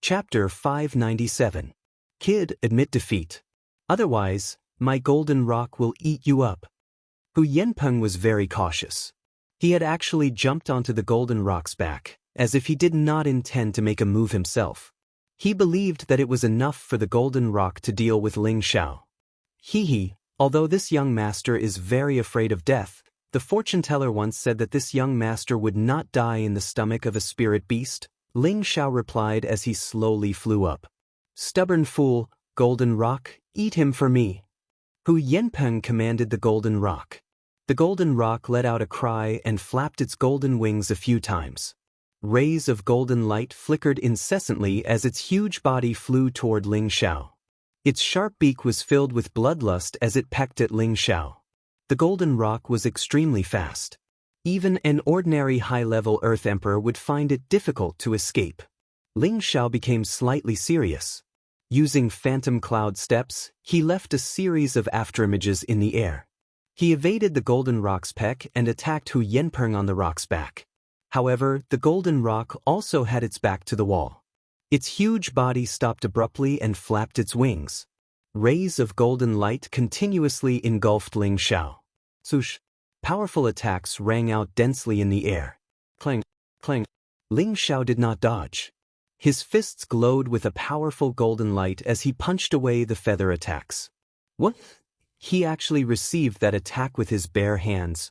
Chapter 597. Kid, admit defeat. Otherwise, my golden rock will eat you up. Hu Yanpeng was very cautious. He had actually jumped onto the golden rock's back, as if he did not intend to make a move himself. He believed that it was enough for the golden rock to deal with Ling Xiao. Although this young master is very afraid of death, the fortune teller once said that this young master would not die in the stomach of a spirit beast. Ling Xiao replied as he slowly flew up. Stubborn fool, golden rock, eat him for me. Hu Yanpeng commanded the golden rock. The golden rock let out a cry and flapped its golden wings a few times. Rays of golden light flickered incessantly as its huge body flew toward Ling Xiao. Its sharp beak was filled with bloodlust as it pecked at Ling Xiao. The golden rock was extremely fast. Even an ordinary high-level Earth Emperor would find it difficult to escape. Ling Xiao became slightly serious. Using phantom cloud steps, he left a series of afterimages in the air. He evaded the golden rock's peck and attacked Hu Yanpeng on the rock's back. However, the golden rock also had its back to the wall. Its huge body stopped abruptly and flapped its wings. Rays of golden light continuously engulfed Ling Xiao. Swoosh! Powerful attacks rang out densely in the air. Clang! Clang! Ling Xiao did not dodge. His fists glowed with a powerful golden light as he punched away the feather attacks. What? He actually received that attack with his bare hands.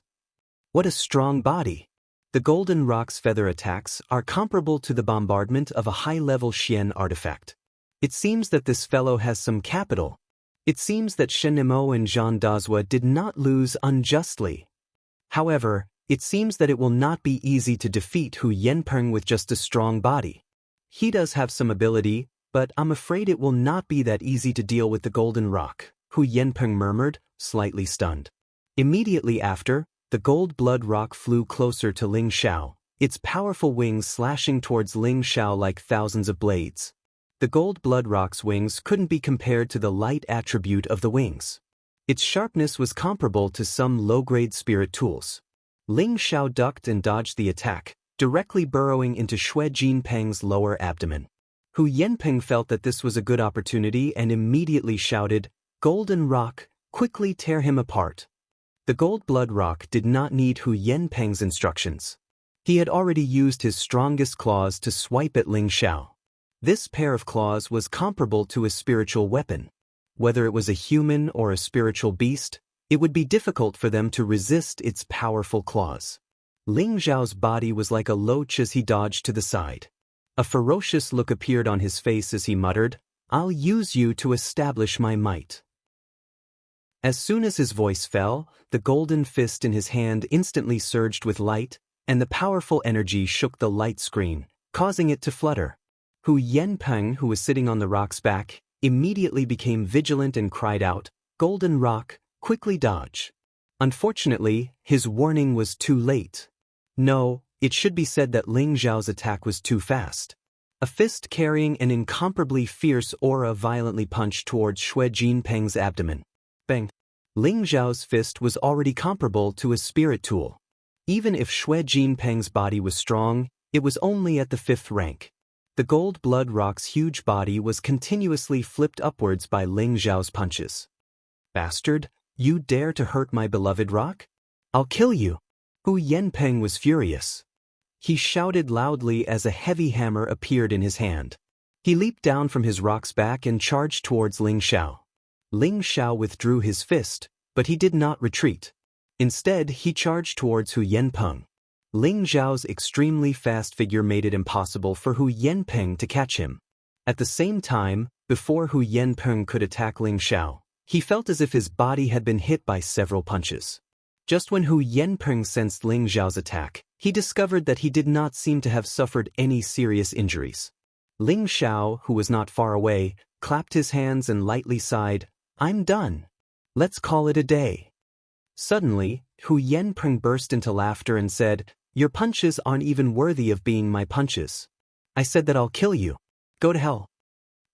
What a strong body! The golden rock's feather attacks are comparable to the bombardment of a high-level Xian artifact. It seems that this fellow has some capital. It seems that Shen Nemo and Zhang Dazhua did not lose unjustly. However, it seems that it will not be easy to defeat Hu Yanpeng with just a strong body. He does have some ability, but I'm afraid it will not be that easy to deal with the golden rock, Hu Yanpeng murmured, slightly stunned. Immediately after, the gold blood rock flew closer to Ling Xiao, its powerful wings slashing towards Ling Xiao like thousands of blades. The gold blood rock's wings couldn't be compared to the light attribute of the wings. Its sharpness was comparable to some low-grade spirit tools. Ling Xiao ducked and dodged the attack, directly burrowing into Xue Jinpeng's lower abdomen. Hu Yanpeng felt that this was a good opportunity and immediately shouted, "Golden rock, quickly tear him apart." The gold blood rock did not need Hu Yanpeng's instructions. He had already used his strongest claws to swipe at Ling Xiao. This pair of claws was comparable to a spiritual weapon. Whether it was a human or a spiritual beast, it would be difficult for them to resist its powerful claws. Ling Xiao's body was like a loach as he dodged to the side. A ferocious look appeared on his face as he muttered, "I'll use you to establish my might." As soon as his voice fell, the golden fist in his hand instantly surged with light, and the powerful energy shook the light screen, causing it to flutter. Hu Yanpeng, who was sitting on the rock's back, immediately became vigilant and cried out, "Golden rock, quickly dodge." Unfortunately, his warning was too late. No, it should be said that Ling Xiao's attack was too fast. A fist carrying an incomparably fierce aura violently punched towards Xue Jinpeng's abdomen. Bang! Ling Xiao's fist was already comparable to a spirit tool. Even if Xue Jinpeng's body was strong, it was only at the 5th rank. The gold blood rock's huge body was continuously flipped upwards by Ling Xiao's punches. "Bastard, you dare to hurt my beloved rock? I'll kill you!" Hu Yanpeng was furious. He shouted loudly as a heavy hammer appeared in his hand. He leaped down from his rock's back and charged towards Ling Xiao. Ling Xiao withdrew his fist, but he did not retreat. Instead, he charged towards Hu Yanpeng. Ling Xiao's extremely fast figure made it impossible for Hu Yanpeng to catch him. At the same time, before Hu Yanpeng could attack Ling Xiao, he felt as if his body had been hit by several punches. Just when Hu Yanpeng sensed Ling Xiao's attack, he discovered that he did not seem to have suffered any serious injuries. Ling Xiao, who was not far away, clapped his hands and lightly sighed, "I'm done. Let's call it a day." Suddenly, Hu Yanpeng burst into laughter and said, "Your punches aren't even worthy of being my punches. I said that I'll kill you. Go to hell."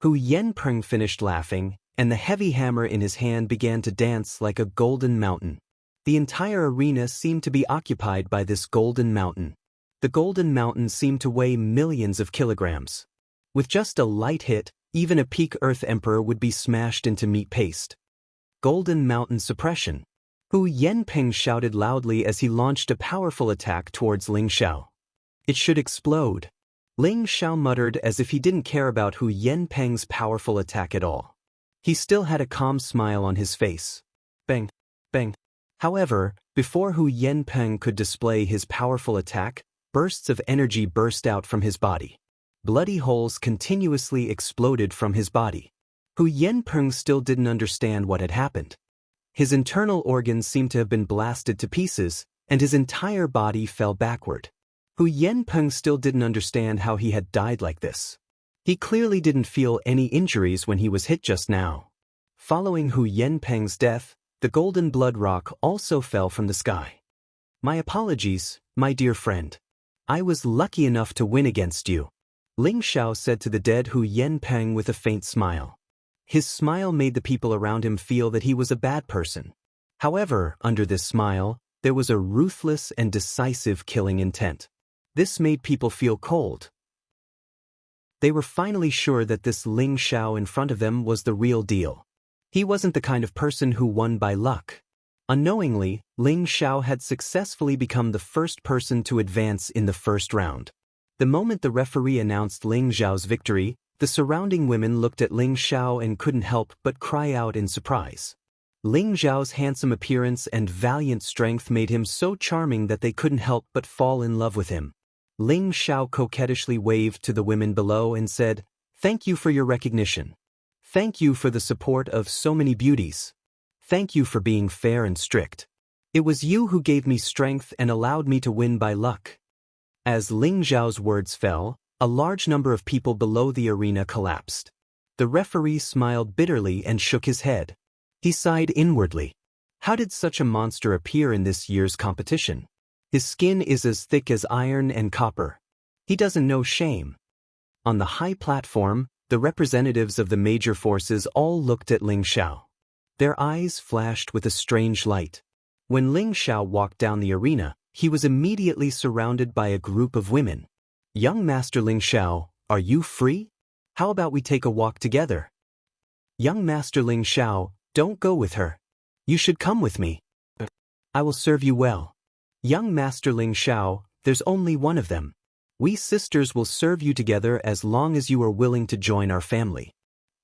Hu Yanpeng finished laughing, and the heavy hammer in his hand began to dance like a golden mountain. The entire arena seemed to be occupied by this golden mountain. The golden mountain seemed to weigh millions of kilograms. With just a light hit, even a peak Earth Emperor would be smashed into meat paste. Golden Mountain Suppression. Hu Yanpeng shouted loudly as he launched a powerful attack towards Ling Xiao. It should explode. Ling Xiao muttered as if he didn't care about Hu Yanpeng's powerful attack at all. He still had a calm smile on his face. Bang, bang. However, before Hu Yanpeng could display his powerful attack, bursts of energy burst out from his body. Bloody holes continuously exploded from his body. Hu Yanpeng still didn't understand what had happened. His internal organs seemed to have been blasted to pieces, and his entire body fell backward. Hu Yanpeng still didn't understand how he had died like this. He clearly didn't feel any injuries when he was hit just now. Following Hu Yanpeng's death, the golden blood rock also fell from the sky. My apologies, my dear friend. I was lucky enough to win against you, Ling Xiao said to the dead Hu Yanpeng with a faint smile. His smile made the people around him feel that he was a bad person. However, under this smile, there was a ruthless and decisive killing intent. This made people feel cold. They were finally sure that this Ling Xiao in front of them was the real deal. He wasn't the kind of person who won by luck. Unknowingly, Ling Xiao had successfully become the first person to advance in the first round. The moment the referee announced Ling Xiao's victory, the surrounding women looked at Ling Xiao and couldn't help but cry out in surprise. Ling Xiao's handsome appearance and valiant strength made him so charming that they couldn't help but fall in love with him. Ling Xiao coquettishly waved to the women below and said, "Thank you for your recognition. Thank you for the support of so many beauties. Thank you for being fair and strict. It was you who gave me strength and allowed me to win by luck." As Ling Xiao's words fell, a large number of people below the arena collapsed. The referee smiled bitterly and shook his head. He sighed inwardly. How did such a monster appear in this year's competition? His skin is as thick as iron and copper. He doesn't know shame. On the high platform, the representatives of the major forces all looked at Ling Xiao. Their eyes flashed with a strange light. When Ling Xiao walked down the arena, he was immediately surrounded by a group of women. "Young Master Ling Xiao, are you free? How about we take a walk together?" "Young Master Ling Xiao, don't go with her. You should come with me. I will serve you well. Young Master Ling Xiao, there's only one of them. We sisters will serve you together as long as you are willing to join our family."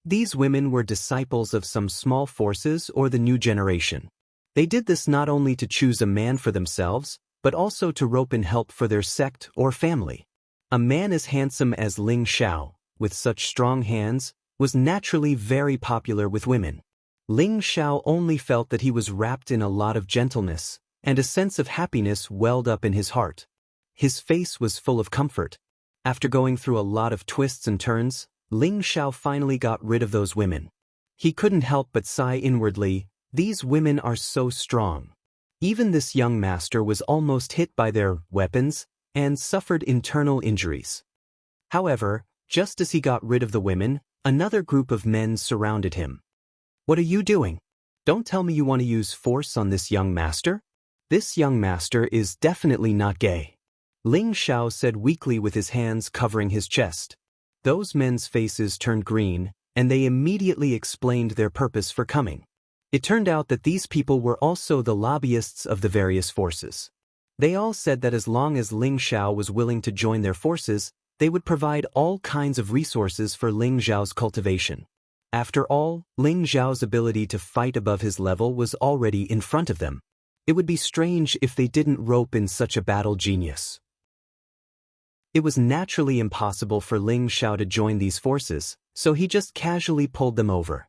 These women were disciples of some small forces or the new generation. They did this not only to choose a man for themselves, but also to rope in help for their sect or family. A man as handsome as Ling Xiao, with such strong hands, was naturally very popular with women. Ling Xiao only felt that he was wrapped in a lot of gentleness, and a sense of happiness welled up in his heart. His face was full of comfort. After going through a lot of twists and turns, Ling Xiao finally got rid of those women. He couldn't help but sigh inwardly, "These women are so strong." Even this young master was almost hit by their weapons and suffered internal injuries. However, just as he got rid of the women, another group of men surrounded him. "What are you doing? Don't tell me you want to use force on this young master? This young master is definitely not gay," Ling Xiao said weakly with his hands covering his chest. Those men's faces turned green, and they immediately explained their purpose for coming. It turned out that these people were also the lobbyists of the various forces. They all said that as long as Ling Xiao was willing to join their forces, they would provide all kinds of resources for Ling Xiao's cultivation. After all, Ling Xiao's ability to fight above his level was already in front of them. It would be strange if they didn't rope in such a battle genius. It was naturally impossible for Ling Xiao to join these forces, so he just casually pulled them over.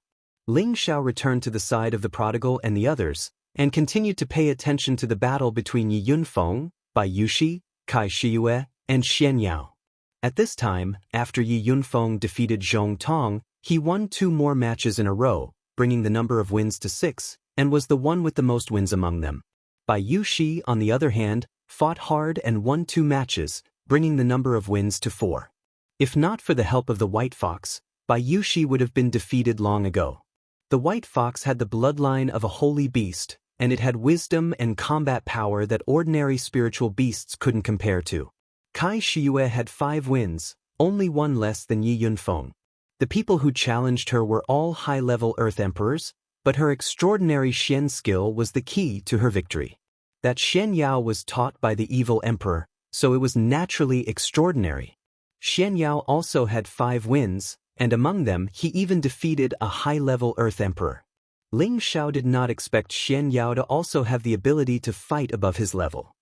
Ling Xiao returned to the side of the prodigal and the others, and continued to pay attention to the battle between Yi Yunfeng, Bai Yuxi, Kai Shiyue, and Xian Yao. At this time, after Yi Yunfeng defeated Zhong Tong, he won 2 more matches in a row, bringing the number of wins to 6, and was the one with the most wins among them. Bai Yuxi, on the other hand, fought hard and won 2 matches, bringing the number of wins to 4. If not for the help of the White Fox, Bai Yuxi would have been defeated long ago. The White Fox had the bloodline of a holy beast, and it had wisdom and combat power that ordinary spiritual beasts couldn't compare to. Kai Shiyue had 5 wins, only one less than Yi Yunfeng. The people who challenged her were all high-level Earth Emperors, but her extraordinary Xian skill was the key to her victory. That Xian Yao was taught by the evil emperor, so it was naturally extraordinary. Xian Yao also had 5 wins, and among them he even defeated a high-level Earth Emperor. Ling Xiao did not expect Xian Yao to also have the ability to fight above his level.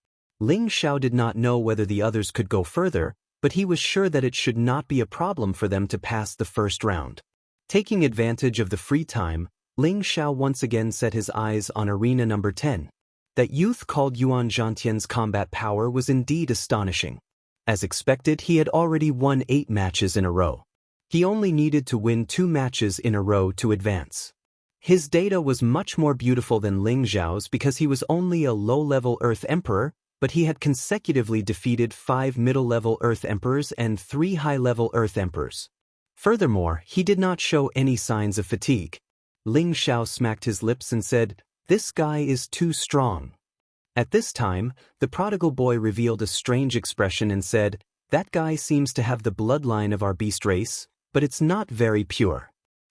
Ling Xiao did not know whether the others could go further, but he was sure that it should not be a problem for them to pass the first round. Taking advantage of the free time, Ling Xiao once again set his eyes on arena number 10. That youth called Yuan Zhantian's combat power was indeed astonishing. As expected, he had already won 8 matches in a row. He only needed to win 2 matches in a row to advance. His data was much more beautiful than Ling Xiao's because he was only a low-level Earth Emperor, but he had consecutively defeated 5 middle-level Earth Emperors and 3 high-level Earth Emperors. Furthermore, he did not show any signs of fatigue. Ling Xiao smacked his lips and said, "This guy is too strong." At this time, the prodigal boy revealed a strange expression and said, "That guy seems to have the bloodline of our beast race, but it's not very pure.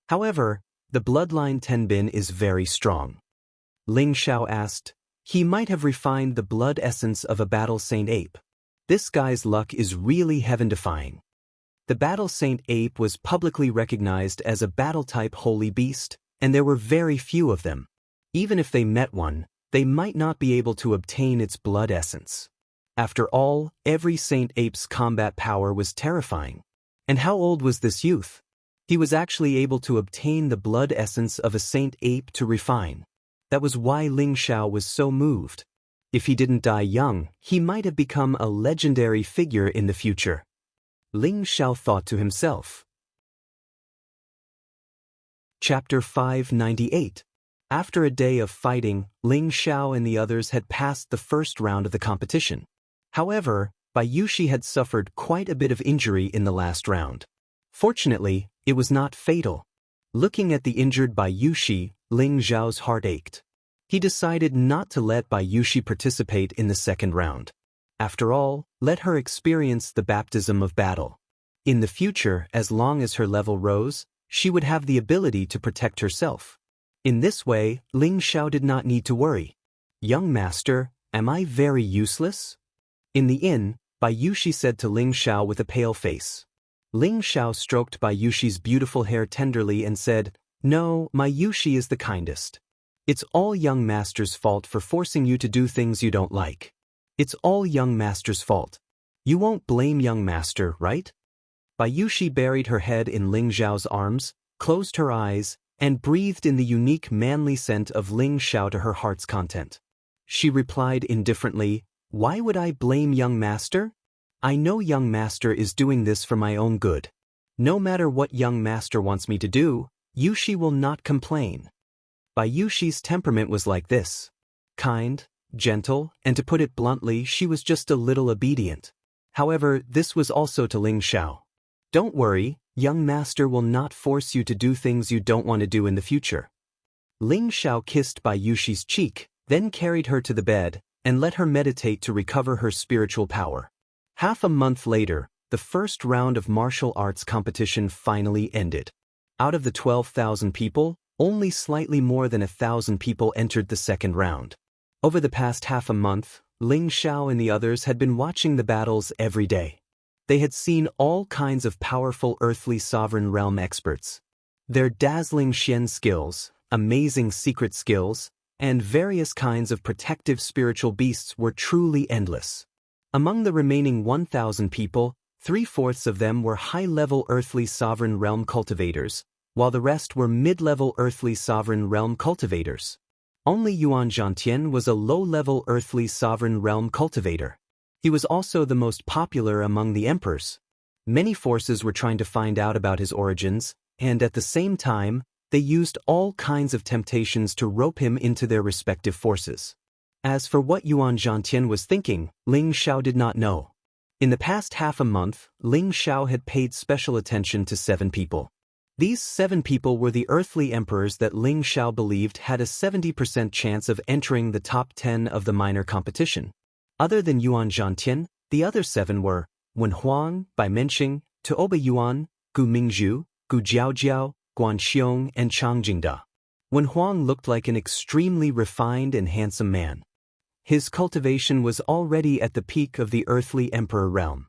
However, the bloodline Tenbin is very strong." Ling Xiao asked, "He might have refined the blood essence of a battle saint ape. This guy's luck is really heaven-defying." The battle saint ape was publicly recognized as a battle-type holy beast, and there were very few of them. Even if they met one, they might not be able to obtain its blood essence. After all, every saint ape's combat power was terrifying. And how old was this youth? He was actually able to obtain the blood essence of a saint ape to refine. That was why Ling Xiao was so moved. If he didn't die young, he might have become a legendary figure in the future. Ling Xiao thought to himself. Chapter 598. After a day of fighting, Ling Xiao and the others had passed the first round of the competition. However, Bayushi had suffered quite a bit of injury in the last round. Fortunately, it was not fatal. Looking at the injured Bayushi, Ling Xiao's heart ached. He decided not to let Bayushi participate in the second round. After all, let her experience the baptism of battle. In the future, as long as her level rose, she would have the ability to protect herself. In this way, Ling Xiao did not need to worry. "Young master, am I very useless?" In the inn, Bayushi said to Ling Xiao with a pale face. Ling Xiao stroked Bayushi's beautiful hair tenderly and said, "No, my Yushi is the kindest. It's all young master's fault for forcing you to do things you don't like. It's all young master's fault. You won't blame young master, right?" Bayushi buried her head in Ling Xiao's arms, closed her eyes, and breathed in the unique manly scent of Ling Xiao to her heart's content. She replied indifferently, "Why would I blame young master? I know young master is doing this for my own good. No matter what young master wants me to do, Yushi will not complain." Bayushi's temperament was like this. Kind, gentle, and to put it bluntly, she was just a little obedient. However, this was also to Ling Xiao. "Don't worry, young master will not force you to do things you don't want to do in the future." Ling Xiao kissed Bayushi's cheek, then carried her to the bed, and let her meditate to recover her spiritual power. Half a month later, the first round of martial arts competition finally ended. Out of the 12,000 people, only slightly more than 1,000 people entered the second round. Over the past half a month, Ling Xiao and the others had been watching the battles every day. They had seen all kinds of powerful earthly sovereign realm experts. Their dazzling Xian skills, amazing secret skills, and various kinds of protective spiritual beasts were truly endless. Among the remaining 1,000 people, 3/4 of them were high-level earthly sovereign realm cultivators, while the rest were mid-level earthly sovereign realm cultivators. Only Yuan Zhantian was a low-level earthly sovereign realm cultivator. He was also the most popular among the emperors. Many forces were trying to find out about his origins, and at the same time, they used all kinds of temptations to rope him into their respective forces. As for what Yuan Zhantian was thinking, Ling Xiao did not know. In the past half a month, Ling Xiao had paid special attention to 7 people. These 7 people were the earthly emperors that Ling Xiao believed had a 70% chance of entering the top 10 of the minor competition. Other than Yuan Zhantian, the other 7 were Wen Huang, Bai Menqing, Tuoba Yuan, Gu Mingzhu, Gu Jiaojiao, Guan Xiong, and Chang Jingda. Wen Huang looked like an extremely refined and handsome man. His cultivation was already at the peak of the earthly emperor realm.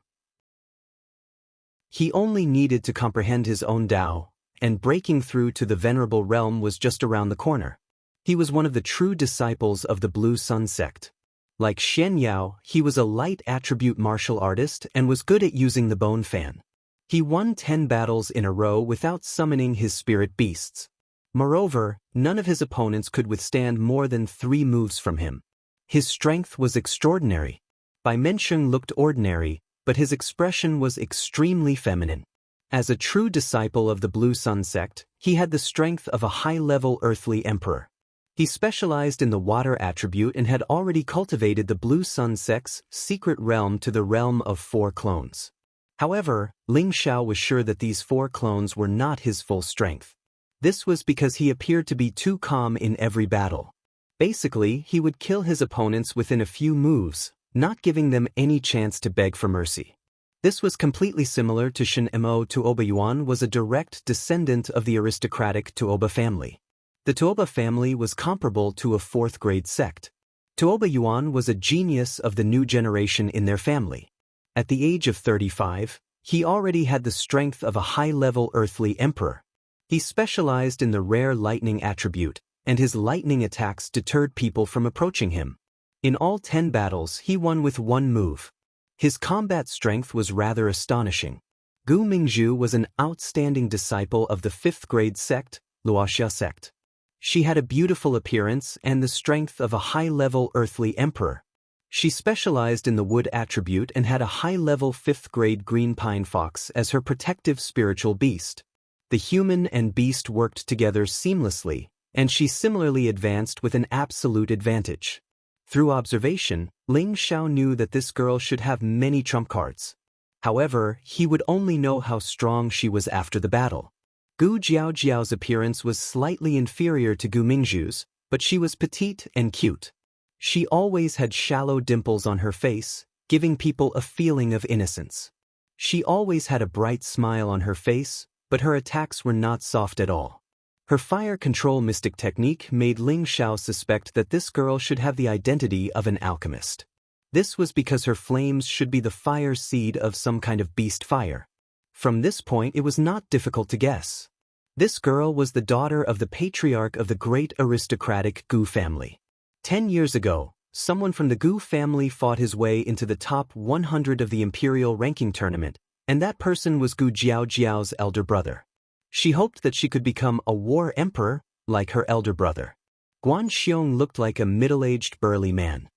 He only needed to comprehend his own Tao, and breaking through to the venerable realm was just around the corner. He was one of the true disciples of the Blue Sun sect. Like Shen Yao, he was a light attribute martial artist and was good at using the bone fan. He won 10 battles in a row without summoning his spirit beasts. Moreover, none of his opponents could withstand more than 3 moves from him. His strength was extraordinary. Bai Mensheng looked ordinary, but his expression was extremely feminine. As a true disciple of the Blue Sun sect, he had the strength of a high-level earthly emperor. He specialized in the water attribute and had already cultivated the Blue Sun sect's secret realm to the realm of 4 clones. However, Ling Xiao was sure that these 4 clones were not his full strength. This was because he appeared to be too calm in every battle. Basically, he would kill his opponents within a few moves, not giving them any chance to beg for mercy. This was completely similar to Shen Mo. Tuoba Yuan was a direct descendant of the aristocratic Tuoba family. The Tuoba family was comparable to a 4th-grade sect. Tuoba Yuan was a genius of the new generation in their family. At the age of 35, he already had the strength of a high-level earthly emperor. He specialized in the rare lightning attribute, and his lightning attacks deterred people from approaching him. In all 10 battles, he won with 1 move. His combat strength was rather astonishing. Gu Mingzhu was an outstanding disciple of the 5th-grade sect, Luoxia sect. She had a beautiful appearance and the strength of a high-level earthly emperor. She specialized in the wood attribute and had a high-level 5th-grade green pine fox as her protective spiritual beast. The human and beast worked together seamlessly, and she similarly advanced with an absolute advantage. Through observation, Ling Xiao knew that this girl should have many trump cards. However, he would only know how strong she was after the battle. Gu Jiaojiao's appearance was slightly inferior to Gu Mingzhu's, but she was petite and cute. She always had shallow dimples on her face, giving people a feeling of innocence. She always had a bright smile on her face, but her attacks were not soft at all. Her fire control mystic technique made Ling Xiao suspect that this girl should have the identity of an alchemist. This was because her flames should be the fire seed of some kind of beast fire. From this point, it was not difficult to guess. This girl was the daughter of the patriarch of the great aristocratic Gu family. 10 years ago, someone from the Gu family fought his way into the top 100 of the imperial ranking tournament, and that person was Gu Jiaojiao's elder brother. She hoped that she could become a war emperor, like her elder brother. Guan Xiong looked like a middle-aged burly man.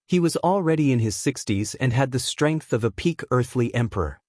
He was already in his 60s and had the strength of a peak earthly emperor.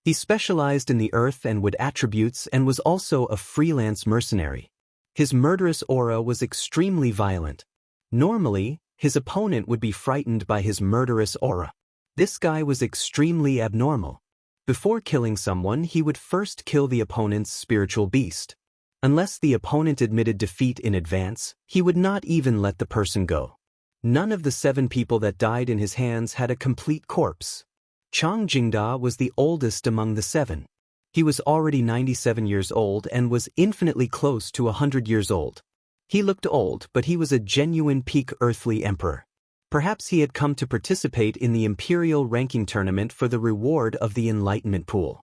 He specialized in the earth and wood attributes and was also a freelance mercenary. His murderous aura was extremely violent. Normally, his opponent would be frightened by his murderous aura. This guy was extremely abnormal. Before killing someone, he would first kill the opponent's spiritual beast. Unless the opponent admitted defeat in advance, he would not even let the person go. None of the 7 people that died in his hands had a complete corpse. Chang Jingda was the oldest among the 7. He was already 97 years old and was infinitely close to 100 years old. He looked old, but he was a genuine peak earthly emperor. Perhaps he had come to participate in the imperial ranking tournament for the reward of the enlightenment pool.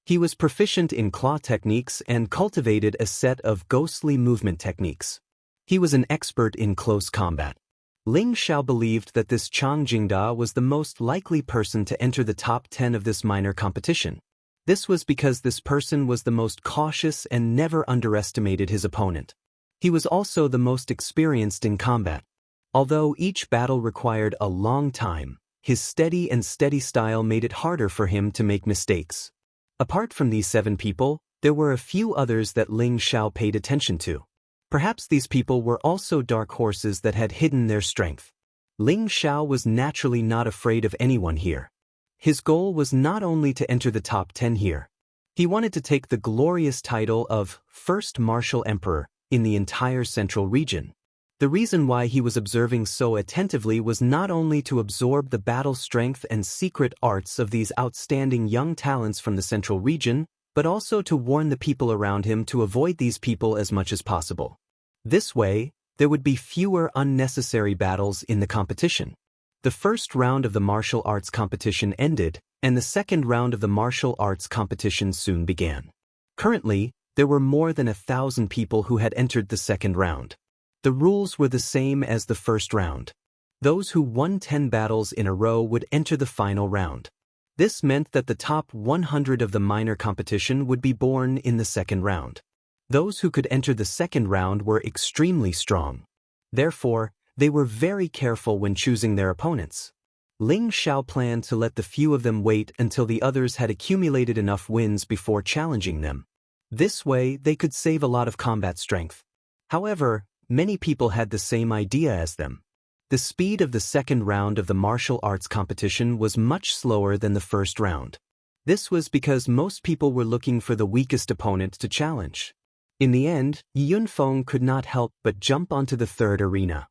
He was proficient in claw techniques and cultivated a set of ghostly movement techniques. He was an expert in close combat. Ling Xiao believed that this Chang Jingda was the most likely person to enter the top 10 of this minor competition. This was because this person was the most cautious and never underestimated his opponent. He was also the most experienced in combat. Although each battle required a long time, his steady style made it harder for him to make mistakes. Apart from these 7 people, there were a few others that Ling Xiao paid attention to. Perhaps these people were also dark horses that had hidden their strength. Ling Xiao was naturally not afraid of anyone here. His goal was not only to enter the top 10 here. He wanted to take the glorious title of First Martial Emperor in the entire central region. The reason why he was observing so attentively was not only to absorb the battle strength and secret arts of these outstanding young talents from the central region, but also to warn the people around him to avoid these people as much as possible. This way, there would be fewer unnecessary battles in the competition. The first round of the martial arts competition ended, and the second round of the martial arts competition soon began. Currently, there were more than 1,000 people who had entered the second round. The rules were the same as the first round. Those who won 10 battles in a row would enter the final round. This meant that the top 100 of the minor competition would be born in the second round. Those who could enter the second round were extremely strong. Therefore, they were very careful when choosing their opponents. Ling Xiao planned to let the few of them wait until the others had accumulated enough wins before challenging them. This way, they could save a lot of combat strength. However, many people had the same idea as them. The speed of the second round of the martial arts competition was much slower than the first round. This was because most people were looking for the weakest opponent to challenge. In the end, Yunfeng could not help but jump onto the third arena.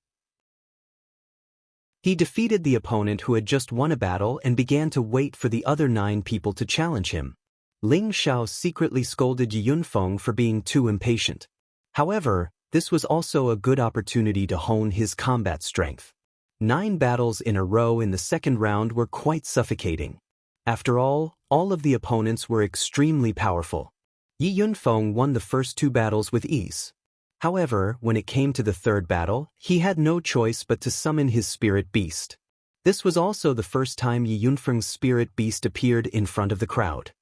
He defeated the opponent who had just won a battle and began to wait for the other 9 people to challenge him. Ling Xiao secretly scolded Yunfeng for being too impatient. However, this was also a good opportunity to hone his combat strength. 9 battles in a row in the second round were quite suffocating. After all of the opponents were extremely powerful. Yunfeng won the first 2 battles with ease. However, when it came to the third battle, he had no choice but to summon his spirit beast. This was also the first time Yunfeng's spirit beast appeared in front of the crowd.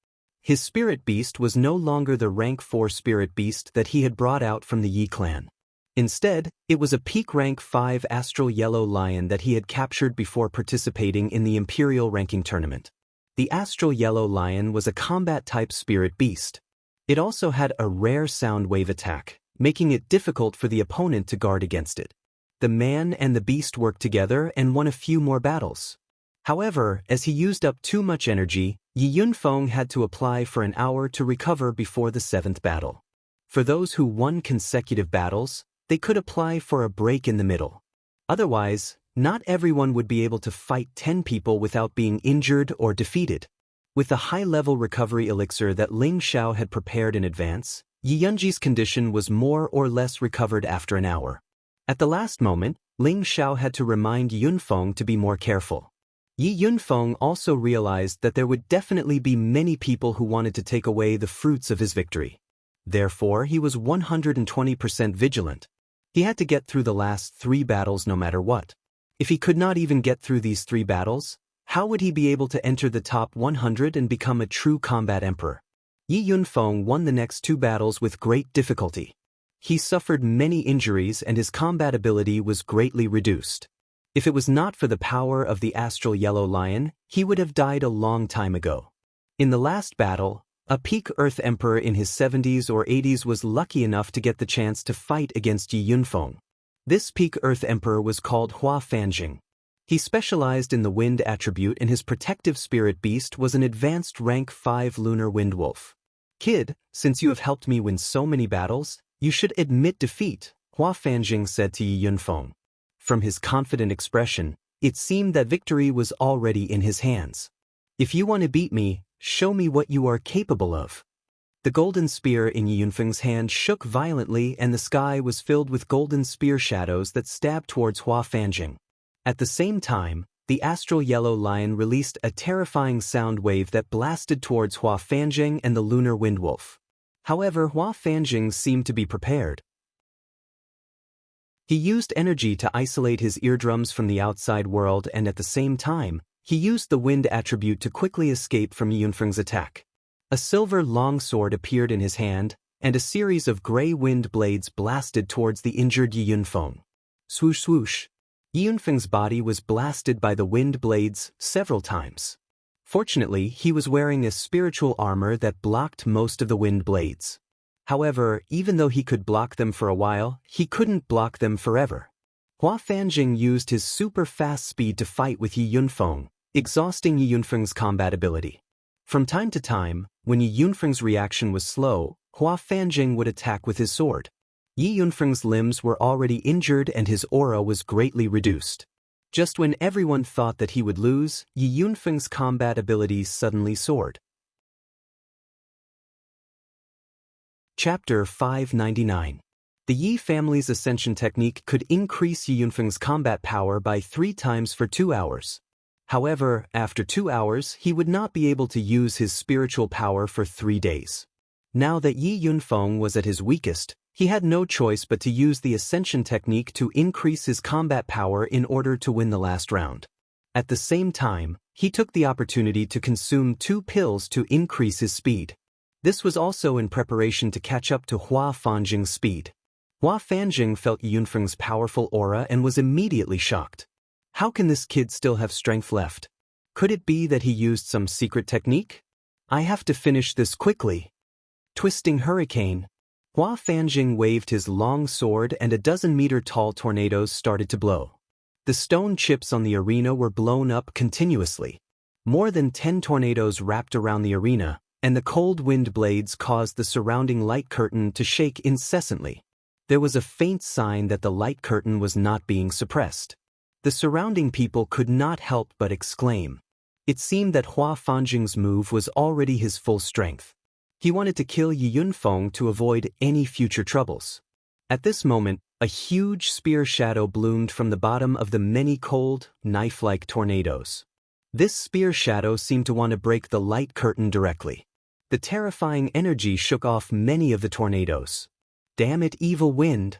His spirit beast was no longer the rank 4 spirit beast that he had brought out from the Yi clan. Instead, it was a peak rank 5 astral yellow lion that he had captured before participating in the Imperial ranking tournament. The astral yellow lion was a combat-type spirit beast. It also had a rare sound wave attack, making it difficult for the opponent to guard against it. The man and the beast worked together and won a few more battles. However, as he used up too much energy, Yunfeng had to apply for an hour to recover before the 7th battle. For those who won consecutive battles, they could apply for a break in the middle. Otherwise, not everyone would be able to fight 10 people without being injured or defeated. With the high-level recovery elixir that Ling Xiao had prepared in advance, Yunji's condition was more or less recovered after an hour. At the last moment, Ling Xiao had to remind Yunfeng to be more careful. Yunfeng also realized that there would definitely be many people who wanted to take away the fruits of his victory. Therefore, he was 120% vigilant. He had to get through the last 3 battles no matter what. If he could not even get through these 3 battles, how would he be able to enter the top 100 and become a true combat emperor? Yunfeng won the next 2 battles with great difficulty. He suffered many injuries and his combat ability was greatly reduced. If it was not for the power of the astral yellow lion, he would have died a long time ago. In the last battle, a peak Earth Emperor in his 70s or 80s was lucky enough to get the chance to fight against Yunfeng. This peak Earth Emperor was called Hua Fanjing. He specialized in the wind attribute and his protective spirit beast was an advanced rank 5 lunar wind wolf. Kid, since you have helped me win so many battles, you should admit defeat, Hua Fanjing said to Yunfeng. From his confident expression, it seemed that victory was already in his hands. If you want to beat me, show me what you are capable of. The golden spear in Yunfeng's hand shook violently and the sky was filled with golden spear shadows that stabbed towards Hua Fanjing. At the same time, the astral yellow lion released a terrifying sound wave that blasted towards Hua Fanjing and the lunar wind wolf. However, Hua Fanjing seemed to be prepared. He used energy to isolate his eardrums from the outside world and at the same time, he used the wind attribute to quickly escape from Yunfeng's attack. A silver longsword appeared in his hand, and a series of gray wind blades blasted towards the injured Yunfeng. Swoosh swoosh. Yunfeng's body was blasted by the wind blades several times. Fortunately, he was wearing a spiritual armor that blocked most of the wind blades. However, even though he could block them for a while, he couldn't block them forever. Hua Fanjing used his super fast speed to fight with Yunfeng, exhausting Yunfeng's combat ability. From time to time, when Yunfeng's reaction was slow, Hua Fanjing would attack with his sword. Yi Yunfeng's limbs were already injured and his aura was greatly reduced. Just when everyone thought that he would lose, Yi Yunfeng's combat abilities suddenly soared. Chapter 599. The Yi family's ascension technique could increase Yi Yunfeng's combat power by 3 times for 2 hours. However, after 2 hours, he would not be able to use his spiritual power for 3 days. Now that Yi Yunfeng was at his weakest, he had no choice but to use the ascension technique to increase his combat power in order to win the last round. At the same time, he took the opportunity to consume 2 pills to increase his speed. This was also in preparation to catch up to Hua Fanjing's speed. Hua Fanjing felt Yi Yunfeng's powerful aura and was immediately shocked. How can this kid still have strength left? Could it be that he used some secret technique? I have to finish this quickly. Twisting hurricane. Hua Fanjing waved his long sword and a 12-meter-tall tornadoes started to blow. The stone chips on the arena were blown up continuously. More than 10 tornadoes wrapped around the arena, and the cold wind blades caused the surrounding light curtain to shake incessantly. There was a faint sign that the light curtain was not being suppressed. The surrounding people could not help but exclaim. It seemed that Hua Fanjing's move was already his full strength. He wanted to kill Yi Yunfeng to avoid any future troubles. At this moment, a huge spear shadow bloomed from the bottom of the many cold, knife-like tornadoes. This spear shadow seemed to want to break the light curtain directly. The terrifying energy shook off many of the tornadoes. Damn it, evil wind!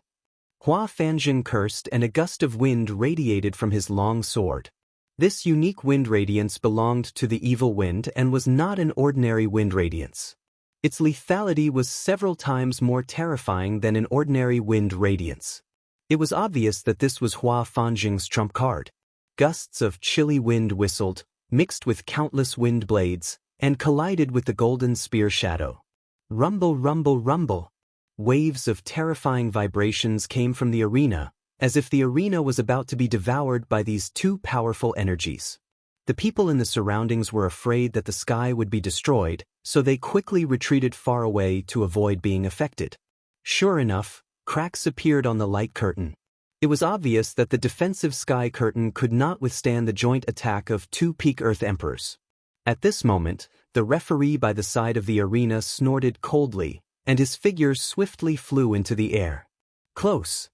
Hua Fanjing cursed and a gust of wind radiated from his long sword. This unique wind radiance belonged to the evil wind and was not an ordinary wind radiance. Its lethality was several times more terrifying than an ordinary wind radiance. It was obvious that this was Hua Fanjing's trump card. Gusts of chilly wind whistled, mixed with countless wind blades, and collided with the golden spear shadow. Rumble, rumble, rumble. Waves of terrifying vibrations came from the arena, as if the arena was about to be devoured by these 2 powerful energies. The people in the surroundings were afraid that the sky would be destroyed, so they quickly retreated far away to avoid being affected. Sure enough, cracks appeared on the light curtain. It was obvious that the defensive sky curtain could not withstand the joint attack of 2 peak Earth Emperors. At this moment, the referee by the side of the arena snorted coldly, and his figure swiftly flew into the air. Close.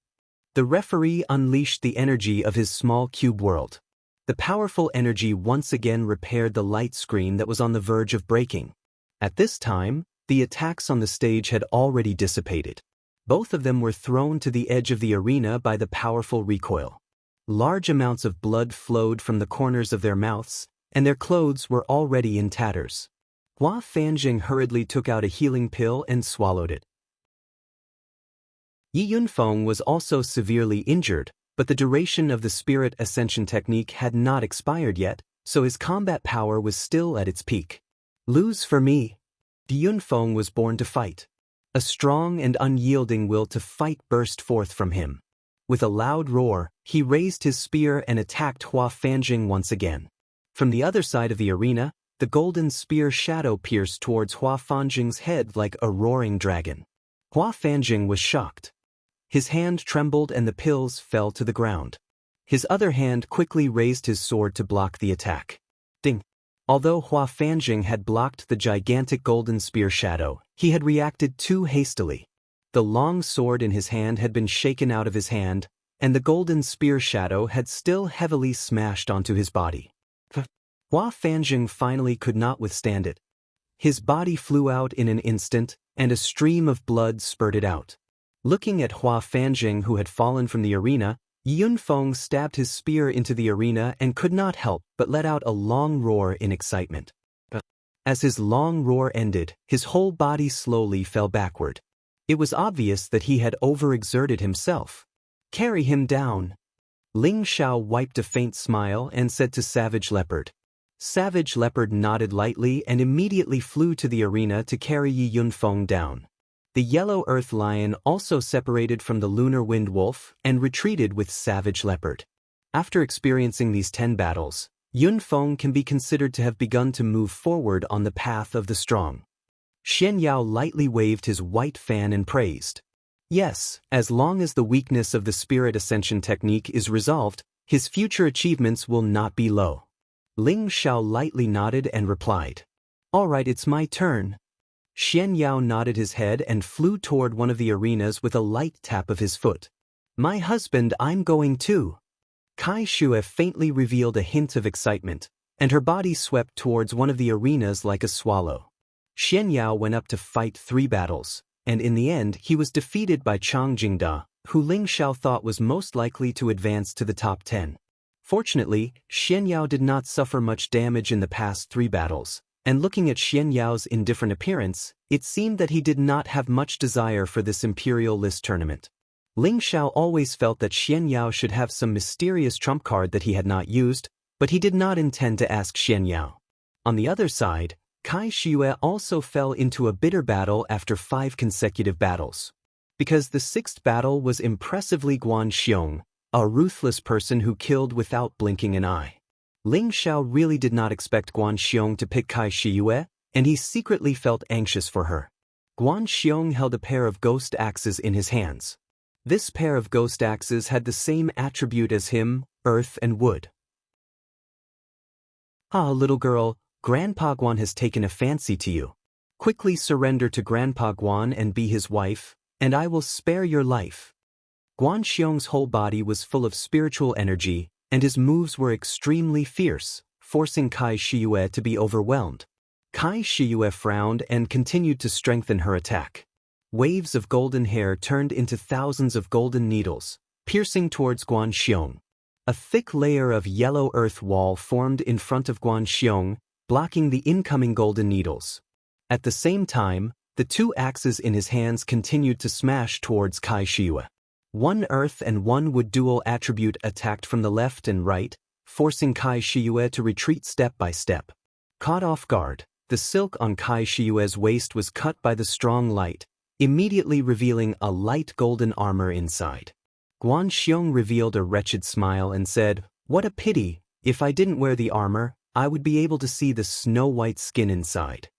The referee unleashed the energy of his small cube world. The powerful energy once again repaired the light screen that was on the verge of breaking. At this time, the attacks on the stage had already dissipated. Both of them were thrown to the edge of the arena by the powerful recoil. Large amounts of blood flowed from the corners of their mouths, and their clothes were already in tatters. Hua Fanjing hurriedly took out a healing pill and swallowed it. Yi Yunfeng was also severely injured, but the duration of the spirit ascension technique had not expired yet, so his combat power was still at its peak. Lose for me. Yi Yunfeng was born to fight. A strong and unyielding will to fight burst forth from him. With a loud roar, he raised his spear and attacked Hua Fanjing once again. From the other side of the arena, the golden spear shadow pierced towards Hua Fanjing's head like a roaring dragon. Hua Fanjing was shocked. His hand trembled and the pills fell to the ground. His other hand quickly raised his sword to block the attack. Ding! Although Hua Fanjing had blocked the gigantic golden spear shadow, he had reacted too hastily. The long sword in his hand had been shaken out of his hand, and the golden spear shadow had still heavily smashed onto his body. Hua Fanjing finally could not withstand it. His body flew out in an instant, and a stream of blood spurted out. Looking at Hua Fanjing, who had fallen from the arena, Yi Yunfeng stabbed his spear into the arena and could not help but let out a long roar in excitement. As his long roar ended, his whole body slowly fell backward. It was obvious that he had overexerted himself. Carry him down. Ling Shao wiped a faint smile and said to Savage Leopard. Savage Leopard nodded lightly and immediately flew to the arena to carry Yi Yunfeng down. The Yellow Earth Lion also separated from the Lunar Wind Wolf and retreated with Savage Leopard. After experiencing these 10 battles, Yunfeng can be considered to have begun to move forward on the path of the strong. Xian Yao lightly waved his white fan and praised. Yes, as long as the weakness of the spirit ascension technique is resolved, his future achievements will not be low. Ling Xiao lightly nodded and replied. All right, it's my turn. Xian Yao nodded his head and flew toward one of the arenas with a light tap of his foot. My husband, I'm going too. Kai Shue faintly revealed a hint of excitement, and her body swept towards one of the arenas like a swallow. Xian Yao went up to fight 3 battles, and in the end he was defeated by Chang Jingda, who Ling Xiao thought was most likely to advance to the top 10. Fortunately, Xian Yao did not suffer much damage in the past 3 battles, and looking at Xian Yao's indifferent appearance, it seemed that he did not have much desire for this imperial list tournament. Ling Xiao always felt that Xian Yao should have some mysterious trump card that he had not used, but he did not intend to ask Xian Yao. On the other side, Kai Shue also fell into a bitter battle after 5 consecutive battles. Because the 6th battle was impressively Guan Xiong, a ruthless person who killed without blinking an eye. Ling Xiao really did not expect Guan Xiong to pick Kai Shue, and he secretly felt anxious for her. Guan Xiong held a pair of ghost axes in his hands. This pair of ghost axes had the same attribute as him, earth and wood. Ah, little girl, Grandpa Guan has taken a fancy to you. Quickly surrender to Grandpa Guan and be his wife, and I will spare your life. Guan Xiong's whole body was full of spiritual energy, and his moves were extremely fierce, forcing Kai Shue to be overwhelmed. Kai Shue frowned and continued to strengthen her attack. Waves of golden hair turned into thousands of golden needles, piercing towards Guan Xiong. A thick layer of yellow earth wall formed in front of Guan Xiong, blocking the incoming golden needles. At the same time, the 2 axes in his hands continued to smash towards Kai Shue. 1 earth and 1 wood dual attribute attacked from the left and right, forcing Kai Shue to retreat step by step. Caught off guard, the silk on Kai Shue's waist was cut by the strong light, immediately revealing a light golden armor inside. Guan Xiong revealed a wretched smile and said, "What a pity, if I didn't wear the armor, I would be able to see the snow-white skin inside."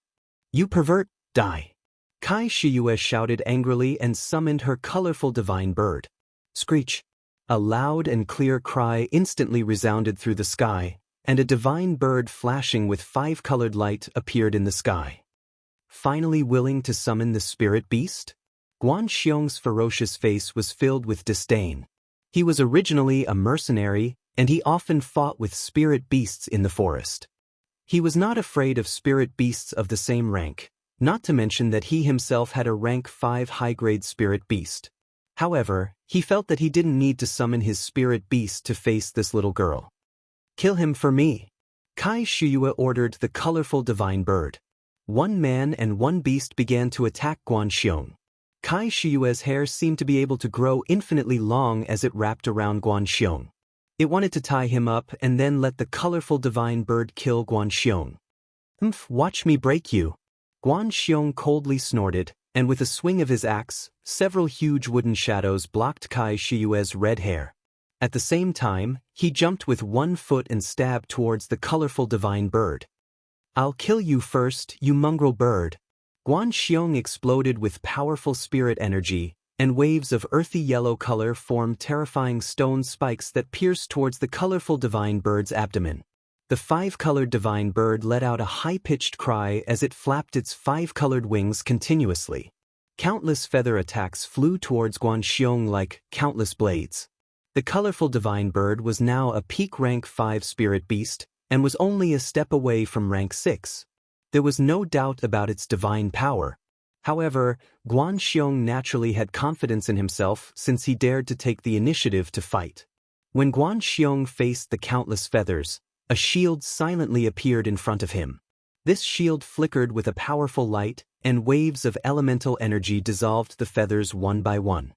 You pervert, die. Kai Shue shouted angrily and summoned her colorful divine bird. Screech! A loud and clear cry instantly resounded through the sky, and a divine bird flashing with 5-colored light appeared in the sky. Finally willing to summon the spirit beast? Guan Xiong's ferocious face was filled with disdain. He was originally a mercenary, and he often fought with spirit beasts in the forest. He was not afraid of spirit beasts of the same rank, not to mention that he himself had a rank 5 high-grade spirit beast. However, he felt that he didn't need to summon his spirit beast to face this little girl. Kill him for me. Kai Shue ordered the colorful divine bird. 1 man and 1 beast began to attack Guan Xiong. Kai Shue's hair seemed to be able to grow infinitely long as it wrapped around Guan Xiong. It wanted to tie him up and then let the colorful divine bird kill Guan Xiong. Watch me break you. Guan Xiong coldly snorted, and with a swing of his axe, several huge wooden shadows blocked Kai Shue's red hair. At the same time, he jumped with 1 foot and stabbed towards the colorful divine bird. I'll kill you first, you mongrel bird. Guan Xiong exploded with powerful spirit energy, and waves of earthy yellow color formed terrifying stone spikes that pierced towards the colorful divine bird's abdomen. The 5-colored divine bird let out a high-pitched cry as it flapped its 5-colored wings continuously. Countless feather attacks flew towards Guan Xiong like countless blades. The colorful divine bird was now a peak rank 5 spirit beast, and was only a step away from rank 6. There was no doubt about its divine power. However, Guan Xiong naturally had confidence in himself since he dared to take the initiative to fight. When Guan Xiong faced the countless feathers, a shield silently appeared in front of him. This shield flickered with a powerful light, and waves of elemental energy dissolved the feathers one by one.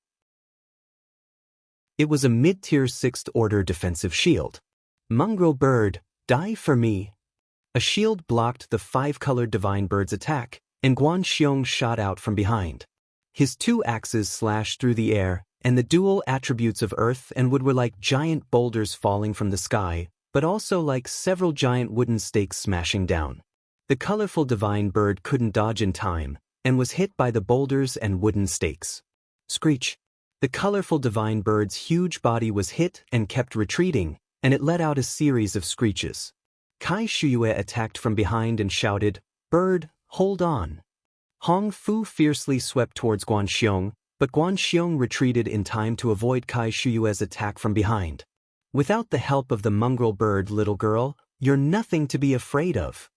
It was a mid-tier 6th order defensive shield. Mongrel bird, die for me. A shield blocked the 5-colored divine bird's attack, and Guan Xiong shot out from behind. His 2 axes slashed through the air, and the dual attributes of earth and wood were like giant boulders falling from the sky, but also like several giant wooden stakes smashing down. The colorful divine bird couldn't dodge in time, and was hit by the boulders and wooden stakes. Screech. The colorful divine bird's huge body was hit and kept retreating, and it let out a series of screeches. Kai Shuyue attacked from behind and shouted, "Bird, hold on." Hong Fu fiercely swept towards Guan Xiong, but Guan Xiong retreated in time to avoid Kai Shuyue's attack from behind. "Without the help of the mongrel bird, little girl, you're nothing to be afraid of."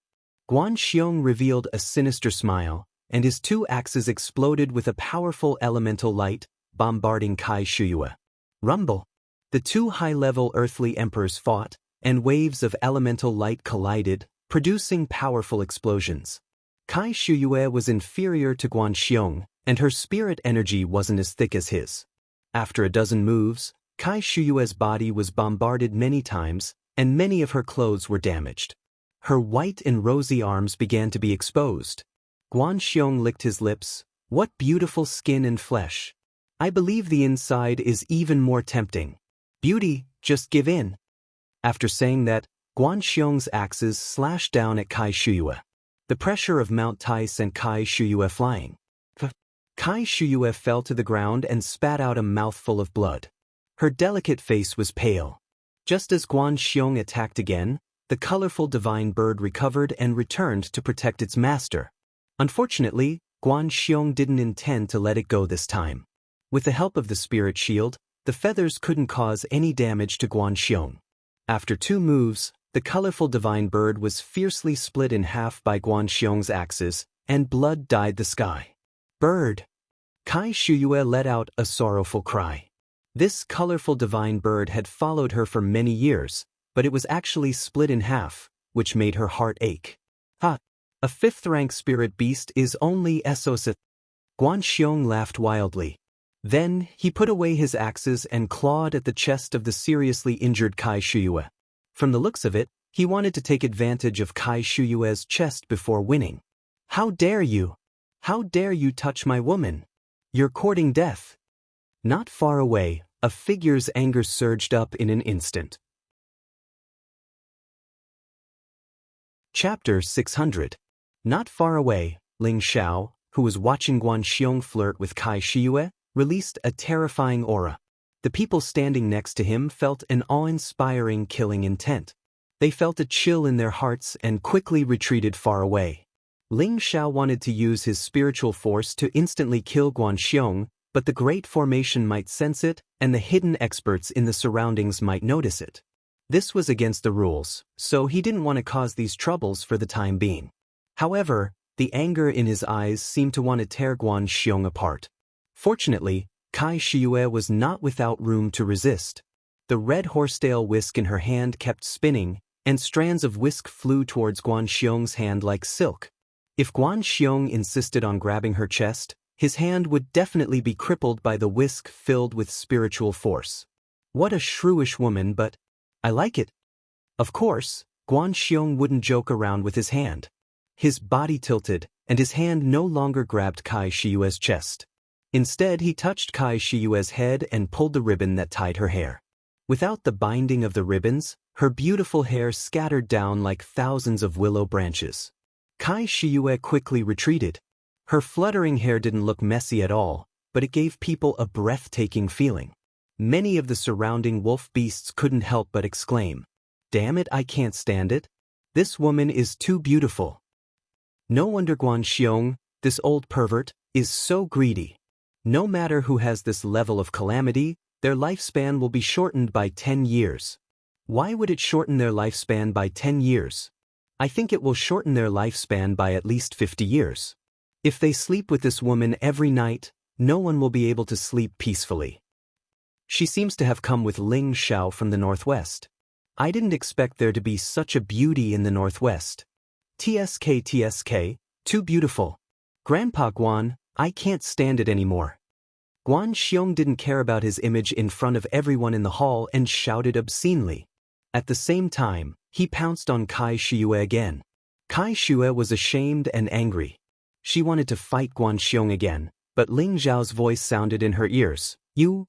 Guan Xiong revealed a sinister smile, and his two axes exploded with a powerful elemental light, bombarding Kai Shuyue. Rumble. The two high-level earthly emperors fought, and waves of elemental light collided, producing powerful explosions. Kai Shuyue was inferior to Guan Xiong, and her spirit energy wasn't as thick as his. After a dozen moves, Kai Shuyue's body was bombarded many times, and many of her clothes were damaged. Her white and rosy arms began to be exposed. Guan Xiong licked his lips. "What beautiful skin and flesh. I believe the inside is even more tempting. Beauty, just give in." After saying that, Guan Xiong's axes slashed down at Kai Shuyue. The pressure of Mount Tai sent Kai Shuyue flying. Kai Shuyue fell to the ground and spat out a mouthful of blood. Her delicate face was pale. Just as Guan Xiong attacked again, the colorful divine bird recovered and returned to protect its master. Unfortunately, Guan Xiong didn't intend to let it go this time. With the help of the spirit shield, the feathers couldn't cause any damage to Guan Xiong. After 2 moves, the colorful divine bird was fiercely split in half by Guan Xiong's axes, and blood dyed the sky. "Bird!" Kai Shuyue let out a sorrowful cry. This colorful divine bird had followed her for many years, but it was actually split in half, which made her heart ache. "Ha! A 5th-rank spirit beast is only SOS." Guan Xiong laughed wildly. Then, he put away his axes and clawed at the chest of the seriously injured Kai Shuyue. From the looks of it, he wanted to take advantage of Kai Shuyue's chest before winning. "How dare you? How dare you touch my woman? You're courting death." Not far away, a figure's anger surged up in an instant. Chapter 600. Not far away, Ling Xiao, who was watching Guan Xiong flirt with Kai Shuyue, released a terrifying aura. The people standing next to him felt an awe-inspiring killing intent. They felt a chill in their hearts and quickly retreated far away. Ling Xiao wanted to use his spiritual force to instantly kill Guan Xiong, but the Great Formation might sense it, and the hidden experts in the surroundings might notice it. This was against the rules, so he didn't want to cause these troubles for the time being. However, the anger in his eyes seemed to want to tear Guan Xiong apart. Fortunately, Kai Shuyue was not without room to resist. The red horsetail whisk in her hand kept spinning, and strands of whisk flew towards Guan Xiong's hand like silk. If Guan Xiong insisted on grabbing her chest, his hand would definitely be crippled by the whisk filled with spiritual force. What a shrewish woman, but I like it. Of course, Guan Xiong wouldn't joke around with his hand. His body tilted, and his hand no longer grabbed Kai Shuyue's chest. Instead, he touched Kai Shuyue's head and pulled the ribbon that tied her hair. Without the binding of the ribbons, her beautiful hair scattered down like thousands of willow branches. Kai Shuyue quickly retreated. Her fluttering hair didn't look messy at all, but it gave people a breathtaking feeling. Many of the surrounding wolf beasts couldn't help but exclaim, "Damn it, I can't stand it. This woman is too beautiful." No wonder Guan Xiong, this old pervert, is so greedy. No matter who has this level of calamity, their lifespan will be shortened by 10 years. Why would it shorten their lifespan by 10 years? I think it will shorten their lifespan by at least 50 years. If they sleep with this woman every night, no one will be able to sleep peacefully. She seems to have come with Ling Xiao from the northwest. I didn't expect there to be such a beauty in the northwest. TSK, too beautiful. Grandpa Guan, I can't stand it anymore. Guan Xiong didn't care about his image in front of everyone in the hall and shouted obscenely. At the same time, he pounced on Kai Shuyue again. Kai Shuyue was ashamed and angry. She wanted to fight Guan Xiong again, but Ling Zhao's voice sounded in her ears. "You,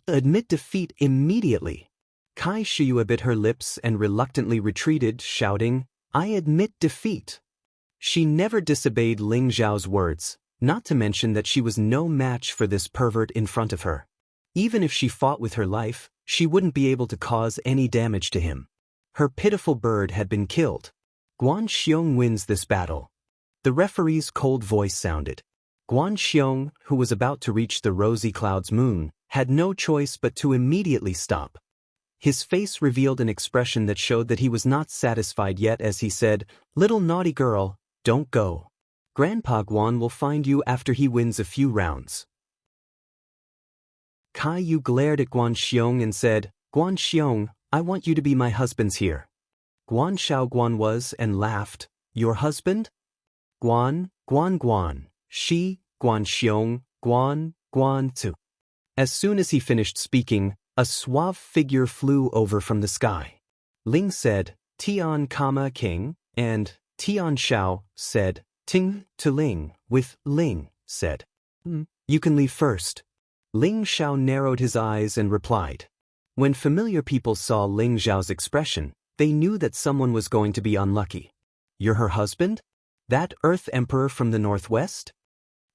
admit defeat immediately." Kai Shuyue bit her lips and reluctantly retreated, shouting, "I admit defeat." She never disobeyed Ling Zhao's words, Not to mention that she was no match for this pervert in front of her. Even if she fought with her life, she wouldn't be able to cause any damage to him. Her pitiful bird had been killed. Guan Xiong wins this battle. The referee's cold voice sounded. Guan Xiong, who was about to reach the rosy cloud's moon, had no choice but to immediately stop. His face revealed an expression that showed that he was not satisfied yet as he said, "Little naughty girl, don't go. Grandpa Guan will find you after he wins a few rounds." Kai Yu glared at Guan Xiong and said, "Guan Xiong, I want you to be my husband's here." Guan Xiaoguan was and laughed, "Your husband?" Guan, she, Guan Xiong, Guan Tu. As soon as he finished speaking, a suave figure flew over from the sky. Ling said, "Tian, King," and Tian Xiao said, "Ting," to Ling, with Ling said, "You can leave first." Ling Xiao narrowed his eyes and replied. When familiar people saw Ling Xiao's expression, they knew that someone was going to be unlucky. "You're her husband? That Earth Emperor from the Northwest?"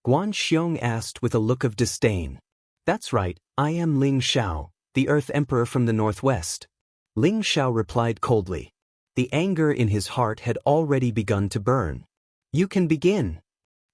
Guan Xiong asked with a look of disdain. "That's right, I am Ling Xiao, the Earth Emperor from the Northwest." Ling Xiao replied coldly. The anger in his heart had already begun to burn. "You can begin."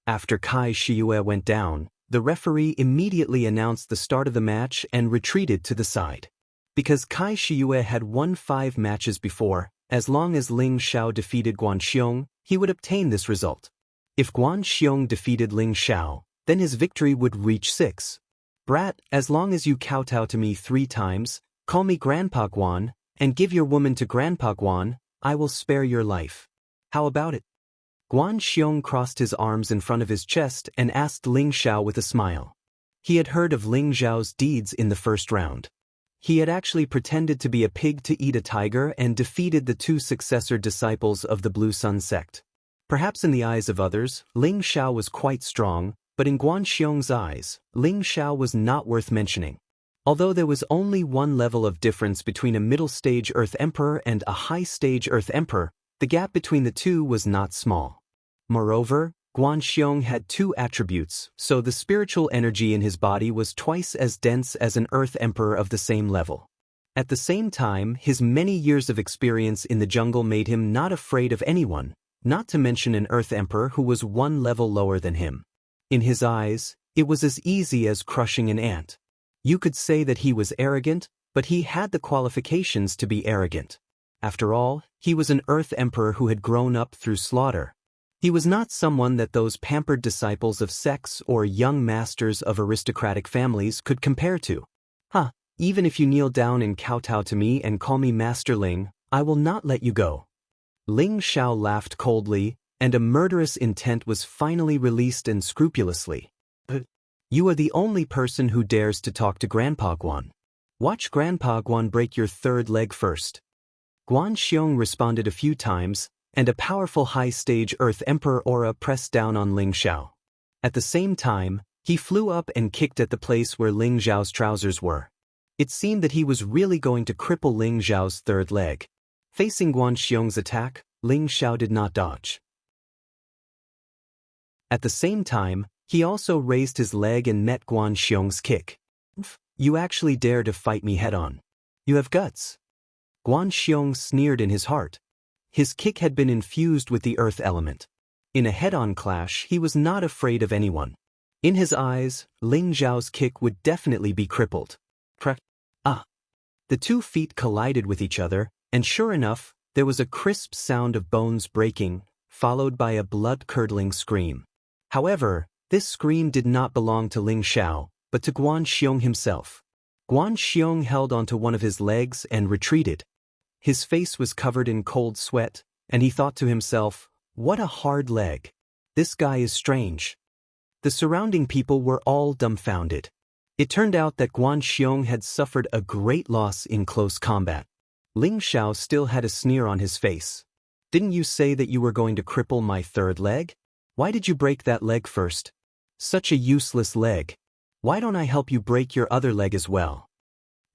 After Kai Shiyue went down, the referee immediately announced the start of the match and retreated to the side. Because Kai Shiyue had won 5 matches before, as long as Ling Xiao defeated Guan Xiong, he would obtain this result. If Guan Xiong defeated Ling Xiao, then his victory would reach 6. "Brat, as long as you kowtow to me 3 times, call me Grandpa Guan, and give your woman to Grandpa Guan, I will spare your life. How about it?" Guan Xiong crossed his arms in front of his chest and asked Ling Xiao with a smile. He had heard of Ling Xiao's deeds in the first round. He had actually pretended to be a pig to eat a tiger and defeated the 2 successor disciples of the Blue Sun sect. Perhaps in the eyes of others, Ling Xiao was quite strong, but in Guan Xiong's eyes, Ling Xiao was not worth mentioning. Although there was only 1 level of difference between a middle-stage Earth Emperor and a high-stage Earth Emperor, the gap between the 2 was not small. Moreover, Guan Xiong had 2 attributes, so the spiritual energy in his body was twice as dense as an Earth Emperor of the same level. At the same time, his many years of experience in the jungle made him not afraid of anyone, not to mention an Earth Emperor who was 1 level lower than him. In his eyes, it was as easy as crushing an ant. You could say that he was arrogant, but he had the qualifications to be arrogant. After all, he was an Earth Emperor who had grown up through slaughter. He was not someone that those pampered disciples of sects or young masters of aristocratic families could compare to. Even if you kneel down and kowtow to me and call me Master Ling, I will not let you go." Ling Xiao laughed coldly, and a murderous intent was finally released and scrupulously. "You are the only person who dares to talk to Grandpa Guan. Watch Grandpa Guan break your 3rd leg first." Guan Xiong responded a few times, and a powerful high-stage Earth Emperor aura pressed down on Ling Xiao. At the same time, he flew up and kicked at the place where Ling Xiao's trousers were. It seemed that he was really going to cripple Ling Xiao's 3rd leg. Facing Guan Xiong's attack, Ling Xiao did not dodge. At the same time, he also raised his leg and met Guan Xiong's kick. "You actually dare to fight me head-on. You have guts." Guan Xiong sneered in his heart. His kick had been infused with the earth element. In a head-on clash, he was not afraid of anyone. In his eyes, Ling Xiao's kick would definitely be crippled. The 2 feet collided with each other, and sure enough, there was a crisp sound of bones breaking, followed by a blood-curdling scream. However, this scream did not belong to Ling Xiao, but to Guan Xiong himself. Guan Xiong held onto one of his legs and retreated. His face was covered in cold sweat, and he thought to himself, "What a hard leg. This guy is strange." The surrounding people were all dumbfounded. It turned out that Guan Xiong had suffered a great loss in close combat. Ling Xiao still had a sneer on his face. "Didn't you say that you were going to cripple my 3rd leg? Why did you break that leg first? Such a useless leg. Why don't I help you break your other leg as well?"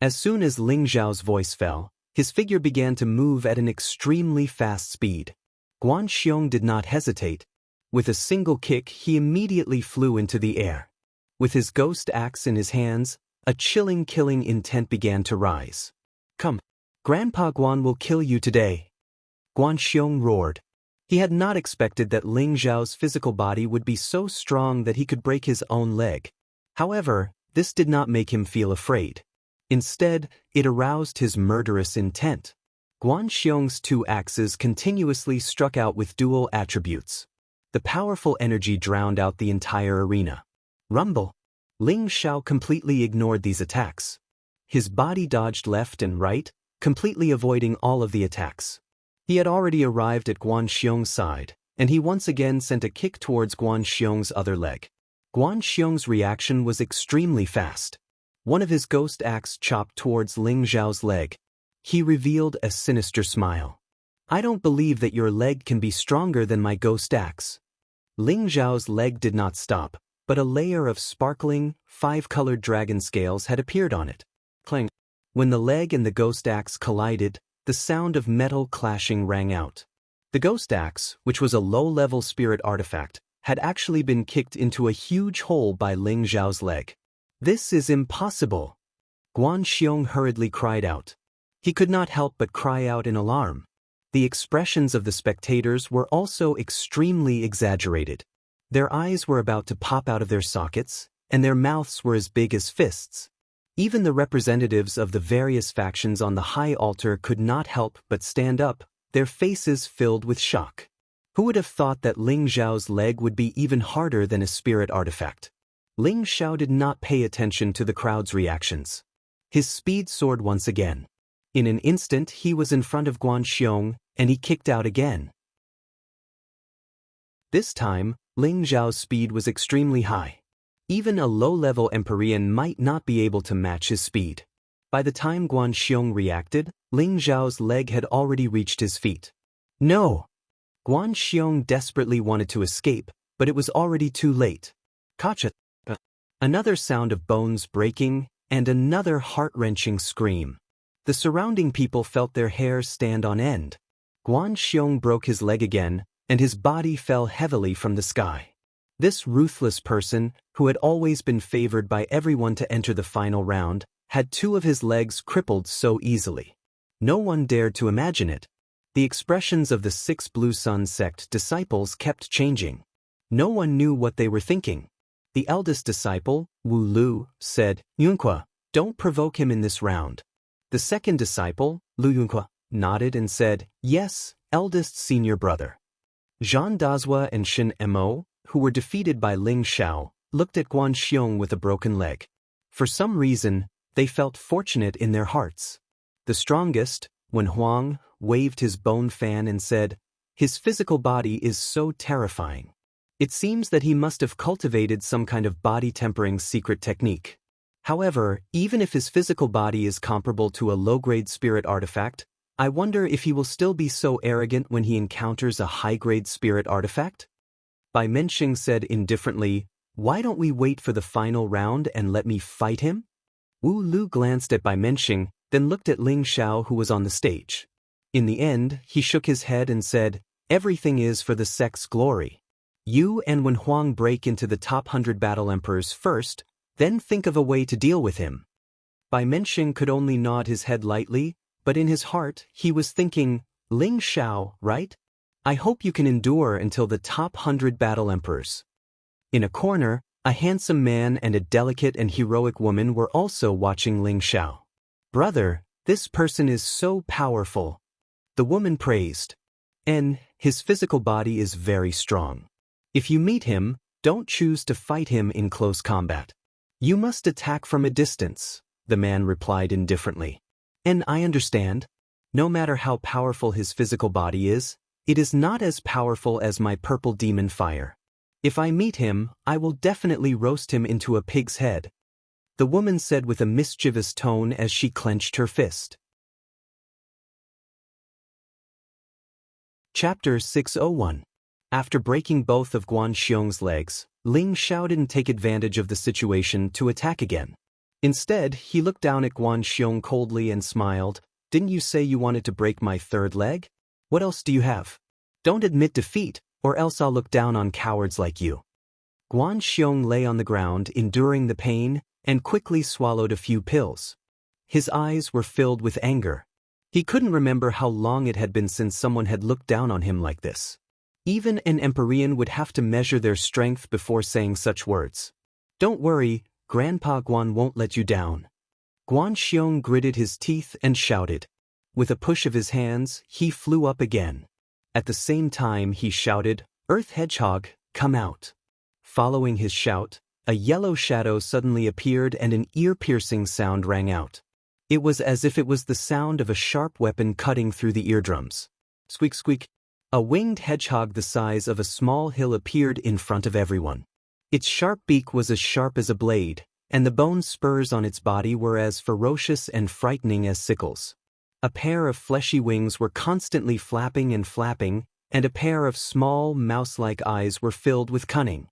As soon as Ling Xiao's voice fell, his figure began to move at an extremely fast speed. Guan Xiong did not hesitate. With a single kick, he immediately flew into the air. With his ghost axe in his hands, a chilling killing intent began to rise. "Come, Grandpa Guan will kill you today," Guan Xiong roared. He had not expected that Ling Zhao's physical body would be so strong that he could break his own leg. However, this did not make him feel afraid. Instead, it aroused his murderous intent. Guan Xiong's two axes continuously struck out with dual attributes. The powerful energy drowned out the entire arena. Rumble! Ling Zhao completely ignored these attacks. His body dodged left and right, completely avoiding all of the attacks. He had already arrived at Guan Xiong's side, and he once again sent a kick towards Guan Xiong's other leg. Guan Xiong's reaction was extremely fast. One of his ghost axe chopped towards Ling Zhao's leg. He revealed a sinister smile. "I don't believe that your leg can be stronger than my ghost axe." Ling Zhao's leg did not stop, but a layer of sparkling, five-colored dragon scales had appeared on it. Clang! When the leg and the ghost axe collided, the sound of metal clashing rang out. The ghost axe, which was a low-level spirit artifact, had actually been kicked into a huge hole by Ling Zhao's leg. "This is impossible!" Guan Xiong hurriedly cried out. He could not help but cry out in alarm. The expressions of the spectators were also extremely exaggerated. Their eyes were about to pop out of their sockets, and their mouths were as big as fists. Even the representatives of the various factions on the high altar could not help but stand up, their faces filled with shock. Who would have thought that Ling Zhao's leg would be even harder than a spirit artifact? Ling Zhao did not pay attention to the crowd's reactions. His speed soared once again. In an instant he was in front of Guan Xiong, and he kicked out again. This time, Ling Zhao's speed was extremely high. Even a low-level Empyrean might not be able to match his speed. By the time Guan Xiong reacted, Ling Zhao's leg had already reached his feet. No! Guan Xiong desperately wanted to escape, but it was already too late. Kacha! Another sound of bones breaking, and another heart-wrenching scream. The surrounding people felt their hair stand on end. Guan Xiong broke his leg again, and his body fell heavily from the sky. This ruthless person, who had always been favored by everyone to enter the final round, had two of his legs crippled so easily. No one dared to imagine it. The expressions of the 6 Blue Sun sect disciples kept changing. No one knew what they were thinking. The eldest disciple, Wu Lu, said, "Yunque, don't provoke him in this round." The second disciple, Lu Yunque, nodded and said, "Yes, eldest senior brother." Zhang Dazhua and Shen Mo, who were defeated by Ling Zhao, looked at Guan Xiong with a broken leg. For some reason, they felt fortunate in their hearts. The strongest, Wen Huang, waved his bone fan and said, "His physical body is so terrifying. It seems that he must have cultivated some kind of body-tempering secret technique. However, even if his physical body is comparable to a low-grade spirit artifact, I wonder if he will still be so arrogant when he encounters a high-grade spirit artifact?" Bai Menxing said indifferently, "Why don't we wait for the final round and let me fight him?" Wu Lu glanced at Bai Menxing, then looked at Ling Zhao who was on the stage. In the end, he shook his head and said, "Everything is for the sect's glory. You and Wen Huang break into the top 100 battle emperors first, then think of a way to deal with him." Bai Menxing could only nod his head lightly, but in his heart, he was thinking, "Ling Zhao, right? I hope you can endure until the top 100 battle emperors." In a corner, a handsome man and a delicate and heroic woman were also watching Ling Zhao. "Brother, this person is so powerful," the woman praised. "And his physical body is very strong. If you meet him, don't choose to fight him in close combat. You must attack from a distance," the man replied indifferently. "And I understand. No matter how powerful his physical body is, it is not as powerful as my purple demon fire. If I meet him, I will definitely roast him into a pig's head," the woman said with a mischievous tone as she clenched her fist. Chapter 601. After breaking both of Guan Xiong's legs, Ling Zhao didn't take advantage of the situation to attack again. Instead, he looked down at Guan Xiong coldly and smiled. "Didn't you say you wanted to break my third leg? What else do you have? Don't admit defeat, or else I'll look down on cowards like you." Guan Xiong lay on the ground enduring the pain and quickly swallowed a few pills. His eyes were filled with anger. He couldn't remember how long it had been since someone had looked down on him like this. Even an Empyrean would have to measure their strength before saying such words. "Don't worry, Grandpa Guan won't let you down." Guan Xiong gritted his teeth and shouted. With a push of his hands, he flew up again. At the same time he shouted, "Earth Hedgehog, come out." Following his shout, a yellow shadow suddenly appeared and an ear-piercing sound rang out. It was as if it was the sound of a sharp weapon cutting through the eardrums. Squeak squeak. A winged hedgehog the size of a small hill appeared in front of everyone. Its sharp beak was as sharp as a blade, and the bone spurs on its body were as ferocious and frightening as sickles. A pair of fleshy wings were constantly flapping, and a pair of small, mouse-like eyes were filled with cunning.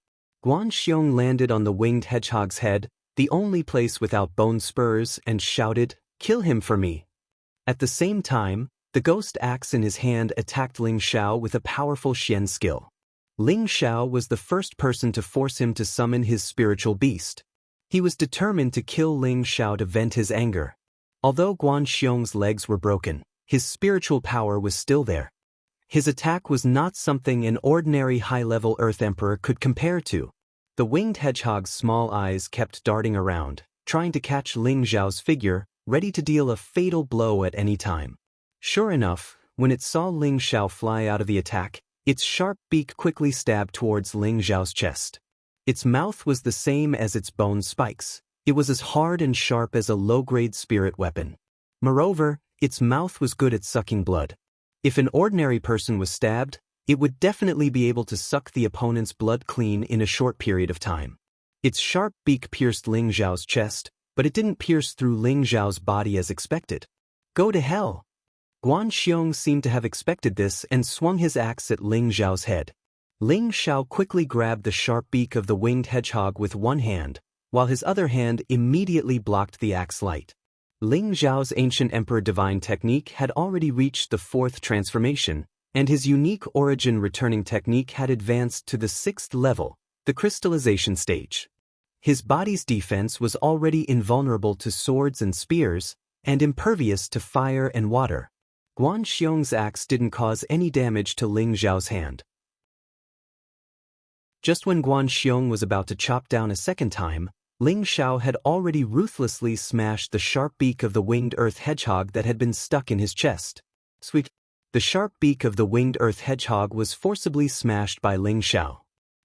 Guan Xiong landed on the winged hedgehog's head, the only place without bone spurs, and shouted, "Kill him for me." At the same time, the ghost axe in his hand attacked Ling Xiao with a powerful Xian skill. Ling Xiao was the first person to force him to summon his spiritual beast. He was determined to kill Ling Xiao to vent his anger. Although Guan Xiong's legs were broken, his spiritual power was still there. His attack was not something an ordinary high-level Earth Emperor could compare to. The winged hedgehog's small eyes kept darting around, trying to catch Ling Xiao's figure, ready to deal a fatal blow at any time. Sure enough, when it saw Ling Xiao fly out of the attack, its sharp beak quickly stabbed towards Ling Xiao's chest. Its mouth was the same as its bone spikes. It was as hard and sharp as a low-grade spirit weapon. Moreover, its mouth was good at sucking blood. If an ordinary person was stabbed, it would definitely be able to suck the opponent's blood clean in a short period of time. Its sharp beak pierced Ling Xiao's chest, but it didn't pierce through Ling Xiao's body as expected. "Go to hell!" Guan Xiong seemed to have expected this and swung his axe at Ling Xiao's head. Ling Xiao quickly grabbed the sharp beak of the winged hedgehog with one hand, while his other hand immediately blocked the axe light. Ling Xiao's ancient Emperor Divine technique had already reached the 4th transformation, and his unique origin returning technique had advanced to the 6th level, the crystallization stage. His body's defense was already invulnerable to swords and spears, and impervious to fire and water. Guan Xiong's axe didn't cause any damage to Ling Xiao's hand. Just when Guan Xiong was about to chop down a second time, Ling Xiao had already ruthlessly smashed the sharp beak of the winged earth hedgehog that had been stuck in his chest. Sweet. The sharp beak of the winged earth hedgehog was forcibly smashed by Ling Xiao.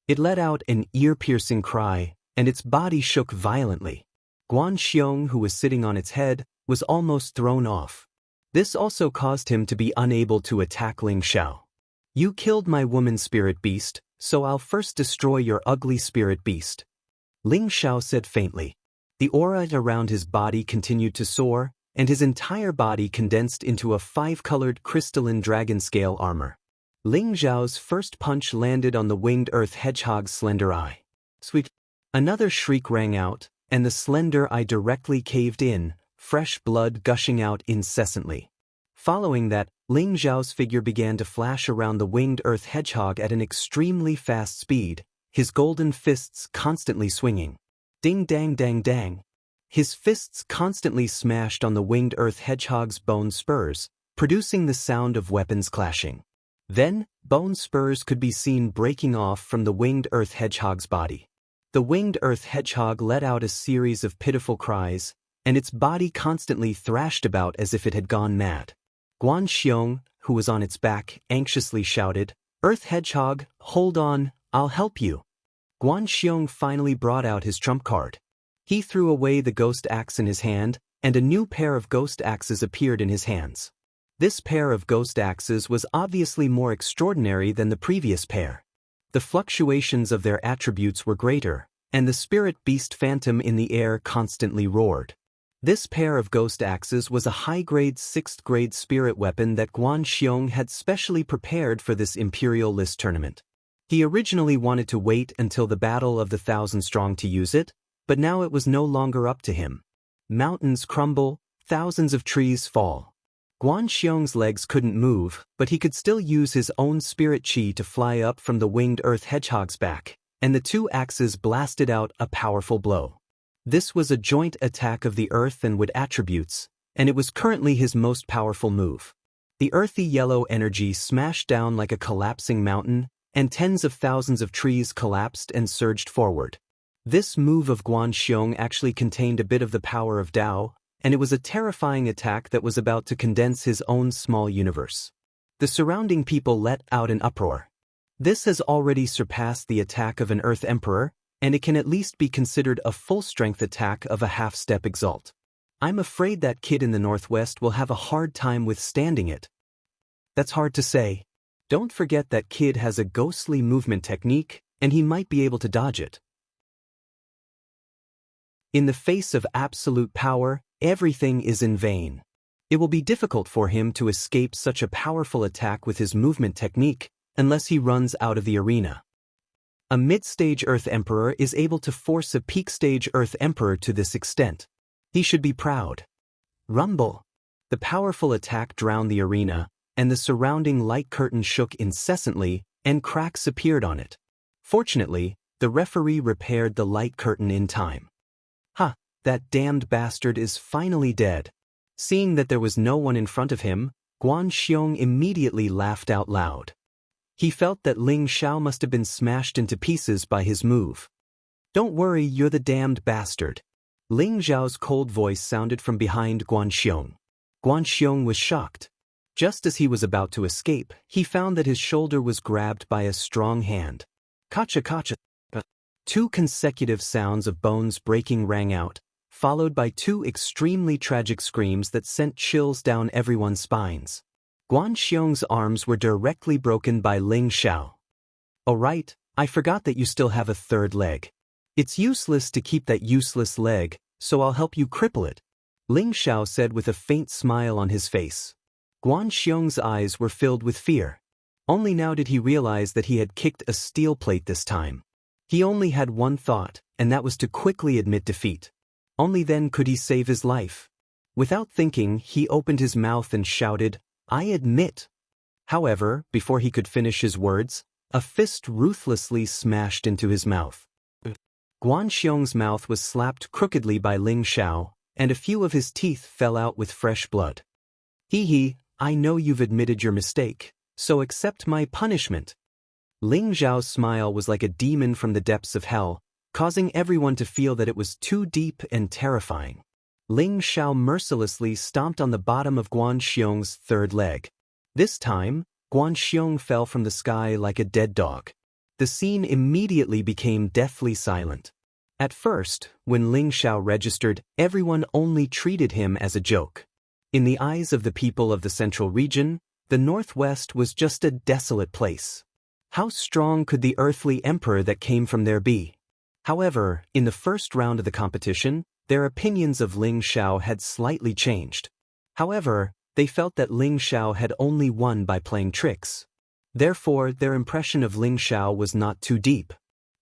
It let out an ear-piercing cry, and its body shook violently. Guan Xiong, who was sitting on its head, was almost thrown off. This also caused him to be unable to attack Ling Xiao. "You killed my woman spirit beast, so I'll first destroy your ugly spirit beast," Ling Xiao said faintly. The aura around his body continued to soar, and his entire body condensed into a 5-colored crystalline dragon-scale armor. Ling Xiao's first punch landed on the winged earth hedgehog's slender eye. Sweet. Another shriek rang out, and the slender eye directly caved in, fresh blood gushing out incessantly. Following that, Ling Xiao's figure began to flash around the winged earth hedgehog at an extremely fast speed, his golden fists constantly swinging. Ding dang dang dang. His fists constantly smashed on the winged earth hedgehog's bone spurs, producing the sound of weapons clashing. Then, bone spurs could be seen breaking off from the winged earth hedgehog's body. The winged earth hedgehog let out a series of pitiful cries, and its body constantly thrashed about as if it had gone mad. Guan Xiong, who was on its back, anxiously shouted, "Earth hedgehog, hold on, I'll help you." Guan Xiong finally brought out his trump card. He threw away the ghost axe in his hand, and a new pair of ghost axes appeared in his hands. This pair of ghost axes was obviously more extraordinary than the previous pair. The fluctuations of their attributes were greater, and the spirit beast phantom in the air constantly roared. This pair of ghost axes was a high-grade 6th-grade spirit weapon that Guan Xiong had specially prepared for this Imperial List tournament. He originally wanted to wait until the Battle of the 1,000-strong to use it, but now it was no longer up to him. Mountains crumble, thousands of trees fall. Guan Xiong's legs couldn't move, but he could still use his own spirit chi to fly up from the winged earth hedgehog's back, and the two axes blasted out a powerful blow. This was a joint attack of the earth and wood attributes, and it was currently his most powerful move. The earthy yellow energy smashed down like a collapsing mountain, and tens of thousands of trees collapsed and surged forward. This move of Guan Xiong actually contained a bit of the power of Tao, and it was a terrifying attack that was about to condense his own small universe. The surrounding people let out an uproar. This has already surpassed the attack of an Earth Emperor, and it can at least be considered a full-strength attack of a half-step exalt. I'm afraid that kid in the northwest will have a hard time withstanding it. That's hard to say. Don't forget that kid has a ghostly movement technique, and he might be able to dodge it. In the face of absolute power, everything is in vain. It will be difficult for him to escape such a powerful attack with his movement technique, unless he runs out of the arena. A mid-stage Earth Emperor is able to force a peak-stage Earth Emperor to this extent. He should be proud. Rumble. The powerful attack drowned the arena, and the surrounding light curtain shook incessantly, and cracks appeared on it. Fortunately, the referee repaired the light curtain in time. That damned bastard is finally dead. Seeing that there was no one in front of him, Guan Xiong immediately laughed out loud. He felt that Ling Xiao must have been smashed into pieces by his move. Don't worry, you're the damned bastard. Ling Xiao's cold voice sounded from behind Guan Xiong. Guan Xiong was shocked. Just as he was about to escape, he found that his shoulder was grabbed by a strong hand. Kacha kacha. 2 consecutive sounds of bones breaking rang out, followed by 2 extremely tragic screams that sent chills down everyone's spines. Guan Xiong's arms were directly broken by Ling Xiao. Oh right, I forgot that you still have a third leg. It's useless to keep that useless leg, so I'll help you cripple it, Ling Xiao said with a faint smile on his face. Guan Xiong's eyes were filled with fear. Only now did he realize that he had kicked a steel plate this time. He only had one thought, and that was to quickly admit defeat. Only then could he save his life. Without thinking, he opened his mouth and shouted, "I admit." However, before he could finish his words, a fist ruthlessly smashed into his mouth. Guan Xiong's mouth was slapped crookedly by Ling Xiao, and a few of his teeth fell out with fresh blood. Hee, I know you've admitted your mistake, so accept my punishment. Ling Xiao's smile was like a demon from the depths of hell, causing everyone to feel that it was too deep and terrifying. Ling Xiao mercilessly stomped on the bottom of Guan Xiong's third leg. This time, Guan Xiong fell from the sky like a dead dog. The scene immediately became deathly silent. At first, when Ling Xiao registered, everyone only treated him as a joke. In the eyes of the people of the central region, the Northwest was just a desolate place. How strong could the earthly emperor that came from there be? However, in the first round of the competition, their opinions of Ling Xiao had slightly changed. However, they felt that Ling Xiao had only won by playing tricks. Therefore, their impression of Ling Xiao was not too deep.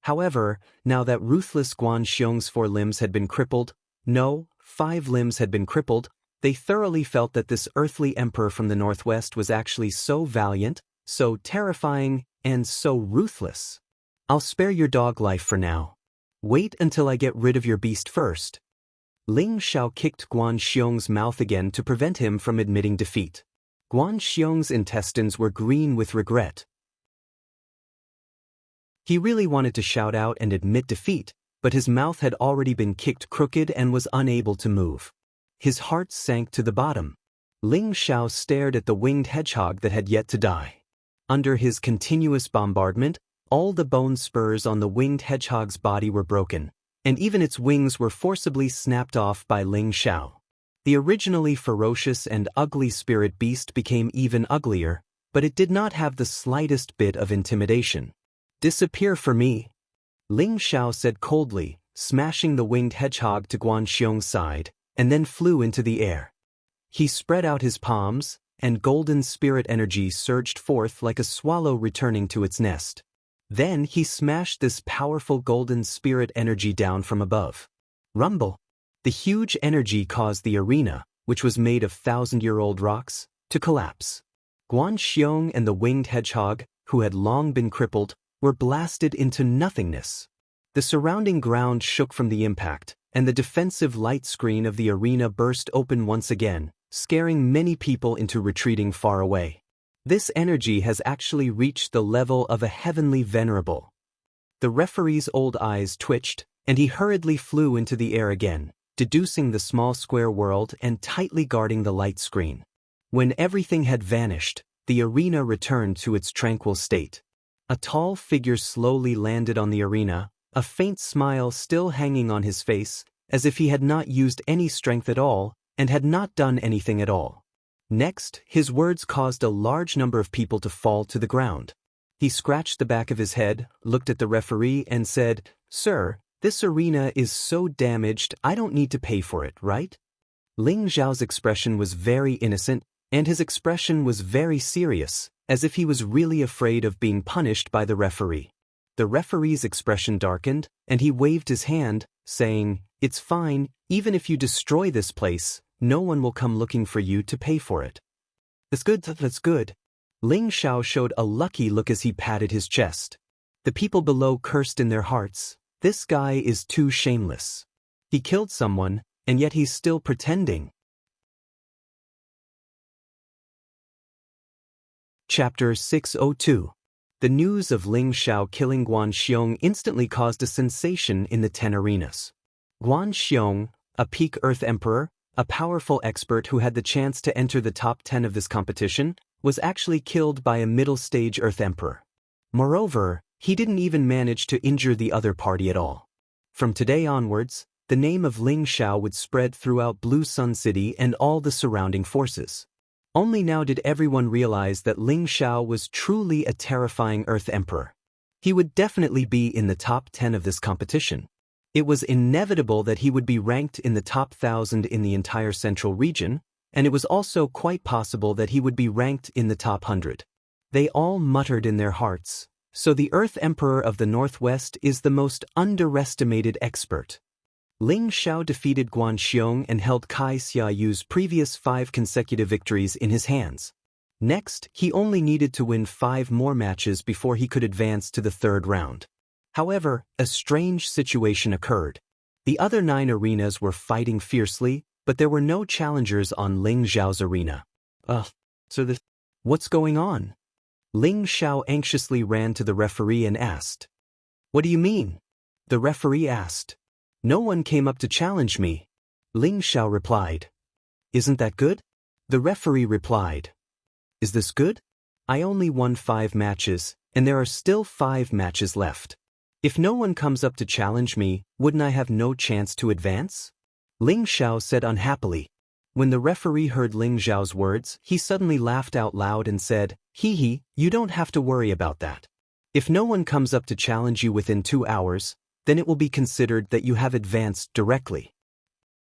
However, now that ruthless Guan Xiong's 4 limbs had been crippled, no, 5 limbs had been crippled, they thoroughly felt that this earthly emperor from the Northwest was actually so valiant, so terrifying, and so ruthless. I'll spare your dog life for now. Wait until I get rid of your beast first. Ling Xiao kicked Guan Xiong's mouth again to prevent him from admitting defeat. Guan Xiong's intestines were green with regret. He really wanted to shout out and admit defeat, but his mouth had already been kicked crooked and was unable to move. His heart sank to the bottom. Ling Xiao stared at the winged hedgehog that had yet to die. Under his continuous bombardment, all the bone spurs on the winged hedgehog's body were broken, and even its wings were forcibly snapped off by Ling Xiao. The originally ferocious and ugly spirit beast became even uglier, but it did not have the slightest bit of intimidation. Disappear for me, Ling Xiao said coldly, smashing the winged hedgehog to Guan Xiong's side, and then flew into the air. He spread out his palms, and golden spirit energy surged forth like a swallow returning to its nest. Then he smashed this powerful golden spirit energy down from above. Rumble! The huge energy caused the arena, which was made of thousand-year-old rocks, to collapse. Guan Xiong and the winged hedgehog, who had long been crippled, were blasted into nothingness. The surrounding ground shook from the impact, and the defensive light screen of the arena burst open once again, scaring many people into retreating far away. This energy has actually reached the level of a heavenly venerable. The referee's old eyes twitched, and he hurriedly flew into the air again, deducing the small square world and tightly guarding the light screen. When everything had vanished, the arena returned to its tranquil state. A tall figure slowly landed on the arena, a faint smile still hanging on his face, as if he had not used any strength at all, and had not done anything at all. Next, his words caused a large number of people to fall to the ground. He scratched the back of his head, looked at the referee, and said, "Sir, this arena is so damaged I don't need to pay for it, right?" Ling Zhao's expression was very innocent, and his expression was very serious, as if he was really afraid of being punished by the referee. The referee's expression darkened, and he waved his hand, saying, "It's fine, even if you destroy this place, no one will come looking for you to pay for it." "That's good, that's good." Ling Zhao showed a lucky look as he patted his chest. The people below cursed in their hearts, "This guy is too shameless. He killed someone, and yet he's still pretending." Chapter 602. The news of Ling Zhao killing Guan Xiong instantly caused a sensation in the 10 arenas. Guan Xiong, a peak Earth Emperor, a powerful expert who had the chance to enter the top 10 of this competition, was actually killed by a middle-stage Earth Emperor. Moreover, he didn't even manage to injure the other party at all. From today onwards, the name of Ling Zhao would spread throughout Blue Sun City and all the surrounding forces. Only now did everyone realize that Ling Zhao was truly a terrifying Earth Emperor. He would definitely be in the top 10 of this competition. It was inevitable that he would be ranked in the top 1,000 in the entire central region, and it was also quite possible that he would be ranked in the top 100. They all muttered in their hearts, "So the Earth Emperor of the Northwest is the most underestimated expert." Ling Zhao defeated Guan Xiong and held Kai Xiayu's previous 5 consecutive victories in his hands. Next, he only needed to win 5 more matches before he could advance to the 3rd round. However, a strange situation occurred. The other 9 arenas were fighting fiercely, but there were no challengers on Ling Zhao's arena. What's going on? Ling Zhao anxiously ran to the referee and asked. "What do you mean?" The referee asked. "No one came up to challenge me." Ling Zhao replied. "Isn't that good?" The referee replied. "Is this good? I only won 5 matches, and there are still 5 matches left. If no one comes up to challenge me, wouldn't I have no chance to advance?" Ling Zhao said unhappily. When the referee heard Ling Zhao's words, he suddenly laughed out loud and said, "Hee, you don't have to worry about that. If no one comes up to challenge you within 2 hours, then it will be considered that you have advanced directly."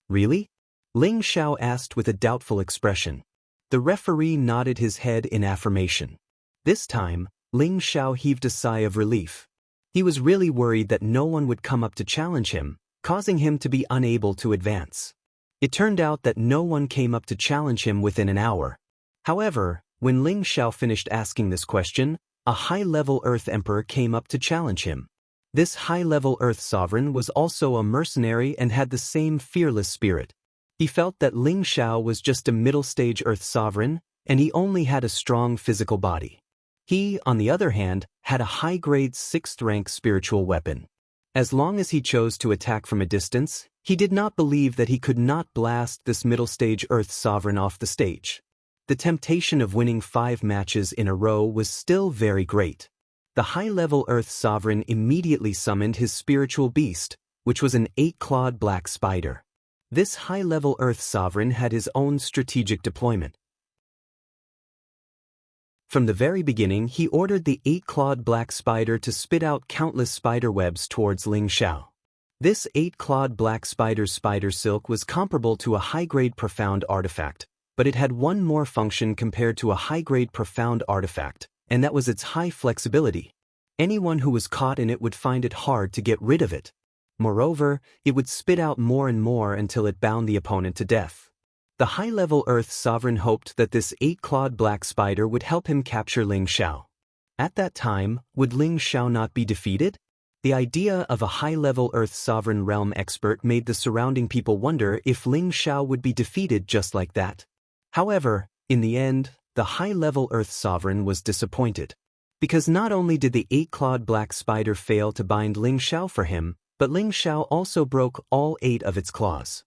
"Really?" Ling Zhao asked with a doubtful expression. The referee nodded his head in affirmation. This time, Ling Zhao heaved a sigh of relief. He was really worried that no one would come up to challenge him, causing him to be unable to advance. It turned out that no one came up to challenge him within an hour. However, when Ling Zhao finished asking this question, a high-level Earth Emperor came up to challenge him. This high-level Earth Sovereign was also a mercenary and had the same fearless spirit. He felt that Ling Zhao was just a middle-stage Earth Sovereign, and he only had a strong physical body. He, on the other hand, had a high-grade 6th-rank spiritual weapon. As long as he chose to attack from a distance, he did not believe that he could not blast this middle-stage Earth Sovereign off the stage. The temptation of winning 5 matches in a row was still very great. The high-level Earth Sovereign immediately summoned his spiritual beast, which was an 8-clawed black spider. This high-level Earth Sovereign had his own strategic deployment. From the very beginning, he ordered the 8-clawed black spider to spit out countless spider webs towards Ling Zhao. This 8-clawed black spider's spider silk was comparable to a high-grade profound artifact, but it had one more function compared to a high-grade profound artifact, and that was its high flexibility. Anyone who was caught in it would find it hard to get rid of it. Moreover, it would spit out more and more until it bound the opponent to death. The high-level Earth sovereign hoped that this 8-clawed black spider would help him capture Ling Xiao. At that time, would Ling Xiao not be defeated? The idea of a high-level Earth sovereign realm expert made the surrounding people wonder if Ling Xiao would be defeated just like that. However, in the end, the high-level Earth sovereign was disappointed. Because not only did the 8-clawed black spider fail to bind Ling Xiao for him, but Ling Xiao also broke all 8 of its claws.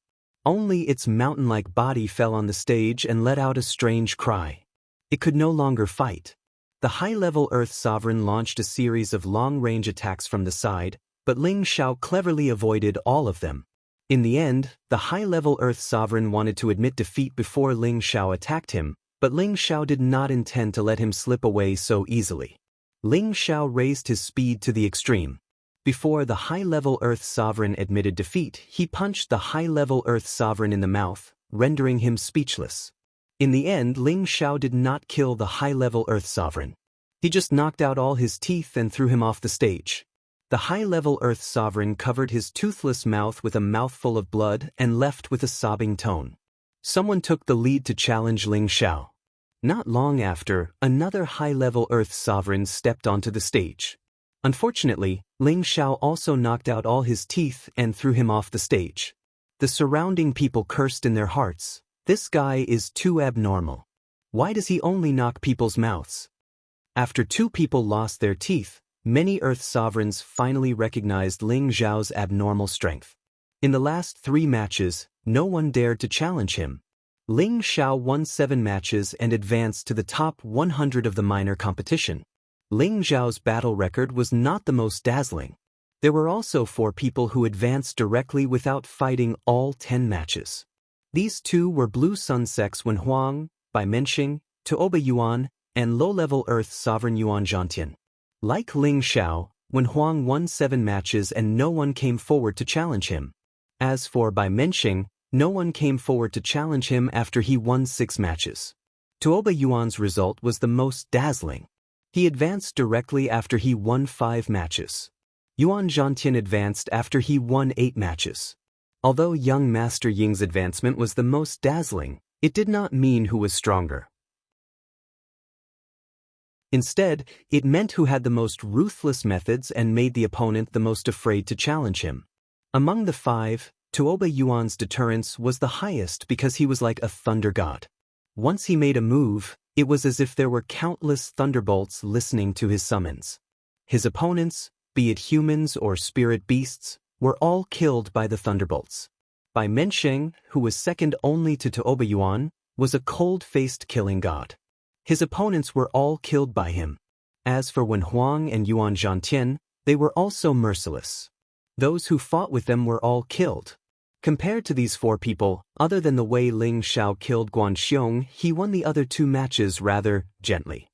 Only its mountain-like body fell on the stage and let out a strange cry. It could no longer fight. The high-level Earth Sovereign launched a series of long-range attacks from the side, but Ling Xiao cleverly avoided all of them. In the end, the high-level Earth Sovereign wanted to admit defeat before Ling Xiao attacked him, but Ling Xiao did not intend to let him slip away so easily. Ling Xiao raised his speed to the extreme. Before the high-level Earth Sovereign admitted defeat, he punched the high-level Earth Sovereign in the mouth, rendering him speechless. In the end, Ling Xiao did not kill the high-level Earth Sovereign. He just knocked out all his teeth and threw him off the stage. The high-level Earth Sovereign covered his toothless mouth with a mouthful of blood and left with a sobbing tone. Someone took the lead to challenge Ling Xiao. Not long after, another high-level Earth Sovereign stepped onto the stage. Unfortunately, Ling Xiao also knocked out all his teeth and threw him off the stage. The surrounding people cursed in their hearts. This guy is too abnormal. Why does he only knock people's mouths? After 2 people lost their teeth, many Earth Sovereigns finally recognized Ling Xiao's abnormal strength. In the last 3 matches, no one dared to challenge him. Ling Xiao won 7 matches and advanced to the top 100 of the minor competition. Ling Xiao's battle record was not the most dazzling. There were also 4 people who advanced directly without fighting all 10 matches. These 2 were Blue Sun Sex Wen Huang, Bai Menxing, Tuoba Yuan, and low-level Earth Sovereign Yuan Zhantian. Like Ling Xiao, Wen Huang won 7 matches and no one came forward to challenge him. As for Bai Menxing, no one came forward to challenge him after he won 6 matches. Tuoba Yuan's result was the most dazzling. He advanced directly after he won 5 matches. Yuan Zhantian advanced after he won 8 matches. Although young Master Ying's advancement was the most dazzling, it did not mean who was stronger. Instead, it meant who had the most ruthless methods and made the opponent the most afraid to challenge him. Among the 5, Tuoba Yuan's deterrence was the highest because he was like a thunder god. Once he made a move, it was as if there were countless thunderbolts listening to his summons. His opponents, be it humans or spirit beasts, were all killed by the thunderbolts. Bai Menxing, who was second only to Tuoba Yuan, was a cold-faced killing god. His opponents were all killed by him. As for Wen Huang and Yuan Zhantian, they were also merciless. Those who fought with them were all killed. Compared to these 4 people, other than the way Ling Xiao killed Guan Xiong, he won the other 2 matches rather gently.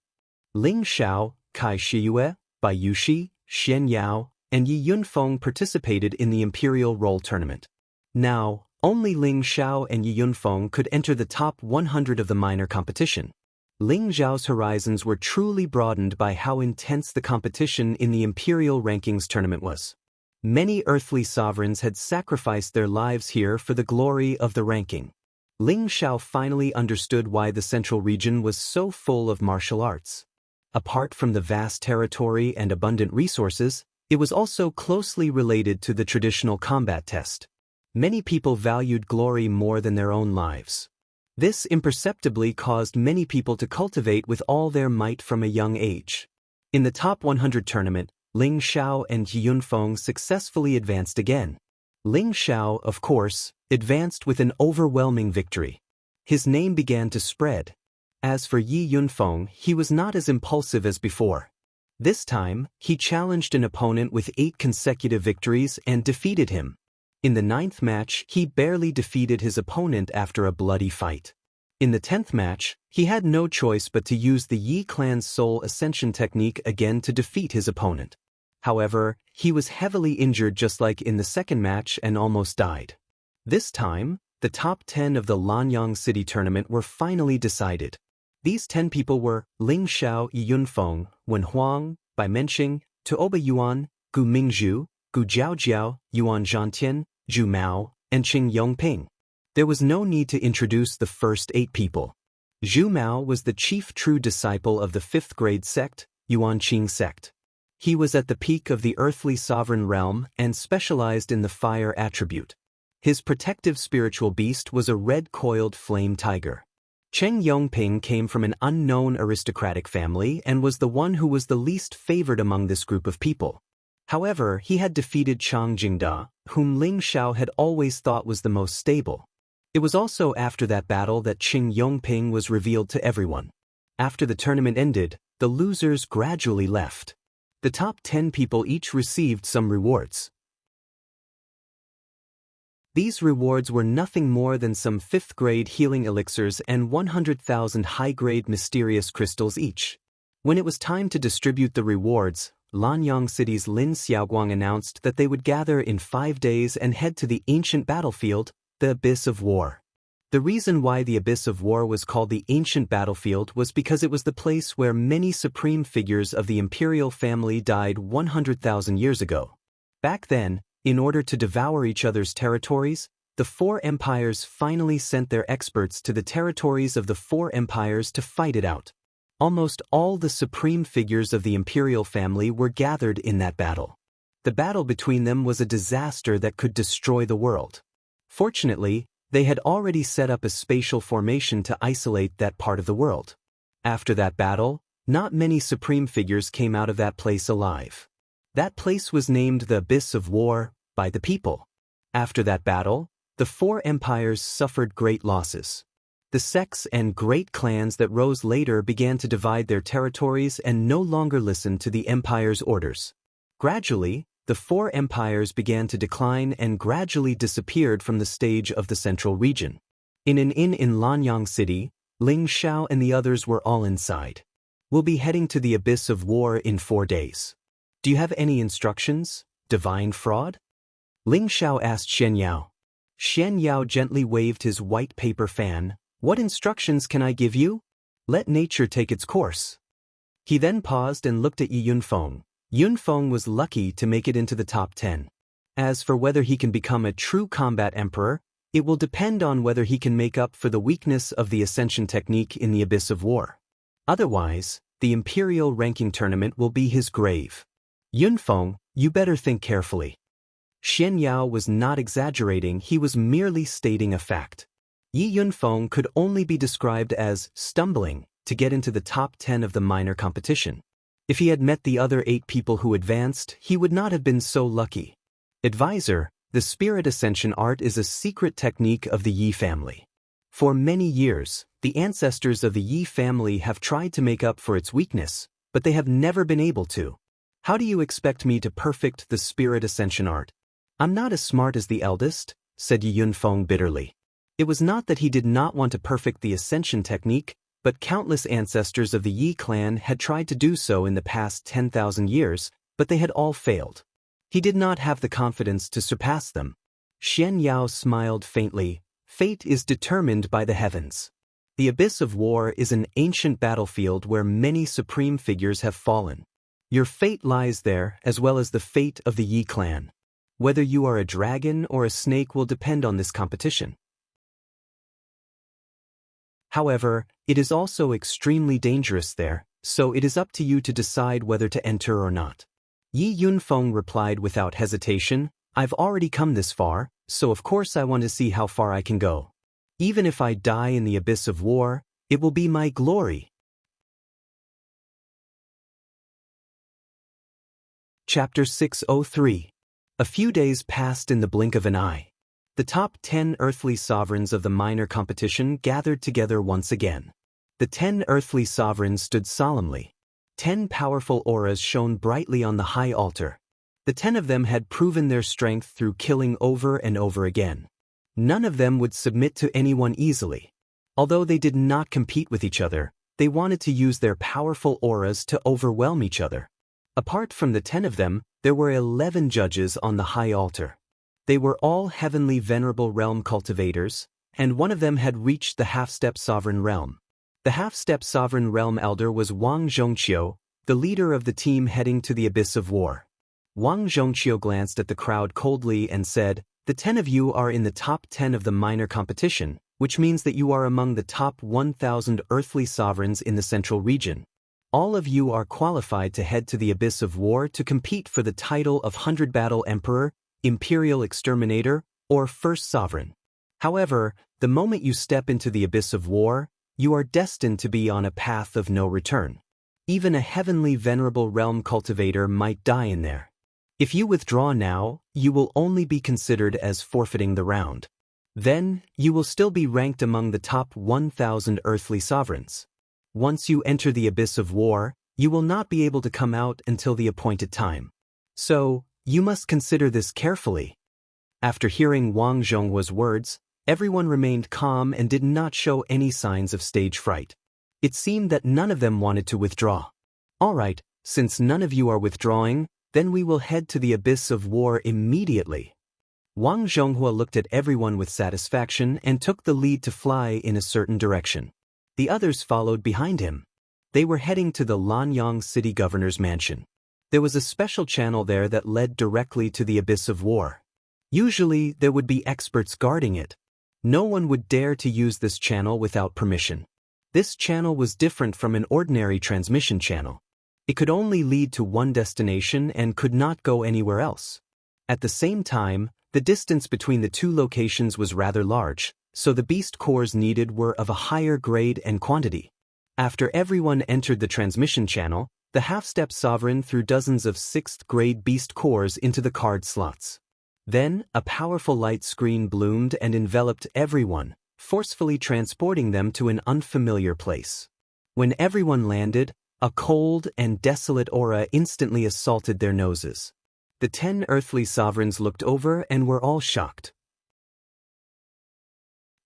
Ling Xiao, Kai Shiyue, Bai Yushi, Xian Yao, and Yi Yunfeng participated in the Imperial Roll Tournament. Now, only Ling Xiao and Yi Yunfeng could enter the top 100 of the minor competition. Ling Xiao's horizons were truly broadened by how intense the competition in the Imperial Rankings tournament was. Many earthly sovereigns had sacrificed their lives here for the glory of the ranking. Ling Xiao finally understood why the central region was so full of martial arts. Apart from the vast territory and abundant resources, it was also closely related to the traditional combat test. Many people valued glory more than their own lives. This imperceptibly caused many people to cultivate with all their might from a young age. In the top 100 tournament, Ling Xiao and Yi Yunfeng successfully advanced again. Ling Xiao, of course, advanced with an overwhelming victory. His name began to spread. As for Yi Yunfeng, he was not as impulsive as before. This time, he challenged an opponent with 8 consecutive victories and defeated him. In the 9th match, he barely defeated his opponent after a bloody fight. In the 10th match, he had no choice but to use the Yi clan's soul ascension technique again to defeat his opponent. However, he was heavily injured just like in the 2nd match and almost died. This time, the top 10 of the Lanyang City tournament were finally decided. These 10 people were Ling Xiao, Yi Yunfeng, Wen Huang, Bai Menxing, Tuoba Yuan, Gu Mingzhu, Gu Jiaojiao, Yuan Zhantian, Zhu Mao, and Qing Yongping. There was no need to introduce the first 8 people. Zhu Mao was the chief true disciple of the 5th grade sect, Yuanqing sect. He was at the peak of the earthly sovereign realm and specialized in the fire attribute. His protective spiritual beast was a red-coiled flame tiger. Cheng Yongping came from an unknown aristocratic family and was the one who was the least favored among this group of people. However, he had defeated Chang Jingda, whom Ling Xiao had always thought was the most stable. It was also after that battle that Cheng Yongping was revealed to everyone. After the tournament ended, the losers gradually left. The top 10 people each received some rewards. These rewards were nothing more than some 5th-grade healing elixirs and 100,000 high-grade mysterious crystals each. When it was time to distribute the rewards, Lanyang City's Lin Xiaoguang announced that they would gather in 5 days and head to the ancient battlefield, the Abyss of War. The reason why the Abyss of War was called the ancient battlefield was because it was the place where many supreme figures of the imperial family died 100,000 years ago. Back then, in order to devour each other's territories, the 4 empires finally sent their experts to the territories of the 4 empires to fight it out. Almost all the supreme figures of the imperial family were gathered in that battle. The battle between them was a disaster that could destroy the world. Fortunately, they had already set up a spatial formation to isolate that part of the world. After that battle, not many supreme figures came out of that place alive. That place was named the Abyss of War by the people. After that battle, the 4 empires suffered great losses. The sects and great clans that rose later began to divide their territories and no longer listen to the empire's orders. Gradually, the 4 empires began to decline and gradually disappeared from the stage of the central region. In an inn in Lanyang City, Ling Xiao and the others were all inside. We'll be heading to the Abyss of War in 4 days. Do you have any instructions, divine fraud? Ling Xiao asked Shen Yao. Shen Yao gently waved his white paper fan. What instructions can I give you? Let nature take its course. He then paused and looked at Yi Yunfeng. Yunfeng was lucky to make it into the top 10. As for whether he can become a true combat emperor, it will depend on whether he can make up for the weakness of the ascension technique in the Abyss of War. Otherwise, the imperial ranking tournament will be his grave. Yunfeng, you better think carefully. Shen Yao was not exaggerating, he was merely stating a fact. Yi Yunfeng could only be described as stumbling to get into the top 10 of the minor competition. If he had met the other 8 people who advanced, he would not have been so lucky. Advisor, the spirit ascension art is a secret technique of the Yi family. For many years, the ancestors of the Yi family have tried to make up for its weakness, but they have never been able to. How do you expect me to perfect the spirit ascension art? I'm not as smart as the eldest, said Yi Yunfeng bitterly. It was not that he did not want to perfect the ascension technique, but countless ancestors of the Yi clan had tried to do so in the past 10,000 years, but they had all failed. He did not have the confidence to surpass them. Shen Yao smiled faintly. Fate is determined by the heavens. The Abyss of War is an ancient battlefield where many supreme figures have fallen. Your fate lies there, as well as the fate of the Yi clan. Whether you are a dragon or a snake will depend on this competition. However, it is also extremely dangerous there, so it is up to you to decide whether to enter or not. Yi Yunfeng replied without hesitation, I've already come this far, so of course I want to see how far I can go. Even if I die in the Abyss of War, it will be my glory. Chapter 603. A few days passed in the blink of an eye. The top 10 earthly sovereigns of the minor competition gathered together once again. The 10 earthly sovereigns stood solemnly. 10 powerful auras shone brightly on the high altar. The 10 of them had proven their strength through killing over and over again. None of them would submit to anyone easily. Although they did not compete with each other, they wanted to use their powerful auras to overwhelm each other. Apart from the 10 of them, there were 11 judges on the high altar. They were all heavenly venerable realm cultivators, and one of them had reached the half-step sovereign realm. The half-step sovereign realm elder was Wang Zhongqiu, the leader of the team heading to the Abyss of War. Wang Zhongqiu glanced at the crowd coldly and said, The 10 of you are in the top 10 of the minor competition, which means that you are among the top 1,000 earthly sovereigns in the central region. All of you are qualified to head to the Abyss of War to compete for the title of 100 Battle Emperor, Imperial Exterminator, or First Sovereign. However, the moment you step into the Abyss of War, you are destined to be on a path of no return. Even a heavenly venerable realm cultivator might die in there. If you withdraw now, you will only be considered as forfeiting the round. Then, you will still be ranked among the top 1,000 earthly sovereigns. Once you enter the Abyss of War, you will not be able to come out until the appointed time. So, you must consider this carefully. After hearing Wang Zhonghua's words, everyone remained calm and did not show any signs of stage fright. It seemed that none of them wanted to withdraw. All right, since none of you are withdrawing, then we will head to the Abyss of War immediately. Wang Zhonghua looked at everyone with satisfaction and took the lead to fly in a certain direction. The others followed behind him. They were heading to the Lanyang city governor's mansion. There was a special channel there that led directly to the Abyss of War. Usually, there would be experts guarding it. No one would dare to use this channel without permission. This channel was different from an ordinary transmission channel. It could only lead to one destination and could not go anywhere else. At the same time, the distance between the two locations was rather large, so the beast cores needed were of a higher grade and quantity. After everyone entered the transmission channel, the half-step sovereign threw dozens of 6th-grade beast cores into the card slots. Then, a powerful light screen bloomed and enveloped everyone, forcefully transporting them to an unfamiliar place. When everyone landed, a cold and desolate aura instantly assaulted their noses. The 10 earthly sovereigns looked over and were all shocked.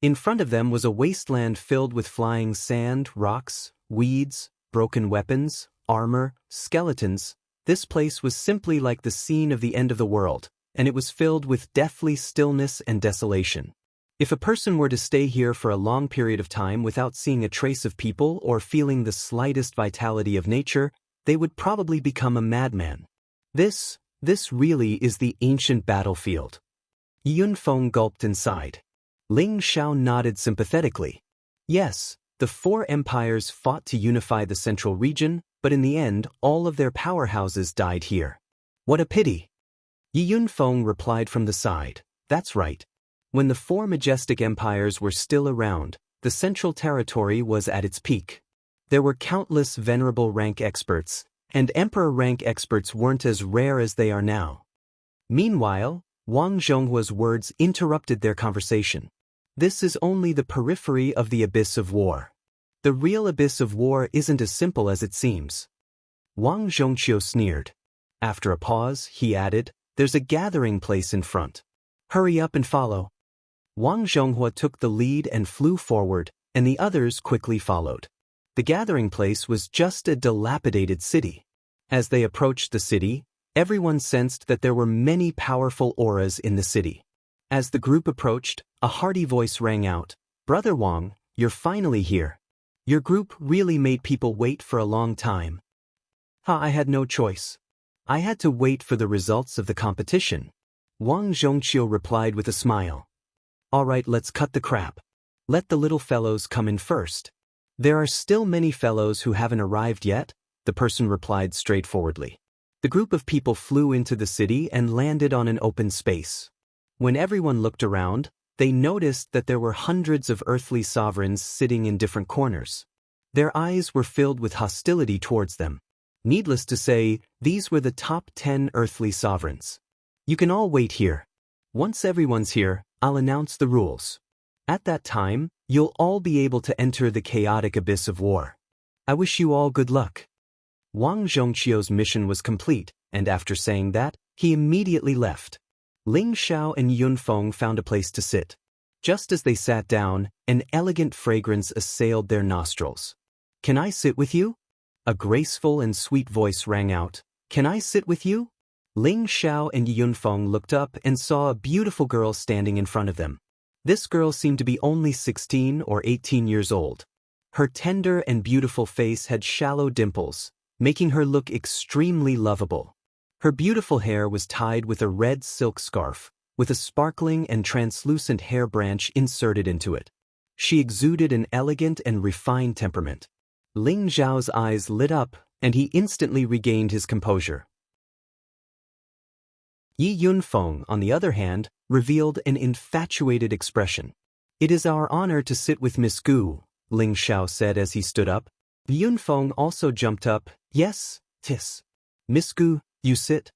In front of them was a wasteland filled with flying sand, rocks, weeds, broken weapons, armor, skeletons. This place was simply like the scene of the end of the world, and it was filled with deathly stillness and desolation. If a person were to stay here for a long period of time without seeing a trace of people or feeling the slightest vitality of nature, they would probably become a madman. This really is the ancient battlefield. Yunfeng gulped and sighed. Ling Xiao nodded sympathetically. Yes, the 4 empires fought to unify the central region, but in the end, all of their powerhouses died here. What a pity. Yunfeng replied from the side. That's right. When the 4 majestic empires were still around, the central territory was at its peak. There were countless venerable rank experts, and emperor rank experts weren't as rare as they are now. Meanwhile, Wang Zhonghua's words interrupted their conversation. This is only the periphery of the Abyss of War. The real Abyss of War isn't as simple as it seems. Wang Zhongqiu sneered. After a pause, he added, there's a gathering place in front. Hurry up and follow. Wang Zhonghua took the lead and flew forward, and the others quickly followed. The gathering place was just a dilapidated city. As they approached the city, everyone sensed that there were many powerful auras in the city. As the group approached, a hearty voice rang out, Brother Wang, you're finally here. Your group really made people wait for a long time. I had no choice. I had to wait for the results of the competition. Wang Zhongqiu replied with a smile. All right, let's cut the crap. Let the little fellows come in first. There are still many fellows who haven't arrived yet, the person replied straightforwardly. The group of people flew into the city and landed on an open space. When everyone looked around, they noticed that there were hundreds of earthly sovereigns sitting in different corners. Their eyes were filled with hostility towards them. Needless to say, these were the top 10 earthly sovereigns. You can all wait here. Once everyone's here, I'll announce the rules. At that time, you'll all be able to enter the chaotic abyss of war. I wish you all good luck. Wang Zhongqiu's mission was complete, and after saying that, he immediately left. Ling Xiao and Yunfeng found a place to sit. Just as they sat down, an elegant fragrance assailed their nostrils. Can I sit with you? A graceful and sweet voice rang out. Can I sit with you? Ling Xiao and Yunfeng looked up and saw a beautiful girl standing in front of them. This girl seemed to be only 16 or 18 years old. Her tender and beautiful face had shallow dimples, making her look extremely lovable. Her beautiful hair was tied with a red silk scarf, with a sparkling and translucent hair branch inserted into it. She exuded an elegant and refined temperament. Ling Zhao's eyes lit up, and he instantly regained his composure. Yi Yunfeng, on the other hand, revealed an infatuated expression. "It is our honor to sit with Miss Gu," Ling Xiao said as he stood up. Yunfeng also jumped up. "Yes, tis. Miss Gu, you sit."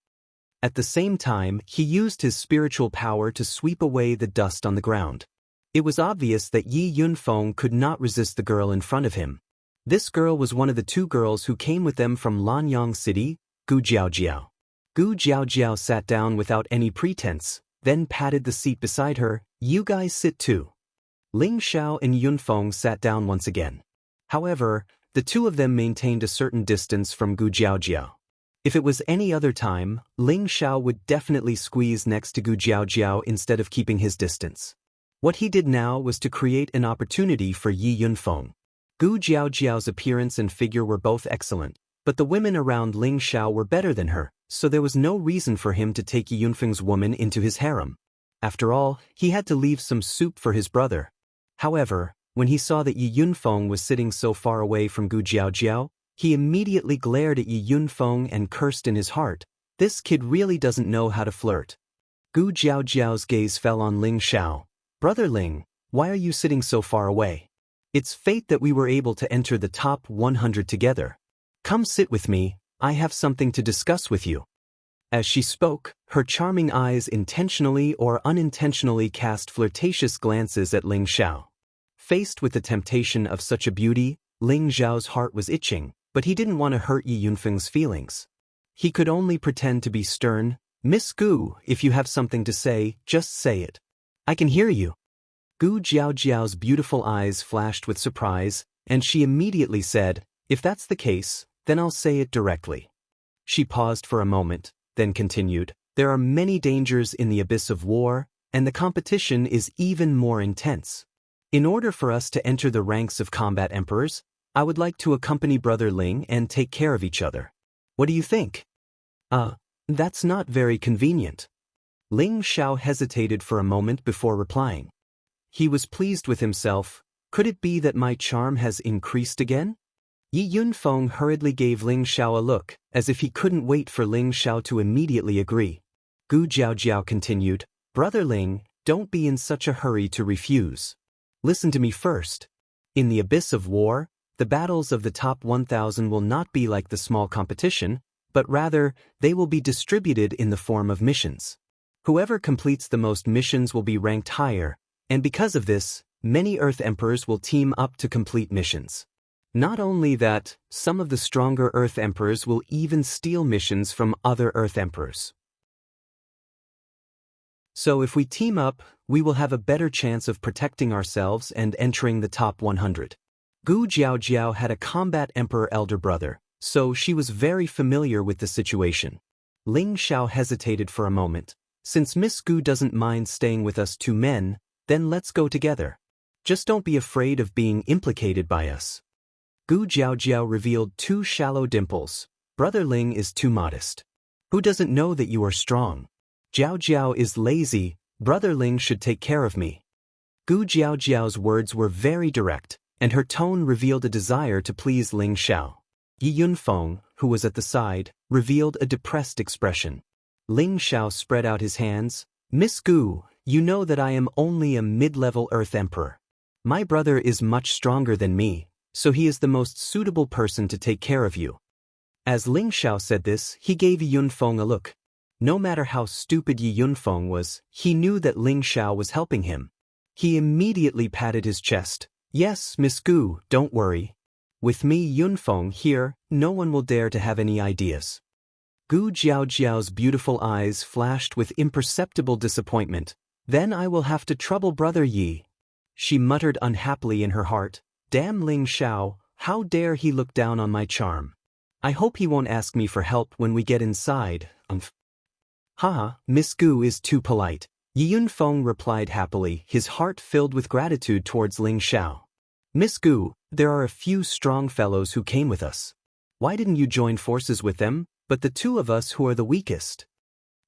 At the same time, he used his spiritual power to sweep away the dust on the ground. It was obvious that Yi Yunfeng could not resist the girl in front of him. This girl was one of the two girls who came with them from Lanyang City, Gu Jiaojiao. Gu Jiaojiao sat down without any pretense, then patted the seat beside her. "You guys sit too." Ling Xiao and Yunfeng sat down once again. However, the two of them maintained a certain distance from Gu Jiaojiao. If it was any other time, Ling Xiao would definitely squeeze next to Gu Jiaojiao instead of keeping his distance. What he did now was to create an opportunity for Yi Yunfeng. Gu Jiaojiao's appearance and figure were both excellent, but the women around Ling Xiao were better than her, so there was no reason for him to take Yi Yunfeng's woman into his harem. After all, he had to leave some soup for his brother. However, when he saw that Yi Yunfeng was sitting so far away from Gu Jiaojiao, he immediately glared at Yi Yunfeng and cursed in his heart. This kid really doesn't know how to flirt. Gu Jiaojiao's gaze fell on Ling Xiao. "Brother Ling, why are you sitting so far away? It's fate that we were able to enter the top 100 together. Come sit with me, I have something to discuss with you." As she spoke, her charming eyes intentionally or unintentionally cast flirtatious glances at Ling Xiao. Faced with the temptation of such a beauty, Ling Xiao's heart was itching, but he didn't want to hurt Yi Yunfeng's feelings. He could only pretend to be stern. "Miss Gu, if you have something to say, just say it. I can hear you." Gu Jiaojiao's beautiful eyes flashed with surprise, and she immediately said, "If that's the case, then I'll say it directly." She paused for a moment, then continued, "There are many dangers in the abyss of war, and the competition is even more intense. In order for us to enter the ranks of combat emperors, I would like to accompany Brother Ling and take care of each other. What do you think?" That's not very convenient." Ling Xiao hesitated for a moment before replying. He was pleased with himself. Could it be that my charm has increased again? Yi Yunfeng hurriedly gave Ling Xiao a look, as if he couldn't wait for Ling Xiao to immediately agree. Gu Jiaojiao continued, "Brother Ling, don't be in such a hurry to refuse. Listen to me first. In the abyss of war, the battles of the top 1,000 will not be like the small competition, but rather, they will be distributed in the form of missions. Whoever completes the most missions will be ranked higher, and because of this, many Earth Emperors will team up to complete missions. Not only that, some of the stronger Earth Emperors will even steal missions from other Earth Emperors. So if we team up, we will have a better chance of protecting ourselves and entering the top 100. Gu Jiaojiao had a combat emperor elder brother, so she was very familiar with the situation. Ling Xiao hesitated for a moment. Since Miss Gu doesn't mind staying with us two men, then let's go together. Just don't be afraid of being implicated by us. Gu Jiaojiao revealed two shallow dimples. Brother Ling is too modest. Who doesn't know that you are strong? Jiaojiao is lazy. Brother Ling should take care of me. Gu Jiaojiao's words were very direct, and her tone revealed a desire to please Ling Xiao. Yi Yunfeng, who was at the side, revealed a depressed expression. Ling Xiao spread out his hands. Miss Gu, you know that I am only a mid-level Earth Emperor. My brother is much stronger than me, so he is the most suitable person to take care of you. As Ling Xiao said this, he gave Yi Yunfeng a look. No matter how stupid Yi Yunfeng was, he knew that Ling Xiao was helping him. He immediately patted his chest. Yes, Miss Gu, don't worry. With me Yunfeng here, no one will dare to have any ideas. Gu Jiaojiao's beautiful eyes flashed with imperceptible disappointment. Then I will have to trouble Brother Yi. She muttered unhappily in her heart. Damn Ling Xiao, how dare he look down on my charm. I hope he won't ask me for help when we get inside. Haha, Miss Gu is too polite. Yi Yunfeng replied happily, his heart filled with gratitude towards Ling Xiao. Miss Gu, there are a few strong fellows who came with us. Why didn't you join forces with them, but the two of us who are the weakest?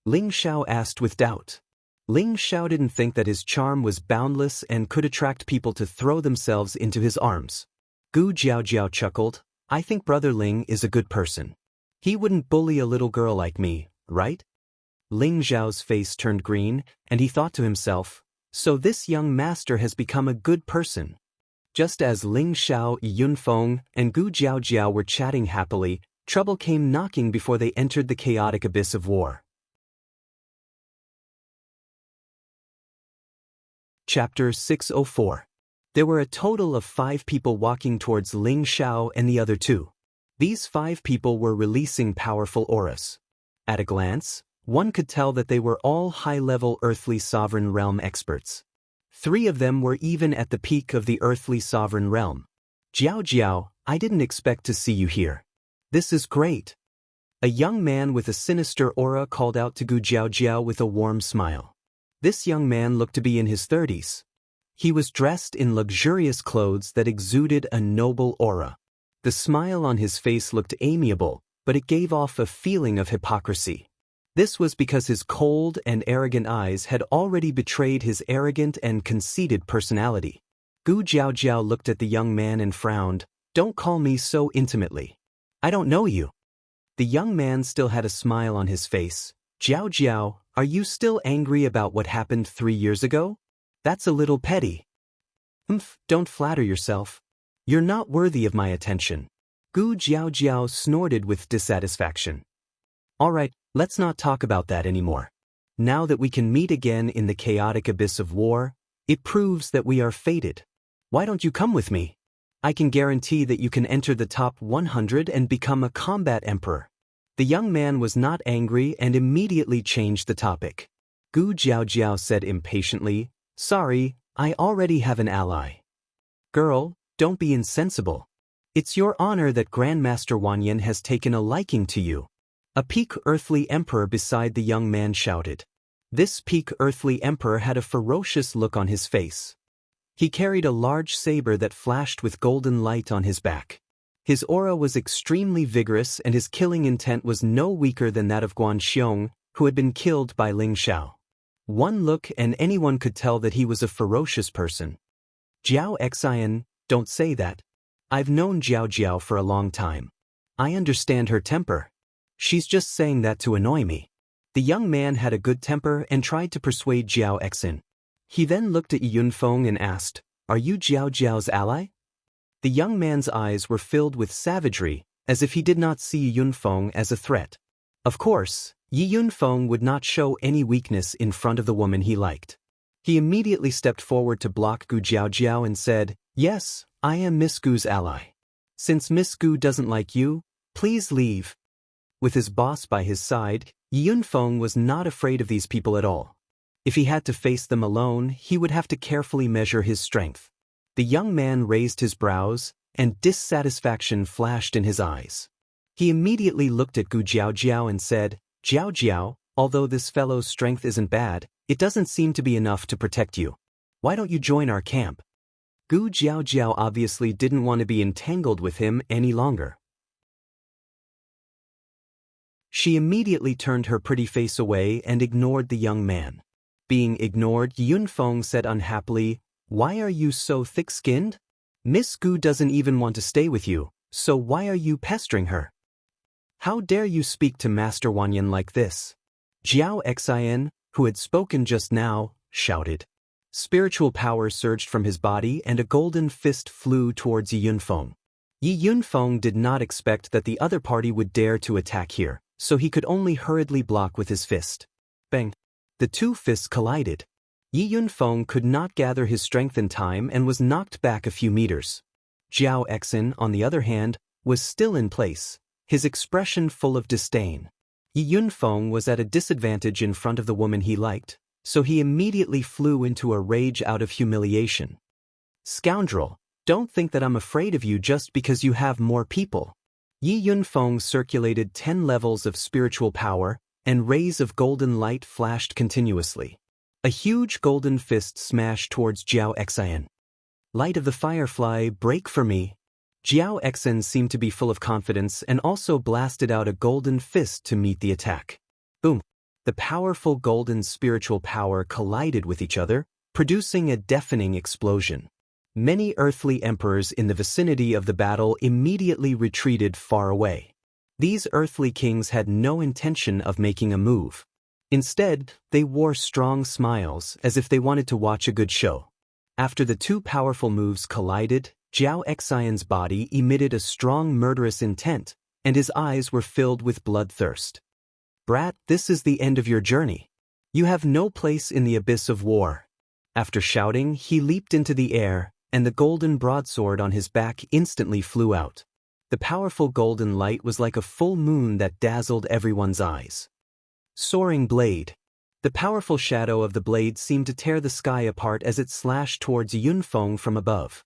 Ling Xiao asked with doubt. Ling Xiao didn't think that his charm was boundless and could attract people to throw themselves into his arms. Gu Jiaojiao chuckled, I think Brother Ling is a good person. He wouldn't bully a little girl like me, right? Ling Xiao's face turned green, and he thought to himself, so this young master has become a good person. Just as Ling Xiao, Yunfeng, and Gu Jiaojiao were chatting happily, trouble came knocking before they entered the chaotic abyss of war. Chapter 604. There were a total of 5 people walking towards Ling Xiao and the other 2. These 5 people were releasing powerful auras. At a glance, one could tell that they were all high-level earthly sovereign realm experts. 3 of them were even at the peak of the earthly sovereign realm. Jiao Jiao, I didn't expect to see you here. This is great. A young man with a sinister aura called out to Gu Jiaojiao with a warm smile. This young man looked to be in his 30s. He was dressed in luxurious clothes that exuded a noble aura. The smile on his face looked amiable, but it gave off a feeling of hypocrisy. This was because his cold and arrogant eyes had already betrayed his arrogant and conceited personality. Gu Jiaojiao looked at the young man and frowned, Don't call me so intimately. I don't know you. The young man still had a smile on his face. Jiao Jiao, are you still angry about what happened 3 years ago? That's a little petty. Don't flatter yourself. You're not worthy of my attention. Gu Jiaojiao snorted with dissatisfaction. All right, let's not talk about that anymore. Now that we can meet again in the chaotic abyss of war, it proves that we are fated. Why don't you come with me? I can guarantee that you can enter the top 100 and become a combat emperor. The young man was not angry and immediately changed the topic. Gu Jiaojiao said impatiently, Sorry, I already have an ally. Girl, don't be insensible. It's your honor that Grandmaster Wanyan has taken a liking to you. A peak earthly emperor beside the young man shouted. This peak earthly emperor had a ferocious look on his face. He carried a large saber that flashed with golden light on his back. His aura was extremely vigorous and his killing intent was no weaker than that of Guan Xiong, who had been killed by Ling Xiao. One look and anyone could tell that he was a ferocious person. Jiao Xian, don't say that. I've known Jiao Jiao for a long time. I understand her temper. She's just saying that to annoy me. The young man had a good temper and tried to persuade Jiao Xian. He then looked at Yunfeng and asked, Are you Jiao Jiao's ally? The young man's eyes were filled with savagery, as if he did not see Yunfeng as a threat. Of course, Yunfeng would not show any weakness in front of the woman he liked. He immediately stepped forward to block Gu Jiaojiao and said, Yes, I am Miss Gu's ally. Since Miss Gu doesn't like you, please leave. With his boss by his side, Yunfeng was not afraid of these people at all. If he had to face them alone, he would have to carefully measure his strength. The young man raised his brows, and dissatisfaction flashed in his eyes. He immediately looked at Gu Jiaojiao and said, Jiao Jiao, although this fellow's strength isn't bad, it doesn't seem to be enough to protect you. Why don't you join our camp? Gu Jiaojiao obviously didn't want to be entangled with him any longer. She immediately turned her pretty face away and ignored the young man. Being ignored, Yunfeng said unhappily, Why are you so thick-skinned? Miss Gu doesn't even want to stay with you, so why are you pestering her? How dare you speak to Master Wanyan like this? Jiao Xian, who had spoken just now, shouted. Spiritual power surged from his body and a golden fist flew towards Yunfeng. Yunfeng did not expect that the other party would dare to attack here, so he could only hurriedly block with his fist. Bang! The 2 fists collided. Yunfeng could not gather his strength in time and was knocked back a few meters. Jiao Xian, on the other hand, was still in place, his expression full of disdain. Yunfeng was at a disadvantage in front of the woman he liked, so he immediately flew into a rage out of humiliation. Scoundrel, don't think that I'm afraid of you just because you have more people. Yunfeng circulated 10 levels of spiritual power, and rays of golden light flashed continuously. A huge golden fist smashed towards Jiao Xian. Light of the firefly, break for me. Jiao Xian seemed to be full of confidence and also blasted out a golden fist to meet the attack. Boom! The powerful golden spiritual power collided with each other, producing a deafening explosion. Many earthly emperors in the vicinity of the battle immediately retreated far away. These earthly kings had no intention of making a move. Instead, they wore strong smiles as if they wanted to watch a good show. After the two powerful moves collided, Jiao Xian's body emitted a strong murderous intent, and his eyes were filled with bloodthirst. "Brat, this is the end of your journey. You have no place in the abyss of war." After shouting, he leaped into the air, and the golden broadsword on his back instantly flew out. The powerful golden light was like a full moon that dazzled everyone's eyes. Soaring blade. The powerful shadow of the blade seemed to tear the sky apart as it slashed towards Yunfeng from above.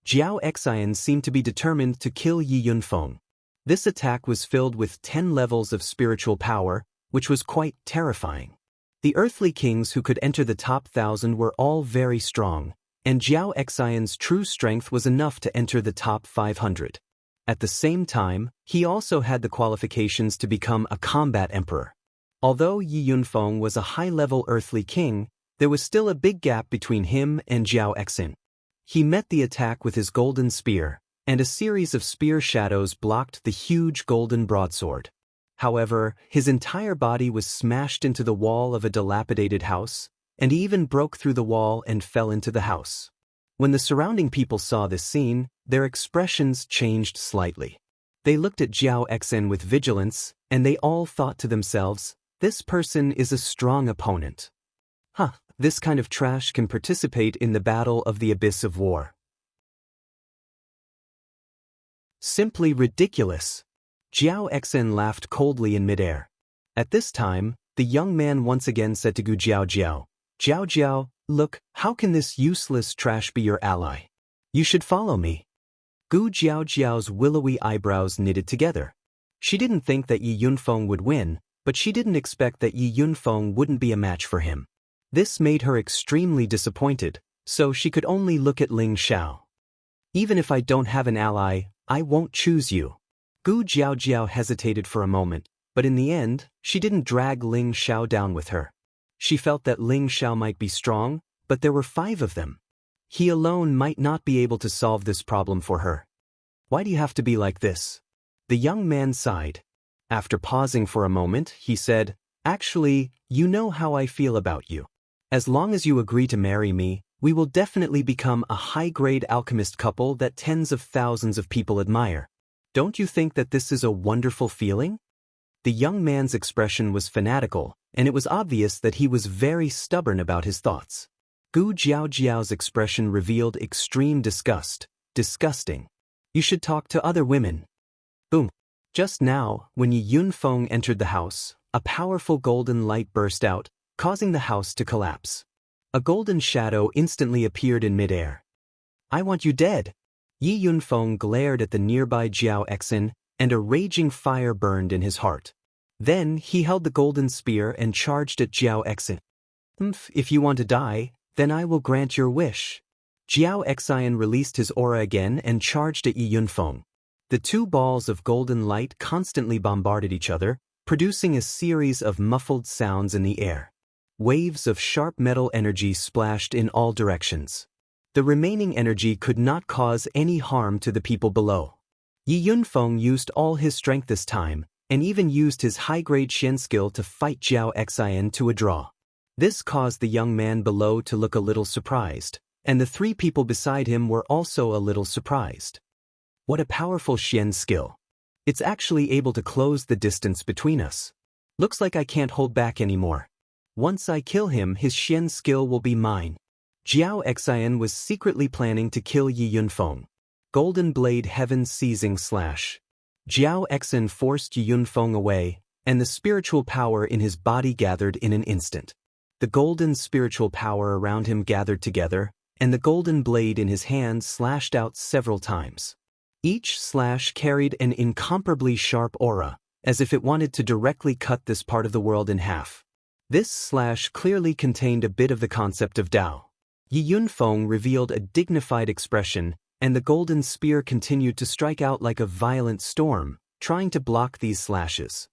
Jiao Xian seemed to be determined to kill Yi Yunfeng. This attack was filled with 10 levels of spiritual power, which was quite terrifying. The earthly kings who could enter the top 1,000 were all very strong, and Jiao Xian's true strength was enough to enter the top 500. At the same time, he also had the qualifications to become a combat emperor. Although Yi Yunfeng was a high-level earthly king, there was still a big gap between him and Jiao Xian. He met the attack with his golden spear, and a series of spear shadows blocked the huge golden broadsword. However, his entire body was smashed into the wall of a dilapidated house, and he even broke through the wall and fell into the house. When the surrounding people saw this scene, their expressions changed slightly. They looked at Jiao Xian with vigilance, and they all thought to themselves, "This person is a strong opponent. This kind of trash can participate in the battle of the abyss of war. Simply ridiculous." Jiao Xian laughed coldly in midair. At this time, the young man once again said to Gu Jiao, "Jiao Jiao, look, how can this useless trash be your ally? You should follow me." Gu Jiao's willowy eyebrows knitted together. She didn't think that Yi Yunfeng would win, but she didn't expect that Yi Yunfeng wouldn't be a match for him. This made her extremely disappointed, so she could only look at Ling Xiao. "Even if I don't have an ally, I won't choose you." Gu Jiao hesitated for a moment, but in the end, she didn't drag Ling Xiao down with her. She felt that Ling Xiao might be strong, but there were 5 of them. He alone might not be able to solve this problem for her. "Why do you have to be like this?" The young man sighed. After pausing for a moment, he said, "Actually, you know how I feel about you. As long as you agree to marry me, we will definitely become a high-grade alchemist couple that tens of thousands of people admire. Don't you think that this is a wonderful feeling?" The young man's expression was fanatical, and it was obvious that he was very stubborn about his thoughts. Gu Jiao's expression revealed extreme disgust. "Disgusting. You should talk to other women." Boom. Just now, when Yi Yunfeng entered the house, a powerful golden light burst out, causing the house to collapse. A golden shadow instantly appeared in midair. "I want you dead." Yi Yunfeng glared at the nearby Jiao Xian, and a raging fire burned in his heart. Then he held the golden spear and charged at Jiao Xian. "If you want to die, then I will grant your wish." Jiao Xian released his aura again and charged at Yi Yunfeng. The two balls of golden light constantly bombarded each other, producing a series of muffled sounds in the air. Waves of sharp metal energy splashed in all directions. The remaining energy could not cause any harm to the people below. Yi Yunfeng used all his strength this time, and even used his high-grade Xian skill to fight Jiao Xian to a draw. This caused the young man below to look a little surprised, and the 3 people beside him were also a little surprised. What a powerful Xian skill. It's actually able to close the distance between us. Looks like I can't hold back anymore. Once I kill him, his Xian skill will be mine. Jiao Xian was secretly planning to kill Yi Yunfeng. Golden Blade Heaven Seizing Slash. Jiao Xian forced Yi Yunfeng away, and the spiritual power in his body gathered in an instant. The golden spiritual power around him gathered together, and the golden blade in his hand slashed out several times. Each slash carried an incomparably sharp aura, as if it wanted to directly cut this part of the world in half. This slash clearly contained a bit of the concept of Tao. Yi Yunfeng revealed a dignified expression, and the golden spear continued to strike out like a violent storm, trying to block these slashes.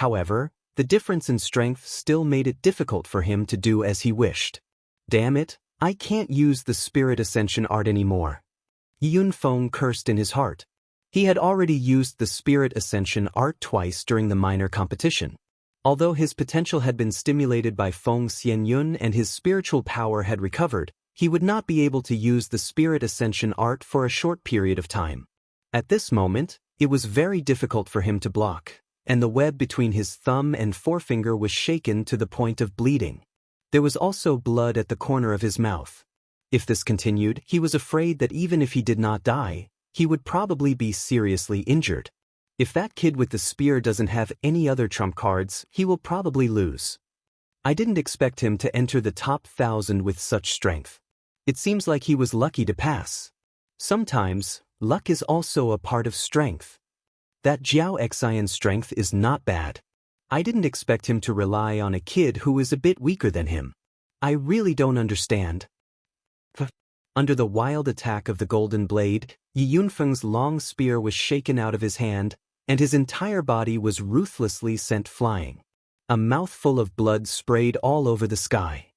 However, the difference in strength still made it difficult for him to do as he wished. Damn it, I can't use the spirit ascension art anymore. Yunfeng cursed in his heart. He had already used the spirit ascension art twice during the minor competition. Although his potential had been stimulated by Feng Xianyun and his spiritual power had recovered, he would not be able to use the spirit ascension art for a short period of time. At this moment, it was very difficult for him to block, and the web between his thumb and forefinger was shaken to the point of bleeding. There was also blood at the corner of his mouth. If this continued, he was afraid that even if he did not die, he would probably be seriously injured. If that kid with the spear doesn't have any other trump cards, he will probably lose. I didn't expect him to enter the top 1,000 with such strength. It seems like he was lucky to pass. Sometimes, luck is also a part of strength. That Jiao Xian's strength is not bad. I didn't expect him to rely on a kid who is a bit weaker than him. I really don't understand. Under the wild attack of the golden blade, Yi Yunfeng's long spear was shaken out of his hand, and his entire body was ruthlessly sent flying. A mouthful of blood sprayed all over the sky.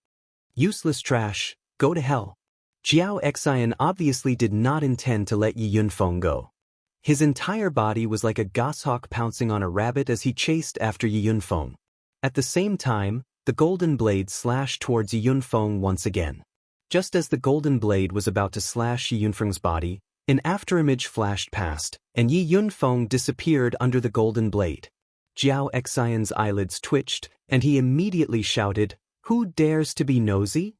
Useless trash, go to hell. Jiao Xian obviously did not intend to let Yi Yunfeng go. His entire body was like a goshawk pouncing on a rabbit as he chased after Yi Yunfeng. At the same time, the golden blade slashed towards Yi Yunfeng once again. Just as the golden blade was about to slash Yi Yunfeng's body, an afterimage flashed past, and Yi Yunfeng disappeared under the golden blade. Jiao Xian's eyelids twitched, and he immediately shouted, "Who dares to be nosy?"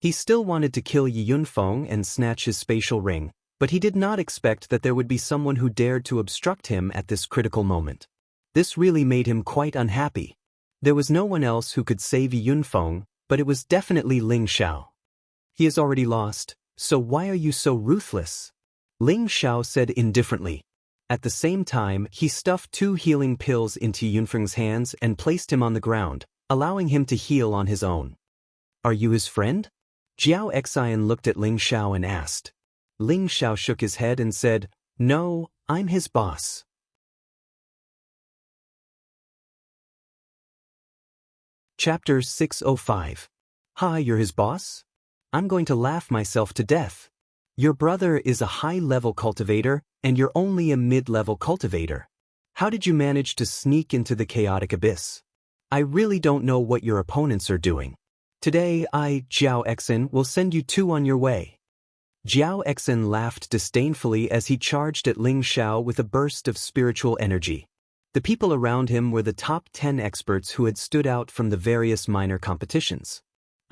He still wanted to kill Yi Yunfeng and snatch his spatial ring, but he did not expect that there would be someone who dared to obstruct him at this critical moment. This really made him quite unhappy. There was no one else who could save Yi Yunfeng, but it was definitely Ling Xiao. He has already lost, so why are you so ruthless? Ling Xiao said indifferently. At the same time, he stuffed 2 healing pills into Yunfeng's hands and placed him on the ground, allowing him to heal on his own. Are you his friend? Jiao Xian looked at Ling Xiao and asked. Ling Xiao shook his head and said, "No, I'm his boss." Chapter 605. Hi, you're his boss? I'm going to laugh myself to death. Your brother is a high-level cultivator, and you're only a mid-level cultivator. How did you manage to sneak into the chaotic abyss? I really don't know what your opponents are doing. Today Jiao Xian, will send you 2 on your way. Jiao Xian laughed disdainfully as he charged at Ling Xiao with a burst of spiritual energy. The people around him were the top 10 experts who had stood out from the various minor competitions.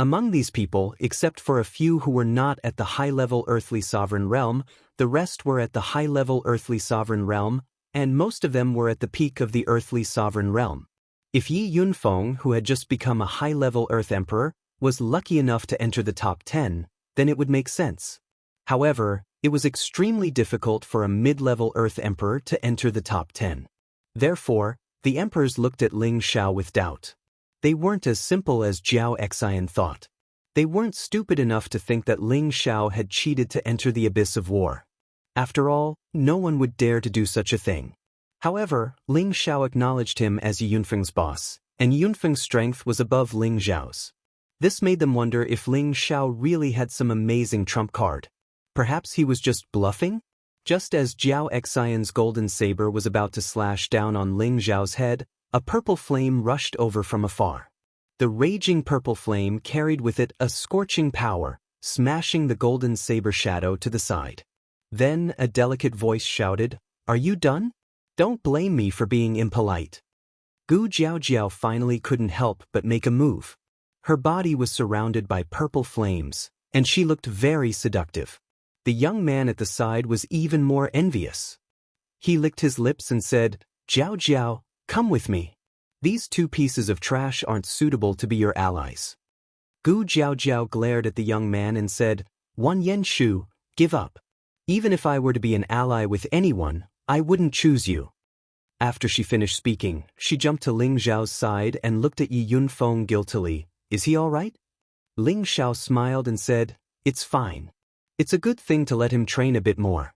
Among these people, except for a few who were not at the high-level earthly sovereign realm, the rest were at the high-level earthly sovereign realm, and most of them were at the peak of the earthly sovereign realm. If Yi Yunfeng, who had just become a high-level Earth Emperor, was lucky enough to enter the top 10, then it would make sense. However, it was extremely difficult for a mid-level Earth Emperor to enter the top 10. Therefore, the emperors looked at Ling Xiao with doubt. They weren't as simple as Jiao Xian thought. They weren't stupid enough to think that Ling Xiao had cheated to enter the abyss of war. After all, no one would dare to do such a thing. However, Ling Xiao acknowledged him as Yi Yunfeng's boss, and Yunfeng's strength was above Ling Xiao's. This made them wonder if Ling Xiao really had some amazing trump card. Perhaps he was just bluffing? Just as Jiao Xian's golden saber was about to slash down on Ling Xiao's head, a purple flame rushed over from afar. The raging purple flame carried with it a scorching power, smashing the golden saber shadow to the side. Then a delicate voice shouted, "Are you done? Don't blame me for being impolite." Gu Jiaojiao finally couldn't help but make a move. Her body was surrounded by purple flames, and she looked very seductive. The young man at the side was even more envious. He licked his lips and said, "Jiao Jiao, come with me. These 2 pieces of trash aren't suitable to be your allies." Gu Jiaojiao glared at the young man and said, "Wan Yenshu, give up. Even if I were to be an ally with anyone, I wouldn't choose you." After she finished speaking, she jumped to Ling Xiao's side and looked at Yi Yunfeng guiltily. "Is he all right?" Ling Xiao smiled and said, "It's fine. It's a good thing to let him train a bit more."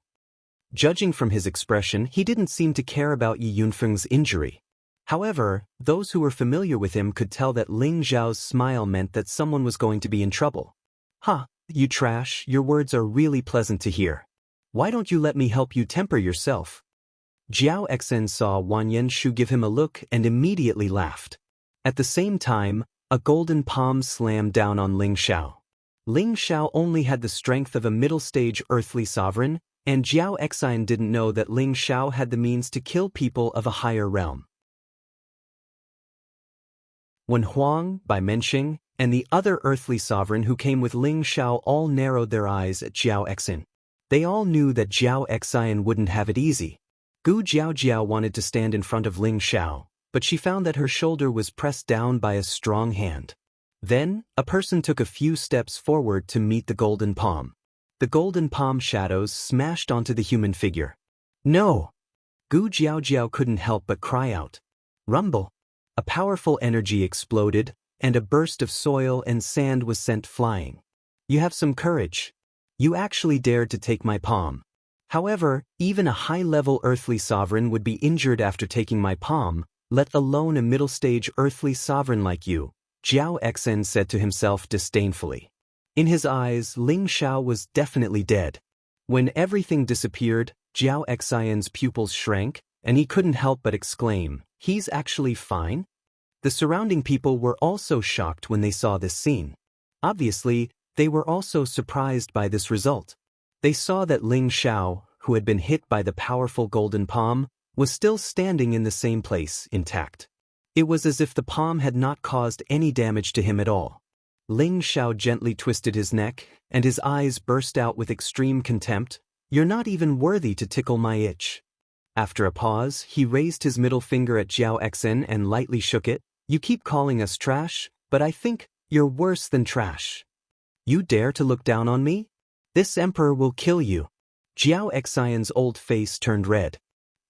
Judging from his expression, he didn't seem to care about Yi Yunfeng's injury. However, those who were familiar with him could tell that Ling Zhao's smile meant that someone was going to be in trouble. "Ha, you trash, your words are really pleasant to hear. Why don't you let me help you temper yourself?" Jiao Xen saw Wang Yanshu give him a look and immediately laughed. At the same time, a golden palm slammed down on Ling Xiao. Ling Xiao only had the strength of a middle-stage earthly sovereign, and Jiao Xen didn't know that Ling Xiao had the means to kill people of a higher realm. When Huang, Bai Menxing, and the other earthly sovereign who came with Ling Xiao all narrowed their eyes at Jiao Xen. They all knew that Jiao Xen wouldn't have it easy. Gu Jiao wanted to stand in front of Ling Xiao, but she found that her shoulder was pressed down by a strong hand. Then, a person took a few steps forward to meet the golden palm. The golden palm shadows smashed onto the human figure. "No!" Gu Jiao couldn't help but cry out. Rumble! A powerful energy exploded, and a burst of soil and sand was sent flying. "You have some courage. You actually dared to take my palm. However, even a high-level earthly sovereign would be injured after taking my palm, let alone a middle-stage earthly sovereign like you," Jiao Xen said to himself disdainfully. In his eyes, Ling Xiao was definitely dead. When everything disappeared, Jiao Xen's pupils shrank, and he couldn't help but exclaim, "He's actually fine?" The surrounding people were also shocked when they saw this scene. Obviously, they were also surprised by this result. They saw that Ling Xiao, who had been hit by the powerful golden palm, was still standing in the same place, intact. It was as if the palm had not caused any damage to him at all. Ling Xiao gently twisted his neck, and his eyes burst out with extreme contempt. "You're not even worthy to tickle my itch." After a pause, he raised his middle finger at Jiao Xen and lightly shook it. "You keep calling us trash, but I think you're worse than trash. You dare to look down on me? This emperor will kill you." Jiao Xen's old face turned red.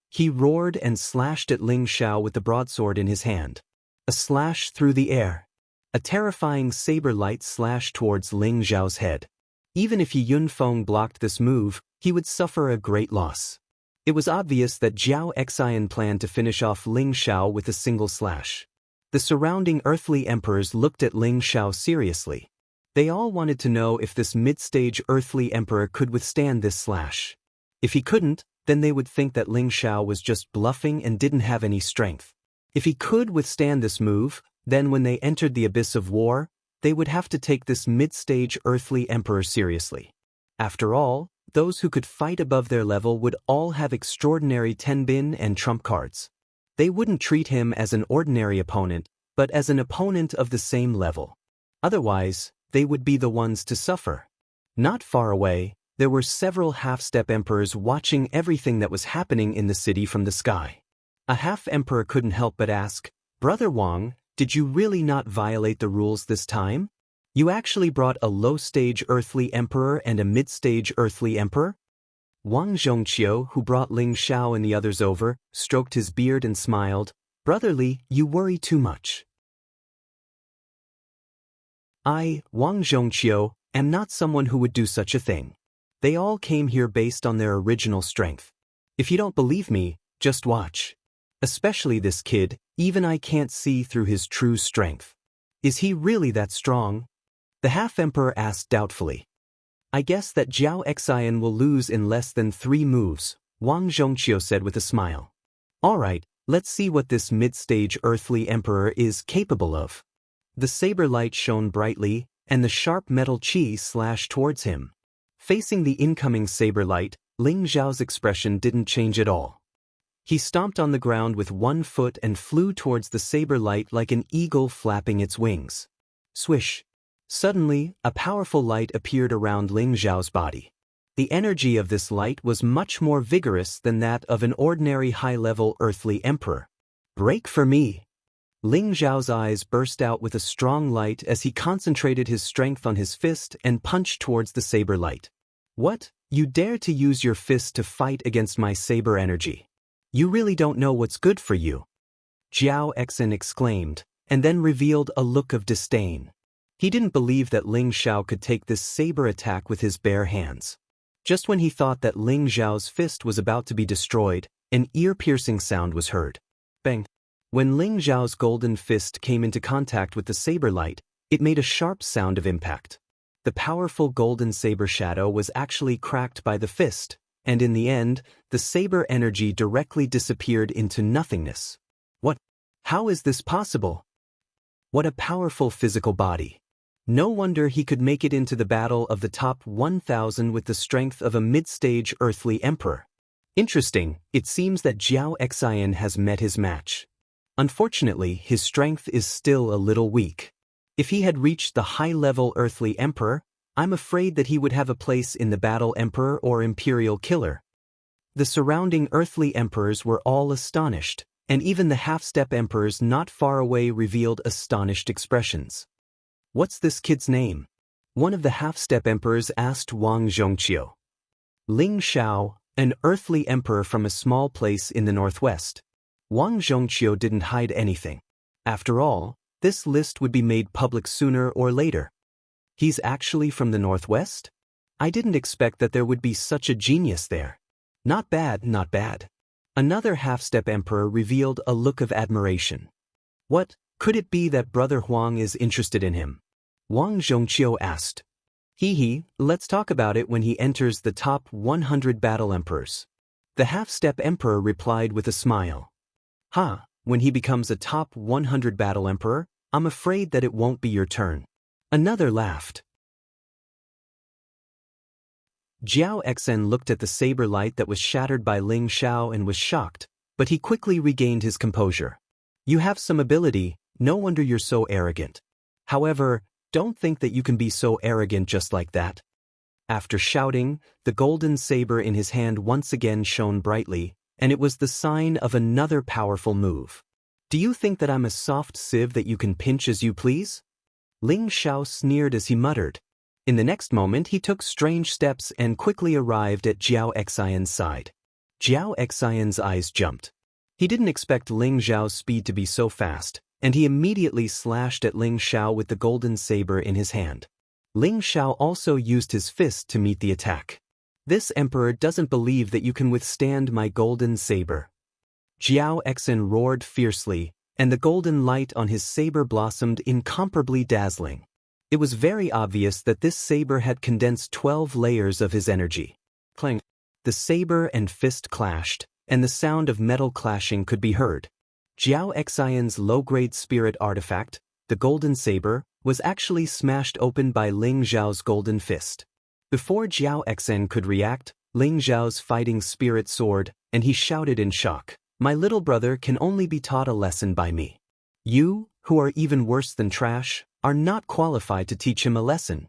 He roared and slashed at Ling Xiao with the broadsword in his hand. A slash through the air. A terrifying saber light slashed towards Ling Xiao's head. Even if He Yunfeng blocked this move, he would suffer a great loss. It was obvious that Jiao Xen planned to finish off Ling Xiao with a single slash. The surrounding earthly emperors looked at Ling Xiao seriously. They all wanted to know if this mid-stage earthly emperor could withstand this slash. If he couldn't, then they would think that Ling Xiao was just bluffing and didn't have any strength. If he could withstand this move, then when they entered the abyss of war, they would have to take this mid-stage earthly emperor seriously. After all, those who could fight above their level would all have extraordinary tenbin and trump cards. They wouldn't treat him as an ordinary opponent, but as an opponent of the same level. Otherwise, they would be the ones to suffer. Not far away, there were several half-step emperors watching everything that was happening in the city from the sky. A half-emperor couldn't help but ask, "Brother Wang, did you really not violate the rules this time? You actually brought a low-stage earthly emperor and a mid-stage earthly emperor?" Wang Zhongqiu, who brought Ling Xiao and the others over, stroked his beard and smiled. "Brother Li, you worry too much. I, Wang Zhongqiu, am not someone who would do such a thing. They all came here based on their original strength. If you don't believe me, just watch. Especially this kid, even I can't see through his true strength. Is he really that strong?" The half-emperor asked doubtfully. "I guess that Jiao Xen will lose in less than 3 moves, Wang Zhongqiu said with a smile. "All right, let's see what this mid-stage earthly emperor is capable of." The saber light shone brightly, and the sharp metal chi slashed towards him. Facing the incoming saber light, Ling Xiao's expression didn't change at all. He stomped on the ground with one foot and flew towards the saber light like an eagle flapping its wings. Swish! Suddenly, a powerful light appeared around Ling Xiao's body. The energy of this light was much more vigorous than that of an ordinary high-level earthly emperor. "Break for me!" Ling Xiao's eyes burst out with a strong light as he concentrated his strength on his fist and punched towards the saber light. "What? You dare to use your fist to fight against my saber energy? You really don't know what's good for you," Jiao Xen exclaimed, and then revealed a look of disdain. He didn't believe that Ling Xiao could take this saber attack with his bare hands. Just when he thought that Ling Xiao's fist was about to be destroyed, an ear-piercing sound was heard. Bang! When Ling Zhao's golden fist came into contact with the saber light, it made a sharp sound of impact. The powerful golden saber shadow was actually cracked by the fist, and in the end, the saber energy directly disappeared into nothingness. What? How is this possible? What a powerful physical body. No wonder he could make it into the battle of the top 1,000 with the strength of a mid-stage earthly emperor. Interesting, it seems that Jiao Xian has met his match. Unfortunately, his strength is still a little weak. If he had reached the high-level earthly emperor, I'm afraid that he would have a place in the battle emperor or imperial killer. The surrounding earthly emperors were all astonished, and even the half-step emperors not far away revealed astonished expressions. What's this kid's name? One of the half-step emperors asked Wang Zhongqiu. Ling Xiao, an earthly emperor from a small place in the northwest. Wang Zhongqiu didn't hide anything. After all, this list would be made public sooner or later. He's actually from the northwest? I didn't expect that there would be such a genius there. Not bad, not bad. Another half-step emperor revealed a look of admiration. What, could it be that Brother Huang is interested in him? Wang Zhongqiu asked. Let's talk about it when he enters the top 100 battle emperors. The half-step emperor replied with a smile. When he becomes a top 100 battle emperor, I'm afraid that it won't be your turn. Another laughed. Jiao Xian looked at the saber light that was shattered by Ling Xiao and was shocked, but he quickly regained his composure. You have some ability, no wonder you're so arrogant. However, don't think that you can be so arrogant just like that. After shouting, the golden saber in his hand once again shone brightly, and it was the sign of another powerful move. Do you think that I'm a soft sieve that you can pinch as you please? Ling Xiao sneered as he muttered. In the next moment he took strange steps and quickly arrived at Jiao Xian's side. Jiao Xian's eyes jumped. He didn't expect Ling Xiao's speed to be so fast, and he immediately slashed at Ling Xiao with the golden saber in his hand. Ling Xiao also used his fist to meet the attack. This emperor doesn't believe that you can withstand my golden saber. Jiao Xian roared fiercely, and the golden light on his saber blossomed incomparably dazzling. It was very obvious that this saber had condensed 12 layers of his energy. Clang! The saber and fist clashed, and the sound of metal clashing could be heard. Jiao Xian's low-grade spirit artifact, the golden saber, was actually smashed open by Ling Zhao's golden fist. Before Jiao Xian could react, Ling Zhao's fighting spirit soared, and he shouted in shock, "My little brother can only be taught a lesson by me. You, who are even worse than trash, are not qualified to teach him a lesson."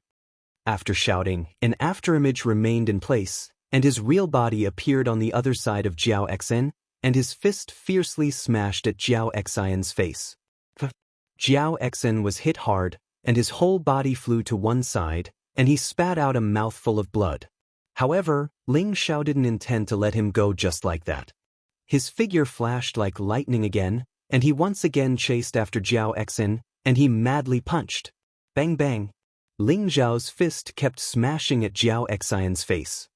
After shouting, an afterimage remained in place, and his real body appeared on the other side of Jiao Xian, and his fist fiercely smashed at Jiao Xian's face. Jiao Xian was hit hard, and his whole body flew to one side, and he spat out a mouthful of blood. However, Ling Xiao didn't intend to let him go just like that. His figure flashed like lightning again, and he once again chased after Jiao Xian, and he madly punched. Bang bang! Ling Zhao's fist kept smashing at Jiao Xian's face.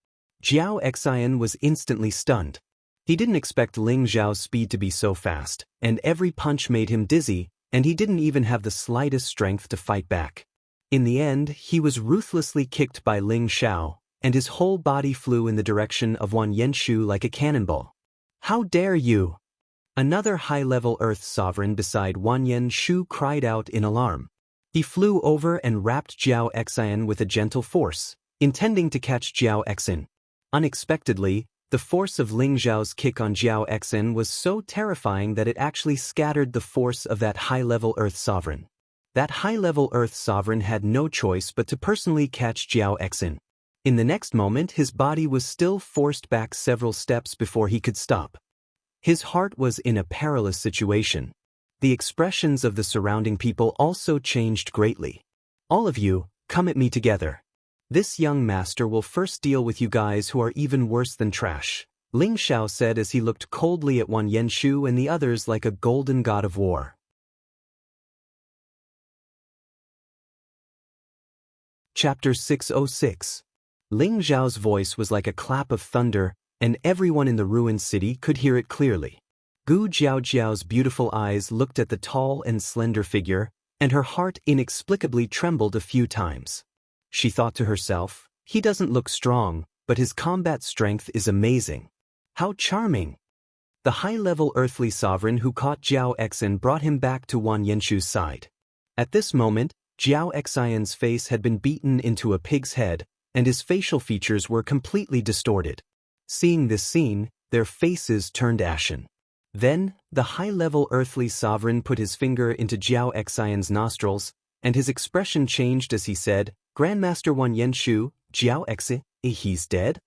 Jiao Xian was instantly stunned. He didn't expect Ling Zhao's speed to be so fast, and every punch made him dizzy, and he didn't even have the slightest strength to fight back. In the end, he was ruthlessly kicked by Ling Xiao, and his whole body flew in the direction of Wan Yenshu like a cannonball. How dare you! Another high-level Earth sovereign beside Wan Yenshu cried out in alarm. He flew over and wrapped Jiao Xian with a gentle force, intending to catch Jiao Xian. Unexpectedly, the force of Ling Zhao's kick on Jiao Xian was so terrifying that it actually scattered the force of that high-level Earth sovereign. That high-level Earth sovereign had no choice but to personally catch Jiao Xian. In the next moment, his body was still forced back several steps before he could stop. His heart was in a perilous situation. The expressions of the surrounding people also changed greatly. All of you, come at me together. This young master will first deal with you guys who are even worse than trash, Ling Xiao said as he looked coldly at Wan Yenshu and the others like a golden god of war. Chapter 606. Ling Zhao's voice was like a clap of thunder, and everyone in the ruined city could hear it clearly. Gu Jiaojiao's beautiful eyes looked at the tall and slender figure, and her heart inexplicably trembled a few times. She thought to herself, he doesn't look strong, but his combat strength is amazing. How charming! The high-level earthly sovereign who caught Jiao Exin brought him back to Wang Yanshu's side. At this moment, Jiao Exin's face had been beaten into a pig's head, and his facial features were completely distorted. Seeing this scene, their faces turned ashen. Then, the high-level earthly sovereign put his finger into Jiao Exin's nostrils, and his expression changed as he said, Grandmaster Wang Yanshu, Jiao Exi, he's dead?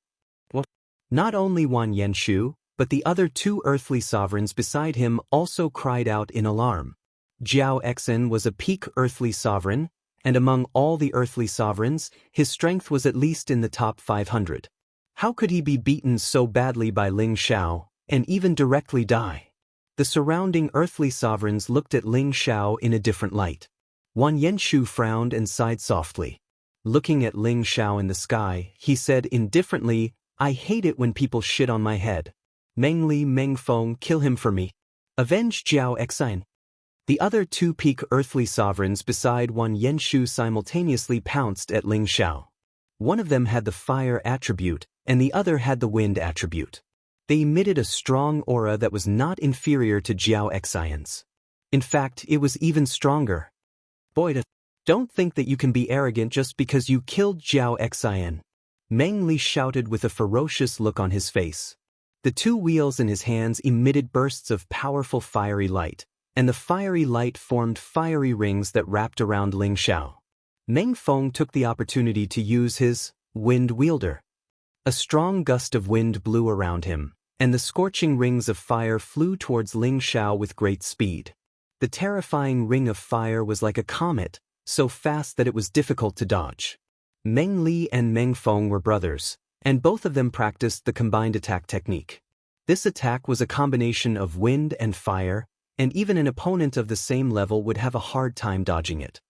What? Not only Wang Yanshu, but the other two earthly sovereigns beside him also cried out in alarm. Jiao Exin was a peak earthly sovereign, and among all the earthly sovereigns, his strength was at least in the top 500. How could he be beaten so badly by Ling Xiao, and even directly die? The surrounding earthly sovereigns looked at Ling Xiao in a different light. Wang Yanshu frowned and sighed softly. Looking at Ling Xiao in the sky, he said indifferently, I hate it when people shit on my head. Meng Li Meng Feng, kill him for me. Avenge Jiao Exin. The other two peak earthly sovereigns beside Wang Yanshu simultaneously pounced at Ling Xiao. One of them had the fire attribute, and the other had the wind attribute. They emitted a strong aura that was not inferior to Jiao Exin's. In fact, it was even stronger. Boy, don't think that you can be arrogant just because you killed Jiao Exin. Meng Li shouted with a ferocious look on his face. The two wheels in his hands emitted bursts of powerful fiery light, and the fiery light formed fiery rings that wrapped around Ling Xiao. Meng Feng took the opportunity to use his wind wielder. A strong gust of wind blew around him, and the scorching rings of fire flew towards Ling Xiao with great speed. The terrifying ring of fire was like a comet, so fast that it was difficult to dodge. Meng Li and Meng Feng were brothers, and both of them practiced the combined attack technique. This attack was a combination of wind and fire, and even an opponent of the same level would have a hard time dodging it.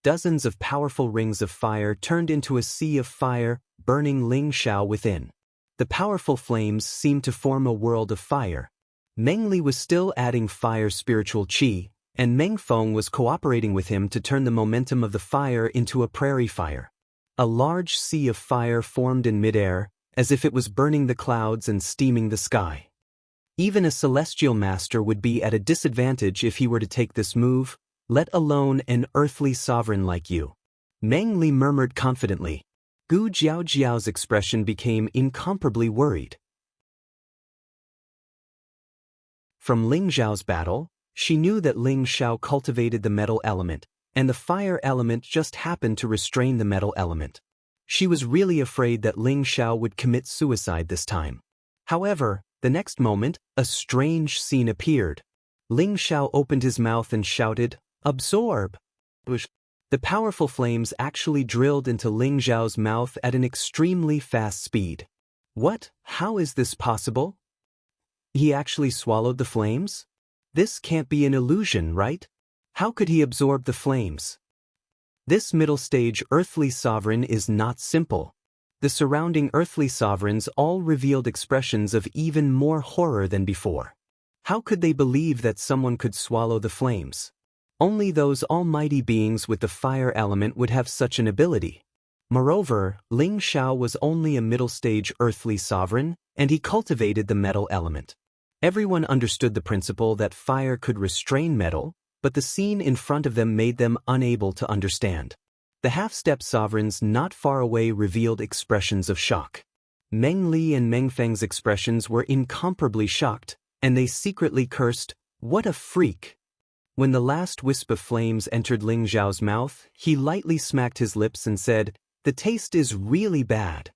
Dozens of powerful rings of fire turned into a sea of fire, burning Ling Xiao within. The powerful flames seemed to form a world of fire. Meng Li was still adding fire spiritual qi, and Meng Feng was cooperating with him to turn the momentum of the fire into a prairie fire. A large sea of fire formed in midair, as if it was burning the clouds and steaming the sky. Even a celestial master would be at a disadvantage if he were to take this move, let alone an earthly sovereign like you. Meng Li murmured confidently. Gu Jiaojiao's expression became incomparably worried. From Ling Xiao's battle, she knew that Ling Xiao cultivated the metal element, and the fire element just happened to restrain the metal element. She was really afraid that Ling Xiao would commit suicide this time. However, the next moment, a strange scene appeared. Ling Xiao opened his mouth and shouted, "Absorb!" The powerful flames actually drilled into Ling Xiao's mouth at an extremely fast speed. What? How is this possible? He actually swallowed the flames? This can't be an illusion, right? How could he absorb the flames? This middle-stage earthly sovereign is not simple. The surrounding earthly sovereigns all revealed expressions of even more horror than before. How could they believe that someone could swallow the flames? Only those almighty beings with the fire element would have such an ability. Moreover, Ling Xiao was only a middle-stage earthly sovereign, and he cultivated the metal element. Everyone understood the principle that fire could restrain metal, but the scene in front of them made them unable to understand. The half-step sovereigns not far away revealed expressions of shock. Meng Li and Meng Feng's expressions were incomparably shocked, and they secretly cursed, "What a freak!" When the last wisp of flames entered Ling Xiao's mouth, he lightly smacked his lips and said, "The taste is really bad."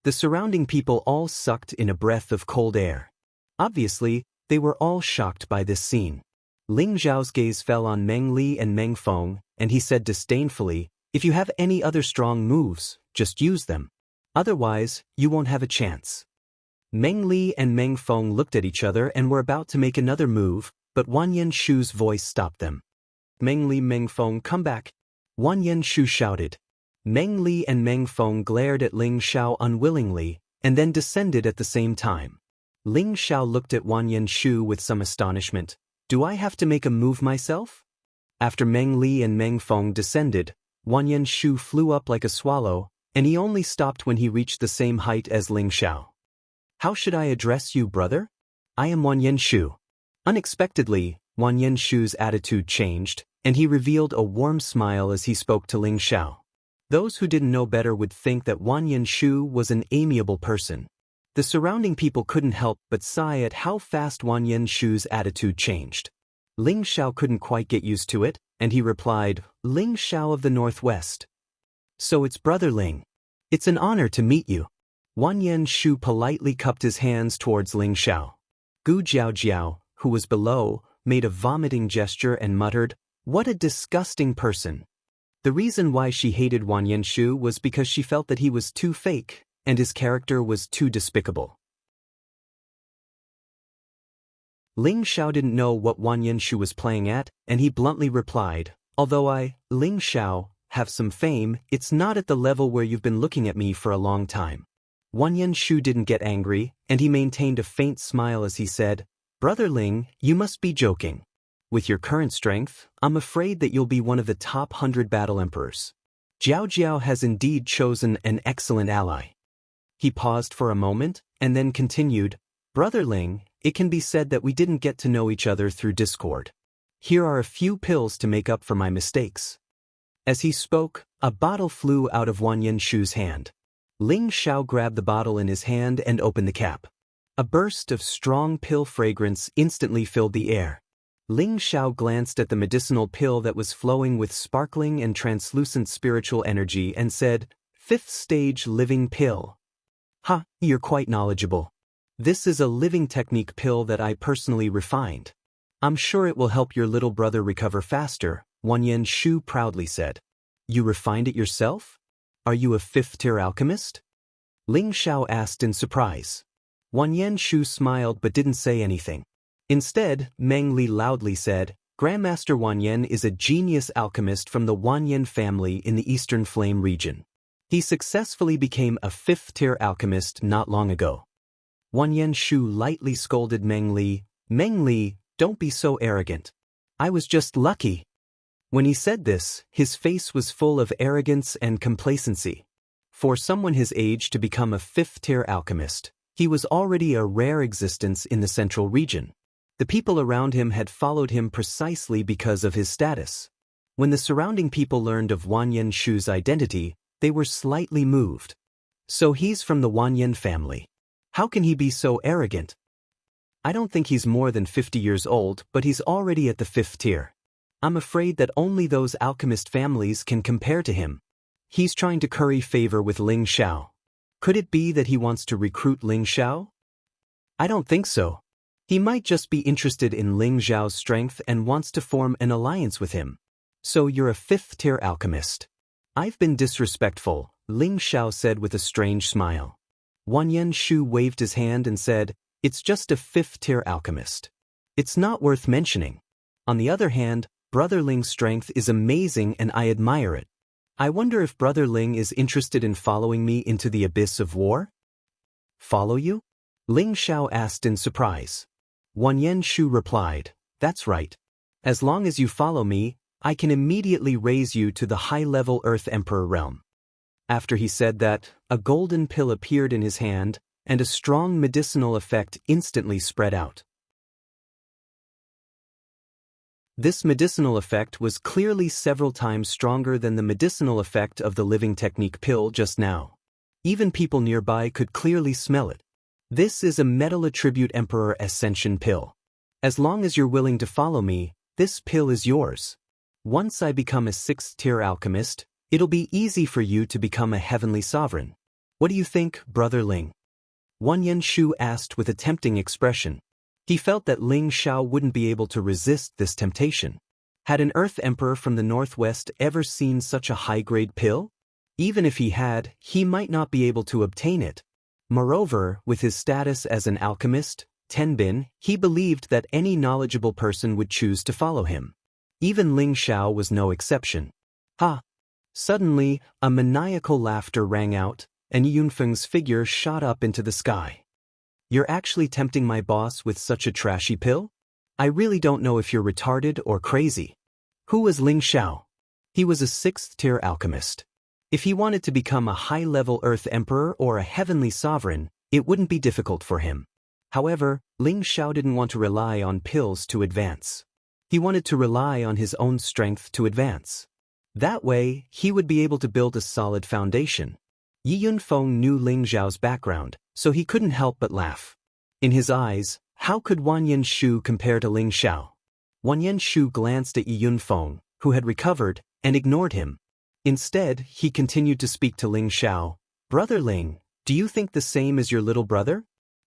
The surrounding people all sucked in a breath of cold air. Obviously, they were all shocked by this scene. Ling Xiao's gaze fell on Meng Li and Meng Feng, and he said disdainfully, "If you have any other strong moves, just use them. Otherwise, you won't have a chance." Meng Li and Meng Feng looked at each other and were about to make another move, but Wang Yanshu's voice stopped them. "Meng Li, Meng Feng, come back!" Wang Yanshu shouted. Meng Li and Meng Feng glared at Ling Xiao unwillingly, and then descended at the same time. Ling Xiao looked at Wang Yanshu with some astonishment. Do I have to make a move myself? After Meng Li and Meng Feng descended, Wang Yanshu flew up like a swallow, and he only stopped when he reached the same height as Ling Xiao. How should I address you, brother? I am Wang Yanshu. Unexpectedly, Wang Yanshu's attitude changed, and he revealed a warm smile as he spoke to Ling Xiao. Those who didn't know better would think that Wang Yanshu was an amiable person. The surrounding people couldn't help but sigh at how fast Wang Yanshu's attitude changed. Ling Xiao couldn't quite get used to it, and he replied, Ling Xiao of the Northwest. So it's Brother Ling. It's an honor to meet you. Wang Yanshu politely cupped his hands towards Ling Xiao. Gu Jiaojiao, who was below, made a vomiting gesture and muttered, What a disgusting person. The reason why she hated Wang Yanshu was because she felt that he was too fake, and his character was too despicable. Ling Xiao didn't know what Wang Yanshu was playing at, and he bluntly replied, Although I, Ling Xiao, have some fame, it's not at the level where you've been looking at me for a long time. Wang Yanshu didn't get angry, and he maintained a faint smile as he said, Brother Ling, you must be joking. With your current strength, I'm afraid that you'll be one of the top 100 battle emperors. Jiao Jiao has indeed chosen an excellent ally. He paused for a moment, and then continued, Brother Ling, it can be said that we didn't get to know each other through Discord. Here are a few pills to make up for my mistakes. As he spoke, a bottle flew out of Wang Yanshu's hand. Ling Xiao grabbed the bottle in his hand and opened the cap. A burst of strong pill fragrance instantly filled the air. Ling Xiao glanced at the medicinal pill that was flowing with sparkling and translucent spiritual energy and said, Fifth stage living pill. Ha, you're quite knowledgeable. This is a living technique pill that I personally refined. I'm sure it will help your little brother recover faster, Wang Yanshu proudly said. You refined it yourself? Are you a fifth-tier alchemist? Ling Xiao asked in surprise. Wang Yanshu smiled but didn't say anything. Instead, Meng Li loudly said, Grandmaster Wang Yan is a genius alchemist from the Wang Yan family in the Eastern Flame region. He successfully became a fifth-tier alchemist not long ago. Wang Yanshu lightly scolded Meng Li, Meng Li, don't be so arrogant. I was just lucky. When he said this, his face was full of arrogance and complacency. For someone his age to become a fifth-tier alchemist, he was already a rare existence in the central region. The people around him had followed him precisely because of his status. When the surrounding people learned of Wang Yanshu's identity, they were slightly moved. So he's from the Wang Yan family. How can he be so arrogant? I don't think he's more than 50 years old, but he's already at the fifth tier. I'm afraid that only those alchemist families can compare to him. He's trying to curry favor with Ling Xiao. Could it be that he wants to recruit Ling Xiao? I don't think so. He might just be interested in Ling Xiao's strength and wants to form an alliance with him. So you're a fifth-tier alchemist. I've been disrespectful, Ling Xiao said with a strange smile. Wang Yanshu waved his hand and said, It's just a fifth-tier alchemist. It's not worth mentioning. On the other hand, Brother Ling's strength is amazing and I admire it. I wonder if Brother Ling is interested in following me into the abyss of war? Follow you? Ling Xiao asked in surprise. Wang Yanshu replied, That's right. As long as you follow me, I can immediately raise you to the high-level Earth Emperor realm. After he said that, a golden pill appeared in his hand, and a strong medicinal effect instantly spread out. This medicinal effect was clearly several times stronger than the medicinal effect of the living technique pill just now. Even people nearby could clearly smell it. This is a Metal Attribute Emperor Ascension pill. As long as you're willing to follow me, this pill is yours. Once I become a sixth-tier alchemist, it'll be easy for you to become a heavenly sovereign. What do you think, Brother Ling? Wang Yanshu asked with a tempting expression. He felt that Ling Xiao wouldn't be able to resist this temptation. Had an Earth Emperor from the Northwest ever seen such a high-grade pill? Even if he had, he might not be able to obtain it. Moreover, with his status as an alchemist, Tenbin, he believed that any knowledgeable person would choose to follow him. Even Ling Xiao was no exception. Ha! Suddenly, a maniacal laughter rang out, and Yunfeng's figure shot up into the sky. You're actually tempting my boss with such a trashy pill? I really don't know if you're retarded or crazy. Who was Ling Xiao? He was a 6th-tier alchemist. If he wanted to become a high-level Earth Emperor or a heavenly sovereign, it wouldn't be difficult for him. However, Ling Xiao didn't want to rely on pills to advance. He wanted to rely on his own strength to advance. That way, he would be able to build a solid foundation. Yi Yunfeng knew Ling Xiao's background, so he couldn't help but laugh. In his eyes, how could Wan Yenshu compare to Ling Xiao? Wan Yenshu glanced at Yi Yunfeng, who had recovered, and ignored him. Instead, he continued to speak to Ling Xiao. Brother Ling, do you think the same as your little brother?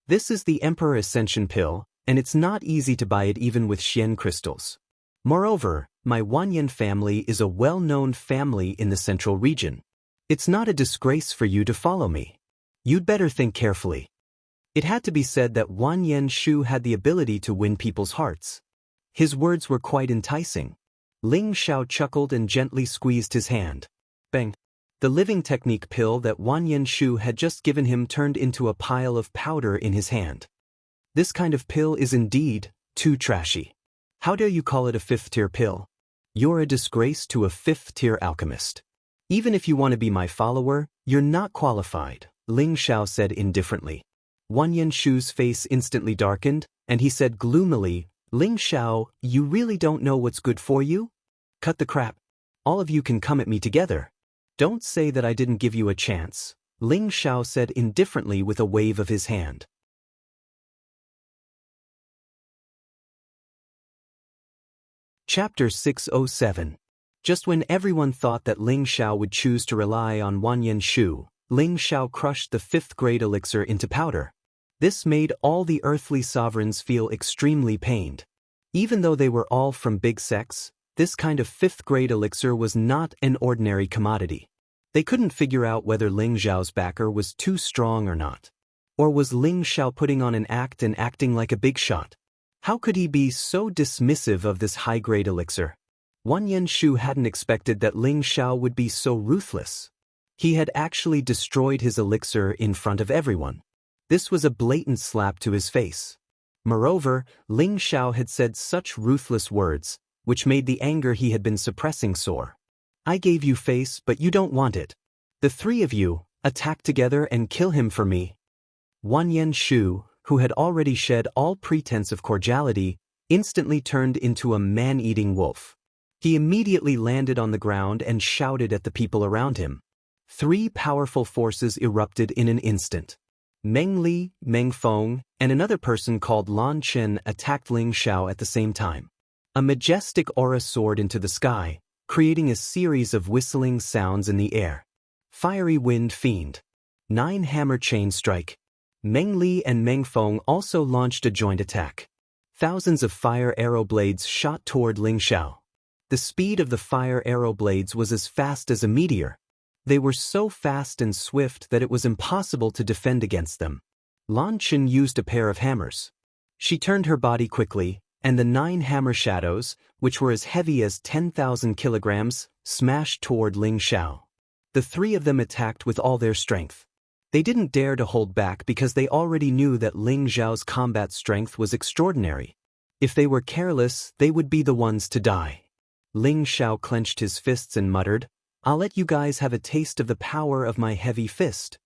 This is the Emperor Ascension pill, and it's not easy to buy it even with Xian crystals. Moreover, my Wanyan family is a well-known family in the central region. It's not a disgrace for you to follow me. You'd better think carefully. It had to be said that Wan Yenshu had the ability to win people's hearts. His words were quite enticing. Ling Xiao chuckled and gently squeezed his hand. Bang! The living technique pill that Wan Yenshu had just given him turned into a pile of powder in his hand. This kind of pill is indeed too trashy. How dare you call it a 5th-tier pill? You're a disgrace to a 5th-tier alchemist. Even if you want to be my follower, you're not qualified, Ling Xiao said indifferently. Wan Yenshu's face instantly darkened, and he said gloomily, Ling Xiao, you really don't know what's good for you? Cut the crap. All of you can come at me together. Don't say that I didn't give you a chance, Ling Xiao said indifferently with a wave of his hand. Chapter 607. Just when everyone thought that Ling Xiao would choose to rely on Wan Yenshu, Ling Xiao crushed the 5th-grade elixir into powder. This made all the earthly sovereigns feel extremely pained. Even though they were all from big sects, this kind of 5th-grade elixir was not an ordinary commodity. They couldn't figure out whether Ling Xiao's backer was too strong or not. Or was Ling Xiao putting on an act and acting like a big shot? How could he be so dismissive of this high-grade elixir? Wan Yenshu hadn't expected that Ling Xiao would be so ruthless. He had actually destroyed his elixir in front of everyone. This was a blatant slap to his face. Moreover, Ling Xiao had said such ruthless words, which made the anger he had been suppressing soar. I gave you face, but you don't want it. The 3 of you, attack together and kill him for me. Wan Yenshu, who had already shed all pretense of cordiality, instantly turned into a man-eating wolf. He immediately landed on the ground and shouted at the people around him. 3 powerful forces erupted in an instant. Meng Li, Meng Feng, and another person called Lan Chen attacked Ling Xiao at the same time. A majestic aura soared into the sky, creating a series of whistling sounds in the air. Fiery Wind Fiend. 9 Hammer Chain Strike. Meng Li and Meng Feng also launched a joint attack. Thousands of fire arrow blades shot toward Ling Xiao. The speed of the fire arrow blades was as fast as a meteor. They were so fast and swift that it was impossible to defend against them. Lan Chen used a pair of hammers. She turned her body quickly, and the 9 hammer shadows, which were as heavy as 10,000 kilograms, smashed toward Ling Xiao. The 3 of them attacked with all their strength. They didn't dare to hold back because they already knew that Ling Xiao's combat strength was extraordinary. If they were careless, they would be the ones to die. Ling Xiao clenched his fists and muttered, I'll let you guys have a taste of the power of my heavy fist.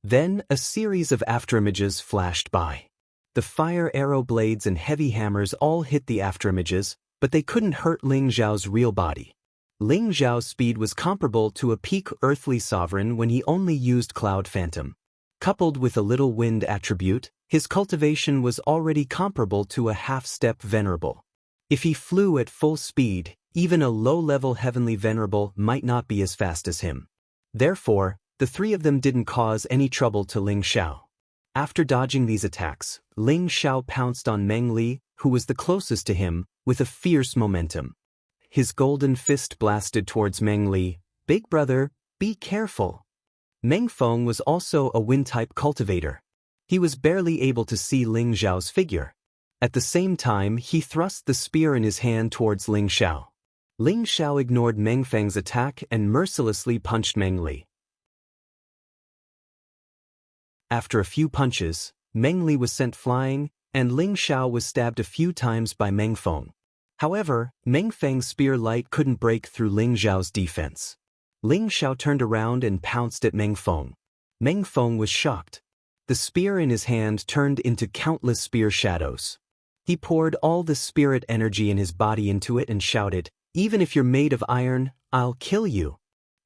Then a series of afterimages flashed by. The fire arrow blades and heavy hammers all hit the afterimages, but they couldn't hurt Ling Xiao's real body. Ling Xiao's speed was comparable to a peak earthly sovereign when he only used Cloud Phantom. Coupled with a little wind attribute, his cultivation was already comparable to a half-step venerable. If he flew at full speed, even a low-level heavenly venerable might not be as fast as him. Therefore, the 3 of them didn't cause any trouble to Ling Xiao. After dodging these attacks, Ling Xiao pounced on Meng Li, who was the closest to him, with a fierce momentum. His golden fist blasted towards Meng Li. Big brother, be careful. Meng Feng was also a wind-type cultivator. He was barely able to see Ling Xiao's figure. At the same time, he thrust the spear in his hand towards Ling Xiao. Ling Xiao ignored Meng Feng's attack and mercilessly punched Meng Li. After a few punches, Meng Li was sent flying, and Ling Xiao was stabbed a few times by Meng Feng. However, Meng Feng's spear light couldn't break through Ling Xiao's defense. Ling Xiao turned around and pounced at Meng Feng. Meng Feng was shocked. The spear in his hand turned into countless spear shadows. He poured all the spirit energy in his body into it and shouted, "Even if you're made of iron, I'll kill you."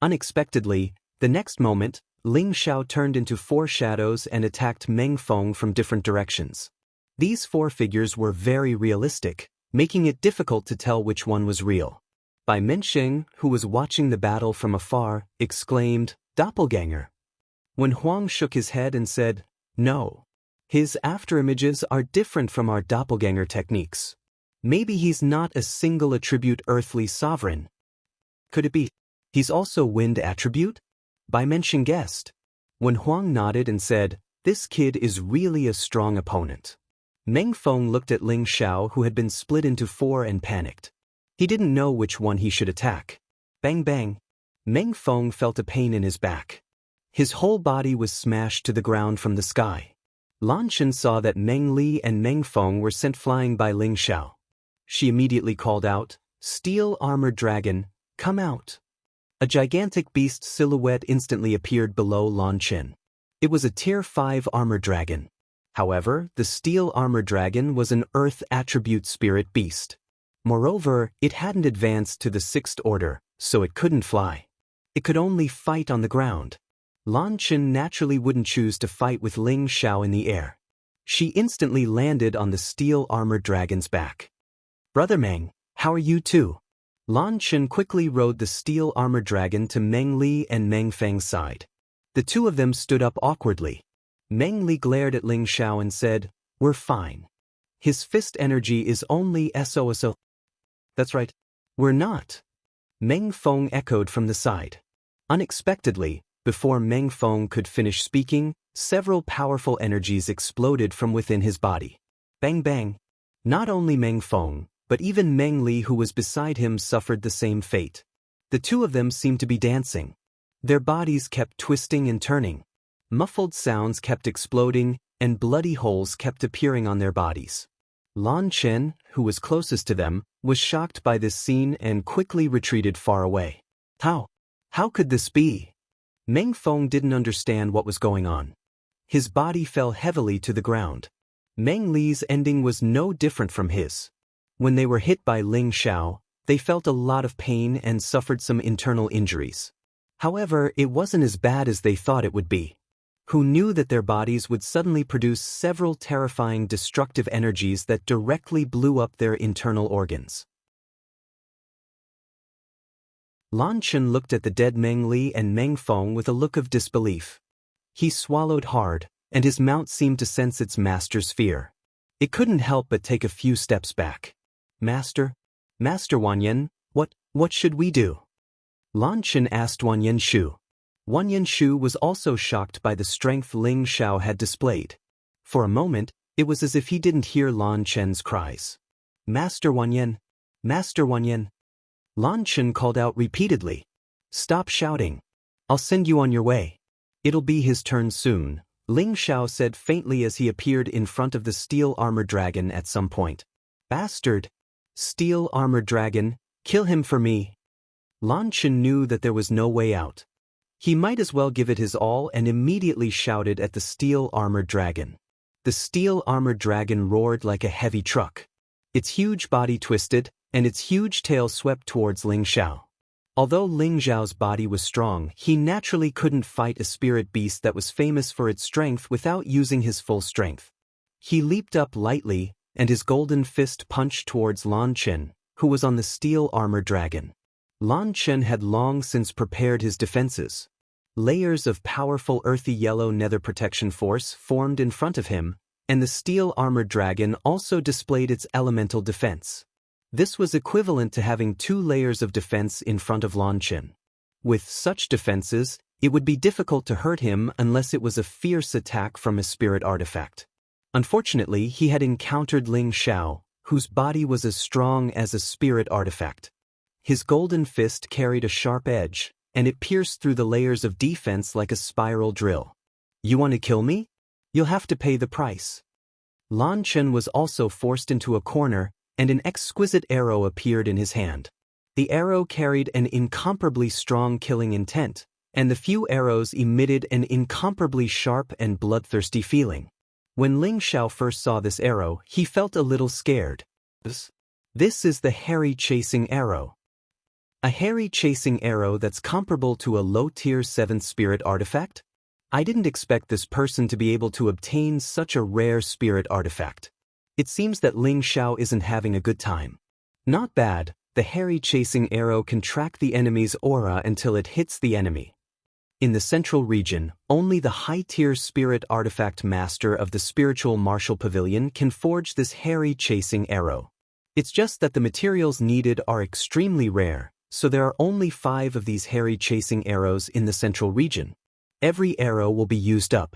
Unexpectedly, the next moment, Ling Xiao turned into 4 shadows and attacked Meng Feng from different directions. These 4 figures were very realistic, making it difficult to tell which one was real. Bai Mensheng, who was watching the battle from afar, exclaimed, "Doppelganger." When Huang shook his head and said, "No. His afterimages are different from our doppelganger techniques. Maybe he's not a single attribute earthly sovereign. Could it be he's also wind attribute?" Bai Mensheng guessed. When Huang nodded and said, "This kid is really a strong opponent." Meng Feng looked at Ling Xiao, who had been split into 4, and panicked. He didn't know which one he should attack. Bang bang. Meng Feng felt a pain in his back. His whole body was smashed to the ground from the sky. Lan Chen saw that Meng Li and Meng Feng were sent flying by Ling Xiao. She immediately called out, "Steel-armored dragon, come out." A gigantic beast silhouette instantly appeared below Lan Chen. It was a Tier 5 armored dragon. However, the steel-armored dragon was an earth attribute spirit beast. Moreover, it hadn't advanced to the 6th order, so it couldn't fly. It could only fight on the ground. Lan Chen naturally wouldn't choose to fight with Ling Xiao in the air. She instantly landed on the steel-armored dragon's back. "Brother Meng, how are you too?" Lan Chen quickly rode the steel-armored dragon to Meng Li and Meng Feng's side. The 2 of them stood up awkwardly. Meng Li glared at Ling Xiao and said, "We're fine. His fist energy is only SOSO. "That's right. We're not." Meng Feng echoed from the side. Unexpectedly, before Meng Feng could finish speaking, several powerful energies exploded from within his body. Bang bang. Not only Meng Feng, but even Meng Li, who was beside him, suffered the same fate. The 2 of them seemed to be dancing. Their bodies kept twisting and turning. Muffled sounds kept exploding, and bloody holes kept appearing on their bodies. Lan Chen, who was closest to them, was shocked by this scene and quickly retreated far away. How could this be? Meng Feng didn't understand what was going on. His body fell heavily to the ground. Meng Li's ending was no different from his. When they were hit by Ling Xiao, they felt a lot of pain and suffered some internal injuries. However, it wasn't as bad as they thought it would be. Who knew that their bodies would suddenly produce several terrifying destructive energies that directly blew up their internal organs? Lan Chen looked at the dead Meng Li and Meng Feng with a look of disbelief. He swallowed hard, and his mount seemed to sense its master's fear. It couldn't help but take a few steps back. Master Wanyan, what should we do?" Lan Chen asked Wanyan Shu. Wanyan Shu was also shocked by the strength Ling Xiao had displayed. For a moment, it was as if he didn't hear Lan Chen's cries. Master Wanyan. Lan Chen called out repeatedly. "Stop shouting. I'll send you on your way." "It'll be his turn soon," Ling Xiao said faintly as he appeared in front of the steel-armored dragon at some point. "Bastard! Steel-armored dragon, kill him for me." Lan Chen knew that there was no way out. He might as well give it his all and immediately shouted at the steel-armored dragon. The steel-armored dragon roared like a heavy truck. Its huge body twisted, and its huge tail swept towards Ling Xiao. Although Ling Xiao's body was strong, he naturally couldn't fight a spirit beast that was famous for its strength without using his full strength. He leaped up lightly, and his golden fist punched towards Lan Chen, who was on the steel-armored dragon. Lan Chen had long since prepared his defenses. Layers of powerful earthy yellow nether protection force formed in front of him, and the steel-armored dragon also displayed its elemental defense. This was equivalent to having 2 layers of defense in front of Lan Chen. With such defenses, it would be difficult to hurt him unless it was a fierce attack from a spirit artifact. Unfortunately, he had encountered Ling Xiao, whose body was as strong as a spirit artifact. His golden fist carried a sharp edge, and it pierced through the layers of defense like a spiral drill. "You want to kill me?" You'll have to pay the price. Lan Chen was also forced into a corner, and an exquisite arrow appeared in his hand. The arrow carried an incomparably strong killing intent, and the few arrows emitted an incomparably sharp and bloodthirsty feeling. When Ling Xiao first saw this arrow, he felt a little scared. This is the hairy chasing arrow. A hairy chasing arrow that's comparable to a low-tier 7th spirit artifact? I didn't expect this person to be able to obtain such a rare spirit artifact. It seems that Ling Xiao isn't having a good time. Not bad, the hairy chasing arrow can track the enemy's aura until it hits the enemy. In the central region, only the high-tier spirit artifact master of the spiritual martial pavilion can forge this hairy chasing arrow. It's just that the materials needed are extremely rare, so there are only 5 of these hairy chasing arrows in the central region. Every arrow will be used up.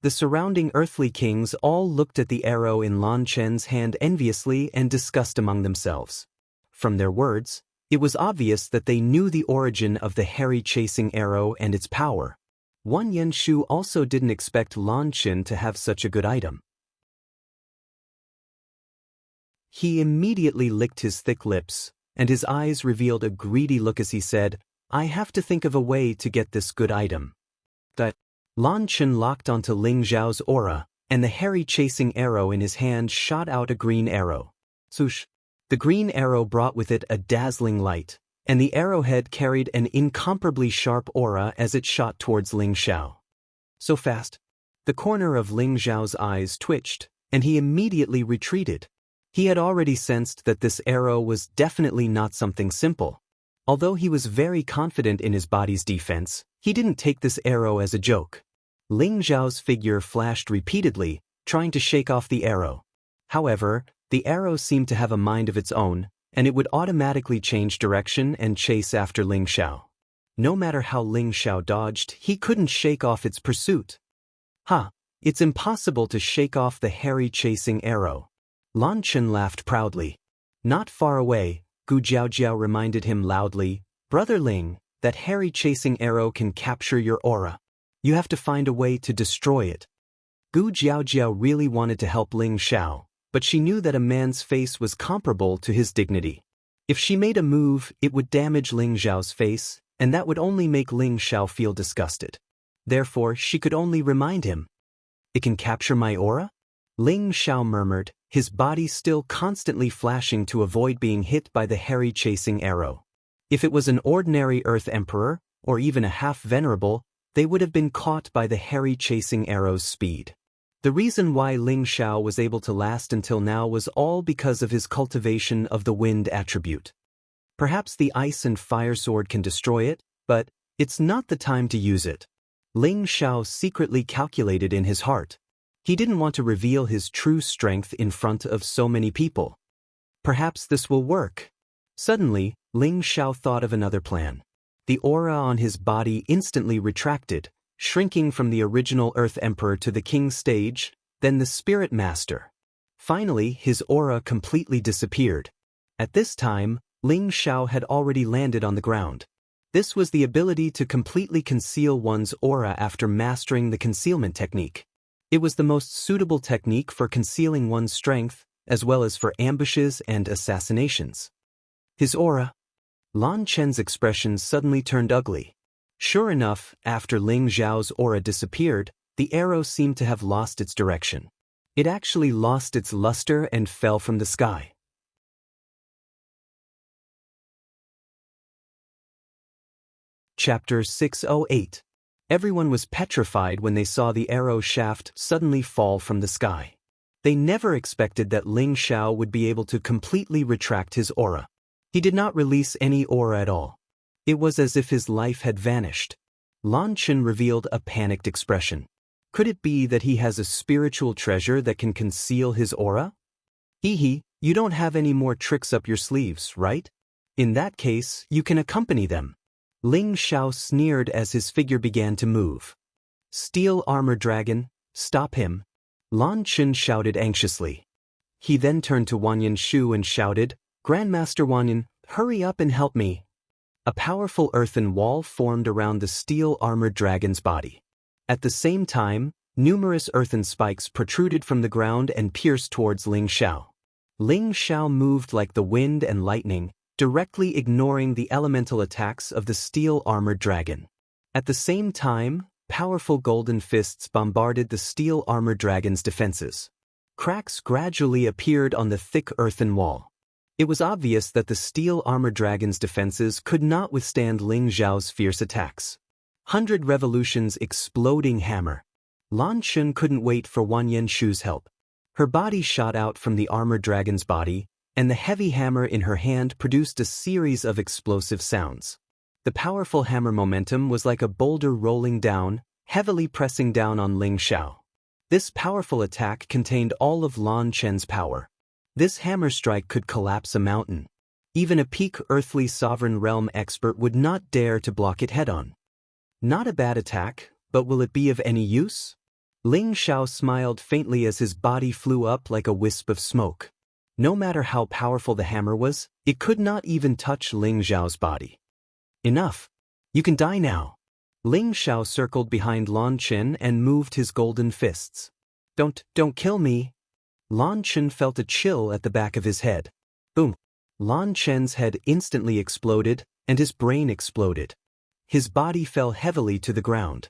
The surrounding earthly kings all looked at the arrow in Lan Chen's hand enviously and discussed among themselves. From their words, it was obvious that they knew the origin of the hairy chasing arrow and its power. Wan Yenshu also didn't expect Lan Chen to have such a good item. He immediately licked his thick lips, and his eyes revealed a greedy look as he said, "I have to think of a way to get this good item." Lan Chen locked onto Ling Xiao's aura, and the hairy chasing arrow in his hand shot out a green arrow. Swoosh! The green arrow brought with it a dazzling light, and the arrowhead carried an incomparably sharp aura as it shot towards Ling Xiao. So fast. The corner of Ling Xiao's eyes twitched, and he immediately retreated. He had already sensed that this arrow was definitely not something simple. Although he was very confident in his body's defense, he didn't take this arrow as a joke. Ling Xiao's figure flashed repeatedly, trying to shake off the arrow. However, the arrow seemed to have a mind of its own, and it would automatically change direction and chase after Ling Xiao. No matter how Ling Xiao dodged, he couldn't shake off its pursuit. It's impossible to shake off the hairy chasing arrow. Lan Chen laughed proudly. Not far away, Gu Jiaojiao reminded him loudly, "Brother Ling, that hairy chasing arrow can capture your aura. You have to find a way to destroy it." Gu Jiaojiao really wanted to help Ling Xiao, but she knew that a man's face was comparable to his dignity. If she made a move, it would damage Ling Xiao's face, and that would only make Ling Xiao feel disgusted. Therefore, she could only remind him. "It can capture my aura?" Ling Xiao murmured, his body still constantly flashing to avoid being hit by the hairy chasing arrow. If it was an ordinary Earth Emperor, or even a half-venerable, they would have been caught by the hairy chasing arrow's speed. The reason why Ling Xiao was able to last until now was all because of his cultivation of the wind attribute. Perhaps the ice and fire sword can destroy it, but it's not the time to use it. Ling Xiao secretly calculated in his heart. He didn't want to reveal his true strength in front of so many people. Perhaps this will work. Suddenly, Ling Xiao thought of another plan. The aura on his body instantly retracted, shrinking from the original Earth Emperor to the King stage, then the Spirit Master. Finally, his aura completely disappeared. At this time, Ling Xiao had already landed on the ground. This was the ability to completely conceal one's aura after mastering the concealment technique. It was the most suitable technique for concealing one's strength, as well as for ambushes and assassinations. His aura. Lan Chen's expression suddenly turned ugly. Sure enough, after Ling Xiao's aura disappeared, the arrow seemed to have lost its direction. It actually lost its luster and fell from the sky. Chapter 608. Everyone was petrified when they saw the arrow shaft suddenly fall from the sky. They never expected that Ling Xiao would be able to completely retract his aura. He did not release any aura at all. It was as if his life had vanished. Lan Chen revealed a panicked expression. Could it be that he has a spiritual treasure that can conceal his aura? Hee, you don't have any more tricks up your sleeves, right? In that case, you can accompany them. Ling Xiao sneered as his figure began to move. Steel Armor Dragon, stop him! Lan Chen shouted anxiously. He then turned to Wan Yenshu and shouted, Grandmaster Wanyan, hurry up and help me. A powerful earthen wall formed around the steel armored dragon's body. At the same time, Numerous earthen spikes protruded from the ground and pierced towards Ling Xiao. Ling Xiao moved like the wind and lightning, directly ignoring the elemental attacks of the steel-armored dragon. At the same time, powerful golden fists bombarded the steel-armored dragon's defenses. Cracks gradually appeared on the thick earthen wall. It was obvious that the steel-armored dragon's defenses could not withstand Ling Xiao's fierce attacks. 100 revolutions exploding hammer. Lan Chun couldn't wait for Wan Yenshu's help. Her body shot out from the armored dragon's body, and the heavy hammer in her hand produced a series of explosive sounds. The powerful hammer momentum was like a boulder rolling down, heavily pressing down on Ling Xiao. This powerful attack contained all of Lan Chen's power. This hammer strike could collapse a mountain. Even a peak earthly sovereign realm expert would not dare to block it head-on. Not a bad attack, but will it be of any use? Ling Xiao smiled faintly as his body flew up like a wisp of smoke. No matter how powerful the hammer was, it could not even touch Ling Xiao's body. Enough. You can die now. Ling Xiao circled behind Lan Chen and moved his golden fists. Don't kill me. Lan Chen felt a chill at the back of his head. Boom. Lan Chen's head instantly exploded, and his brain exploded. His body fell heavily to the ground.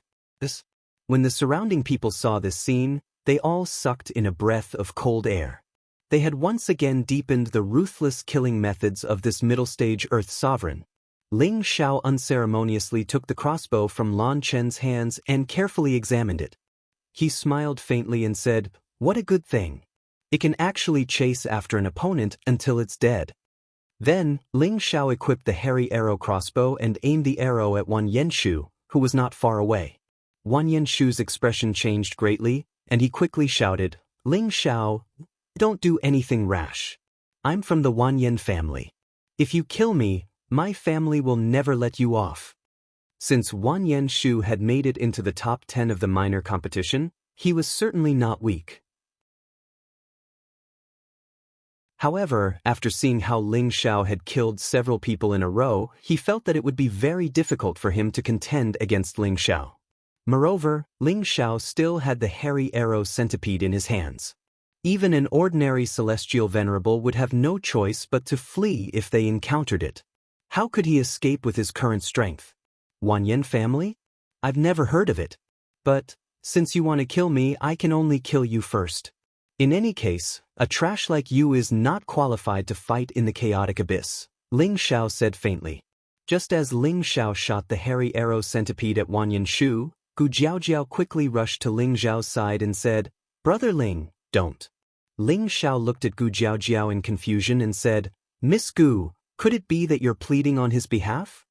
When the surrounding people saw this scene, they all sucked in a breath of cold air. They had once again deepened the ruthless killing methods of this middle-stage Earth sovereign. Ling Xiao unceremoniously took the crossbow from Lan Chen's hands and carefully examined it. He smiled faintly and said, "What a good thing. It can actually chase after an opponent until it's dead." Then, Ling Xiao equipped the hairy arrow crossbow and aimed the arrow at Wan Yenshu, who was not far away. Wan Yenshu's expression changed greatly, and he quickly shouted, "Ling Xiao, don't do anything rash. I'm from the Wan Yen family. If you kill me, my family will never let you off." Since Wan Yenshu had made it into the top 10 of the minor competition, he was certainly not weak. However, after seeing how Ling Xiao had killed several people in a row, he felt that it would be very difficult for him to contend against Ling Xiao. Moreover, Ling Xiao still had the hairy arrow centipede in his hands. Even an ordinary celestial venerable would have no choice but to flee if they encountered it. How could he escape with his current strength? Wan Yen family? I've never heard of it. But, since you want to kill me, I can only kill you first. In any case, a trash like you is not qualified to fight in the chaotic abyss, Ling Xiao said faintly. Just as Ling Xiao shot the hairy arrow centipede at Wan Yenshu, Gu Jiaojiao quickly rushed to Ling Xiao's side and said, "Brother Ling, don't." Ling Xiao looked at Gu Jiaojiao in confusion and said, "Miss Gu, could it be that you're pleading on his behalf?"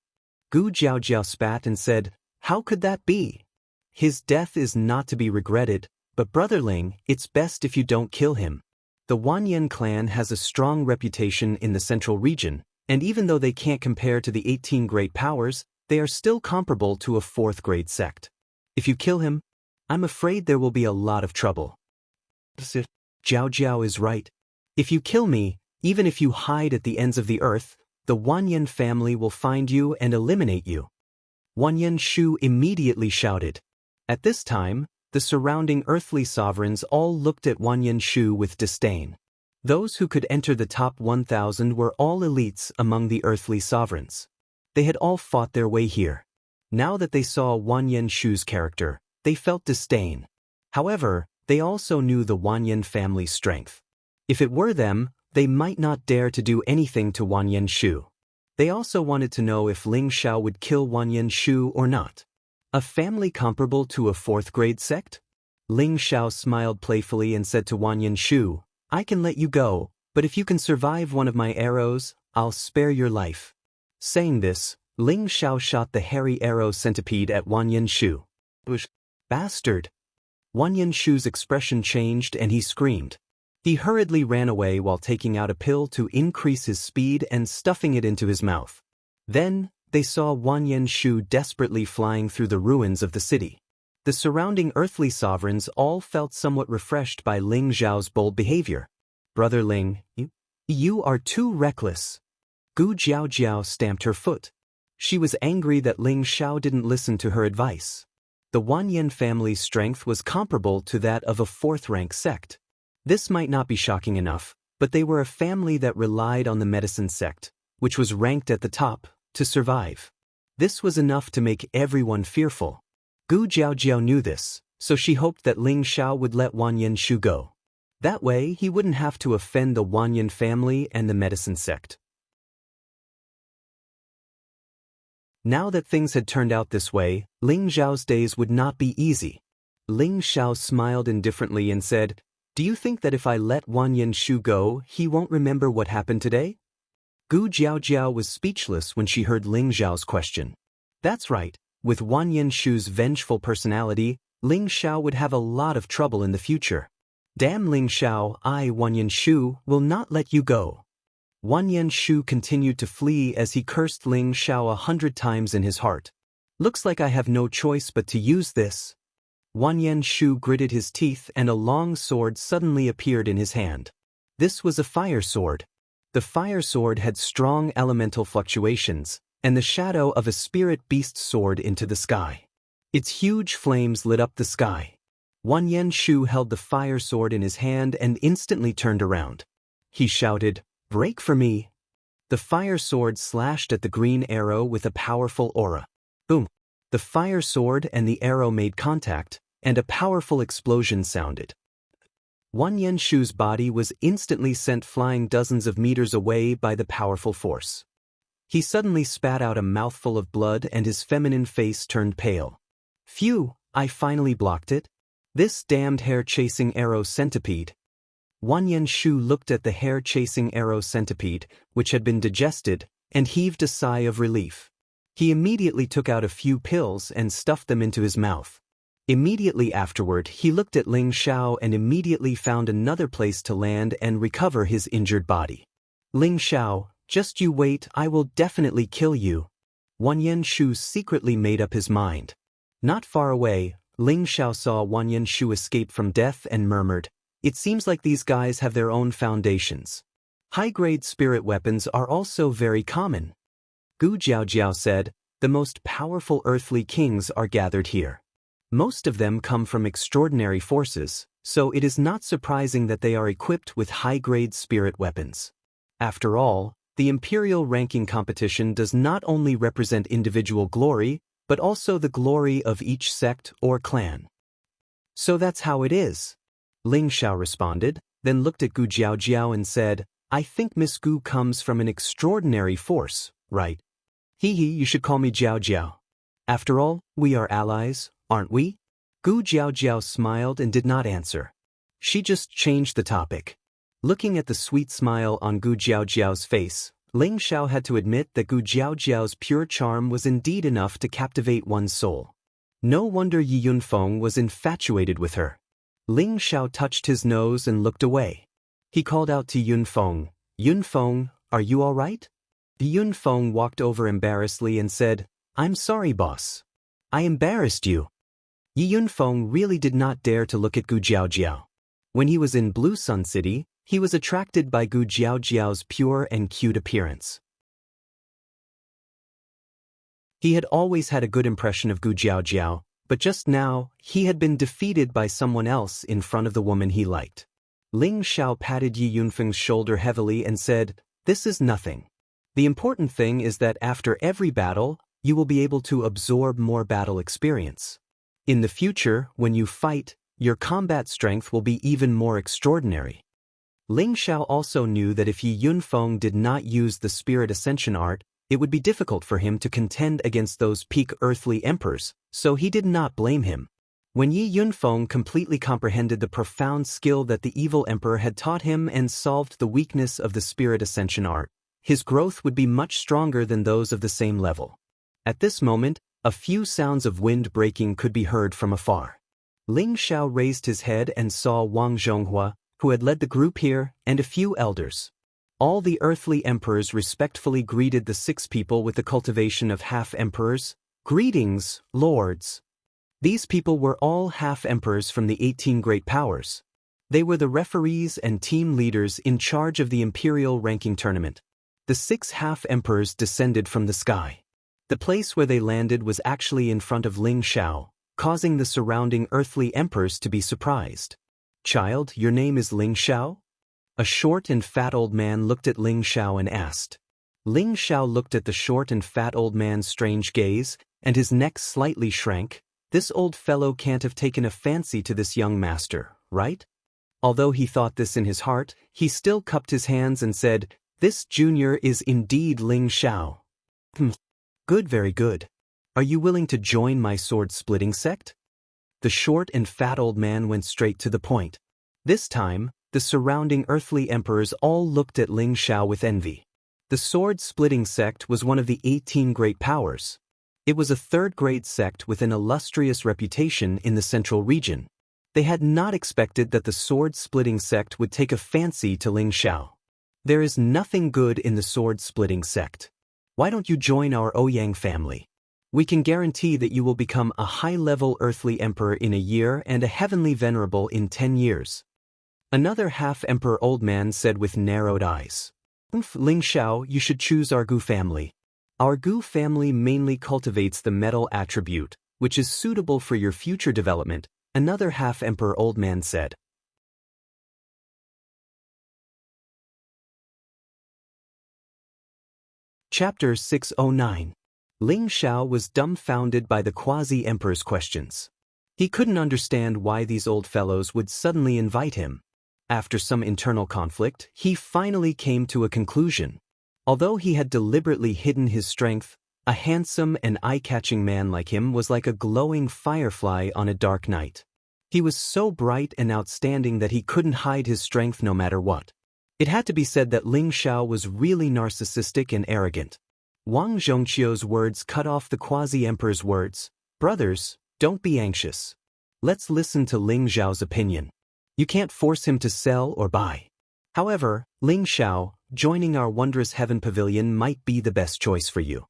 Gu Jiaojiao spat and said, "How could that be? His death is not to be regretted, but Brother Ling, it's best if you don't kill him. The Wan Yen clan has a strong reputation in the central region, and even though they can't compare to the 18 great powers, they are still comparable to a 4th-grade sect. If you kill him, I'm afraid there will be a lot of trouble." Jiao Jiao is right. If you kill me, even if you hide at the ends of the earth, the Wan Yen family will find you and eliminate you. Wan Yenshu immediately shouted. At this time, the surrounding earthly sovereigns all looked at Wan Yenshu with disdain. Those who could enter the top 1,000 were all elites among the earthly sovereigns. They had all fought their way here. Now that they saw Wan Yenshu's character, they felt disdain. However, they also knew the Wan Yen family's strength. If it were them, they might not dare to do anything to Wan Yenshu. They also wanted to know if Ling Xiao would kill Wan Yenshu or not. A family comparable to a 4th-grade sect? Ling Xiao smiled playfully and said to Wan Yenshu, "I can let you go, but if you can survive one of my arrows, I'll spare your life." Saying this, Ling Xiao shot the hairy arrow centipede at Wan Yenshu. "Bastard!" Wan Yenshu's expression changed and he screamed. He hurriedly ran away while taking out a pill to increase his speed and stuffing it into his mouth. Then, they saw Wan Yenshu desperately flying through the ruins of the city. The surrounding earthly sovereigns all felt somewhat refreshed by Ling Xiao's bold behavior. "Brother Ling, you are too reckless." Gu Jiaojiao stamped her foot. She was angry that Ling Xiao didn't listen to her advice. The Wanyan family's strength was comparable to that of a fourth-rank sect. This might not be shocking enough, but they were a family that relied on the medicine sect, which was ranked at the top, to survive. This was enough to make everyone fearful. Gu Jiaojiao knew this, so she hoped that Ling Xiao would let Wanyan Shu go. That way, he wouldn't have to offend the Wanyan family and the medicine sect. Now that things had turned out this way, Ling Xiao's days would not be easy. Ling Xiao smiled indifferently and said, "Do you think that if I let Wanyan Shu go, he won't remember what happened today?" Gu Jiaojiao was speechless when she heard Ling Xiao's question. That's right, with Wanyan Shu's vengeful personality, Ling Xiao would have a lot of trouble in the future. Damn Ling Xiao, I, Wanyan Shu, will not let you go. Wanyan Shu continued to flee as he cursed Ling Xiao 100 times in his heart. Looks like I have no choice but to use this. Wanyan Shu gritted his teeth and a long sword suddenly appeared in his hand. This was a fire sword. The fire sword had strong elemental fluctuations, and the shadow of a spirit beast soared into the sky. Its huge flames lit up the sky. Wanyan Shu held the fire sword in his hand and instantly turned around. He shouted, "Break for me!" The fire sword slashed at the green arrow with a powerful aura. Boom! The fire sword and the arrow made contact, and a powerful explosion sounded. Wanyan Shu's body was instantly sent flying dozens of meters away by the powerful force. He suddenly spat out a mouthful of blood and his feminine face turned pale. Phew, I finally blocked it. This damned hair-chasing arrow centipede. Wanyan Shu looked at the hair-chasing arrow centipede, which had been digested, and heaved a sigh of relief. He immediately took out a few pills and stuffed them into his mouth. Immediately afterward, he looked at Ling Xiao and immediately found another place to land and recover his injured body. Ling Xiao, just you wait, I will definitely kill you. Wanyan Shu secretly made up his mind. Not far away, Ling Xiao saw Wanyan Shu escape from death and murmured, "It seems like these guys have their own foundations." High-grade spirit weapons are also very common. Gu Jiaojiao said, "The most powerful earthly kings are gathered here. Most of them come from extraordinary forces, so it is not surprising that they are equipped with high-grade spirit weapons. After all, the imperial ranking competition does not only represent individual glory, but also the glory of each sect or clan." "So that's how it is," Ling Xiao responded, then looked at Gu Jiaojiao and said, "I think Miss Gu comes from an extraordinary force, right? Hee, you should call me Jiaojiao. After all, we are allies, aren't we?" Gu Jiaojiao smiled and did not answer. She just changed the topic. Looking at the sweet smile on Gu Jiaojiao's face, Ling Xiao had to admit that Gu Jiaojiao's pure charm was indeed enough to captivate one's soul. No wonder Yi Yunfeng was infatuated with her. Ling Xiao touched his nose and looked away. He called out to Yunfeng, "Yunfeng, are you all right?" Yunfeng walked over embarrassedly and said, "I'm sorry, boss. I embarrassed you." Yi Yunfeng really did not dare to look at Gu Jiaojiao. When he was in Blue Sun City, he was attracted by Gu Jiaojiao's pure and cute appearance. He had always had a good impression of Gu Jiaojiao, but just now, he had been defeated by someone else in front of the woman he liked. Ling Xiao patted Yi Yunfeng's shoulder heavily and said, "This is nothing. The important thing is that after every battle, you will be able to absorb more battle experience. In the future, when you fight, your combat strength will be even more extraordinary." Ling Xiao also knew that if Yi Yunfeng did not use the Spirit Ascension art, it would be difficult for him to contend against those peak earthly emperors, so he did not blame him. When Yi Yunfeng completely comprehended the profound skill that the evil emperor had taught him and solved the weakness of the Spirit Ascension art, his growth would be much stronger than those of the same level. At this moment, a few sounds of wind breaking could be heard from afar. Ling Xiao raised his head and saw Wang Zhonghua, who had led the group here, and a few elders. All the earthly emperors respectfully greeted the 6 people with the cultivation of half-emperors. "Greetings, lords." These people were all half-emperors from the 18 great powers. They were the referees and team leaders in charge of the imperial ranking tournament. The 6 half-emperors descended from the sky. The place where they landed was actually in front of Ling Xiao, causing the surrounding earthly emperors to be surprised. "Child, your name is Ling Xiao?" A short and fat old man looked at Ling Xiao and asked. Ling Xiao looked at the short and fat old man's strange gaze, and his neck slightly shrank. This old fellow can't have taken a fancy to this young master, right? Although he thought this in his heart, he still cupped his hands and said, "This junior is indeed Ling Xiao." Good, very good. Are you willing to join my sword-splitting sect? The short and fat old man went straight to the point. This time, the surrounding earthly emperors all looked at Ling Xiao with envy. The sword-splitting sect was one of the 18 great powers. It was a third-grade sect with an illustrious reputation in the central region. They had not expected that the sword-splitting sect would take a fancy to Ling Xiao. There is nothing good in the sword-splitting sect. Why don't you join our Ouyang family? We can guarantee that you will become a high-level earthly emperor in a year and a heavenly venerable in 10 years. Another half-emperor old man said with narrowed eyes. Ling Xiao, you should choose our Gu family. Our Gu family mainly cultivates the metal attribute, which is suitable for your future development, another half-emperor old man said. Chapter 609. Ling Xiao was dumbfounded by the quasi-emperor's questions. He couldn't understand why these old fellows would suddenly invite him. After some internal conflict, he finally came to a conclusion. Although he had deliberately hidden his strength, a handsome and eye-catching man like him was like a glowing firefly on a dark night. He was so bright and outstanding that he couldn't hide his strength no matter what. It had to be said that Ling Xiao was really narcissistic and arrogant. Wang Zhongqiu's words cut off the quasi-emperor's words. "Brothers, don't be anxious. Let's listen to Ling Xiao's opinion. You can't force him to sell or buy. However, Ling Xiao, joining our wondrous heaven pavilion might be the best choice for you."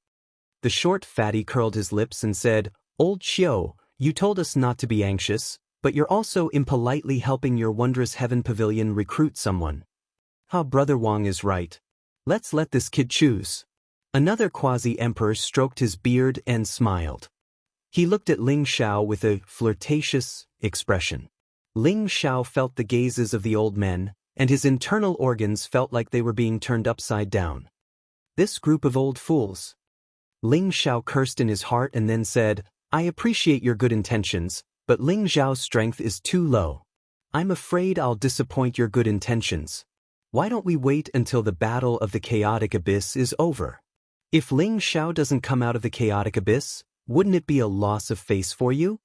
The short fatty curled his lips and said, "Old Xiao, you told us not to be anxious, but you're also impolitely helping your wondrous heaven pavilion recruit someone." Brother Wang is right. Let's let this kid choose." Another quasi-emperor stroked his beard and smiled. He looked at Ling Xiao with a flirtatious expression. Ling Xiao felt the gazes of the old men, and his internal organs felt like they were being turned upside down. This group of old fools. Ling Xiao cursed in his heart and then said, "I appreciate your good intentions, but Ling Xiao's strength is too low. I'm afraid I'll disappoint your good intentions. Why don't we wait until the battle of the chaotic abyss is over? If Ling Xiao doesn't come out of the chaotic abyss, wouldn't it be a loss of face for you?"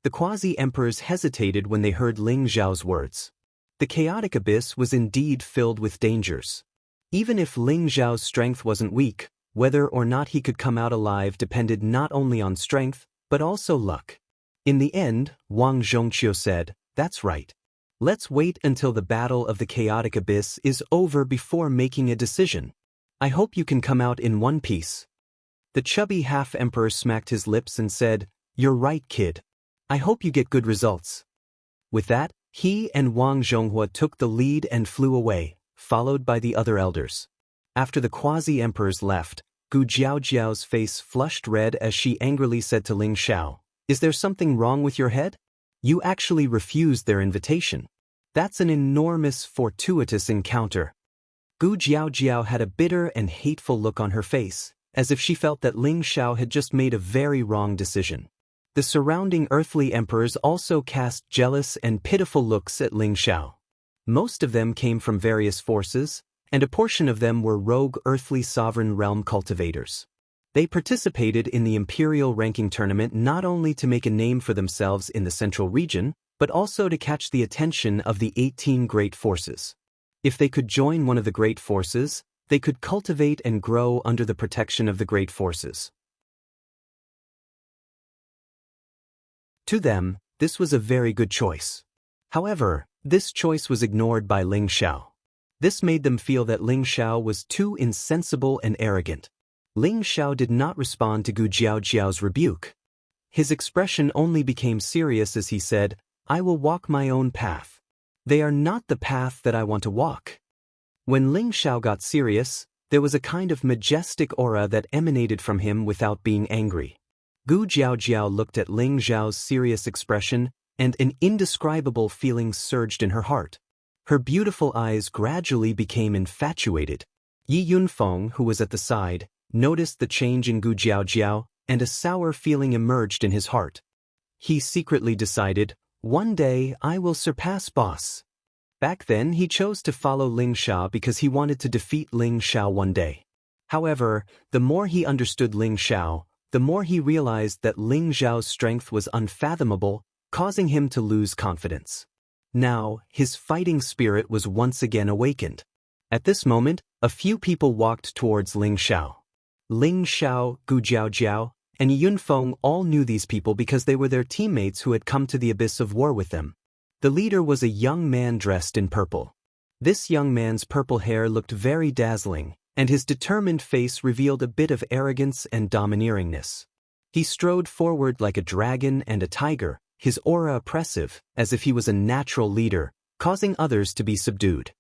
The quasi-emperors hesitated when they heard Ling Xiao's words. The chaotic abyss was indeed filled with dangers. Even if Ling Xiao's strength wasn't weak, whether or not he could come out alive depended not only on strength, but also luck. In the end, Wang Zhongqiu said, "That's right. Let's wait until the battle of the chaotic abyss is over before making a decision. I hope you can come out in one piece." The chubby half-emperor smacked his lips and said, "You're right, kid. I hope you get good results." With that, he and Wang Zhonghua took the lead and flew away, followed by the other elders. After the quasi-emperors left, Gu Jiaojiao's face flushed red as she angrily said to Ling Xiao, "Is there something wrong with your head? You actually refused their invitation. That's an enormous fortuitous encounter." Gu Jiaojiao had a bitter and hateful look on her face, as if she felt that Ling Xiao had just made a very wrong decision. The surrounding earthly emperors also cast jealous and pitiful looks at Ling Xiao. Most of them came from various forces, and a portion of them were rogue earthly sovereign realm cultivators. They participated in the imperial ranking tournament not only to make a name for themselves in the central region, but also to catch the attention of the 18 great forces. If they could join one of the great forces, they could cultivate and grow under the protection of the great forces. To them, this was a very good choice. However, this choice was ignored by Ling Xiao. This made them feel that Ling Xiao was too insensible and arrogant. Ling Xiao did not respond to Gu Jiaojiao's rebuke. His expression only became serious as he said, "I will walk my own path. They are not the path that I want to walk." When Ling Xiao got serious, there was a kind of majestic aura that emanated from him without being angry. Gu Jiaojiao looked at Ling Zhao's serious expression, and an indescribable feeling surged in her heart. Her beautiful eyes gradually became infatuated. Yi Yunfeng, who was at the side, noticed the change in Gu Jiaojiao, and a sour feeling emerged in his heart. He secretly decided, one day I will surpass boss. Back then he chose to follow Ling Xiao because he wanted to defeat Ling Xiao one day. However, the more he understood Ling Xiao, the more he realized that Ling Zhao's strength was unfathomable, causing him to lose confidence. Now, his fighting spirit was once again awakened. At this moment, a few people walked towards Ling Xiao. Ling Xiao, Gu Jiaojiao, and Yunfeng all knew these people because they were their teammates who had come to the abyss of war with them. The leader was a young man dressed in purple. This young man's purple hair looked very dazzling, and his determined face revealed a bit of arrogance and domineeringness. He strode forward like a dragon and a tiger, his aura oppressive, as if he was a natural leader, causing others to be subdued.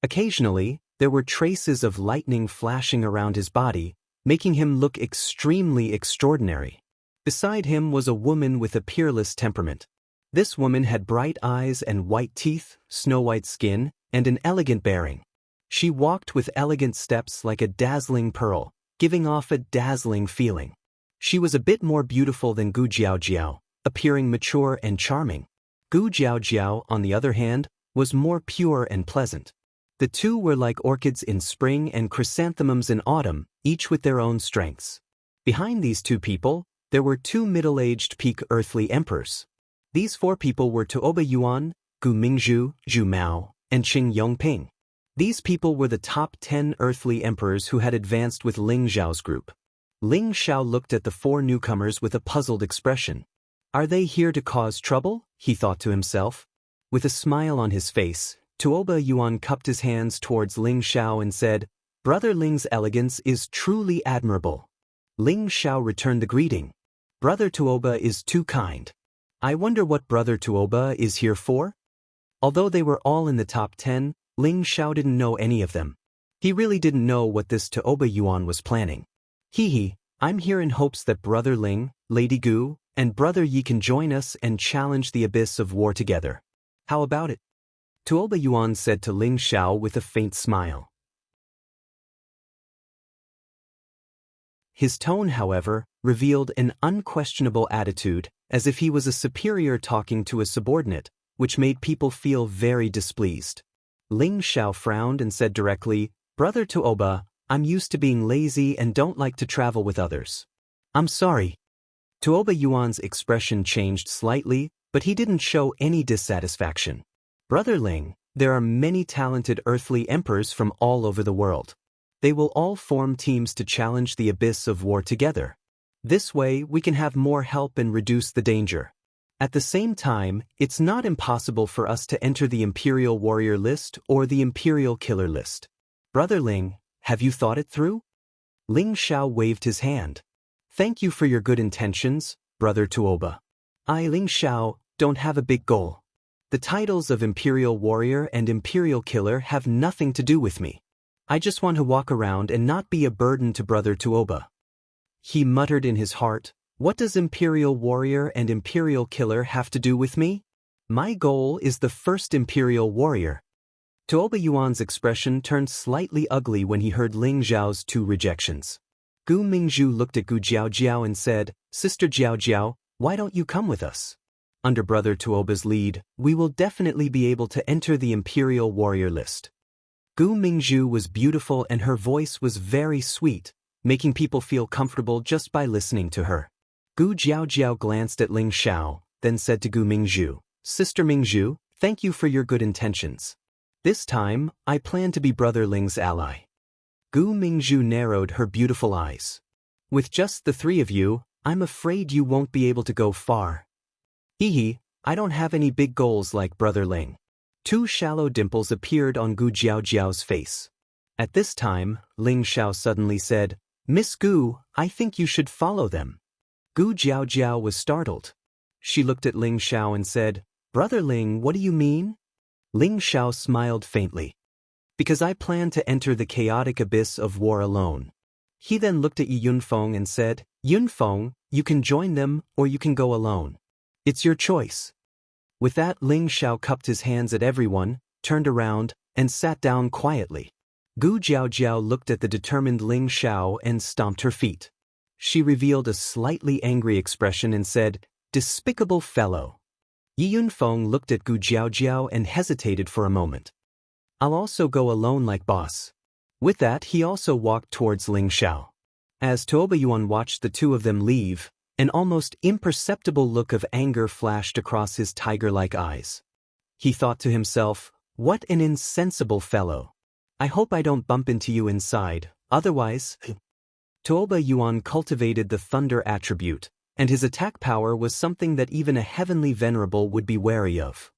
Occasionally, there were traces of lightning flashing around his body, making him look extremely extraordinary. Beside him was a woman with a peerless temperament. This woman had bright eyes and white teeth, snow-white skin, and an elegant bearing. She walked with elegant steps like a dazzling pearl, giving off a dazzling feeling. She was a bit more beautiful than Gu Jiaojiao, appearing mature and charming. Gu Jiaojiao, on the other hand, was more pure and pleasant. The two were like orchids in spring and chrysanthemums in autumn, each with their own strengths. Behind these two people, there were two middle-aged peak earthly emperors. These four people were Tuoba Yuan, Gu Mingzhu, Zhu Mao, and Qing Yongping. These people were the top 10 earthly emperors who had advanced with Ling Zhao's group. Ling Xiao looked at the four newcomers with a puzzled expression. Are they here to cause trouble? He thought to himself. With a smile on his face, Tuoba Yuan cupped his hands towards Ling Xiao and said, Brother Ling's elegance is truly admirable. Ling Xiao returned the greeting. Brother Tuoba is too kind. I wonder what Brother Tuoba is here for? Although they were all in the top 10, Ling Xiao didn't know any of them. He really didn't know what this Tuoba Yuan was planning. I'm here in hopes that Brother Ling, Lady Gu, and Brother Yi can join us and challenge the abyss of war together. How about it? Tuoba Yuan said to Ling Xiao with a faint smile. His tone, however, revealed an unquestionable attitude, as if he was a superior talking to a subordinate, which made people feel very displeased. Ling Xiao frowned and said directly, Brother Tuoba, I'm used to being lazy and don't like to travel with others. I'm sorry. Tuoba Yuan's expression changed slightly, but he didn't show any dissatisfaction. Brother Ling, there are many talented earthly emperors from all over the world. They will all form teams to challenge the abyss of war together. This way we can have more help and reduce the danger. At the same time, it's not impossible for us to enter the Imperial Warrior list or the Imperial Killer list. Brother Ling, have you thought it through? Ling Xiao waved his hand. Thank you for your good intentions, Brother Tuoba. I, Ling Xiao, don't have a big goal. The titles of Imperial Warrior and Imperial Killer have nothing to do with me. I just want to walk around and not be a burden to Brother Tuoba. He muttered in his heart, what does Imperial Warrior and Imperial Killer have to do with me? My goal is the first Imperial Warrior. Tuoba Yuan's expression turned slightly ugly when he heard Ling Zhao's two rejections. Gu Mingzhu looked at Gu Jiaojiao and said, Sister Jiaojiao, why don't you come with us? Under Brother Tuoba's lead, we will definitely be able to enter the Imperial Warrior list. Gu Mingzhu was beautiful and her voice was very sweet, making people feel comfortable just by listening to her. Gu Jiaojiao glanced at Ling Xiao, then said to Gu Mingzhu, Sister Mingzhu, thank you for your good intentions. This time, I plan to be Brother Ling's ally. Gu Mingzhu narrowed her beautiful eyes. With just the three of you, I'm afraid you won't be able to go far. I don't have any big goals like Brother Ling. Two shallow dimples appeared on Gu Jiaojiao's face. At this time, Ling Xiao suddenly said, Miss Gu, I think you should follow them. Gu Jiaojiao was startled. She looked at Ling Xiao and said, Brother Ling, what do you mean? Ling Xiao smiled faintly. Because I plan to enter the chaotic abyss of war alone. He then looked at Yi Yunfeng and said, Yunfeng, You can join them or you can go alone. It's your choice. With that, Ling Xiao cupped his hands at everyone, turned around, and sat down quietly. Gu Jiaojiao looked at the determined Ling Xiao and stomped her feet. She revealed a slightly angry expression and said, "Despicable fellow." Yi Yunfeng looked at Gu Jiaojiao and hesitated for a moment. "I'll also go alone like boss." With that, he also walked towards Ling Xiao. As Toba Yuan watched the two of them leave, an almost imperceptible look of anger flashed across his tiger-like eyes. He thought to himself, "What an insensible fellow. I hope I don't bump into you inside, otherwise..." Toba Yuan cultivated the thunder attribute, and his attack power was something that even a heavenly venerable would be wary of.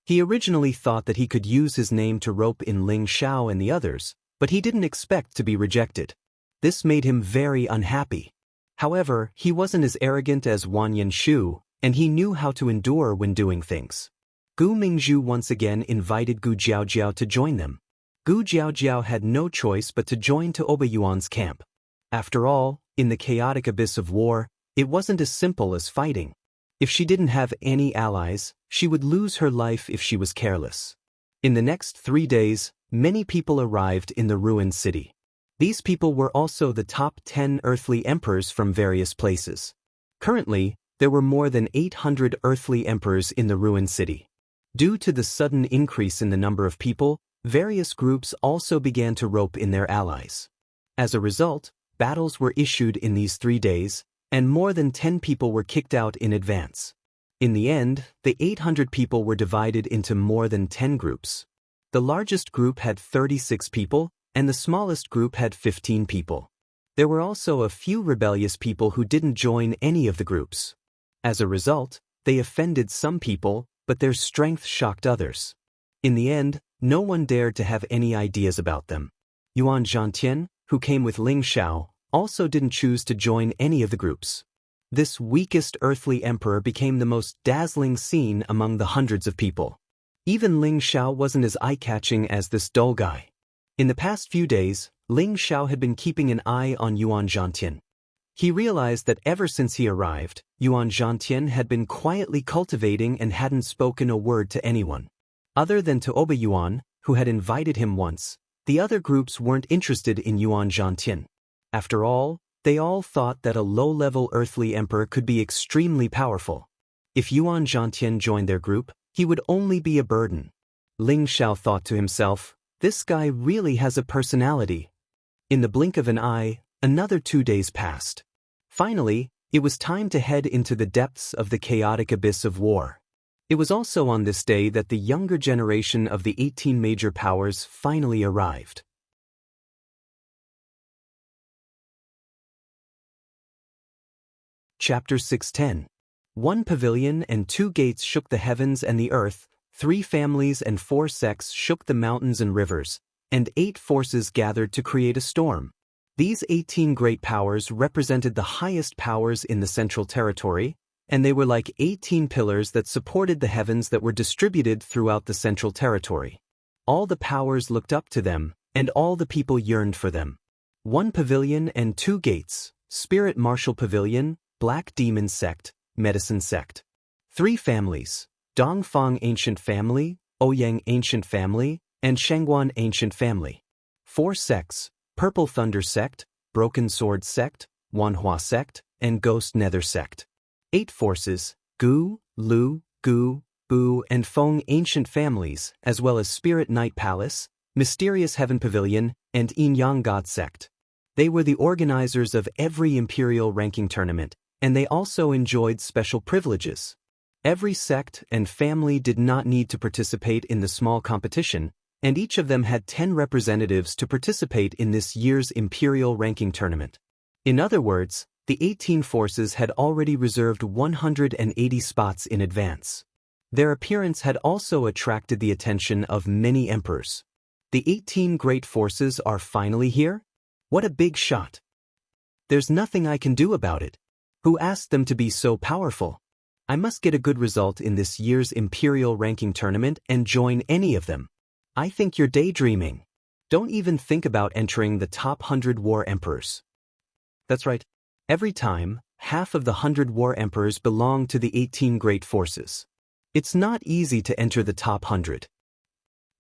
He originally thought that he could use his name to rope in Ling Xiao and the others, but he didn't expect to be rejected. This made him very unhappy. However, he wasn't as arrogant as Wan Yanshu, and he knew how to endure when doing things. Gu Mingzhu once again invited Gu Jiaojiao to join them. Gu Jiaojiao had no choice but to join Toba Yuan's camp. After all, in the chaotic abyss of war, it wasn't as simple as fighting. If she didn't have any allies, she would lose her life if she was careless. In the next 3 days, many people arrived in the ruined city. These people were also the top 10 earthly emperors from various places. Currently, there were more than 800 earthly emperors in the ruined city. Due to the sudden increase in the number of people, various groups also began to rope in their allies. As a result, battles were issued in these 3 days, and more than 10 people were kicked out in advance. In the end, the 800 people were divided into more than 10 groups. The largest group had 36 people, and the smallest group had 15 people. There were also a few rebellious people who didn't join any of the groups. As a result, they offended some people, but their strength shocked others. In the end, no one dared to have any ideas about them. Yuan Zhantian, who came with Ling Xiao, also didn't choose to join any of the groups. This weakest earthly emperor became the most dazzling scene among the hundreds of people. Even Ling Xiao wasn't as eye-catching as this dull guy. In the past few days, Ling Xiao had been keeping an eye on Yuan Zhantian. He realized that ever since he arrived, Yuan Zhantian had been quietly cultivating and hadn't spoken a word to anyone. Other than Toba Yuan, who had invited him once, the other groups weren't interested in Yuan Zhantian. After all, they all thought that a low-level earthly emperor could be extremely powerful. If Yuan Zhantian joined their group, he would only be a burden. Ling Xiao thought to himself, "This guy really has a personality." In the blink of an eye, another 2 days passed. Finally, it was time to head into the depths of the chaotic abyss of war. It was also on this day that the younger generation of the 18 major powers finally arrived. Chapter 610. 1 pavilion and 2 gates shook the heavens and the earth, 3 families and 4 sects shook the mountains and rivers, and 8 forces gathered to create a storm. These 18 great powers represented the highest powers in the Central Territory, and they were like 18 pillars that supported the heavens that were distributed throughout the Central Territory. All the powers looked up to them, and all the people yearned for them. 1 pavilion and 2 gates, Spirit Martial Pavilion, Black Demon Sect, Medicine Sect. 3 families, Dongfang Ancient Family, Ouyang Ancient Family, and Shangguan Ancient Family. 4 sects, Purple Thunder Sect, Broken Sword Sect, Wanhua Sect, and Ghost Nether Sect. 8 forces, Gu, Lu, Gu, Bu, and Feng Ancient Families, as well as Spirit Night Palace, Mysterious Heaven Pavilion, and Yin Yang God Sect. They were the organizers of every imperial ranking tournament, and they also enjoyed special privileges. Every sect and family did not need to participate in the small competition, and each of them had 10 representatives to participate in this year's imperial ranking tournament. In other words, the 18 forces had already reserved 180 spots in advance. Their appearance had also attracted the attention of many emperors. The 18 great forces are finally here? What a big shot! There's nothing I can do about it. Who asked them to be so powerful? I must get a good result in this year's imperial ranking tournament and join any of them. I think you're daydreaming. Don't even think about entering the top 100 war emperors. That's right. Every time, half of the 100 war emperors belong to the 18 great forces. It's not easy to enter the top 100.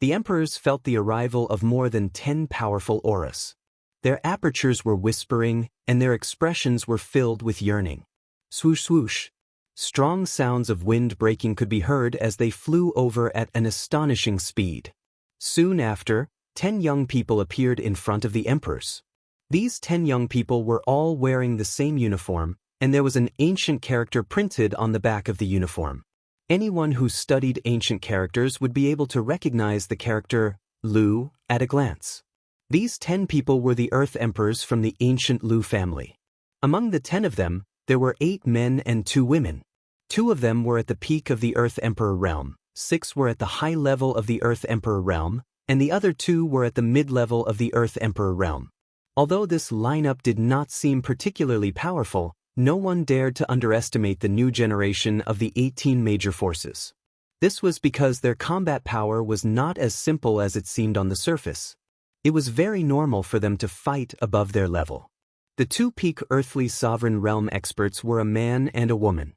The emperors felt the arrival of more than 10 powerful auras. Their apertures were whispering, and their expressions were filled with yearning. Swoosh swoosh. Strong sounds of wind breaking could be heard as they flew over at an astonishing speed. Soon after, 10 young people appeared in front of the emperors. These 10 young people were all wearing the same uniform, and there was an ancient character printed on the back of the uniform. Anyone who studied ancient characters would be able to recognize the character Lu at a glance. These 10 people were the Earth Emperors from the ancient Lu family. Among the 10 of them, there were 8 men and 2 women. 2 of them were at the peak of the Earth Emperor realm, 6 were at the high level of the Earth Emperor realm, and the other 2 were at the mid-level of the Earth Emperor realm. Although this lineup did not seem particularly powerful, no one dared to underestimate the new generation of the 18 major forces. This was because their combat power was not as simple as it seemed on the surface. It was very normal for them to fight above their level. The 2 peak earthly sovereign realm experts were a man and a woman.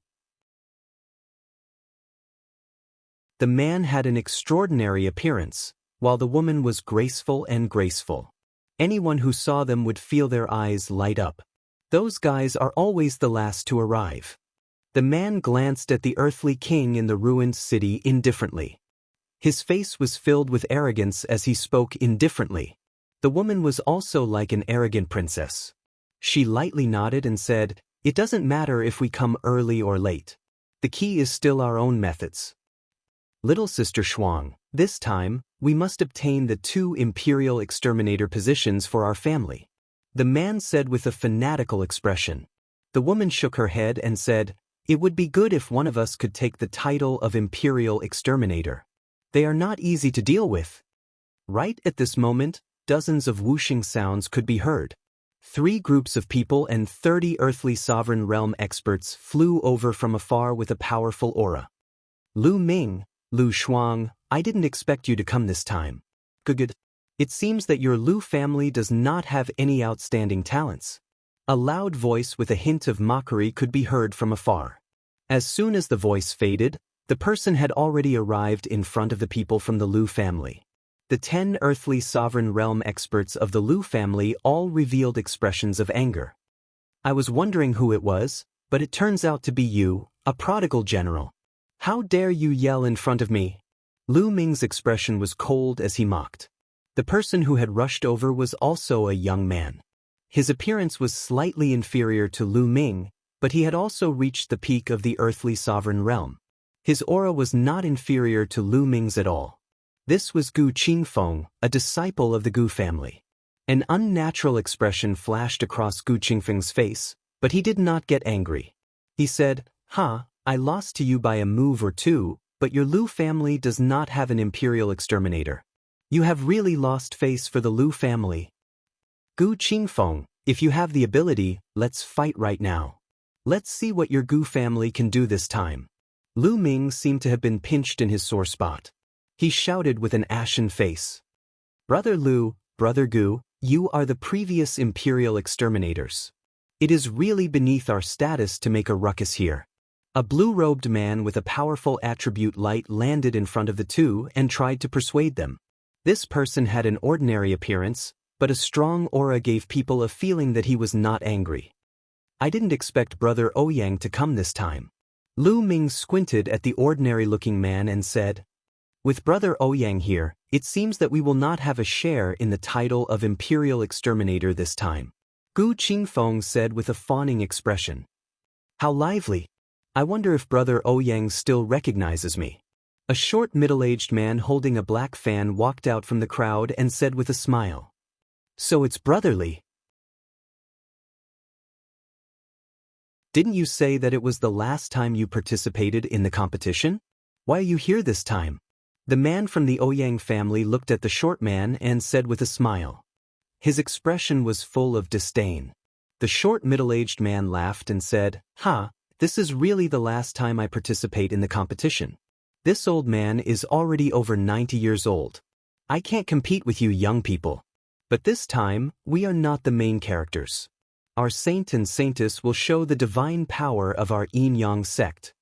The man had an extraordinary appearance, while the woman was graceful and graceful. Anyone who saw them would feel their eyes light up. Those guys are always the last to arrive. The man glanced at the earthly king in the ruined city indifferently. His face was filled with arrogance as he spoke indifferently. The woman was also like an arrogant princess. She lightly nodded and said, "It doesn't matter if we come early or late. The key is still our own methods. Little sister Shuang, this time, we must obtain the 2 imperial exterminator positions for our family," the man said with a fanatical expression. The woman shook her head and said, "It would be good if one of us could take the title of imperial exterminator. They are not easy to deal with." Right at this moment, dozens of whooshing sounds could be heard. 3 groups of people and 30 earthly sovereign realm experts flew over from afar with a powerful aura. "Lu Ming, Lu Shuang, I didn't expect you to come this time. Good. It seems that your Lu family does not have any outstanding talents." A loud voice with a hint of mockery could be heard from afar. As soon as the voice faded, the person had already arrived in front of the people from the Lu family. The 10 earthly sovereign realm experts of the Lu family all revealed expressions of anger. "I was wondering who it was, but it turns out to be you, a prodigal general. How dare you yell in front of me?" Lu Ming's expression was cold as he mocked. The person who had rushed over was also a young man. His appearance was slightly inferior to Lu Ming, but he had also reached the peak of the earthly sovereign realm. His aura was not inferior to Lu Ming's at all. This was Gu Qingfeng, a disciple of the Gu family. An unnatural expression flashed across Gu Qingfeng's face, but he did not get angry. He said, I lost to you by a move or 2, but your Lu family does not have an imperial exterminator. You have really lost face for the Lu family. Gu Qingfeng, if you have the ability, let's fight right now. Let's see what your Gu family can do this time." Lu Ming seemed to have been pinched in his sore spot. He shouted with an ashen face, "Brother Lu, Brother Gu, you are the previous imperial exterminators. It is really beneath our status to make a ruckus here." A blue-robed man with a powerful attribute light landed in front of the 2 and tried to persuade them. This person had an ordinary appearance, but a strong aura gave people a feeling that he was not angry. "I didn't expect Brother Ouyang to come this time." Lu Ming squinted at the ordinary-looking man and said, "With Brother Ouyang here, it seems that we will not have a share in the title of Imperial Exterminator this time." Gu Qingfeng said with a fawning expression. "How lively! I wonder if Brother Ouyang still recognizes me." A short middle-aged man holding a black fan walked out from the crowd and said with a smile, "So it's brotherly. Didn't you say that it was the last time you participated in the competition? Why are you here this time?" The man from the Ouyang family looked at the short man and said with a smile. His expression was full of disdain. The short middle-aged man laughed and said, This is really the last time I participate in the competition. This old man is already over 90 years old. I can't compete with you young people. But this time, we are not the main characters. Our saint and saintess will show the divine power of our yin-yang sect.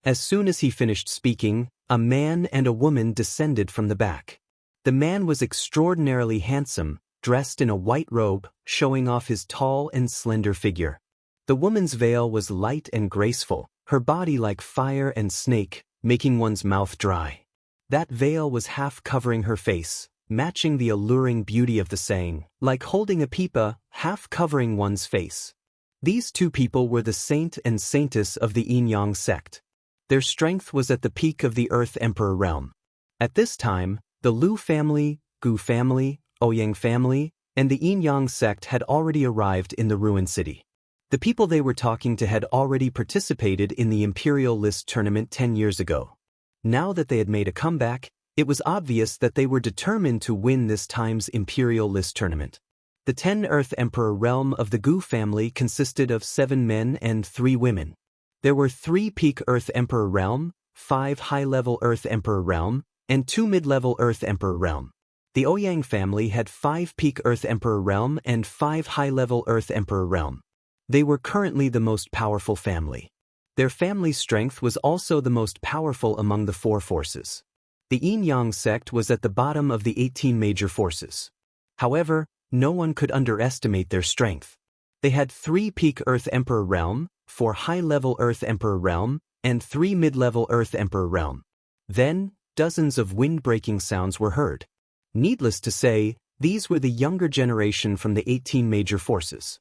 As soon as he finished speaking, a man and a woman descended from the back. The man was extraordinarily handsome, dressed in a white robe, showing off his tall and slender figure. The woman's veil was light and graceful, her body like fire and snake, making one's mouth dry. That veil was half covering her face, matching the alluring beauty of the saying, like holding a pipa, half covering one's face. These two people were the saint and saintess of the yin-yang sect. Their strength was at the peak of the Earth Emperor realm. At this time, the Lu family, Gu family, Ouyang family, and the yin-yang sect had already arrived in the ruined city. The people they were talking to had already participated in the Imperial List tournament 10 years ago. Now that they had made a comeback, it was obvious that they were determined to win this time's Imperial List tournament. The 10 Earth Emperor realm of the Gu family consisted of 7 men and 3 women. There were 3 peak Earth Emperor realm, 5 high-level Earth Emperor realm, and 2 mid-level Earth Emperor realm. The Ouyang family had 5 peak Earth Emperor realm and 5 high-level Earth Emperor realm. They were currently the most powerful family. Their family's strength was also the most powerful among the 4 forces. The yin-yang sect was at the bottom of the 18 major forces. However, no one could underestimate their strength. They had 3 peak Earth Emperor realm, 4 high-level Earth Emperor realm, and 3 mid-level Earth Emperor realm. Then, dozens of wind-breaking sounds were heard. Needless to say, these were the younger generation from the 18 major forces.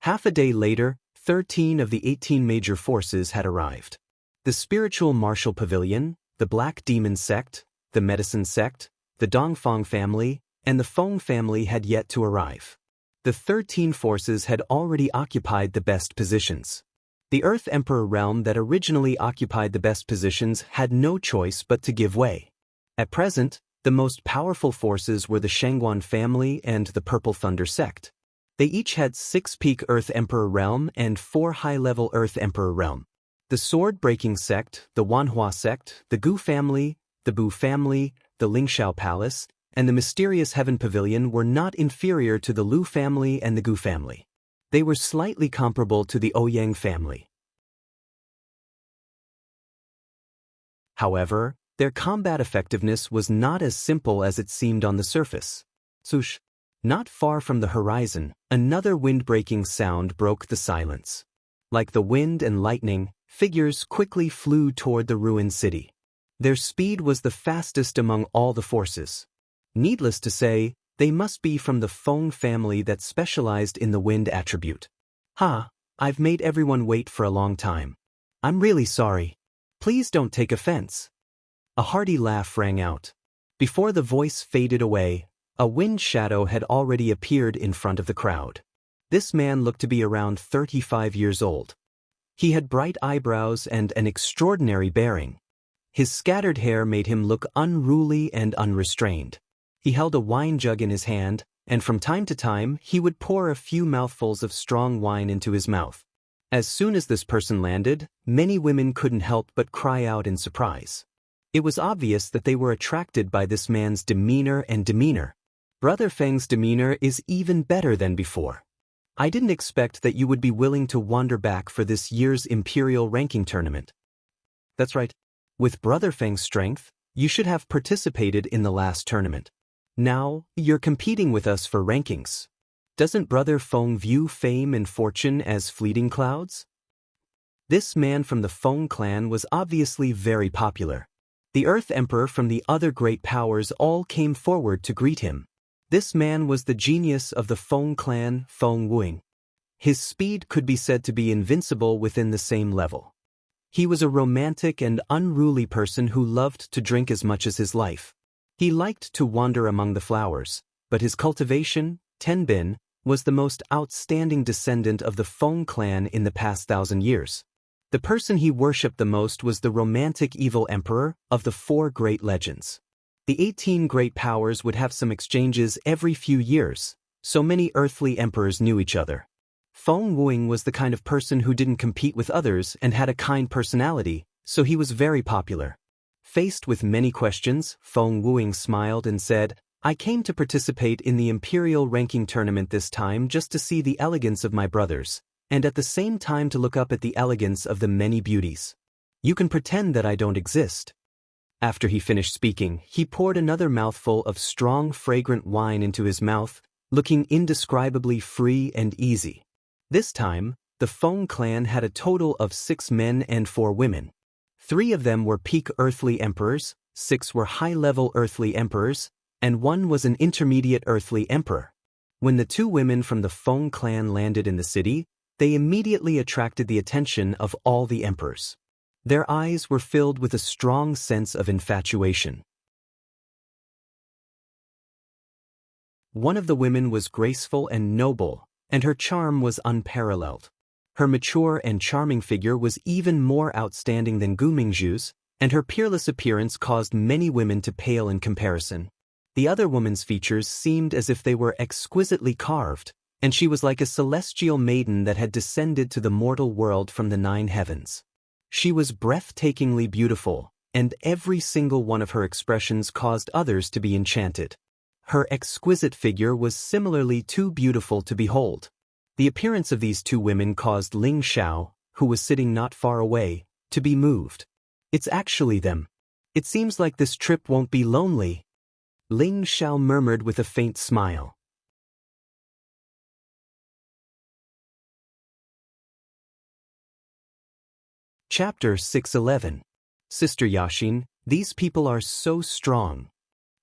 Half a day later, 13 of the 18 major forces had arrived. The Spiritual Martial Pavilion, the Black Demon Sect, the Medicine Sect, the Dongfang family, and the Feng family had yet to arrive. The 13 forces had already occupied the best positions. The Earth Emperor realm that originally occupied the best positions had no choice but to give way. At present, the most powerful forces were the Shangguan family and the Purple Thunder sect. They each had 6 peak Earth Emperor realm and 4 high-level Earth Emperor realm. The Sword-Breaking sect, the Wanhua sect, the Gu family, the Bu family, the Lingxiao Palace, and the Mysterious Heaven Pavilion were not inferior to the Lu family and the Gu family. They were slightly comparable to the Ouyang family. However, their combat effectiveness was not as simple as it seemed on the surface. Swoosh! Not far from the horizon, another wind-breaking sound broke the silence. Like the wind and lightning, figures quickly flew toward the ruined city. Their speed was the fastest among all the forces. Needless to say, they must be from the Feng family that specialized in the wind attribute. I've made everyone wait for a long time. I'm really sorry. Please don't take offense. A hearty laugh rang out. Before the voice faded away, a wind shadow had already appeared in front of the crowd. This man looked to be around 35 years old. He had bright eyebrows and an extraordinary bearing. His scattered hair made him look unruly and unrestrained. He held a wine jug in his hand, and from time to time he would pour a few mouthfuls of strong wine into his mouth. As soon as this person landed, many women couldn't help but cry out in surprise. It was obvious that they were attracted by this man's demeanor and demeanor. Brother Feng's demeanor is even better than before. I didn't expect that you would be willing to wander back for this year's Imperial ranking tournament. That's right. With Brother Feng's strength, you should have participated in the last tournament. Now, you're competing with us for rankings. Doesn't Brother Feng view fame and fortune as fleeting clouds? This man from the Feng clan was obviously very popular. The Earth Emperor from the other great powers all came forward to greet him. This man was the genius of the Feng clan, Feng Wuing. His speed could be said to be invincible within the same level. He was a romantic and unruly person who loved to drink as much as his life. He liked to wander among the flowers, but his cultivation, Tenbin, was the most outstanding descendant of the Feng clan in the past 1,000 years. The person he worshipped the most was the romantic evil emperor of the 4 great legends. The 18 great powers would have some exchanges every few years, so many earthly emperors knew each other. Feng Wuing was the kind of person who didn't compete with others and had a kind personality, so he was very popular. Faced with many questions, Feng Wuing smiled and said, I came to participate in the Imperial ranking tournament this time just to see the elegance of my brothers, and at the same time to look up at the elegance of the many beauties. You can pretend that I don't exist." After he finished speaking, he poured another mouthful of strong, fragrant wine into his mouth, looking indescribably free and easy. This time, the Feng clan had a total of 6 men and 4 women. 3 of them were peak earthly emperors, 6 were high-level earthly emperors, and 1 was an intermediate earthly emperor. When the 2 women from the Feng clan landed in the city, they immediately attracted the attention of all the emperors. Their eyes were filled with a strong sense of infatuation. One of the women was graceful and noble, and her charm was unparalleled. Her mature and charming figure was even more outstanding than Gu Mingzhu's, and her peerless appearance caused many women to pale in comparison. The other woman's features seemed as if they were exquisitely carved, and she was like a celestial maiden that had descended to the mortal world from the 9 heavens. She was breathtakingly beautiful, and every single one of her expressions caused others to be enchanted. Her exquisite figure was similarly too beautiful to behold. The appearance of these 2 women caused Ling Xiao, who was sitting not far away, to be moved. "It's actually them. It seems like this trip won't be lonely," Ling Xiao murmured with a faint smile. Chapter 611. Sister Yashin, these people are so strong.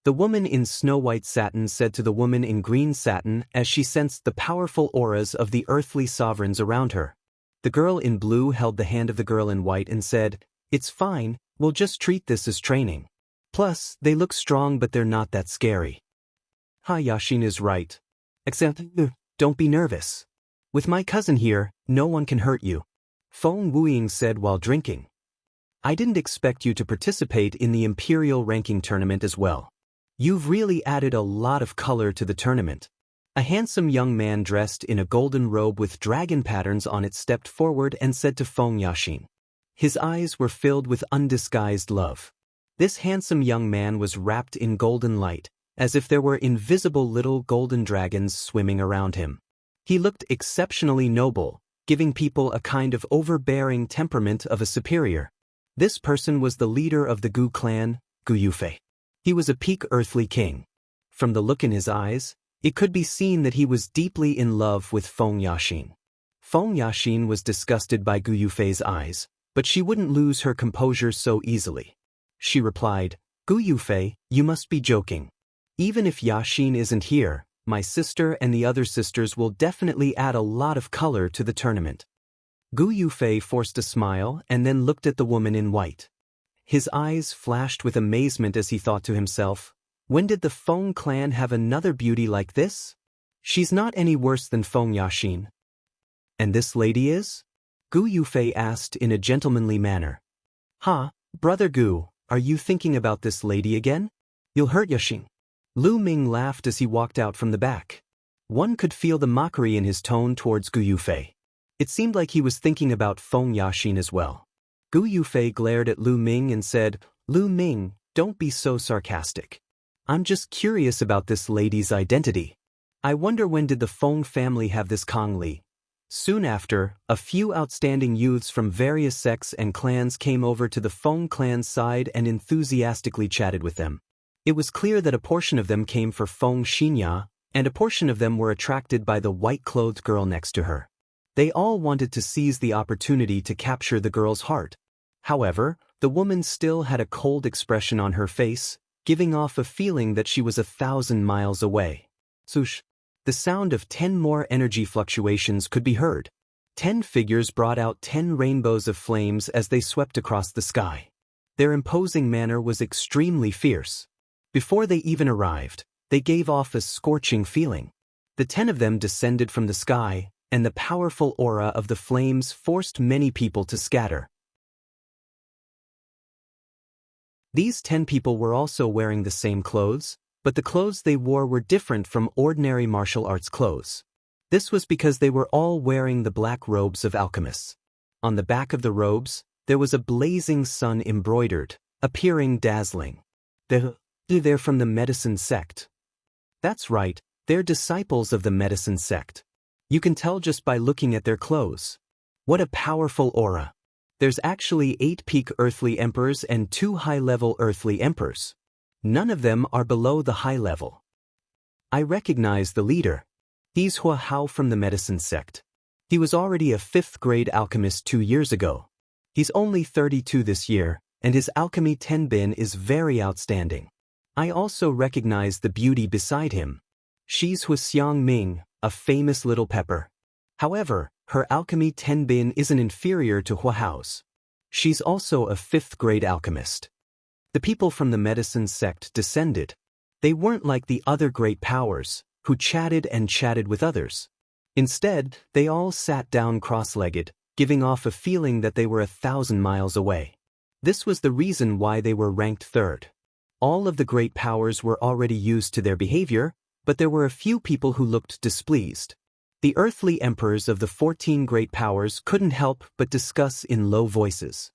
The woman in snow-white satin said to the woman in green satin as she sensed the powerful auras of the earthly sovereigns around her. The girl in blue held the hand of the girl in white and said, "It's fine, we'll just treat this as training. Plus, they look strong but they're not that scary." Yashin is right. Except, don't be nervous. With my cousin here, no one can hurt you, Feng Wuying said while drinking. "I didn't expect you to participate in the Imperial ranking tournament as well. You've really added a lot of color to the tournament." A handsome young man dressed in a golden robe with dragon patterns on it stepped forward and said to Feng Yashin. His eyes were filled with undisguised love. This handsome young man was wrapped in golden light, as if there were invisible little golden dragons swimming around him. He looked exceptionally noble, giving people a kind of overbearing temperament of a superior. This person was the leader of the Gu clan, Gu Yufei. He was a peak earthly king. From the look in his eyes, it could be seen that he was deeply in love with Feng Yashin. Feng Yashin was disgusted by Gu Yufei's eyes, but she wouldn't lose her composure so easily. She replied, "Gu Yufei, you must be joking. Even if Yashin isn't here, my sister and the other sisters will definitely add a lot of color to the tournament." Gu Yufei forced a smile and then looked at the woman in white. His eyes flashed with amazement as he thought to himself, when did the Feng clan have another beauty like this? She's not any worse than Feng Yashin. And this lady is? Gu Yufei asked in a gentlemanly manner. Brother Gu, are you thinking about this lady again? You'll hurt Yashin. Lu Ming laughed as he walked out from the back. One could feel the mockery in his tone towards Gu Yufei. It seemed like he was thinking about Feng Yashin as well. Gu Yufei glared at Lu Ming and said, "Lu Ming, don't be so sarcastic. I'm just curious about this lady's identity. I wonder when did the Feng family have this Kong Li?" Soon after, a few outstanding youths from various sects and clans came over to the Feng clan's side and enthusiastically chatted with them. It was clear that a portion of them came for Feng Xinya, and a portion of them were attracted by the white-clothed girl next to her. They all wanted to seize the opportunity to capture the girl's heart. However, the woman still had a cold expression on her face, giving off a feeling that she was 1,000 miles away. Swoosh! The sound of 10 more energy fluctuations could be heard. 10 figures brought out 10 rainbows of flames as they swept across the sky. Their imposing manner was extremely fierce. Before they even arrived, they gave off a scorching feeling. The 10 of them descended from the sky, and the powerful aura of the flames forced many people to scatter. These 10 people were also wearing the same clothes, but the clothes they wore were different from ordinary martial arts clothes. This was because they were all wearing the black robes of alchemists. On the back of the robes, there was a blazing sun embroidered, appearing dazzling. They're from the medicine sect. That's right, they're disciples of the medicine sect. You can tell just by looking at their clothes. What a powerful aura. There's actually 8 peak earthly emperors and 2 high-level earthly emperors. None of them are below the high level. I recognize the leader. He's Hua Hao from the medicine sect. He was already a 5th grade alchemist 2 years ago. He's only 32 this year, and his alchemy tenbin is very outstanding. I also recognize the beauty beside him. She's Hua Xiangming, a famous little pepper. However, her alchemy tenbin isn't inferior to Hua Hao's. She's also a 5th grade alchemist. The people from the medicine sect descended. They weren't like the other great powers, who chatted and chatted with others. Instead, they all sat down cross-legged, giving off a feeling that they were 1,000 miles away. This was the reason why they were ranked 3rd. All of the great powers were already used to their behavior, but there were a few people who looked displeased. The earthly emperors of the 14 great powers couldn't help but discuss in low voices.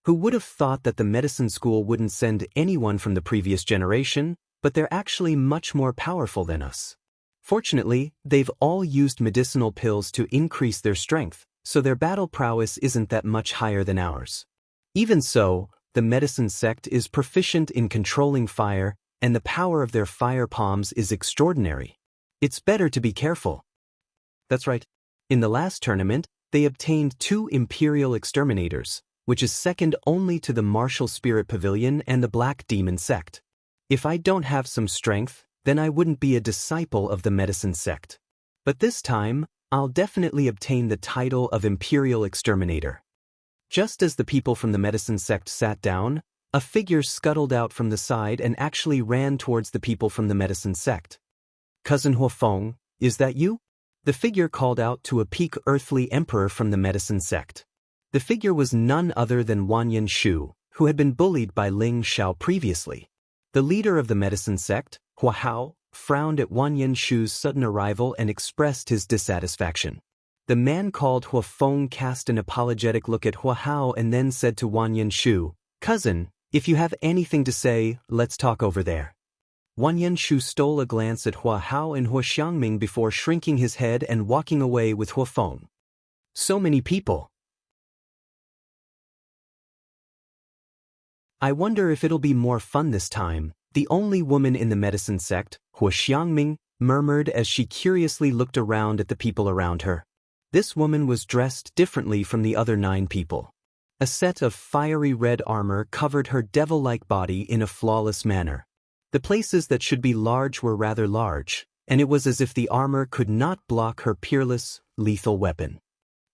Who would have thought that the medicine school wouldn't send anyone from the previous generation, but they're actually much more powerful than us. Fortunately, they've all used medicinal pills to increase their strength, so their battle prowess isn't that much higher than ours. Even so, the medicine sect is proficient in controlling fire, and the power of their fire palms is extraordinary. It's better to be careful. That's right. In the last tournament, they obtained 2 Imperial Exterminators, which is second only to the Martial Spirit Pavilion and the Black Demon Sect. If I don't have some strength, then I wouldn't be a disciple of the medicine sect. But this time, I'll definitely obtain the title of Imperial Exterminator. Just as the people from the medicine sect sat down, a figure scuttled out from the side and actually ran towards the people from the medicine sect. Cousin Huafeng, is that you? The figure called out to a peak earthly emperor from the medicine sect. The figure was none other than Wanyan Shu, who had been bullied by Ling Xiao previously. The leader of the medicine sect, Hua Hao, frowned at Wanyan Shu's sudden arrival and expressed his dissatisfaction. The man called Huafeng cast an apologetic look at Hua Hao and then said to Wanyan Shu, "Cousin, if you have anything to say, let's talk over there." Wanyan Shu stole a glance at Hua Hao and Hua Xiangming before shrinking his head and walking away with Huafeng. So many people. I wonder if it'll be more fun this time, the only woman in the medicine sect, Hua Xiangming, murmured as she curiously looked around at the people around her. This woman was dressed differently from the other 9 people. A set of fiery red armor covered her devil-like body in a flawless manner. The places that should be large were rather large, and it was as if the armor could not block her peerless, lethal weapon.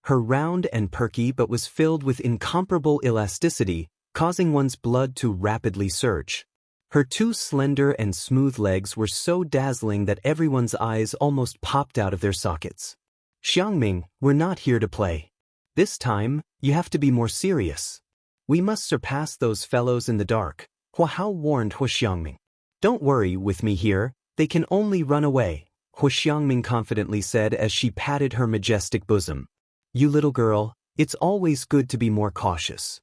Her round and perky but was filled with incomparable elasticity, causing one's blood to rapidly surge. Her 2 slender and smooth legs were so dazzling that everyone's eyes almost popped out of their sockets. "Xiangming, we're not here to play. This time, you have to be more serious. We must surpass those fellows in the dark," Hua Hao warned Hua Xiangming. "Don't worry with me here, they can only run away," Hua Xiangming confidently said as she patted her majestic bosom. "You little girl, it's always good to be more cautious."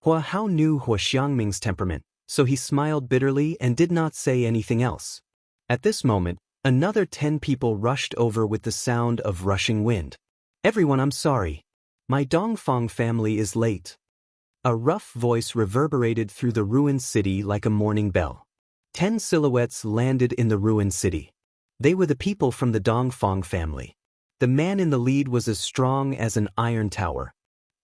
Hua Hao knew Hua Xiangming's temperament, so he smiled bitterly and did not say anything else. At this moment, another 10 people rushed over with the sound of rushing wind. "Everyone, I'm sorry. My Dongfang family is late." A rough voice reverberated through the ruined city like a morning bell. 10 silhouettes landed in the ruined city. They were the people from the Dongfang family. The man in the lead was as strong as an iron tower.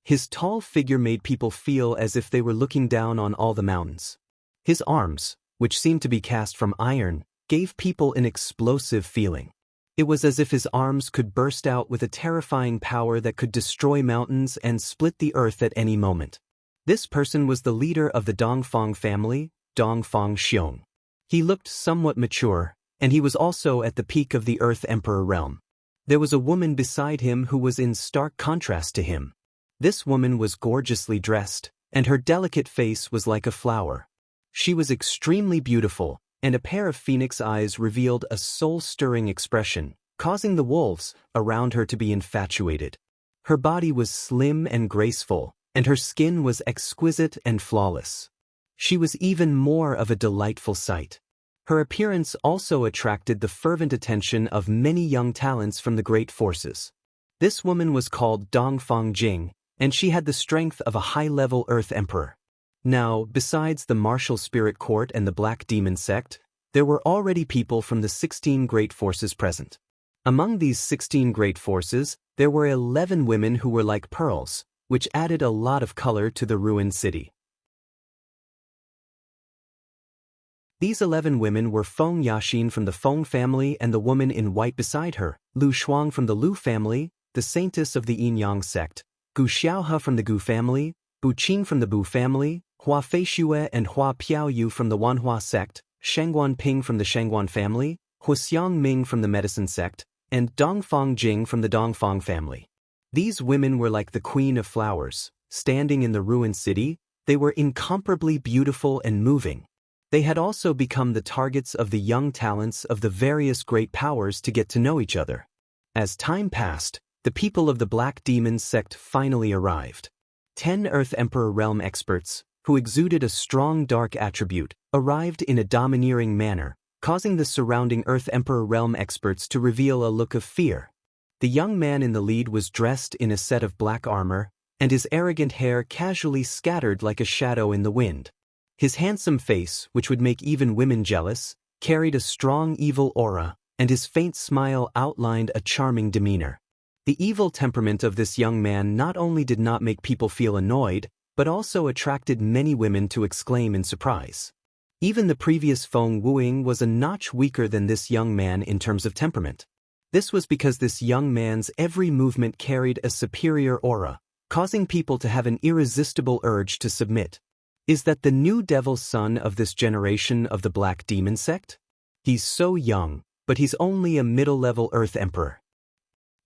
His tall figure made people feel as if they were looking down on all the mountains. His arms, which seemed to be cast from iron, gave people an explosive feeling. It was as if his arms could burst out with a terrifying power that could destroy mountains and split the earth at any moment. This person was the leader of the Dongfang family, Dongfang Xiong. He looked somewhat mature, and he was also at the peak of the Earth Emperor realm. There was a woman beside him who was in stark contrast to him. This woman was gorgeously dressed, and her delicate face was like a flower. She was extremely beautiful, and a pair of phoenix eyes revealed a soul-stirring expression, causing the wolves around her to be infatuated. Her body was slim and graceful, and her skin was exquisite and flawless. She was even more of a delightful sight. Her appearance also attracted the fervent attention of many young talents from the great forces. This woman was called Dongfang Jing, and she had the strength of a high-level Earth Emperor. Now, besides the martial spirit court and the Black Demon sect, there were already people from the 16 great forces present. Among these 16 great forces, there were 11 women who were like pearls, which added a lot of color to the ruined city. These 11 women were Feng Yaxin from the Feng family and the woman in white beside her, Lu Shuang from the Lu family, the saintess of the Yin-Yang sect, Gu Xiaohe from the Gu family, Bu Qin from the Bu family, Hua Feishue and Hua Piaoyu from the Wanhua sect, Shangguan Ping from the Shangguan family, Huxiang Ming from the Medicine sect, and Dongfang Jing from the Dongfang family. These women were like the queen of flowers. Standing in the ruined city, they were incomparably beautiful and moving. They had also become the targets of the young talents of the various great powers to get to know each other. As time passed, the people of the Black Demon sect finally arrived. 10 Earth Emperor realm experts, who exuded a strong dark attribute, arrived in a domineering manner, causing the surrounding Earth Emperor realm experts to reveal a look of fear. The young man in the lead was dressed in a set of black armor, and his arrogant hair casually scattered like a shadow in the wind. His handsome face, which would make even women jealous, carried a strong evil aura, and his faint smile outlined a charming demeanor. The evil temperament of this young man not only did not make people feel annoyed, but also attracted many women to exclaim in surprise. Even the previous Feng Wuing was a notch weaker than this young man in terms of temperament. This was because this young man's every movement carried a superior aura, causing people to have an irresistible urge to submit. Is that the new devil's son of this generation of the Black Demon sect? He's so young, but he's only a middle-level Earth Emperor.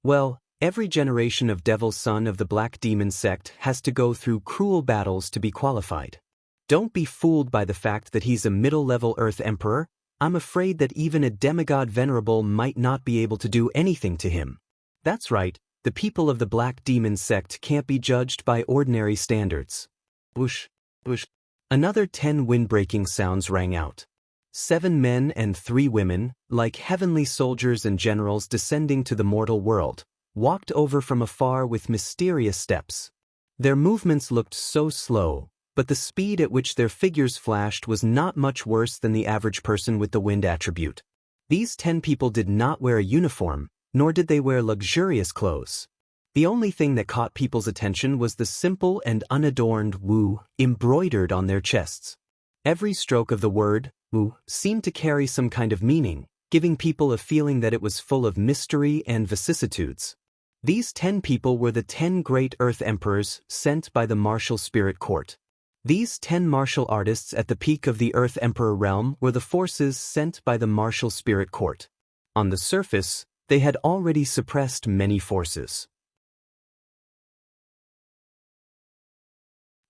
Well, every generation of devil's son of the Black Demon sect has to go through cruel battles to be qualified. Don't be fooled by the fact that he's a middle-level Earth Emperor. I'm afraid that even a demigod venerable might not be able to do anything to him. That's right, the people of the Black Demon sect can't be judged by ordinary standards. Whoosh, whoosh. Another 10 wind-breaking sounds rang out. 7 men and 3 women, like heavenly soldiers and generals descending to the mortal world, walked over from afar with mysterious steps. Their movements looked so slow, but the speed at which their figures flashed was not much worse than the average person with the wind attribute. These 10 people did not wear a uniform, nor did they wear luxurious clothes. The only thing that caught people's attention was the simple and unadorned Wu embroidered on their chests. Every stroke of the word Wu seemed to carry some kind of meaning, giving people a feeling that it was full of mystery and vicissitudes. These 10 people were the 10 great Earth Emperors sent by the martial spirit court. These 10 martial artists at the peak of the Earth Emperor realm were the forces sent by the martial spirit court. On the surface, they had already suppressed many forces.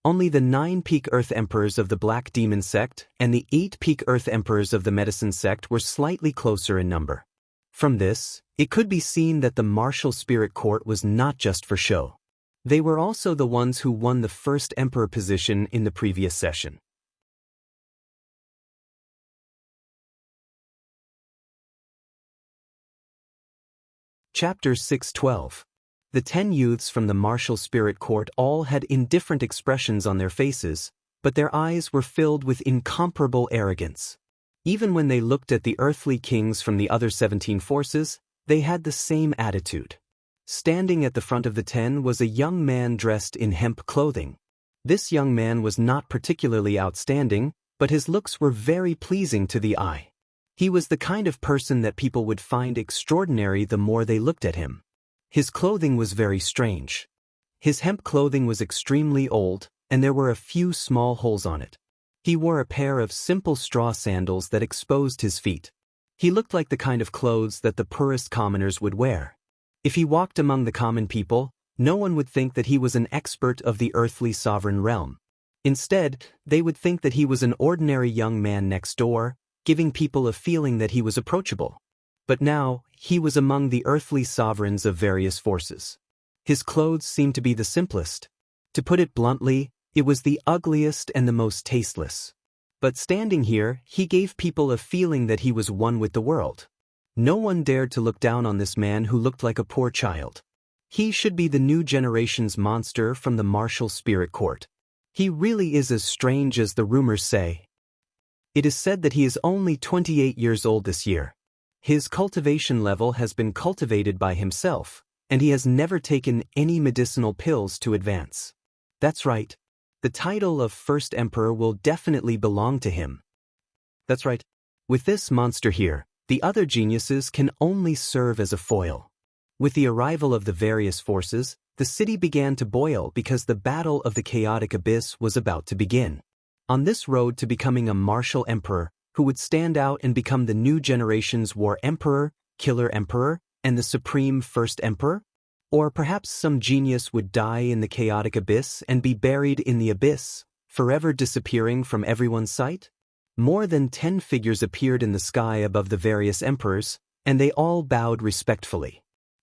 Only the 9 peak Earth Emperors of the Black Demon sect and the 8 peak Earth Emperors of the Medicine sect were slightly closer in number. From this, it could be seen that the martial spirit court was not just for show. They were also the ones who won the first emperor position in the previous session. Chapter 6:12. The 10 youths from the martial spirit court all had indifferent expressions on their faces, but their eyes were filled with incomparable arrogance. Even when they looked at the earthly kings from the other 17 forces, they had the same attitude. Standing at the front of the 10 was a young man dressed in hemp clothing. This young man was not particularly outstanding, but his looks were very pleasing to the eye. He was the kind of person that people would find extraordinary the more they looked at him. His clothing was very strange. His hemp clothing was extremely old, and there were a few small holes on it. He wore a pair of simple straw sandals that exposed his feet. He looked like the kind of clothes that the poorest commoners would wear. If he walked among the common people, no one would think that he was an expert of the earthly sovereign realm. Instead, they would think that he was an ordinary young man next door, giving people a feeling that he was approachable. But now, he was among the earthly sovereigns of various forces. His clothes seemed to be the simplest. To put it bluntly, it was the ugliest and the most tasteless. But standing here, he gave people a feeling that he was one with the world. No one dared to look down on this man who looked like a poor child. He should be the new generation's monster from the martial spirit court. He really is as strange as the rumors say. It is said that he is only 28 years old this year. His cultivation level has been cultivated by himself, and he has never taken any medicinal pills to advance. That's right. The title of First Emperor will definitely belong to him. That's right. With this monster here, the other geniuses can only serve as a foil. With the arrival of the various forces, the city began to boil because the battle of the chaotic abyss was about to begin. On this road to becoming a martial emperor, who would stand out and become the new generation's war emperor, killer emperor, and the supreme first emperor? Or perhaps some genius would die in the chaotic abyss and be buried in the abyss, forever disappearing from everyone's sight? More than 10 figures appeared in the sky above the various emperors, and they all bowed respectfully.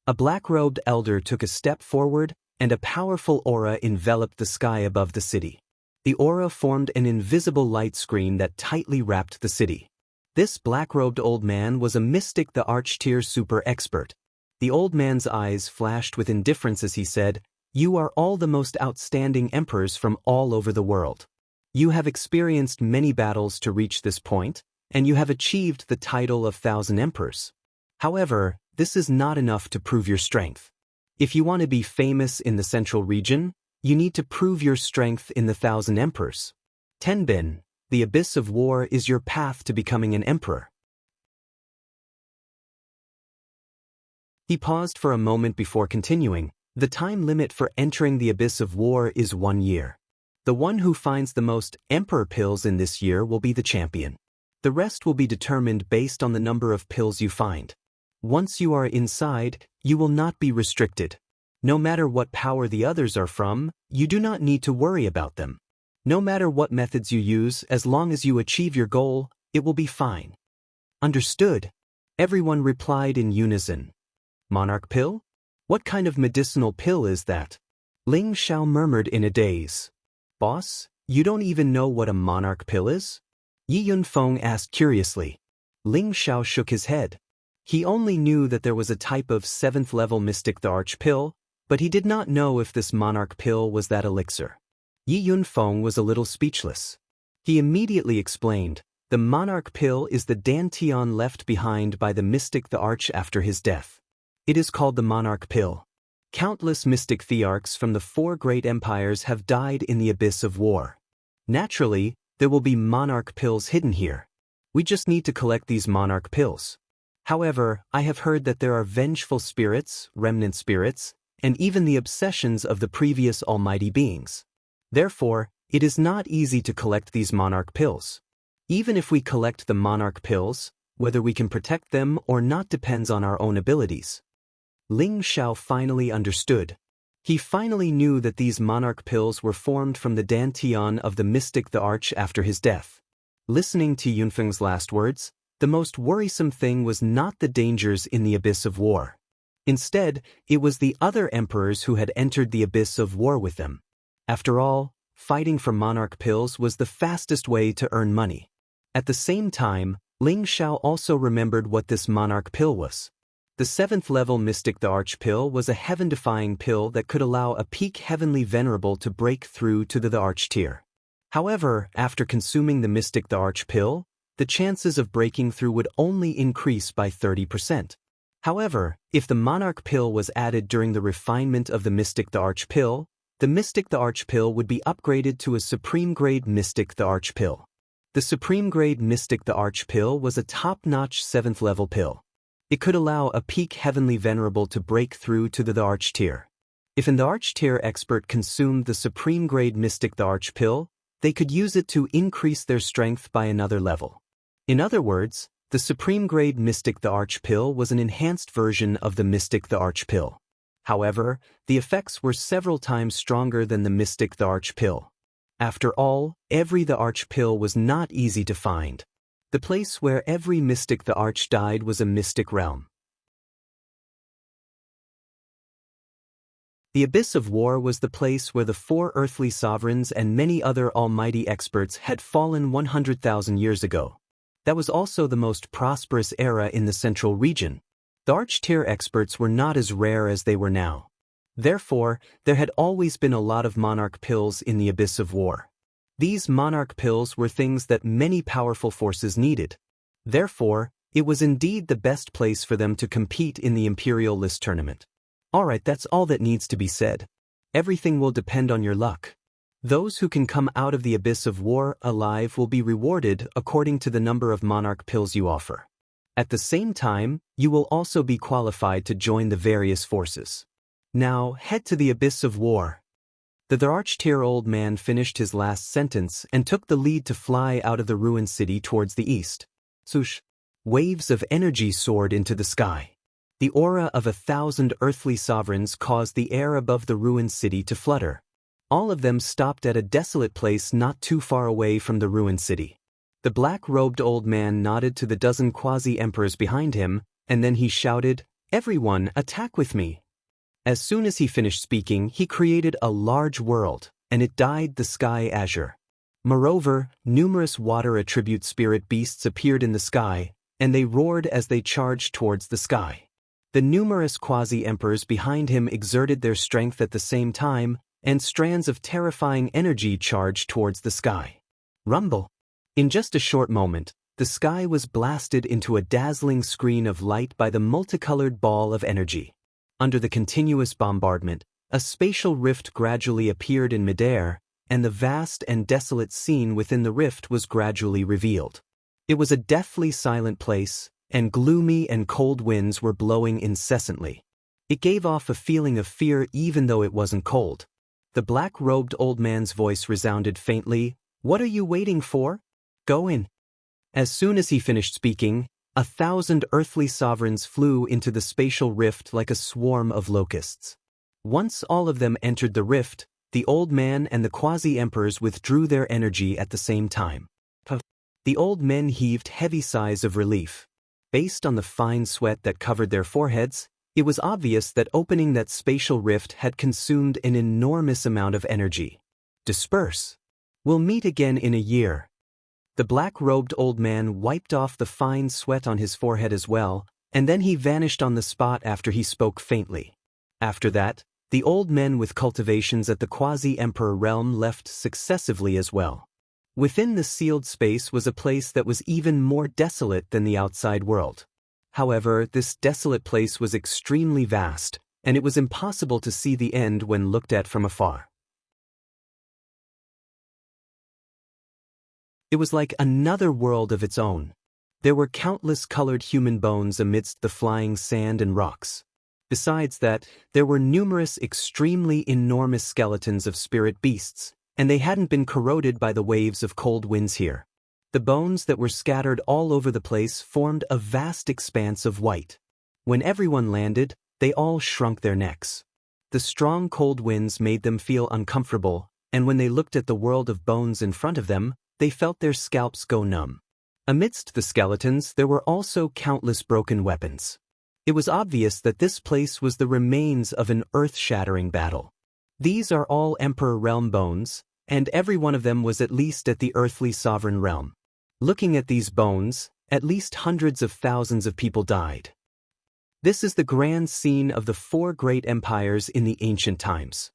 A black-robed elder took a step forward, and a powerful aura enveloped the sky above the city. The aura formed an invisible light screen that tightly wrapped the city. This black-robed old man was a mystic, the Arch-tier super expert. The old man's eyes flashed with indifference as he said, "You are all the most outstanding emperors from all over the world. You have experienced many battles to reach this point, and you have achieved the title of 1,000 emperors. However, this is not enough to prove your strength. If you want to be famous in the central region, you need to prove your strength in the 1,000 emperors. Tenbin, the abyss of war is your path to becoming an emperor." He paused for a moment before continuing. The time limit for entering the abyss of war is 1 year. The one who finds the most emperor pills in this year will be the champion. The rest will be determined based on the number of pills you find. Once you are inside, you will not be restricted. No matter what power the others are from, you do not need to worry about them. No matter what methods you use, as long as you achieve your goal, it will be fine. Understood? Everyone replied in unison. Monarch pill? What kind of medicinal pill is that? Ling Xiao murmured in a daze. Boss, you don't even know what a monarch pill is? Yi Yunfeng asked curiously. Ling Xiao shook his head. He only knew that there was a type of 7th-level mystic, the Arch pill, but he did not know if this monarch pill was that elixir. Yi Yunfeng was a little speechless. He immediately explained, the monarch pill is the dantian left behind by the mystic the Arch after his death. It is called the monarch pill. Countless mystic thearchs from the 4 great empires have died in the abyss of war. Naturally, there will be monarch pills hidden here. We just need to collect these monarch pills. However, I have heard that there are vengeful spirits, remnant spirits, and even the obsessions of the previous almighty beings. Therefore, it is not easy to collect these monarch pills. Even if we collect the monarch pills, whether we can protect them or not depends on our own abilities. Ling Xiao finally understood. He finally knew that these monarch pills were formed from the dantian of the mystic the Arch after his death. Listening to Yunfeng's last words, the most worrisome thing was not the dangers in the abyss of war. Instead, it was the other emperors who had entered the abyss of war with them. After all, fighting for monarch pills was the fastest way to earn money. At the same time, Ling Xiao also remembered what this monarch pill was. The 7th-level mystic the Arch pill was a heaven-defying pill that could allow a peak heavenly venerable to break through to the Arch tier. However, after consuming the mystic the Arch pill, the chances of breaking through would only increase by 30%. However, if the monarch pill was added during the refinement of the mystic the Arch pill, the mystic the Arch pill would be upgraded to a supreme-grade mystic the Arch pill. The supreme-grade mystic the Arch pill was a top-notch 7th-level pill. It could allow a peak heavenly venerable to break through to the Arch tier. If an Arch tier expert consumed the supreme-grade mystic the Arch pill, they could use it to increase their strength by another level. In other words, the supreme-grade mystic the Arch pill was an enhanced version of the mystic the Arch pill. However, the effects were several times stronger than the mystic the Arch pill. After all, every the Arch pill was not easy to find. The place where every mystic the Arch died was a mystic realm. The Abyss of War was the place where the 4 earthly sovereigns and many other almighty experts had fallen 100,000 years ago. That was also the most prosperous era in the central region. The Arch-tier experts were not as rare as they were now. Therefore, there had always been a lot of monarch pills in the Abyss of War. These monarch pills were things that many powerful forces needed. Therefore, it was indeed the best place for them to compete in the Imperial List tournament. Alright, that's all that needs to be said. Everything will depend on your luck. Those who can come out of the Abyss of War alive will be rewarded according to the number of monarch pills you offer. At the same time, you will also be qualified to join the various forces. Now, head to the Abyss of War. The Arch-tier old man finished his last sentence and took the lead to fly out of the ruined city towards the east. Swoosh! Waves of energy soared into the sky. The aura of 1,000 earthly sovereigns caused the air above the ruined city to flutter. All of them stopped at a desolate place not too far away from the ruined city. The black-robed old man nodded to the dozen quasi-emperors behind him, and then he shouted, "Everyone, attack with me!" As soon as he finished speaking, he created a large world, and it dyed the sky azure. Moreover, numerous water attribute spirit beasts appeared in the sky, and they roared as they charged towards the sky. The numerous quasi-emperors behind him exerted their strength at the same time, and strands of terrifying energy charged towards the sky. Rumble! In just a short moment, the sky was blasted into a dazzling screen of light by the multicolored ball of energy. Under the continuous bombardment, a spatial rift gradually appeared in midair, and the vast and desolate scene within the rift was gradually revealed. It was a deathly silent place, and gloomy and cold winds were blowing incessantly. It gave off a feeling of fear even though it wasn't cold. The black-robed old man's voice resounded faintly, "What are you waiting for? Go in." As soon as he finished speaking, 1,000 earthly sovereigns flew into the spatial rift like a swarm of locusts. Once all of them entered the rift, the old man and the quasi-emperors withdrew their energy at the same time. The old men heaved heavy sighs of relief. Based on the fine sweat that covered their foreheads, it was obvious that opening that spatial rift had consumed an enormous amount of energy. Disperse. We'll meet again in a year. The black-robed old man wiped off the fine sweat on his forehead as well, and then he vanished on the spot after he spoke faintly. After that, the old men with cultivations at the quasi-emperor realm left successively as well. Within the sealed space was a place that was even more desolate than the outside world. However, this desolate place was extremely vast, and it was impossible to see the end when looked at from afar. It was like another world of its own. There were countless colored human bones amidst the flying sand and rocks. Besides that, there were numerous extremely enormous skeletons of spirit beasts, and they hadn't been corroded by the waves of cold winds here. The bones that were scattered all over the place formed a vast expanse of white. When everyone landed, they all shrunk their necks. The strong cold winds made them feel uncomfortable, and when they looked at the world of bones in front of them, they felt their scalps go numb. Amidst the skeletons, there were also countless broken weapons. It was obvious that this place was the remains of an earth-shattering battle. These are all Emperor Realm bones, and every one of them was at least at the earthly sovereign realm. Looking at these bones, at least hundreds of thousands of people died. This is the grand scene of the 4 great empires in the ancient times.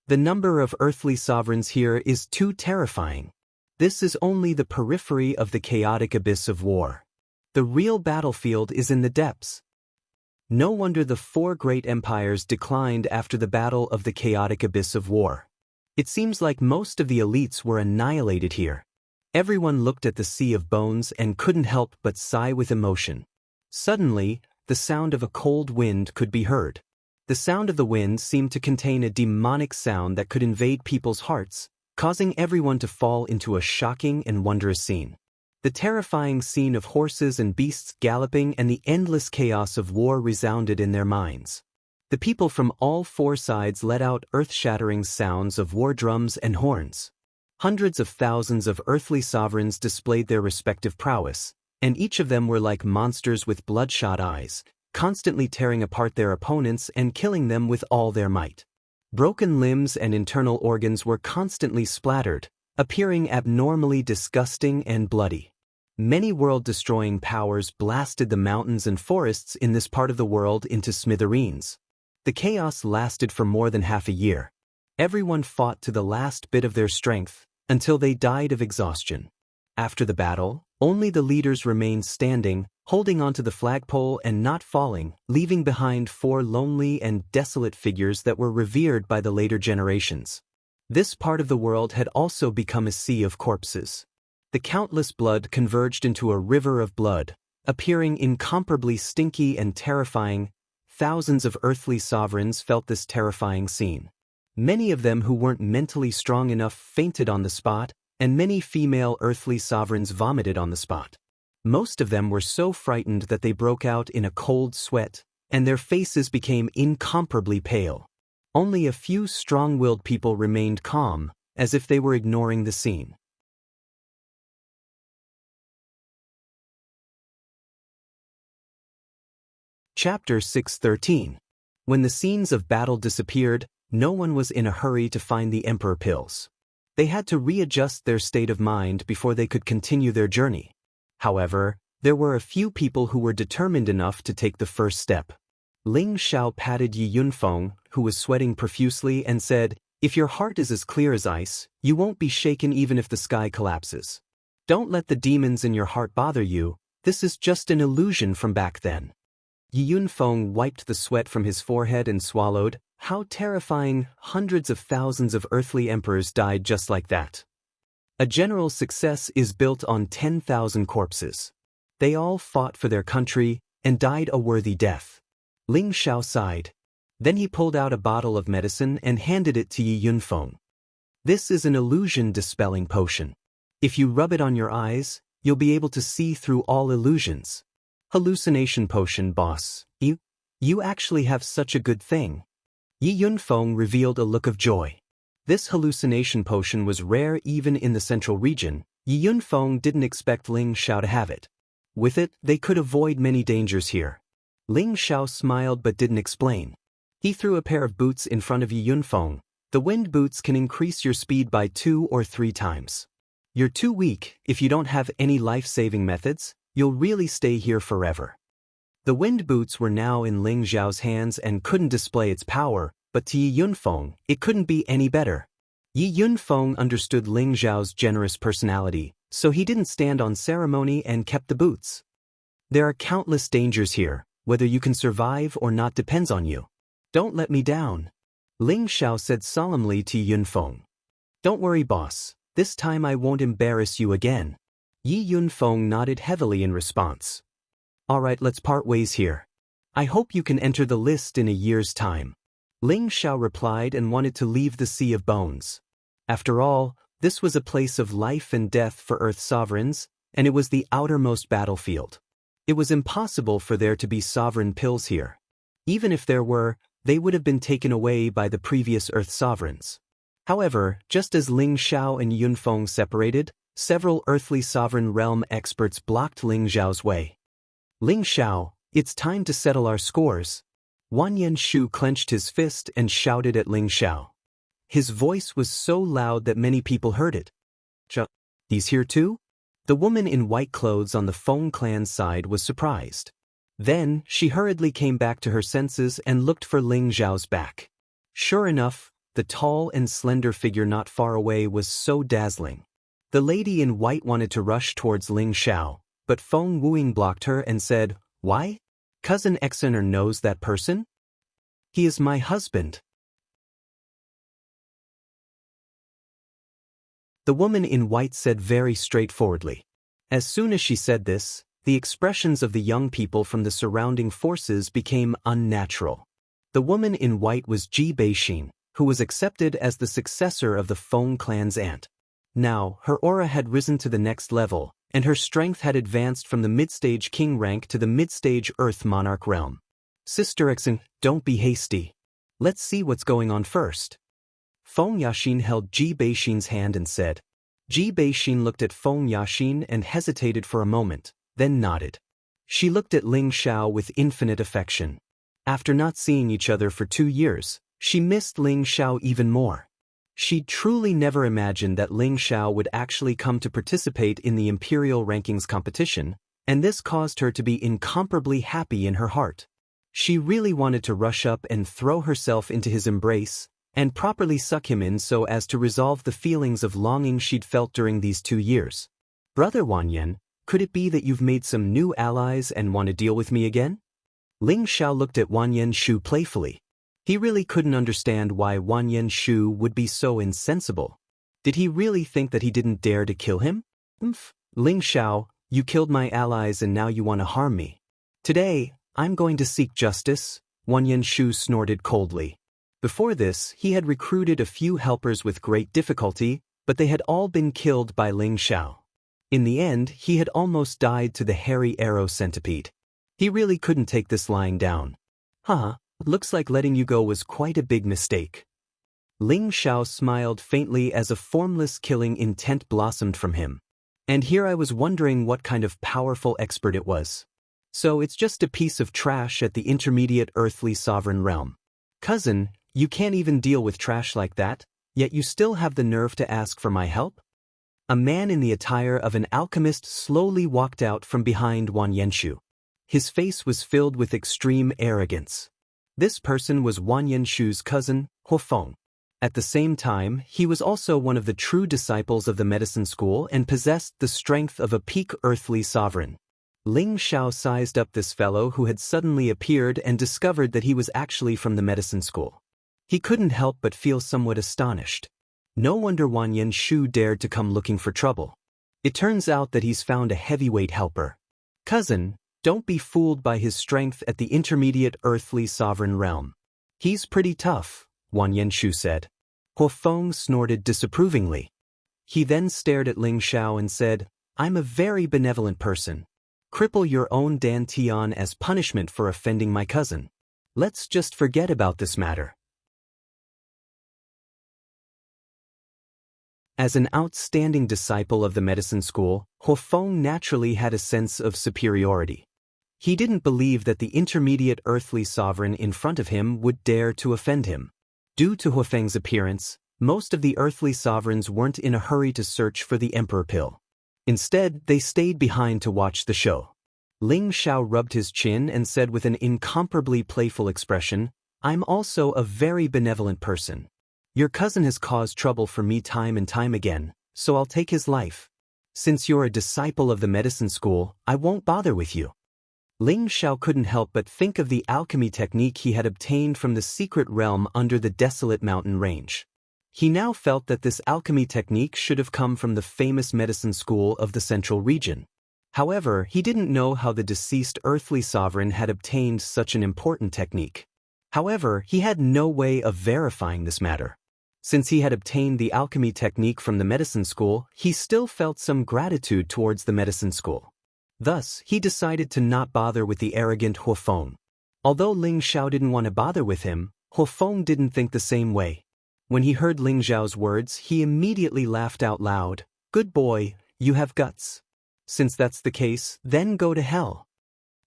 The number of earthly sovereigns here is too terrifying. This is only the periphery of the chaotic abyss of war. The real battlefield is in the depths. No wonder the 4 great empires declined after the battle of the chaotic abyss of war. It seems like most of the elites were annihilated here. Everyone looked at the sea of bones and couldn't help but sigh with emotion. Suddenly, the sound of a cold wind could be heard. The sound of the wind seemed to contain a demonic sound that could invade people's hearts, causing everyone to fall into a shocking and wondrous scene. The terrifying scene of horses and beasts galloping and the endless chaos of war resounded in their minds. The people from all 4 sides let out earth-shattering sounds of war drums and horns. Hundreds of thousands of earthly sovereigns displayed their respective prowess, and each of them were like monsters with bloodshot eyes, constantly tearing apart their opponents and killing them with all their might. Broken limbs and internal organs were constantly splattered, appearing abnormally disgusting and bloody. Many world-destroying powers blasted the mountains and forests in this part of the world into smithereens. The chaos lasted for more than half a year. Everyone fought to the last bit of their strength, until they died of exhaustion. After the battle, only the leaders remained standing, holding onto the flagpole and not falling, leaving behind 4 lonely and desolate figures that were revered by the later generations. This part of the world had also become a sea of corpses. The countless blood converged into a river of blood, appearing incomparably stinky and terrifying. Thousands of earthly sovereigns felt this terrifying scene. Many of them who weren't mentally strong enough fainted on the spot, and many female earthly sovereigns vomited on the spot. Most of them were so frightened that they broke out in a cold sweat, and their faces became incomparably pale. Only a few strong-willed people remained calm, as if they were ignoring the scene. Chapter 6:13. When the scenes of battle disappeared, no one was in a hurry to find the Emperor pills. They had to readjust their state of mind before they could continue their journey. However, there were a few people who were determined enough to take the first step. Ling Xiao patted Yi Yunfeng, who was sweating profusely, and said, "If your heart is as clear as ice, you won't be shaken even if the sky collapses. Don't let the demons in your heart bother you, this is just an illusion from back then." Yi Yunfeng wiped the sweat from his forehead and swallowed. How terrifying! Hundreds of thousands of earthly emperors died just like that. A general's success is built on 10,000 corpses. They all fought for their country and died a worthy death. Ling Xiao sighed. Then he pulled out a bottle of medicine and handed it to Yi Yunfeng. "This is an illusion-dispelling potion. If you rub it on your eyes, you'll be able to see through all illusions." "Hallucination potion, boss. You actually have such a good thing." Yi Yunfeng revealed a look of joy. This hallucination potion was rare even in the central region. Yi Yunfeng didn't expect Ling Xiao to have it. With it, they could avoid many dangers here. Ling Xiao smiled but didn't explain. He threw a pair of boots in front of Yi Yunfeng. "The wind boots can increase your speed by 2 or 3 times. You're too weak. If you don't have any life-saving methods, you'll really stay here forever." The wind boots were now in Ling Xiao's hands and couldn't display its power, but to Yi Yunfeng, it couldn't be any better. Yi Yunfeng understood Ling Xiao's generous personality, so he didn't stand on ceremony and kept the boots. "There are countless dangers here. Whether you can survive or not depends on you. Don't let me down," Ling Xiao said solemnly to Yi Yunfeng. "Don't worry, boss. This time I won't embarrass you again." Yi Yunfeng nodded heavily in response. "All right, let's part ways here. I hope you can enter the list in a year's time." Ling Xiao replied and wanted to leave the Sea of Bones. After all, this was a place of life and death for Earth sovereigns, and it was the outermost battlefield. It was impossible for there to be sovereign pills here. Even if there were, they would have been taken away by the previous Earth sovereigns. However, just as Ling Xiao and Yunfeng separated, several earthly sovereign realm experts blocked Ling Xiao's way. "Ling Xiao, it's time to settle our scores." Wan Yenshu clenched his fist and shouted at Ling Xiao. His voice was so loud that many people heard it. "He's here too?" The woman in white clothes on the Feng clan's side was surprised. Then, she hurriedly came back to her senses and looked for Ling Xiao's back. Sure enough, the tall and slender figure not far away was so dazzling. The lady in white wanted to rush towards Ling Xiao, but Feng Wuing blocked her and said, "Why? Cousin Exener knows that person? He is my husband." The woman in white said very straightforwardly. As soon as she said this, the expressions of the young people from the surrounding forces became unnatural. The woman in white was Ji Beixin, who was accepted as the successor of the Feng clan's aunt. Now, her aura had risen to the next level, and her strength had advanced from the mid-stage king rank to the mid-stage earth monarch realm. "Sister Exen, don't be hasty. Let's see what's going on first." Feng Yaxin held Ji Beixin's hand and said. Ji Beixin looked at Feng Yaxin and hesitated for a moment, then nodded. She looked at Ling Xiao with infinite affection. After not seeing each other for 2 years, She missed Ling Xiao even more. She truly never imagined that Ling Xiao would actually come to participate in the Imperial Rankings competition, and this caused her to be incomparably happy in her heart. She really wanted to rush up and throw herself into his embrace, and properly suck him in so as to resolve the feelings of longing she'd felt during these 2 years. Brother Wanyan, could it be that you've made some new allies and want to deal with me again? Ling Xiao looked at Wanyan Shu playfully. He really couldn't understand why Wanyan Shu would be so insensible. Did he really think that he didn't dare to kill him? Ling Xiao, you killed my allies and now you want to harm me. Today, I'm going to seek justice, Wanyan Shu snorted coldly. Before this, he had recruited a few helpers with great difficulty, but they had all been killed by Ling Xiao. In the end, he had almost died to the hairy arrow centipede. He really couldn't take this lying down. Looks like letting you go was quite a big mistake. Ling Xiao smiled faintly as a formless killing intent blossomed from him. And here I was wondering what kind of powerful expert it was. So it's just a piece of trash at the intermediate earthly sovereign realm. Cousin, you can't even deal with trash like that, yet you still have the nerve to ask for my help? A man in the attire of an alchemist slowly walked out from behind Wanyan Shu. His face was filled with extreme arrogance. This person was Wanyan Shu's cousin, Huofeng. At the same time, he was also one of the true disciples of the medicine school and possessed the strength of a peak earthly sovereign. Ling Xiao sized up this fellow who had suddenly appeared and discovered that he was actually from the medicine school. He couldn't help but feel somewhat astonished. No wonder Wanyan Shu dared to come looking for trouble. It turns out that he's found a heavyweight helper. Cousin, don't be fooled by his strength at the intermediate earthly sovereign realm. He's pretty tough, Wanyan Shu said. Huofeng snorted disapprovingly. He then stared at Ling Xiao and said, I'm a very benevolent person. Cripple your own Dan Tian as punishment for offending my cousin. Let's just forget about this matter. As an outstanding disciple of the medicine school, Huofeng naturally had a sense of superiority. He didn't believe that the intermediate earthly sovereign in front of him would dare to offend him. Due to Huofeng's appearance, most of the earthly sovereigns weren't in a hurry to search for the emperor pill. Instead, they stayed behind to watch the show. Ling Xiao rubbed his chin and said with an incomparably playful expression, I'm also a very benevolent person. Your cousin has caused trouble for me time and time again, so I'll take his life. Since you're a disciple of the medicine school, I won't bother with you. Ling Xiao couldn't help but think of the alchemy technique he had obtained from the secret realm under the desolate mountain range. He now felt that this alchemy technique should have come from the famous medicine school of the central region. However, he didn't know how the deceased earthly sovereign had obtained such an important technique. However, he had no way of verifying this matter. Since he had obtained the alchemy technique from the medicine school, he still felt some gratitude towards the medicine school. Thus, he decided to not bother with the arrogant Huofeng. Although Ling Xiao didn't want to bother with him, Huofeng didn't think the same way. When he heard Ling Xiao's words, he immediately laughed out loud. Good boy, you have guts. Since that's the case, then go to hell.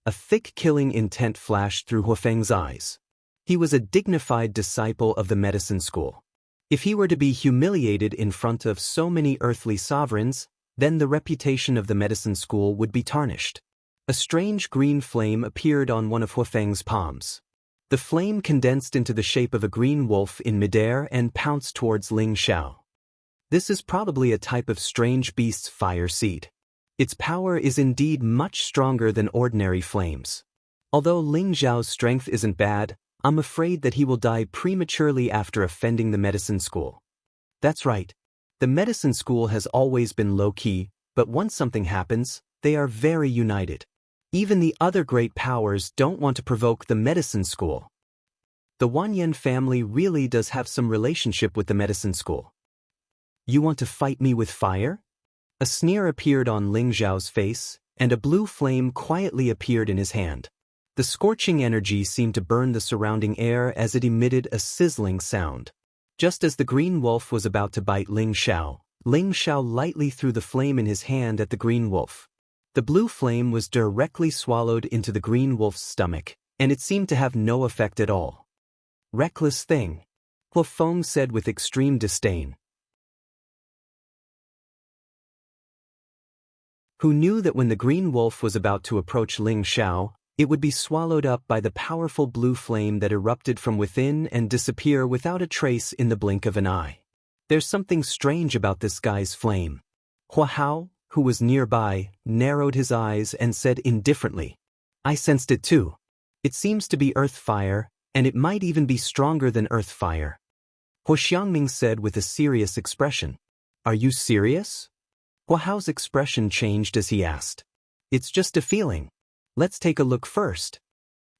A thick killing intent flashed through Huofeng's eyes. He was a dignified disciple of the medicine school. If he were to be humiliated in front of so many earthly sovereigns, then the reputation of the medicine school would be tarnished. A strange green flame appeared on one of Huofeng's palms. The flame condensed into the shape of a green wolf in midair and pounced towards Ling Xiao. This is probably a type of strange beast's fire seed. Its power is indeed much stronger than ordinary flames. Although Ling Xiao's strength isn't bad, I'm afraid that he will die prematurely after offending the medicine school. That's right. The medicine school has always been low-key, but once something happens, they are very united. Even the other great powers don't want to provoke the medicine school. The Wanyan family really does have some relationship with the medicine school. You want to fight me with fire? A sneer appeared on Ling Xiao's face, and a blue flame quietly appeared in his hand. The scorching energy seemed to burn the surrounding air as it emitted a sizzling sound. Just as the green wolf was about to bite Ling Xiao lightly threw the flame in his hand at the green wolf. The blue flame was directly swallowed into the green wolf's stomach, and it seemed to have no effect at all. Reckless thing. Huo Feng said with extreme disdain. Who knew that when the green wolf was about to approach Ling Xiao, it would be swallowed up by the powerful blue flame that erupted from within and disappear without a trace in the blink of an eye. There's something strange about this guy's flame. Hua Hao, who was nearby, narrowed his eyes and said indifferently, I sensed it too. It seems to be earth fire, and it might even be stronger than earth fire. Hua Xiangming said with a serious expression. Are you serious? Hua Hao's expression changed as he asked. It's just a feeling. Let's take a look first.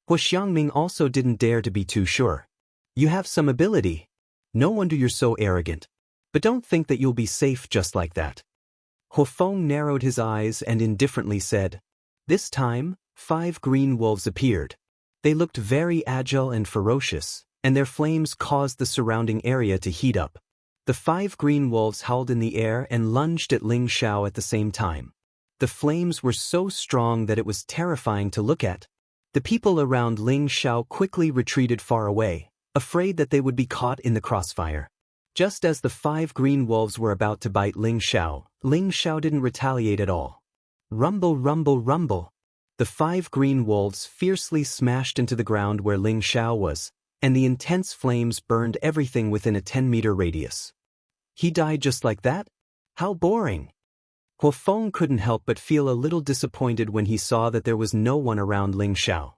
Hua Xiangming also didn't dare to be too sure. You have some ability. No wonder you're so arrogant. But don't think that you'll be safe just like that. Huo Feng narrowed his eyes and indifferently said. This time, 5 green wolves appeared. They looked very agile and ferocious, and their flames caused the surrounding area to heat up. The 5 green wolves howled in the air and lunged at Ling Xiao at the same time. The flames were so strong that it was terrifying to look at. The people around Ling Xiao quickly retreated far away, afraid that they would be caught in the crossfire. Just as the 5 green wolves were about to bite Ling Xiao didn't retaliate at all. Rumble, rumble, rumble. The 5 green wolves fiercely smashed into the ground where Ling Xiao was, and the intense flames burned everything within a 10-meter radius. He died just like that? How boring! Huo Feng couldn't help but feel a little disappointed when he saw that there was no one around Ling Xiao.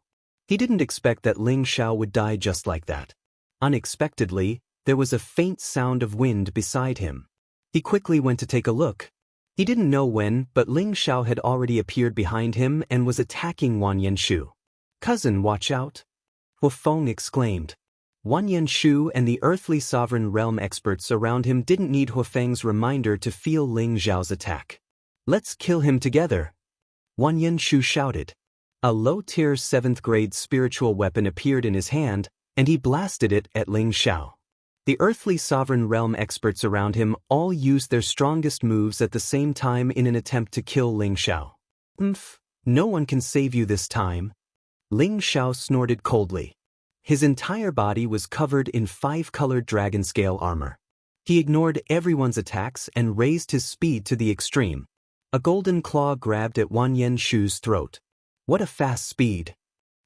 He didn't expect that Ling Xiao would die just like that. Unexpectedly, there was a faint sound of wind beside him. He quickly went to take a look. He didn't know when, but Ling Xiao had already appeared behind him and was attacking Wang Yanshu. Cousin, watch out! Huo Feng exclaimed. Wang Yanshu and the earthly sovereign realm experts around him didn't need Huo Feng's reminder to feel Ling Xiao's attack. Let's kill him together! Wang Yanshu shouted. A low-tier 7th-grade spiritual weapon appeared in his hand, and he blasted it at Ling Xiao. The earthly sovereign realm experts around him all used their strongest moves at the same time in an attempt to kill Ling Xiao. No one can save you this time. Ling Xiao snorted coldly. His entire body was covered in 5-colored dragon-scale armor. He ignored everyone's attacks and raised his speed to the extreme. A golden claw grabbed at Wang Yanshu's throat. What a fast speed!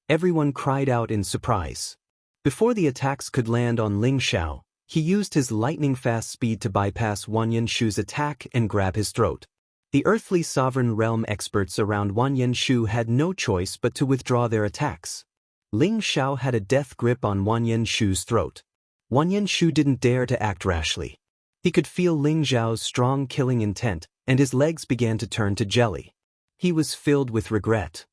Everyone cried out in surprise. Before the attacks could land on Ling Xiao, he used his lightning-fast speed to bypass Wang Yanshu's attack and grab his throat. The earthly sovereign realm experts around Wang Yanshu had no choice but to withdraw their attacks. Ling Xiao had a death grip on Wang Yanshu's throat. Wang Yanshu didn't dare to act rashly. He could feel Ling Xiao's strong killing intent, and his legs began to turn to jelly. He was filled with regret.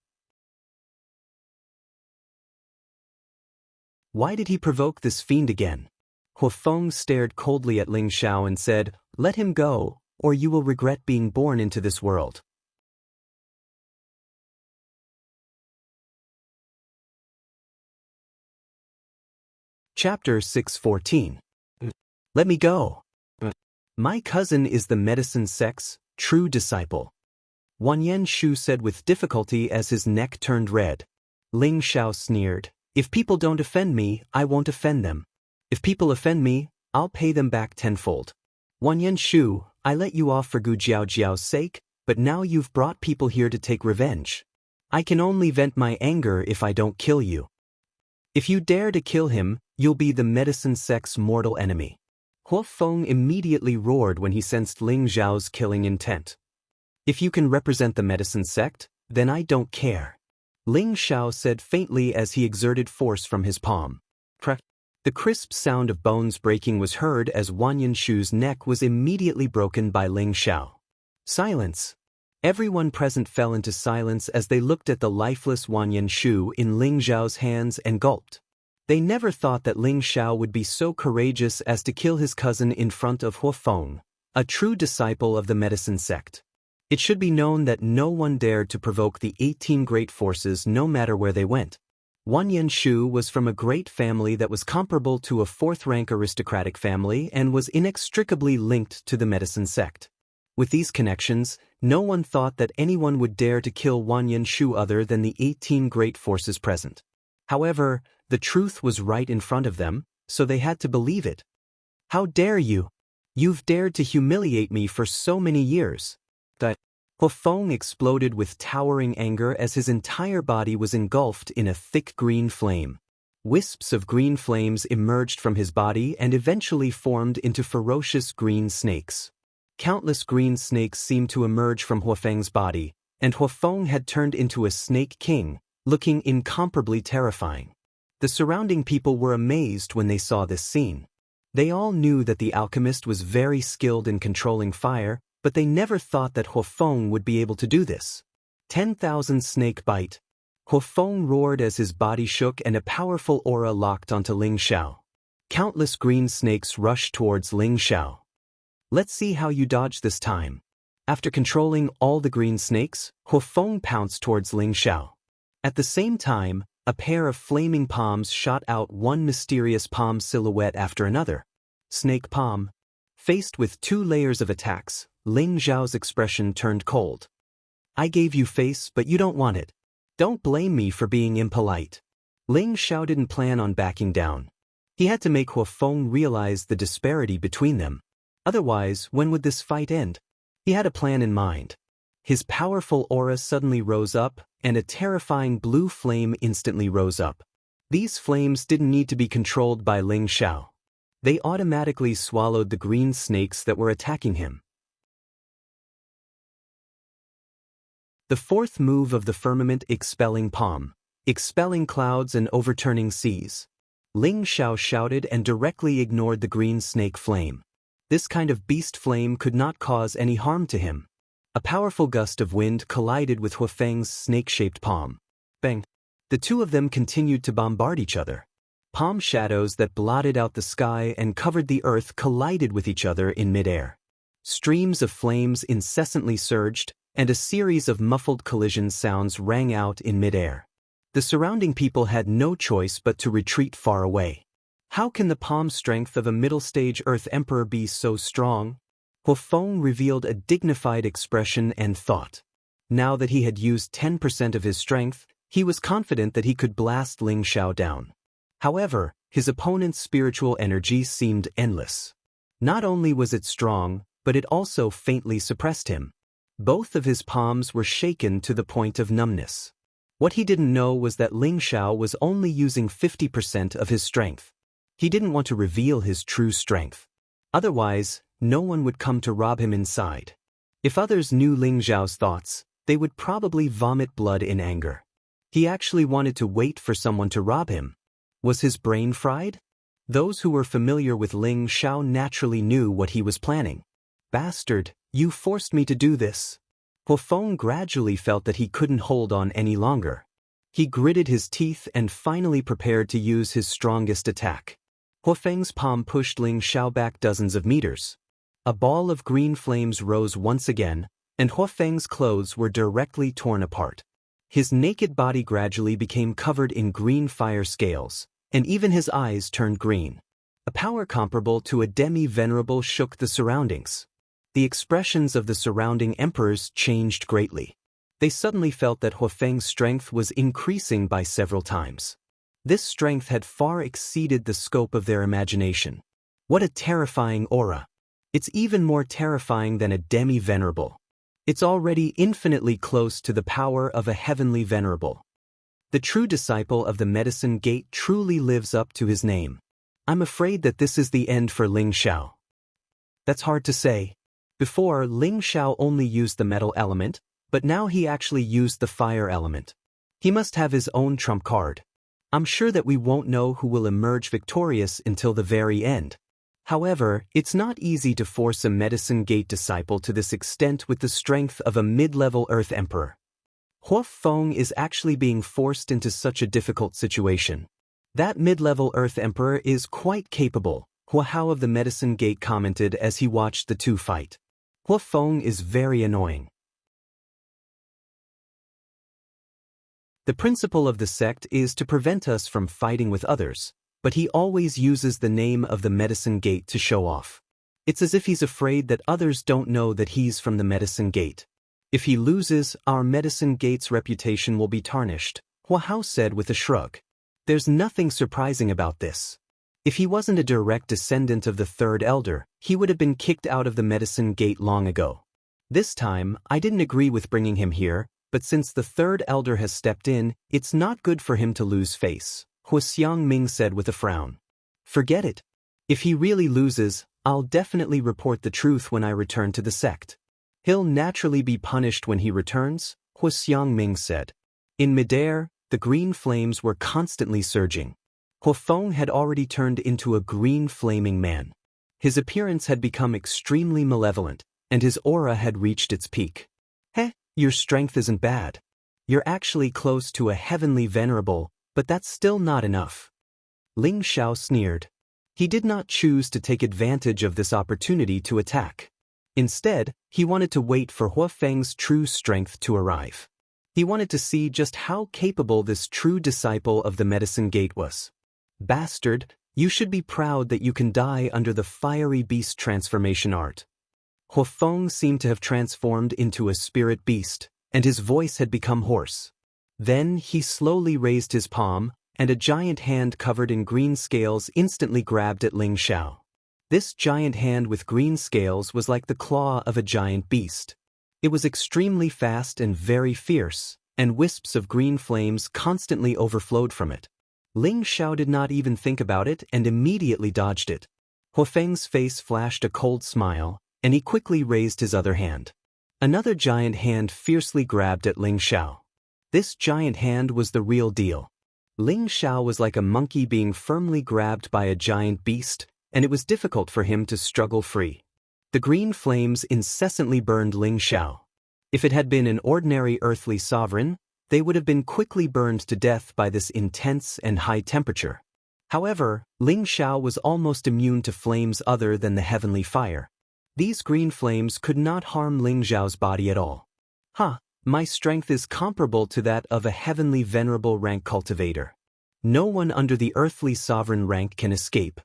Why did he provoke this fiend again? Huo Feng stared coldly at Ling Xiao and said, Let him go, or you will regret being born into this world. Chapter 614. Let me go. My cousin is the medicine sect's true disciple. Wang Yanshu said with difficulty as his neck turned red. Ling Xiao sneered. If people don't offend me, I won't offend them. If people offend me, I'll pay them back tenfold. Wang Yanshu, I let you off for Gu Jiaojiao's sake, but now you've brought people here to take revenge. I can only vent my anger if I don't kill you. If you dare to kill him, you'll be the medicine sect's mortal enemy. Huo Feng immediately roared when he sensed Ling Xiao's killing intent. If you can represent the medicine sect, then I don't care. Ling Xiao said faintly as he exerted force from his palm. Crack. The crisp sound of bones breaking was heard as Wang Yanshu's neck was immediately broken by Ling Xiao. Silence. Everyone present fell into silence as they looked at the lifeless Wang Yanshu in Ling Xiao's hands and gulped. They never thought that Ling Xiao would be so courageous as to kill his cousin in front of Huo Feng, a true disciple of the medicine sect. It should be known that no one dared to provoke the 18 great forces no matter where they went. Wang Yanshu was from a great family that was comparable to a 4th-rank aristocratic family and was inextricably linked to the medicine sect. With these connections, no one thought that anyone would dare to kill Wang Yanshu other than the 18 great forces present. However, the truth was right in front of them, so they had to believe it. How dare you? You've dared to humiliate me for so many years. The Huafeng exploded with towering anger as his entire body was engulfed in a thick green flame. Wisps of green flames emerged from his body and eventually formed into ferocious green snakes. Countless green snakes seemed to emerge from Huafeng's body, and Huafeng had turned into a snake king, looking incomparably terrifying. The surrounding people were amazed when they saw this scene. They all knew that the alchemist was very skilled in controlling fire, but they never thought that Huafeng would be able to do this. 10,000 snake bite. Huafeng roared as his body shook and a powerful aura locked onto Ling Xiao. Countless green snakes rushed towards Ling Xiao. Let's see how you dodge this time. After controlling all the green snakes, Huafeng pounced towards Ling Xiao. At the same time, a pair of flaming palms shot out, one mysterious palm silhouette after another. Snake palm. Faced with 2 layers of attacks, Ling Xiao's expression turned cold. I gave you face, but you don't want it. Don't blame me for being impolite. Ling Xiao didn't plan on backing down. He had to make Huafeng realize the disparity between them. Otherwise, when would this fight end? He had a plan in mind. His powerful aura suddenly rose up, and a terrifying blue flame instantly rose up. These flames didn't need to be controlled by Ling Xiao. They automatically swallowed the green snakes that were attacking him. The fourth move of the firmament: expelling palm, expelling clouds and overturning seas. Ling Xiao shouted and directly ignored the green snake flame. This kind of beast flame could not cause any harm to him. A powerful gust of wind collided with Huafeng's snake-shaped palm. Bang! The two of them continued to bombard each other. Palm shadows that blotted out the sky and covered the earth collided with each other in midair. Streams of flames incessantly surged, and a series of muffled collision sounds rang out in midair. The surrounding people had no choice but to retreat far away. How can the palm strength of a middle-stage Earth Emperor be so strong? Huafeng revealed a dignified expression and thought. Now that he had used 10% of his strength, he was confident that he could blast Ling Xiao down. However, his opponent's spiritual energy seemed endless. Not only was it strong, but it also faintly suppressed him. Both of his palms were shaken to the point of numbness. What he didn't know was that Ling Xiao was only using 50% of his strength. He didn't want to reveal his true strength. Otherwise, no one would come to rob him inside. If others knew Ling Xiao's thoughts, they would probably vomit blood in anger. He actually wanted to wait for someone to rob him. Was his brain fried? Those who were familiar with Ling Xiao naturally knew what he was planning. Bastard, you forced me to do this. Huafeng gradually felt that he couldn't hold on any longer. He gritted his teeth and finally prepared to use his strongest attack. Huafeng's palm pushed Ling Xiao back dozens of meters. A ball of green flames rose once again, and Huafeng's clothes were directly torn apart. His naked body gradually became covered in green fire scales, and even his eyes turned green. A power comparable to a demi-venerable shook the surroundings. The expressions of the surrounding emperors changed greatly. They suddenly felt that Huafeng's strength was increasing by several times. This strength had far exceeded the scope of their imagination. What a terrifying aura! It's even more terrifying than a demi-venerable. It's already infinitely close to the power of a heavenly venerable. The true disciple of the Medicine Gate truly lives up to his name. I'm afraid that this is the end for Ling Xiao. That's hard to say. Before, Ling Xiao only used the metal element, but now he actually used the fire element. He must have his own trump card. I'm sure that we won't know who will emerge victorious until the very end. However, it's not easy to force a Medicine Gate disciple to this extent with the strength of a mid-level Earth Emperor. Huafeng is actually being forced into such a difficult situation. That mid-level Earth Emperor is quite capable, Huahao of the Medicine Gate commented as he watched the two fight. Huafeng is very annoying. The principle of the sect is to prevent us from fighting with others, but he always uses the name of the Medicine Gate to show off. It's as if he's afraid that others don't know that he's from the Medicine Gate. If he loses, our Medicine Gate's reputation will be tarnished, Huahao said with a shrug. There's nothing surprising about this. If he wasn't a direct descendant of the third elder, he would have been kicked out of the medicine gate long ago. This time, I didn't agree with bringing him here, but since the third elder has stepped in, it's not good for him to lose face, Hu Xiangming said with a frown. Forget it. If he really loses, I'll definitely report the truth when I return to the sect. He'll naturally be punished when he returns, Hu Xiangming said. In midair, the green flames were constantly surging. Hu Feng had already turned into a green flaming man. His appearance had become extremely malevolent, and his aura had reached its peak. Heh, your strength isn't bad. You're actually close to a heavenly venerable, but that's still not enough. Ling Xiao sneered. He did not choose to take advantage of this opportunity to attack. Instead, he wanted to wait for Hu Feng's true strength to arrive. He wanted to see just how capable this true disciple of the medicine gate was. Bastard, you should be proud that you can die under the fiery beast transformation art. Hu Feng seemed to have transformed into a spirit beast, and his voice had become hoarse. Then he slowly raised his palm, and a giant hand covered in green scales instantly grabbed at Ling Xiao. This giant hand with green scales was like the claw of a giant beast. It was extremely fast and very fierce, and wisps of green flames constantly overflowed from it. Ling Xiao did not even think about it and immediately dodged it. Hu Feng's face flashed a cold smile, and he quickly raised his other hand. Another giant hand fiercely grabbed at Ling Xiao. This giant hand was the real deal. Ling Xiao was like a monkey being firmly grabbed by a giant beast, and it was difficult for him to struggle free. The green flames incessantly burned Ling Xiao. If it had been an ordinary earthly sovereign, they would have been quickly burned to death by this intense and high temperature. However, Ling Xiao was almost immune to flames other than the heavenly fire. These green flames could not harm Ling Xiao's body at all. My strength is comparable to that of a heavenly venerable rank cultivator. No one under the earthly sovereign rank can escape.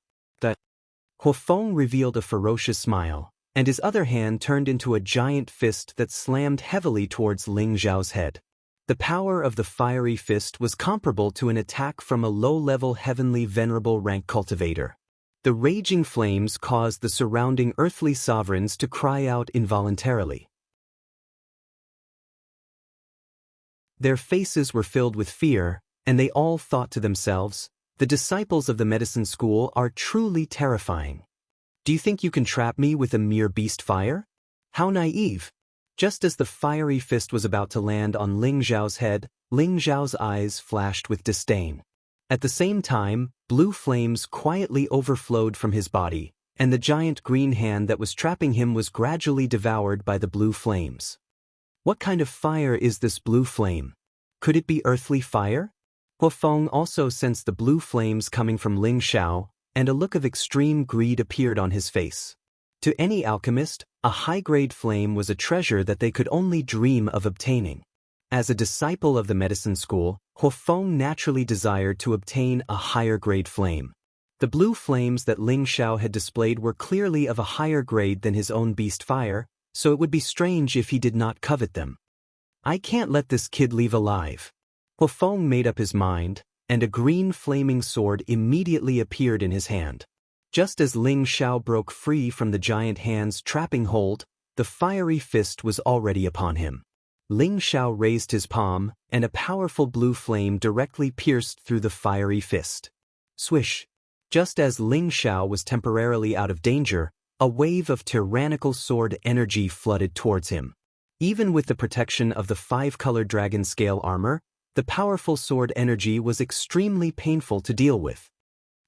Hu Feng revealed a ferocious smile, and his other hand turned into a giant fist that slammed heavily towards Ling Xiao's head. The power of the fiery fist was comparable to an attack from a low-level heavenly venerable rank cultivator. The raging flames caused the surrounding earthly sovereigns to cry out involuntarily. Their faces were filled with fear, and they all thought to themselves, "The disciples of the medicine school are truly terrifying. Do you think you can trap me with a mere beast fire? How naive!" Just as the fiery fist was about to land on Ling Xiao's head, Ling Xiao's eyes flashed with disdain. At the same time, blue flames quietly overflowed from his body, and the giant green hand that was trapping him was gradually devoured by the blue flames. What kind of fire is this blue flame? Could it be earthly fire? Hu Feng also sensed the blue flames coming from Ling Xiao, and a look of extreme greed appeared on his face. To any alchemist, a high-grade flame was a treasure that they could only dream of obtaining. As a disciple of the medicine school, Hu Feng naturally desired to obtain a higher-grade flame. The blue flames that Ling Xiao had displayed were clearly of a higher grade than his own beast fire, so it would be strange if he did not covet them. I can't let this kid leave alive. Hu Feng made up his mind, and a green flaming sword immediately appeared in his hand. Just as Ling Xiao broke free from the giant hand's trapping hold, the fiery fist was already upon him. Ling Xiao raised his palm, and a powerful blue flame directly pierced through the fiery fist. Swish! Just as Ling Xiao was temporarily out of danger, a wave of tyrannical sword energy flooded towards him. Even with the protection of the five-colored dragon scale armor, the powerful sword energy was extremely painful to deal with.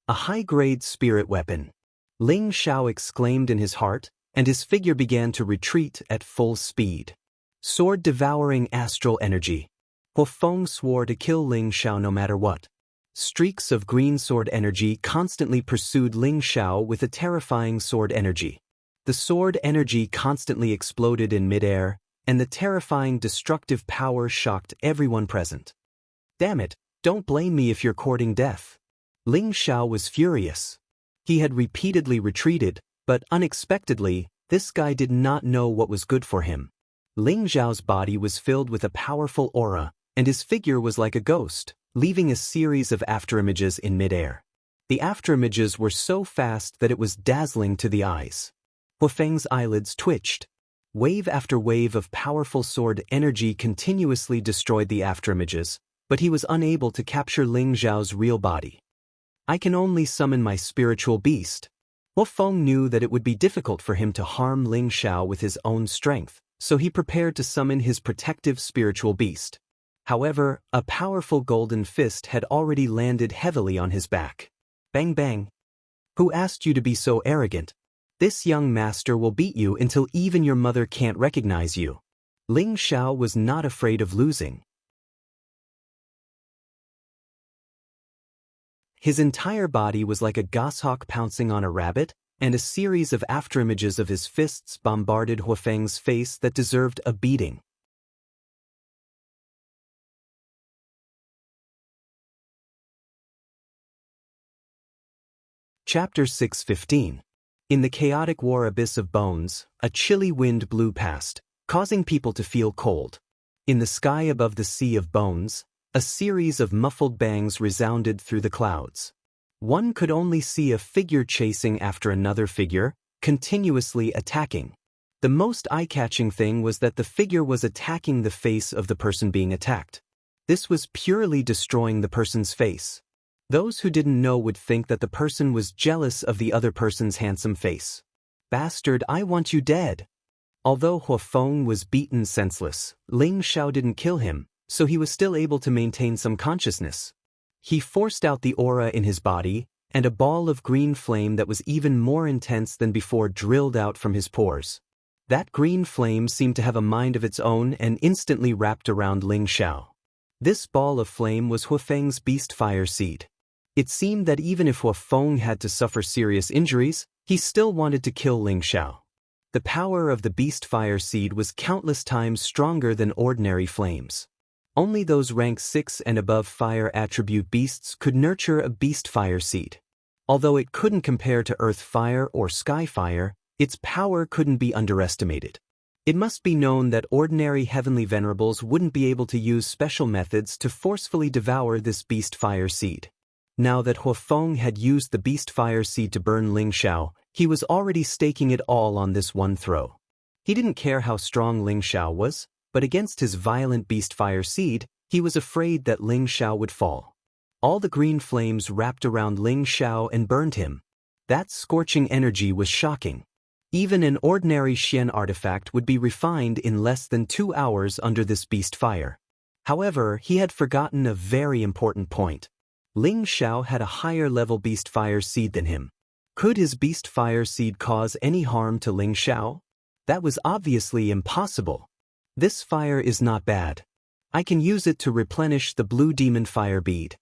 A high-grade spirit weapon. Ling Xiao exclaimed in his heart, and his figure began to retreat at full speed. Sword-devouring astral energy. Hu Feng swore to kill Ling Xiao no matter what. Streaks of green sword energy constantly pursued Ling Xiao with a terrifying sword energy. The sword energy constantly exploded in midair, and the terrifying destructive power shocked everyone present. Damn it, don't blame me if you're courting death. Ling Xiao was furious. He had repeatedly retreated, but unexpectedly, this guy did not know what was good for him. Ling Xiao's body was filled with a powerful aura, and his figure was like a ghost, leaving a series of afterimages in midair. The afterimages were so fast that it was dazzling to the eyes. Huafeng's eyelids twitched. Wave after wave of powerful sword energy continuously destroyed the afterimages, but he was unable to capture Ling Zhao's real body. I can only summon my spiritual beast. Huafeng knew that it would be difficult for him to harm Ling Zhao with his own strength, so he prepared to summon his protective spiritual beast. However, a powerful golden fist had already landed heavily on his back. Bang bang. Who asked you to be so arrogant? This young master will beat you until even your mother can't recognize you. Ling Zhao was not afraid of losing. His entire body was like a goshawk pouncing on a rabbit, and a series of afterimages of his fists bombarded Huafeng's face that deserved a beating. Chapter 6:15. In the chaotic war abyss of bones, a chilly wind blew past, causing people to feel cold. In the sky above the sea of bones, a series of muffled bangs resounded through the clouds. One could only see a figure chasing after another figure, continuously attacking. The most eye-catching thing was that the figure was attacking the face of the person being attacked. This was purely destroying the person's face. Those who didn't know would think that the person was jealous of the other person's handsome face. Bastard, I want you dead. Although Huafeng was beaten senseless, Ling Zhao didn't kill him, so he was still able to maintain some consciousness. He forced out the aura in his body, and a ball of green flame that was even more intense than before drilled out from his pores. That green flame seemed to have a mind of its own and instantly wrapped around Ling Zhao. This ball of flame was Huafeng's beast fire seed. It seemed that even if Huafeng had to suffer serious injuries, he still wanted to kill Ling Zhao. The power of the beast fire seed was countless times stronger than ordinary flames. Only those rank 6 and above fire attribute beasts could nurture a beast fire seed. Although it couldn't compare to earth fire or sky fire, its power couldn't be underestimated. It must be known that ordinary heavenly venerables wouldn't be able to use special methods to forcefully devour this beast fire seed. Now that Huafeng had used the beast fire seed to burn Ling Zhao, he was already staking it all on this one throw. He didn't care how strong Ling Zhao was, but against his violent beast fire seed, he was afraid that Ling Zhao would fall. All the green flames wrapped around Ling Zhao and burned him. That scorching energy was shocking. Even an ordinary Xian artifact would be refined in less than 2 hours under this beast fire. However, he had forgotten a very important point. Ling Zhao had a higher level beast fire seed than him. Could his beast fire seed cause any harm to Ling Zhao? That was obviously impossible. This fire is not bad. I can use it to replenish the blue demon fire bead.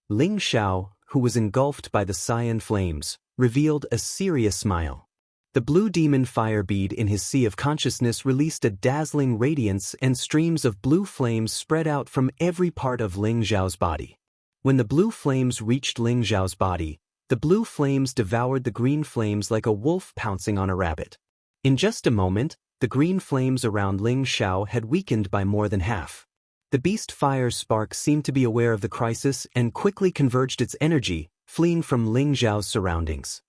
Ling Zhao, who was engulfed by the cyan flames, revealed a serious smile. The blue demon fire bead in his sea of consciousness released a dazzling radiance, and streams of blue flames spread out from every part of Ling Zhao's body. When the blue flames reached Ling Zhao's body, the blue flames devoured the green flames like a wolf pouncing on a rabbit. In just a moment, the green flames around Ling Zhao had weakened by more than half. The beast fire spark seemed to be aware of the crisis and quickly converged its energy, fleeing from Ling Zhao's surroundings.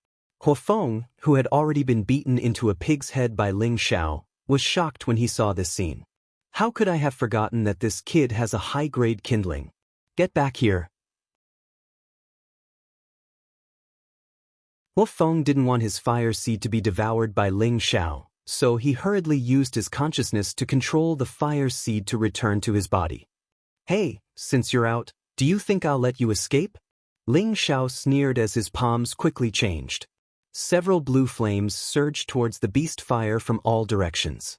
Huafeng, who had already been beaten into a pig's head by Ling Zhao, was shocked when he saw this scene. How could I have forgotten that this kid has a high-grade kindling? Get back here. Huafeng didn't want his fire seed to be devoured by Ling Zhao, so he hurriedly used his consciousness to control the fire seed to return to his body. Hey, since you're out, do you think I'll let you escape? Ling Zhao sneered as his palms quickly changed. Several blue flames surged towards the beast fire from all directions.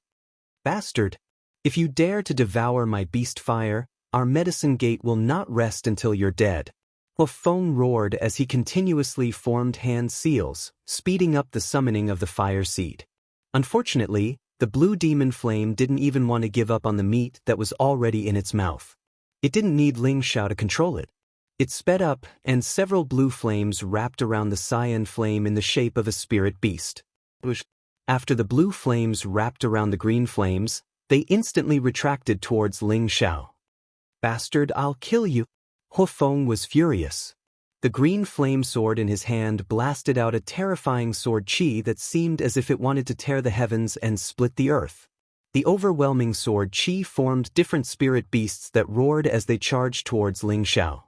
Bastard! If you dare to devour my beast fire, our medicine gate will not rest until you're dead. Huafeng roared as he continuously formed hand seals, speeding up the summoning of the fire seed. Unfortunately, the blue demon flame didn't even want to give up on the meat that was already in its mouth. It didn't need Ling Zhao to control it. It sped up, and several blue flames wrapped around the cyan flame in the shape of a spirit beast. After the blue flames wrapped around the green flames, they instantly retracted towards Ling Zhao. Bastard, I'll kill you! Huafeng was furious. The green flame sword in his hand blasted out a terrifying sword chi that seemed as if it wanted to tear the heavens and split the earth. The overwhelming sword chi formed different spirit beasts that roared as they charged towards Ling Xiao.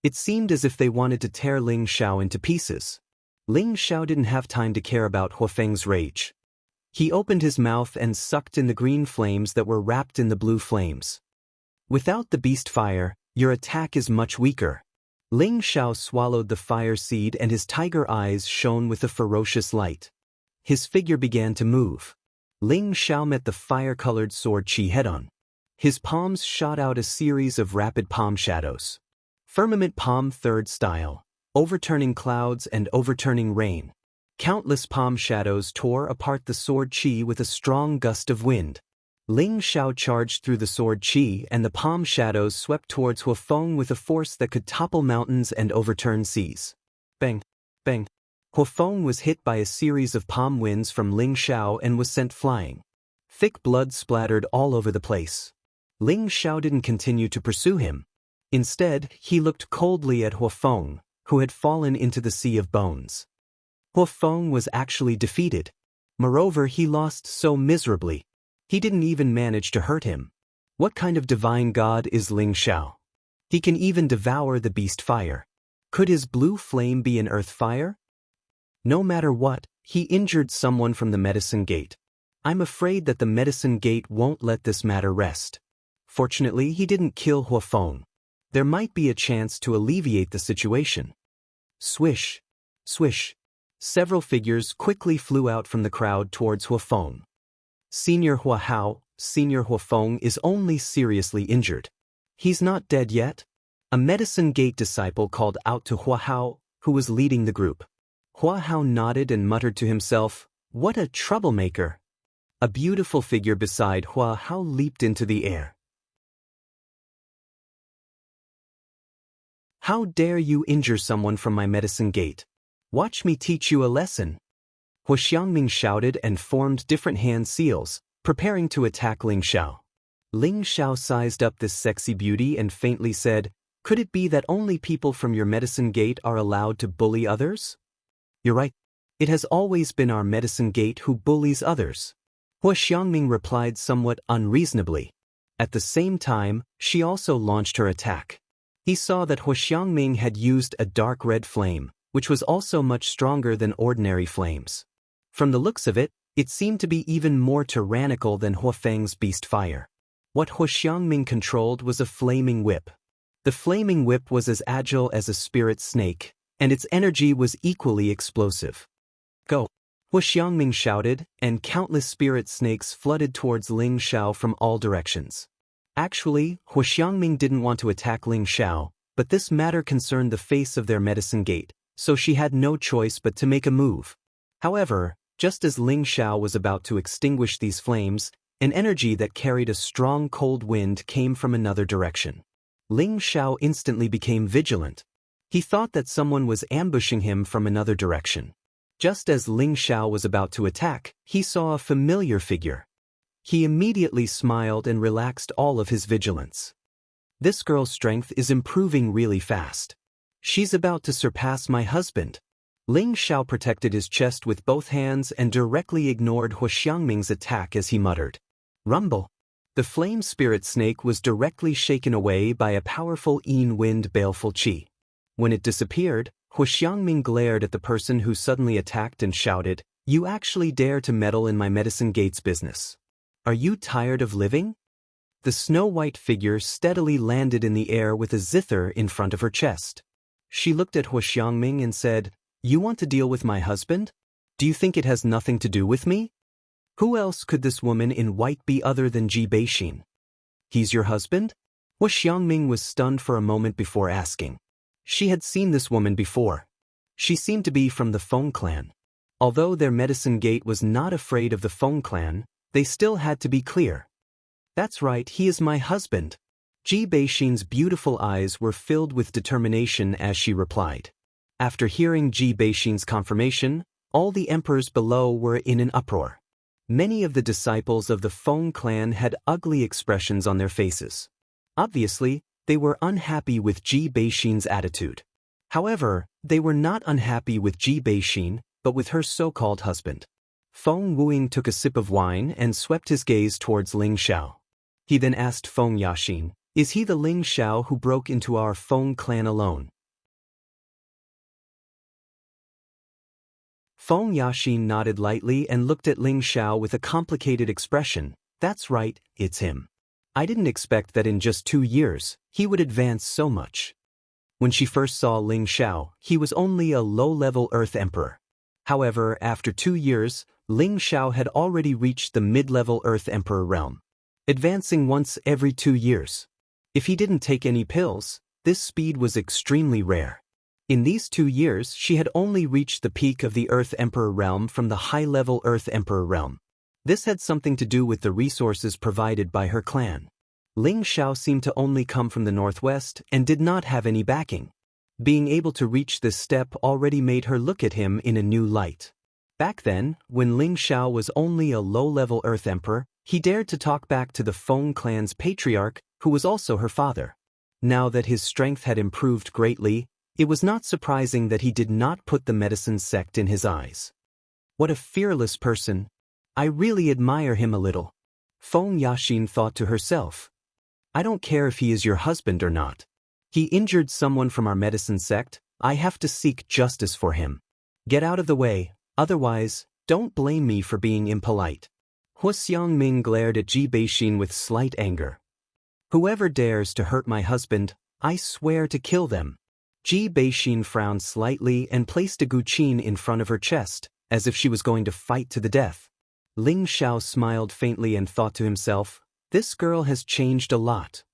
It seemed as if they wanted to tear Ling Xiao into pieces. Ling Xiao didn't have time to care about Huafeng's rage. He opened his mouth and sucked in the green flames that were wrapped in the blue flames. Without the beast fire, your attack is much weaker. Ling Xiao swallowed the fire seed and his tiger eyes shone with a ferocious light. His figure began to move. Ling Xiao met the fire-colored sword chi head-on. His palms shot out a series of rapid palm shadows. Firmament palm third style, overturning clouds and overturning rain. Countless palm shadows tore apart the sword chi with a strong gust of wind. Ling Xiao charged through the sword chi and the palm shadows swept towards Huafeng with a force that could topple mountains and overturn seas. Bang! Bang! Huafeng was hit by a series of palm winds from Ling Xiao and was sent flying. Thick blood splattered all over the place. Ling Xiao didn't continue to pursue him. Instead, he looked coldly at Huafeng, who had fallen into the sea of bones. Huafeng was actually defeated. Moreover, he lost so miserably. He didn't even manage to hurt him. What kind of divine god is Ling Xiao? He can even devour the beast fire. Could his blue flame be an earth fire? No matter what, he injured someone from the medicine gate. I'm afraid that the medicine gate won't let this matter rest. Fortunately, he didn't kill Huafeng. There might be a chance to alleviate the situation. Swish! Swish! Several figures quickly flew out from the crowd towards Huafeng. Senior Huahao, Senior Huafeng is only seriously injured. He's not dead yet? A medicine gate disciple called out to Huahao, who was leading the group. Huahao nodded and muttered to himself, "What a troublemaker!" A beautiful figure beside Huahao leaped into the air. "How dare you injure someone from my medicine gate? Watch me teach you a lesson." Hua Xiangming shouted and formed different hand seals, preparing to attack Ling Xiao. Ling Xiao sized up this sexy beauty and faintly said, "Could it be that only people from your medicine gate are allowed to bully others?" "You're right. It has always been our medicine gate who bullies others." Hua Xiangming replied somewhat unreasonably. At the same time, she also launched her attack. He saw that Hua Xiangming had used a dark red flame, which was also much stronger than ordinary flames. From the looks of it, it seemed to be even more tyrannical than Huafeng's beast fire. What Hua Xiangming controlled was a flaming whip. The flaming whip was as agile as a spirit snake, and its energy was equally explosive. "Go!" Hua Xiangming shouted, and countless spirit snakes flooded towards Ling Xiao from all directions. Actually, Hua Xiangming didn't want to attack Ling Xiao, but this matter concerned the face of their medicine gate, so she had no choice but to make a move. However, just as Ling Xiao was about to extinguish these flames, an energy that carried a strong cold wind came from another direction. Ling Xiao instantly became vigilant. He thought that someone was ambushing him from another direction. Just as Ling Xiao was about to attack, he saw a familiar figure. He immediately smiled and relaxed all of his vigilance. This girl's strength is improving really fast. She's about to surpass my husband. Ling Xiao protected his chest with both hands and directly ignored Hua Xiangming's attack as he muttered, "Rumble." The flame spirit snake was directly shaken away by a powerful Yin wind baleful qi. When it disappeared, Hua Xiangming glared at the person who suddenly attacked and shouted, "You actually dare to meddle in my medicine gate's business. Are you tired of living?" The snow-white figure steadily landed in the air with a zither in front of her chest. She looked at Hua Xiangming and said, "You want to deal with my husband? Do you think it has nothing to do with me? Who else could this woman in white be other than Ji Beixin?" "He's your husband?" Hua Xiangming was stunned for a moment before asking. She had seen this woman before. She seemed to be from the Feng clan. Although their medicine gate was not afraid of the Feng clan, they still had to be clear. "That's right, he is my husband." Ji Beixin's beautiful eyes were filled with determination as she replied. After hearing Ji Beixin's confirmation, all the emperors below were in an uproar. Many of the disciples of the Feng clan had ugly expressions on their faces. Obviously, they were unhappy with Ji Beixin's attitude. However, they were not unhappy with Ji Beixin, but with her so-called husband. Feng Wuing took a sip of wine and swept his gaze towards Ling Xiao. He then asked Feng Yaxin, "Is he the Ling Xiao who broke into our Feng clan alone?" Feng Yaxin nodded lightly and looked at Ling Xiao with a complicated expression. "That's right, it's him. I didn't expect that in just 2 years, he would advance so much." When she first saw Ling Xiao, he was only a low-level Earth Emperor. However, after 2 years, Ling Xiao had already reached the mid-level Earth Emperor realm, advancing once every 2 years. If he didn't take any pills, this speed was extremely rare. In these 2 years, she had only reached the peak of the Earth Emperor realm from the high-level Earth Emperor realm. This had something to do with the resources provided by her clan. Ling Xiao seemed to only come from the northwest and did not have any backing. Being able to reach this step already made her look at him in a new light. Back then, when Ling Xiao was only a low-level Earth Emperor, he dared to talk back to the Feng clan's patriarch, who was also her father. Now that his strength had improved greatly, it was not surprising that he did not put the medicine sect in his eyes. What a fearless person! I really admire him a little. Feng Yaxin thought to herself. I don't care if he is your husband or not. He injured someone from our medicine sect. I have to seek justice for him. Get out of the way, otherwise, don't blame me for being impolite. Hu Xiangming glared at Ji Beixin with slight anger. Whoever dares to hurt my husband, I swear to kill them. Ji Beixin frowned slightly and placed a guqin in front of her chest, as if she was going to fight to the death. Ling Xiao smiled faintly and thought to himself, this girl has changed a lot.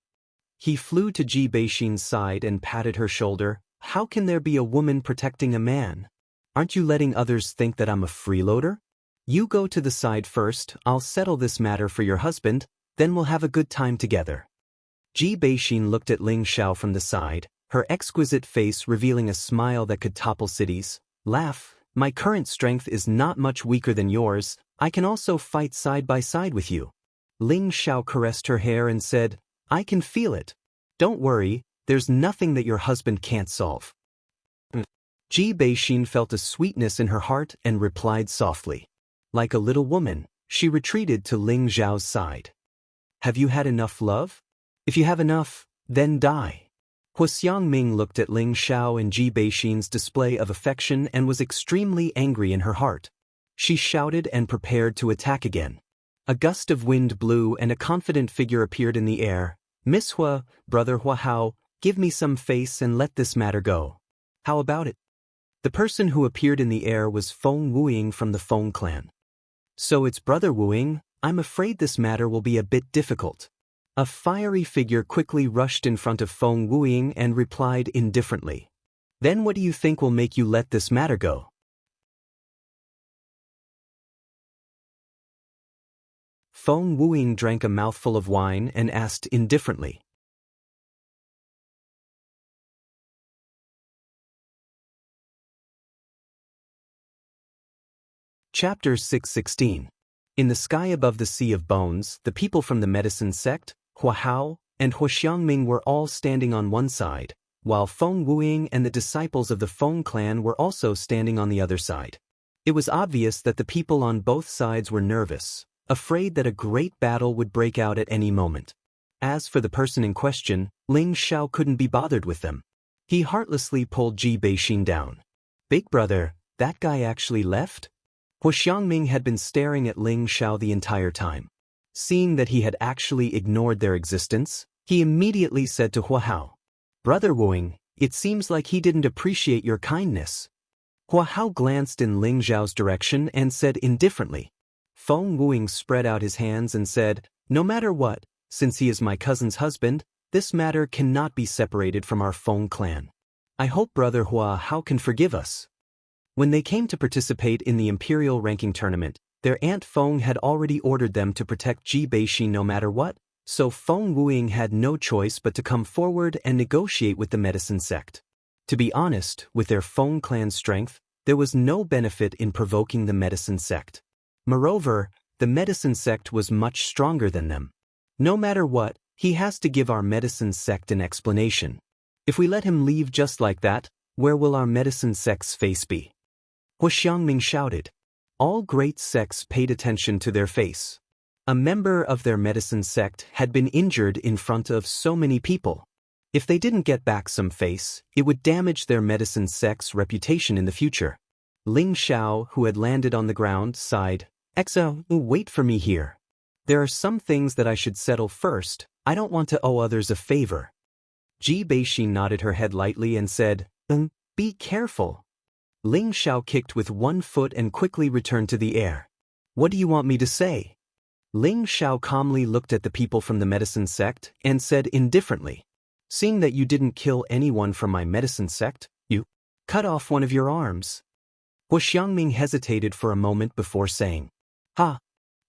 He flew to Ji Beixin's side and patted her shoulder. How can there be a woman protecting a man? Aren't you letting others think that I'm a freeloader? You go to the side first, I'll settle this matter for your husband, then we'll have a good time together. Ji Beixin looked at Ling Xiao from the side, her exquisite face revealing a smile that could topple cities. Laugh, my current strength is not much weaker than yours, I can also fight side by side with you. Ling Xiao caressed her hair and said, I can feel it. Don't worry, there's nothing that your husband can't solve. Ji Beixin felt a sweetness in her heart and replied softly. Like a little woman, she retreated to Ling Xiao's side. Have you had enough love? If you have enough, then die. Hu Xiangming looked at Ling Xiao and Ji Beixin's display of affection and was extremely angry in her heart. She shouted and prepared to attack again. A gust of wind blew and a confident figure appeared in the air. Miss Hua, brother Hua Hao, give me some face and let this matter go. How about it? The person who appeared in the air was Feng Wuing from the Feng clan. So it's brother Wuing, I'm afraid this matter will be a bit difficult. A fiery figure quickly rushed in front of Feng Wuing and replied indifferently. Then what do you think will make you let this matter go? Feng Wuing drank a mouthful of wine and asked indifferently. Chapter 616. In the sky above the Sea of Bones, the people from the medicine sect, Hua Hao, and Hu Xiangming were all standing on one side, while Feng Wuing and the disciples of the Feng clan were also standing on the other side. It was obvious that the people on both sides were nervous, afraid that a great battle would break out at any moment. As for the person in question, Ling Xiao couldn't be bothered with them. He heartlessly pulled Ji Beixin down. Big brother, that guy actually left? Hu Xiangming had been staring at Ling Xiao the entire time. Seeing that he had actually ignored their existence, he immediately said to Hua Hao, Brother Wuing, it seems like he didn't appreciate your kindness. Hua Hao glanced in Ling Xiao's direction and said indifferently. Feng Wuing spread out his hands and said, No matter what, since he is my cousin's husband, this matter cannot be separated from our Feng clan. I hope brother Hua Hao can forgive us. When they came to participate in the Imperial Ranking Tournament, their Aunt Feng had already ordered them to protect Ji Beixin no matter what, so Feng Wuing had no choice but to come forward and negotiate with the medicine sect. To be honest, with their Feng clan's strength, there was no benefit in provoking the medicine sect. Moreover, the medicine sect was much stronger than them. No matter what, he has to give our medicine sect an explanation. If we let him leave just like that, Where will our medicine sect's face be? Hu Xiangming shouted. All great sects paid attention to their face. A member of their medicine sect had been injured in front of so many people. If they didn't get back some face, it would damage their medicine sect's reputation in the future. Ling Xiao, who had landed on the ground, sighed. "Exo, wait for me here. There are some things that I should settle first. I don't want to owe others a favor." Ji Beixin nodded her head lightly and said, "Be careful." Ling Xiao kicked with one foot and quickly returned to the air. "What do you want me to say?" Ling Xiao calmly looked at the people from the medicine sect and said indifferently, "Seeing that you didn't kill anyone from my medicine sect, you cut off one of your arms." Hu Xiangming hesitated for a moment before saying, "Ha!"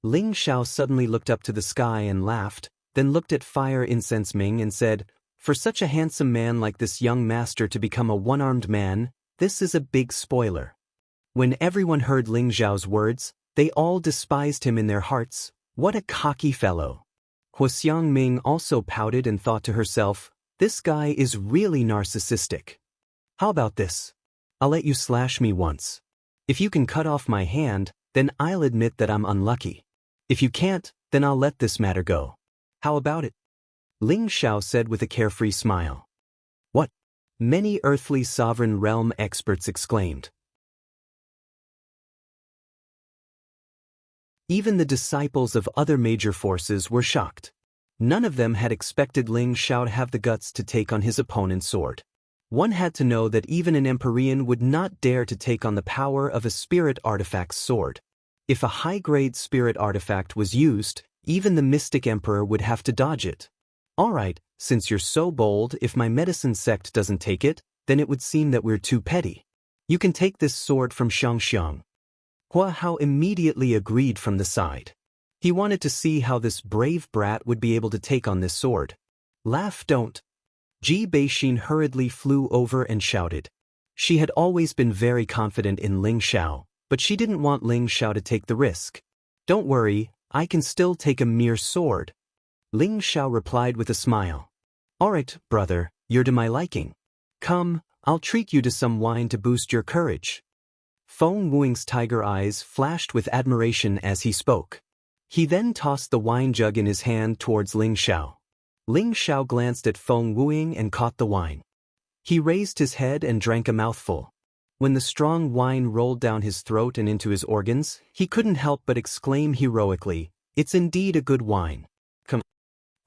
Ling Xiao suddenly looked up to the sky and laughed, then looked at Fire Incense Ming and said, "For such a handsome man like this young master to become a one-armed man, this is a big spoiler." When everyone heard Ling Xiao's words, they all despised him in their hearts. What a cocky fellow. Hu Xiangming also pouted and thought to herself, this guy is really narcissistic. How about this? I'll let you slash me once. If you can cut off my hand, then I'll admit that I'm unlucky. If you can't, then I'll let this matter go. How about it? Ling Xiao said with a carefree smile. What? Many earthly sovereign realm experts exclaimed. Even the disciples of other major forces were shocked. None of them had expected Ling Xiao to have the guts to take on his opponent's sword. One had to know that even an Empyrean would not dare to take on the power of a spirit artifact's sword. If a high-grade spirit artifact was used, even the Mystic Emperor would have to dodge it. Alright, since you're so bold, if my medicine sect doesn't take it, then it would seem that we're too petty. You can take this sword from Xiangxiang. Hua Hao immediately agreed from the side. He wanted to see how this brave brat would be able to take on this sword. Laugh don't. Ji Beixin hurriedly flew over and shouted. She had always been very confident in Ling Xiao, but she didn't want Ling Xiao to take the risk. Don't worry, I can still take a mere sword. Ling Xiao replied with a smile. Alright, brother, you're to my liking. Come, I'll treat you to some wine to boost your courage. Feng Wuing's tiger eyes flashed with admiration as he spoke. He then tossed the wine jug in his hand towards Ling Xiao. Ling Xiao glanced at Feng Wuing and caught the wine. He raised his head and drank a mouthful. When the strong wine rolled down his throat and into his organs, he couldn't help but exclaim heroically, "It's indeed a good wine." Come.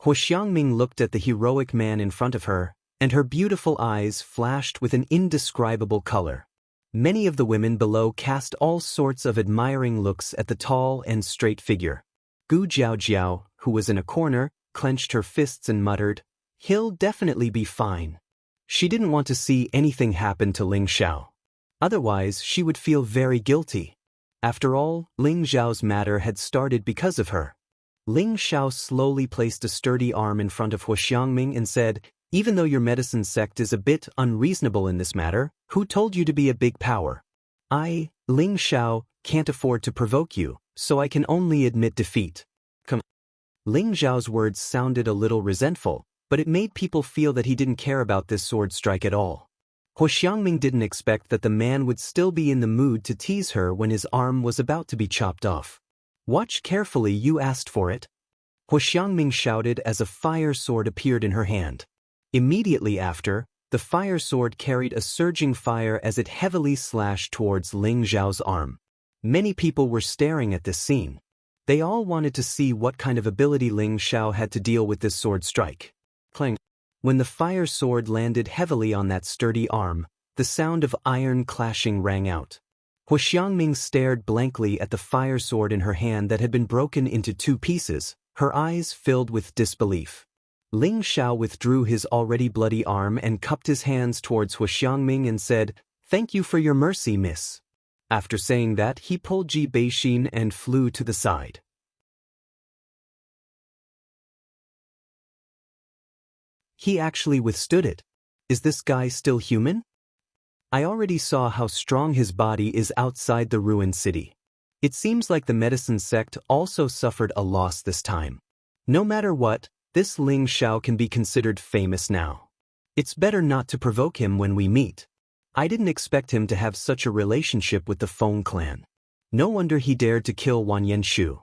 Hu Xiangming looked at the heroic man in front of her, and her beautiful eyes flashed with an indescribable color. Many of the women below cast all sorts of admiring looks at the tall and straight figure. Gu Jiaojiao, who was in a corner, clenched her fists and muttered, "He'll definitely be fine." She didn't want to see anything happen to Ling Xiao. Otherwise, she would feel very guilty. After all, Ling Xiao's matter had started because of her. Ling Xiao slowly placed a sturdy arm in front of Hu Xiangming and said, "Even though your medicine sect is a bit unreasonable in this matter, who told you to be a big power? I, Ling Xiao, can't afford to provoke you, so I can only admit defeat." Come. Ling Xiao's words sounded a little resentful, but it made people feel that he didn't care about this sword strike at all. Hu Xiangming didn't expect that the man would still be in the mood to tease her when his arm was about to be chopped off. "Watch carefully, you asked for it." Hu Xiangming shouted as a fire sword appeared in her hand. Immediately after, the fire sword carried a surging fire as it heavily slashed towards Ling Xiao's arm. Many people were staring at this scene. They all wanted to see what kind of ability Ling Xiao had to deal with this sword strike. Clang. When the fire sword landed heavily on that sturdy arm, the sound of iron clashing rang out. Hu Xiangming stared blankly at the fire sword in her hand that had been broken into two pieces, her eyes filled with disbelief. Ling Xiao withdrew his already bloody arm and cupped his hands towards Hu Xiangming and said, "Thank you for your mercy, miss." After saying that, he pulled Ji Beixin and flew to the side. He actually withstood it. Is this guy still human? I already saw how strong his body is outside the ruined city. It seems like the medicine sect also suffered a loss this time. No matter what, this Ling Xiao can be considered famous now. It's better not to provoke him when we meet. I didn't expect him to have such a relationship with the Feng clan. No wonder he dared to kill Wan Yenshu.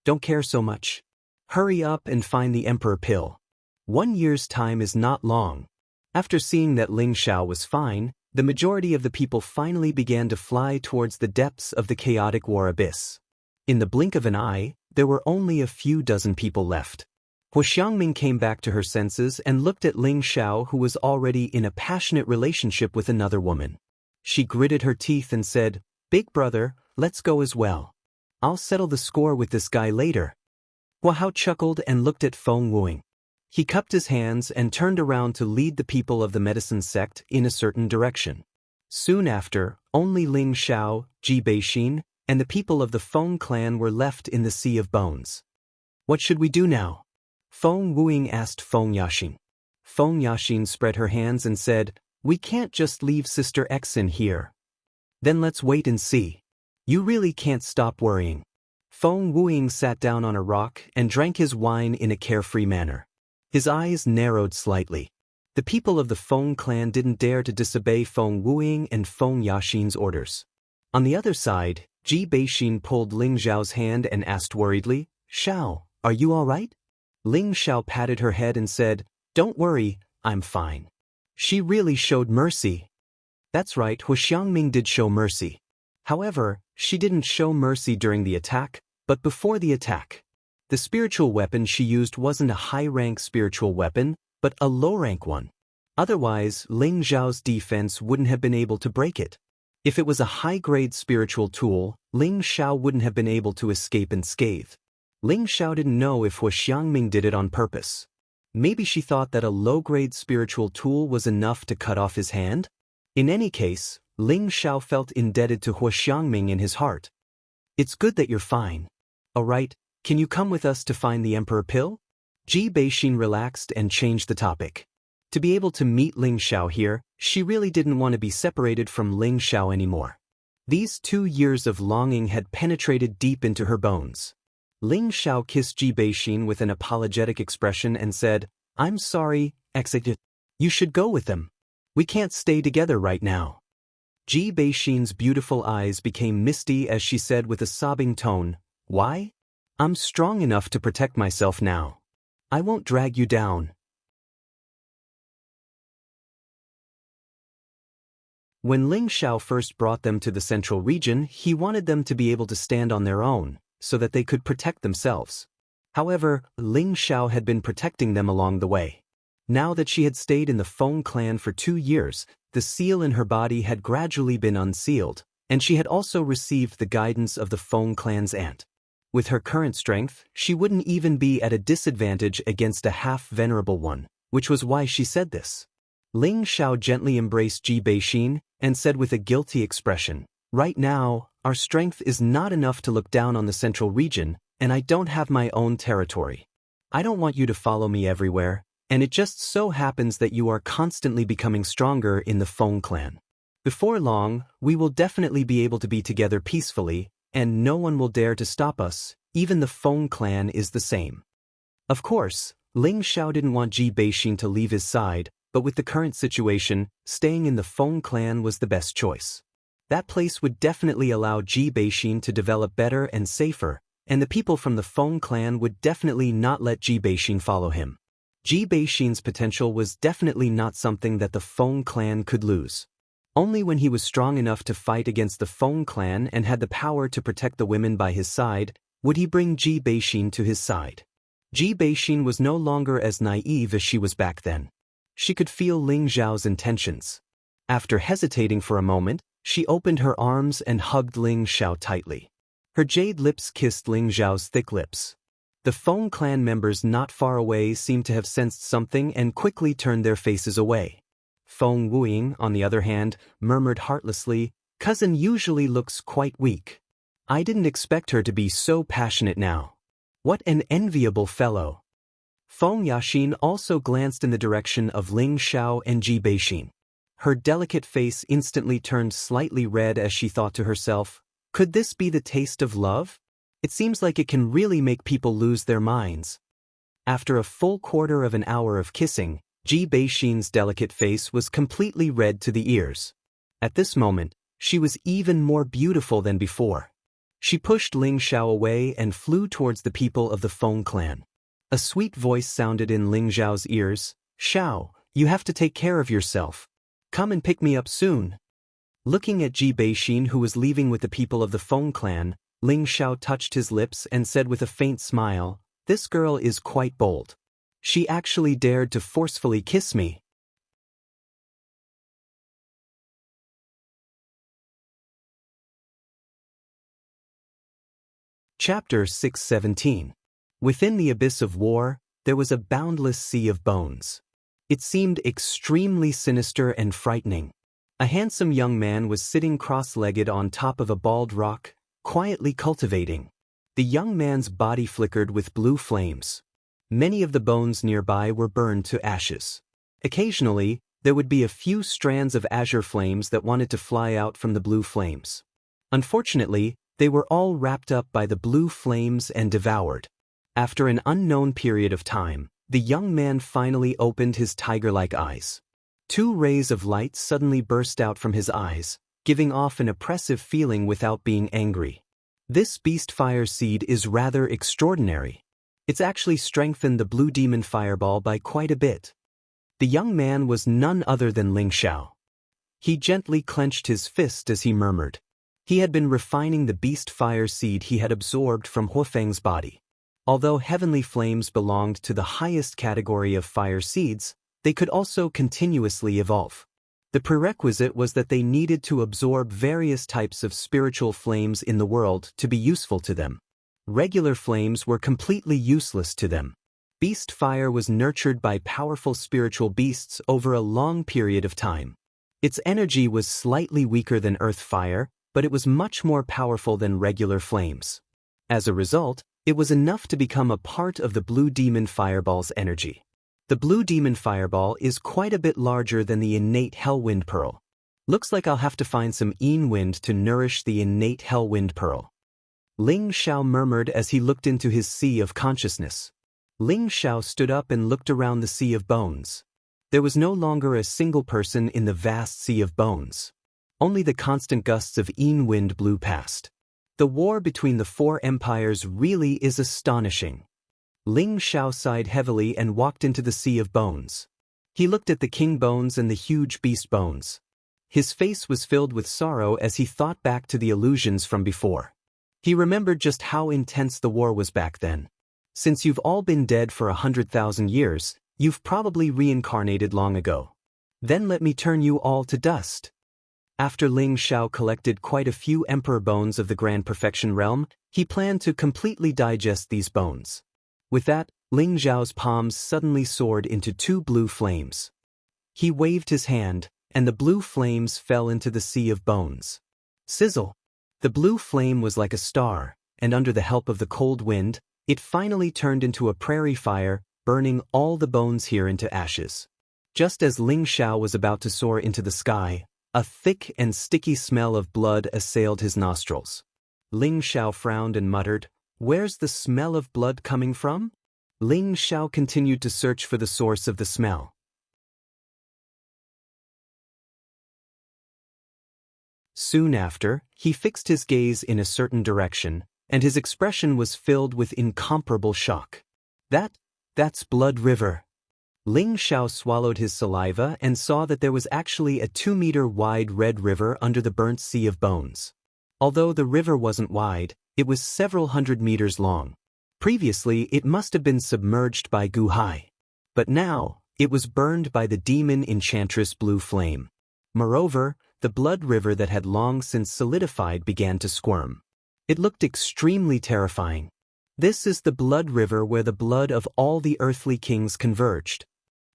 Don't care so much. Hurry up and find the Emperor pill. 1 year's time is not long. After seeing that Ling Xiao was fine, the majority of the people finally began to fly towards the depths of the chaotic war abyss. In the blink of an eye, there were only a few dozen people left. Hu Xiangming came back to her senses and looked at Ling Xiao, who was already in a passionate relationship with another woman. She gritted her teeth and said, "Big brother, let's go as well. I'll settle the score with this guy later." Hua Hao chuckled and looked at Feng Wuing. He cupped his hands and turned around to lead the people of the medicine sect in a certain direction. Soon after, only Ling Xiao, Ji Beixin, and the people of the Feng clan were left in the sea of bones. "What should we do now?" Feng Wuing asked Feng Yaxin. Feng Yaxin spread her hands and said, "We can't just leave Sister Xin here. Then let's wait and see. You really can't stop worrying." Feng Wuing sat down on a rock and drank his wine in a carefree manner. His eyes narrowed slightly. The people of the Feng clan didn't dare to disobey Feng Wuing and Feng Yaxin's orders. On the other side, Ji Beixin pulled Ling Xiao's hand and asked worriedly, "Xiao, are you all right?" Ling Xiao patted her head and said, "Don't worry, I'm fine." She really showed mercy. That's right, Hu Xiangming did show mercy. However, she didn't show mercy during the attack, but before the attack. The spiritual weapon she used wasn't a high-rank spiritual weapon, but a low-rank one. Otherwise, Ling Xiao's defense wouldn't have been able to break it. If it was a high-grade spiritual tool, Ling Xiao wouldn't have been able to escape unscathed. Ling Xiao didn't know if Hu Xiangming did it on purpose. Maybe she thought that a low-grade spiritual tool was enough to cut off his hand? In any case, Ling Xiao felt indebted to Hu Xiangming in his heart. "It's good that you're fine. All right, can you come with us to find the Emperor pill?" Ji Beixin relaxed and changed the topic. To be able to meet Ling Xiao here, she really didn't want to be separated from Ling Xiao anymore. These 2 years of longing had penetrated deep into her bones. Ling Xiao kissed Ji Beixin with an apologetic expression and said, "I'm sorry, exit. You should go with them. We can't stay together right now." Ji Beixin's beautiful eyes became misty as she said with a sobbing tone, "Why? I'm strong enough to protect myself now. I won't drag you down." When Ling Xiao first brought them to the central region, he wanted them to be able to stand on their own, so that they could protect themselves. However, Ling Xiao had been protecting them along the way. Now that she had stayed in the Feng clan for 2 years, the seal in her body had gradually been unsealed, and she had also received the guidance of the Feng clan's aunt. With her current strength, she wouldn't even be at a disadvantage against a half-venerable one, which was why she said this. Ling Xiao gently embraced Ji Beixin and said with a guilty expression, "Right now, our strength is not enough to look down on the central region, and I don't have my own territory. I don't want you to follow me everywhere, and it just so happens that you are constantly becoming stronger in the Feng clan. Before long, we will definitely be able to be together peacefully, and no one will dare to stop us, even the Feng clan is the same." Of course, Ling Xiao didn't want Ji Beixin to leave his side, but with the current situation, staying in the Feng clan was the best choice. That place would definitely allow Ji Beixin to develop better and safer, and the people from the Feng clan would definitely not let Ji Beixin follow him. Ji Beixin's potential was definitely not something that the Feng clan could lose. Only when he was strong enough to fight against the Feng clan and had the power to protect the women by his side, would he bring Ji Beixin to his side. Ji Beixin was no longer as naive as she was back then. She could feel Ling Xiao's intentions. After hesitating for a moment, she opened her arms and hugged Ling Xiao tightly. Her jade lips kissed Ling Xiao's thick lips. The Feng clan members not far away seemed to have sensed something and quickly turned their faces away. Feng Wuing, on the other hand, murmured heartlessly, "Cousin usually looks quite weak. I didn't expect her to be so passionate now. What an enviable fellow." Feng Yaxin also glanced in the direction of Ling Xiao and Ji Beixin. Her delicate face instantly turned slightly red as she thought to herself, "Could this be the taste of love? It seems like it can really make people lose their minds." After a full quarter of an hour of kissing, Ji Beixin's delicate face was completely red to the ears. At this moment, she was even more beautiful than before. She pushed Ling Xiao away and flew towards the people of the Feng clan. A sweet voice sounded in Ling Xiao's ears. "Xiao, you have to take care of yourself. Come and pick me up soon." Looking at Ji Beixin, who was leaving with the people of the Feng clan, Ling Xiao touched his lips and said with a faint smile, "This girl is quite bold. She actually dared to forcefully kiss me." Chapter 617. Within the abyss of war, there was a boundless sea of bones. It seemed extremely sinister and frightening. A handsome young man was sitting cross-legged on top of a bald rock, quietly cultivating. The young man's body flickered with blue flames. Many of the bones nearby were burned to ashes. Occasionally, there would be a few strands of azure flames that wanted to fly out from the blue flames. Unfortunately, they were all wrapped up by the blue flames and devoured. After an unknown period of time, the young man finally opened his tiger-like eyes. 2 rays of light suddenly burst out from his eyes, giving off an oppressive feeling without being angry. This beast fire seed is rather extraordinary. It's actually strengthened the blue demon fireball by quite a bit. The young man was none other than Ling Xiao. He gently clenched his fist as he murmured. He had been refining the beast fire seed he had absorbed from Huofeng's body. Although heavenly flames belonged to the highest category of fire seeds, they could also continuously evolve. The prerequisite was that they needed to absorb various types of spiritual flames in the world to be useful to them. Regular flames were completely useless to them. Beast fire was nurtured by powerful spiritual beasts over a long period of time. Its energy was slightly weaker than earth fire, but it was much more powerful than regular flames. As a result, it was enough to become a part of the blue demon fireball's energy. The blue demon fireball is quite a bit larger than the innate hellwind pearl. Looks like I'll have to find some Yin wind to nourish the innate hellwind pearl. Ling Xiao murmured as he looked into his sea of consciousness. Ling Xiao stood up and looked around the sea of bones. There was no longer a single person in the vast sea of bones. Only the constant gusts of Yin wind blew past. The war between the 4 empires really is astonishing. Ling Xiao sighed heavily and walked into the sea of bones. He looked at the king bones and the huge beast bones. His face was filled with sorrow as he thought back to the illusions from before. He remembered just how intense the war was back then. Since you've all been dead for 100,000 years, you've probably reincarnated long ago. Then let me turn you all to dust. After Ling Xiao collected quite a few emperor bones of the Grand Perfection realm, he planned to completely digest these bones. With that, Ling Xiao's palms suddenly soared into 2 blue flames. He waved his hand, and the blue flames fell into the sea of bones. Sizzle! The blue flame was like a star, and under the help of the cold wind, it finally turned into a prairie fire, burning all the bones here into ashes. Just as Ling Xiao was about to soar into the sky, a thick and sticky smell of blood assailed his nostrils. Ling Xiao frowned and muttered, "Where's the smell of blood coming from?" Ling Xiao continued to search for the source of the smell. Soon after, he fixed his gaze in a certain direction, and his expression was filled with incomparable shock. That's Blood River." Ling Xiao swallowed his saliva and saw that there was actually a 2-meter-wide red river under the burnt sea of bones. Although the river wasn't wide, it was several hundred meters long. Previously, it must have been submerged by Guhai. But now, it was burned by the demon enchantress Blue Flame. Moreover, the blood river that had long since solidified began to squirm. It looked extremely terrifying. This is the blood river where the blood of all the earthly kings converged.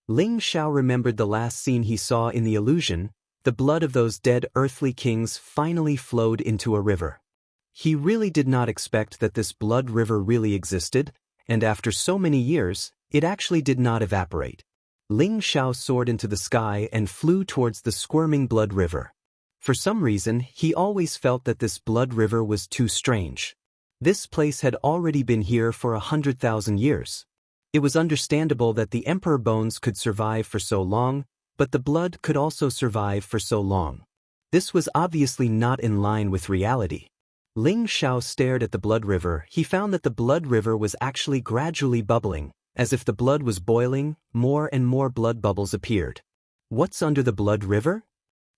Ling Xiao remembered the last scene he saw in the illusion. The blood of those dead earthly kings finally flowed into a river. He really did not expect that this blood river really existed, and after so many years, it actually did not evaporate. Ling Xiao soared into the sky and flew towards the squirming blood river. For some reason, he always felt that this blood river was too strange. This place had already been here for 100,000 years. It was understandable that the emperor bones could survive for so long, but the blood could also survive for so long. This was obviously not in line with reality. Ling Xiao stared at the blood river. He found that the blood river was actually gradually bubbling. As if the blood was boiling, more and more blood bubbles appeared. What's under the blood river?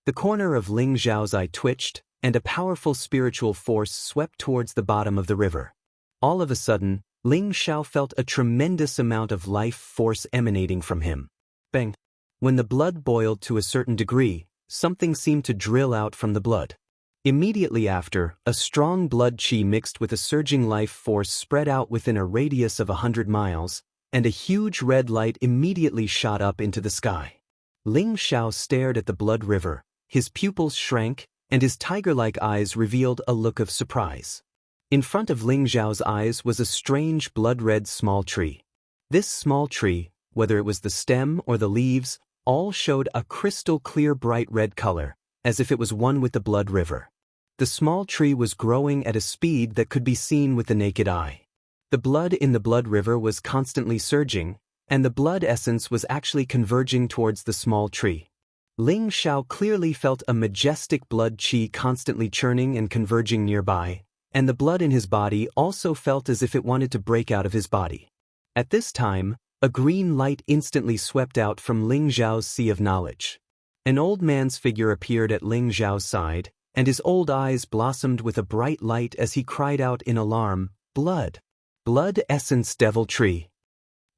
The corner of Ling Xiao's eye twitched, and a powerful spiritual force swept towards the bottom of the river. All of a sudden, Ling Xiao felt a tremendous amount of life force emanating from him. Bang! When the blood boiled to a certain degree, something seemed to drill out from the blood. Immediately after, a strong blood qi mixed with a surging life force spread out within a radius of 100 miles, and a huge red light immediately shot up into the sky. Ling Xiao stared at the blood river, his pupils shrank, and his tiger-like eyes revealed a look of surprise. In front of Ling Xiao's eyes was a strange blood-red small tree. This small tree, whether it was the stem or the leaves, all showed a crystal-clear bright red color, as if it was one with the blood river. The small tree was growing at a speed that could be seen with the naked eye. The blood in the blood river was constantly surging, and the blood essence was actually converging towards the small tree. Ling Xiao clearly felt a majestic blood qi constantly churning and converging nearby, and the blood in his body also felt as if it wanted to break out of his body. At this time, a green light instantly swept out from Ling Xiao's sea of knowledge. An old man's figure appeared at Ling Xiao's side, and his old eyes blossomed with a bright light as he cried out in alarm, "Blood! Blood essence devil tree!"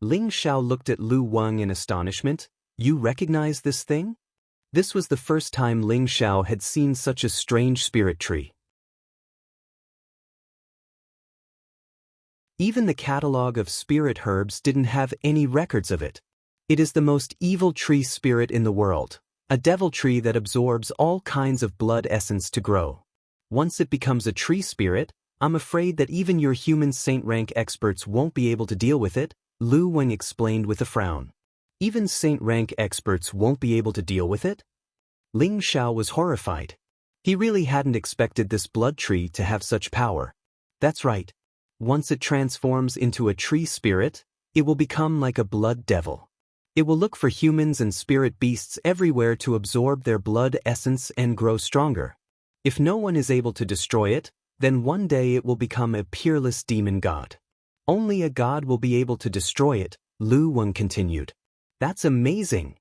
Ling Xiao looked at Lu Wang in astonishment. "You recognize this thing?" This was the first time Ling Xiao had seen such a strange spirit tree. Even the catalogue of spirit herbs didn't have any records of it. It is the most evil tree spirit in the world, a devil tree that absorbs all kinds of blood essence to grow. Once it becomes a tree spirit, I'm afraid that even your human saint rank experts won't be able to deal with it, Lu Wang explained with a frown. Even saint rank experts won't be able to deal with it? Ling Xiao was horrified. He really hadn't expected this blood tree to have such power. That's right. Once it transforms into a tree spirit, it will become like a blood devil. It will look for humans and spirit beasts everywhere to absorb their blood essence and grow stronger. If no one is able to destroy it, then one day it will become a peerless demon god. Only a god will be able to destroy it, Lu Wang continued. That's amazing.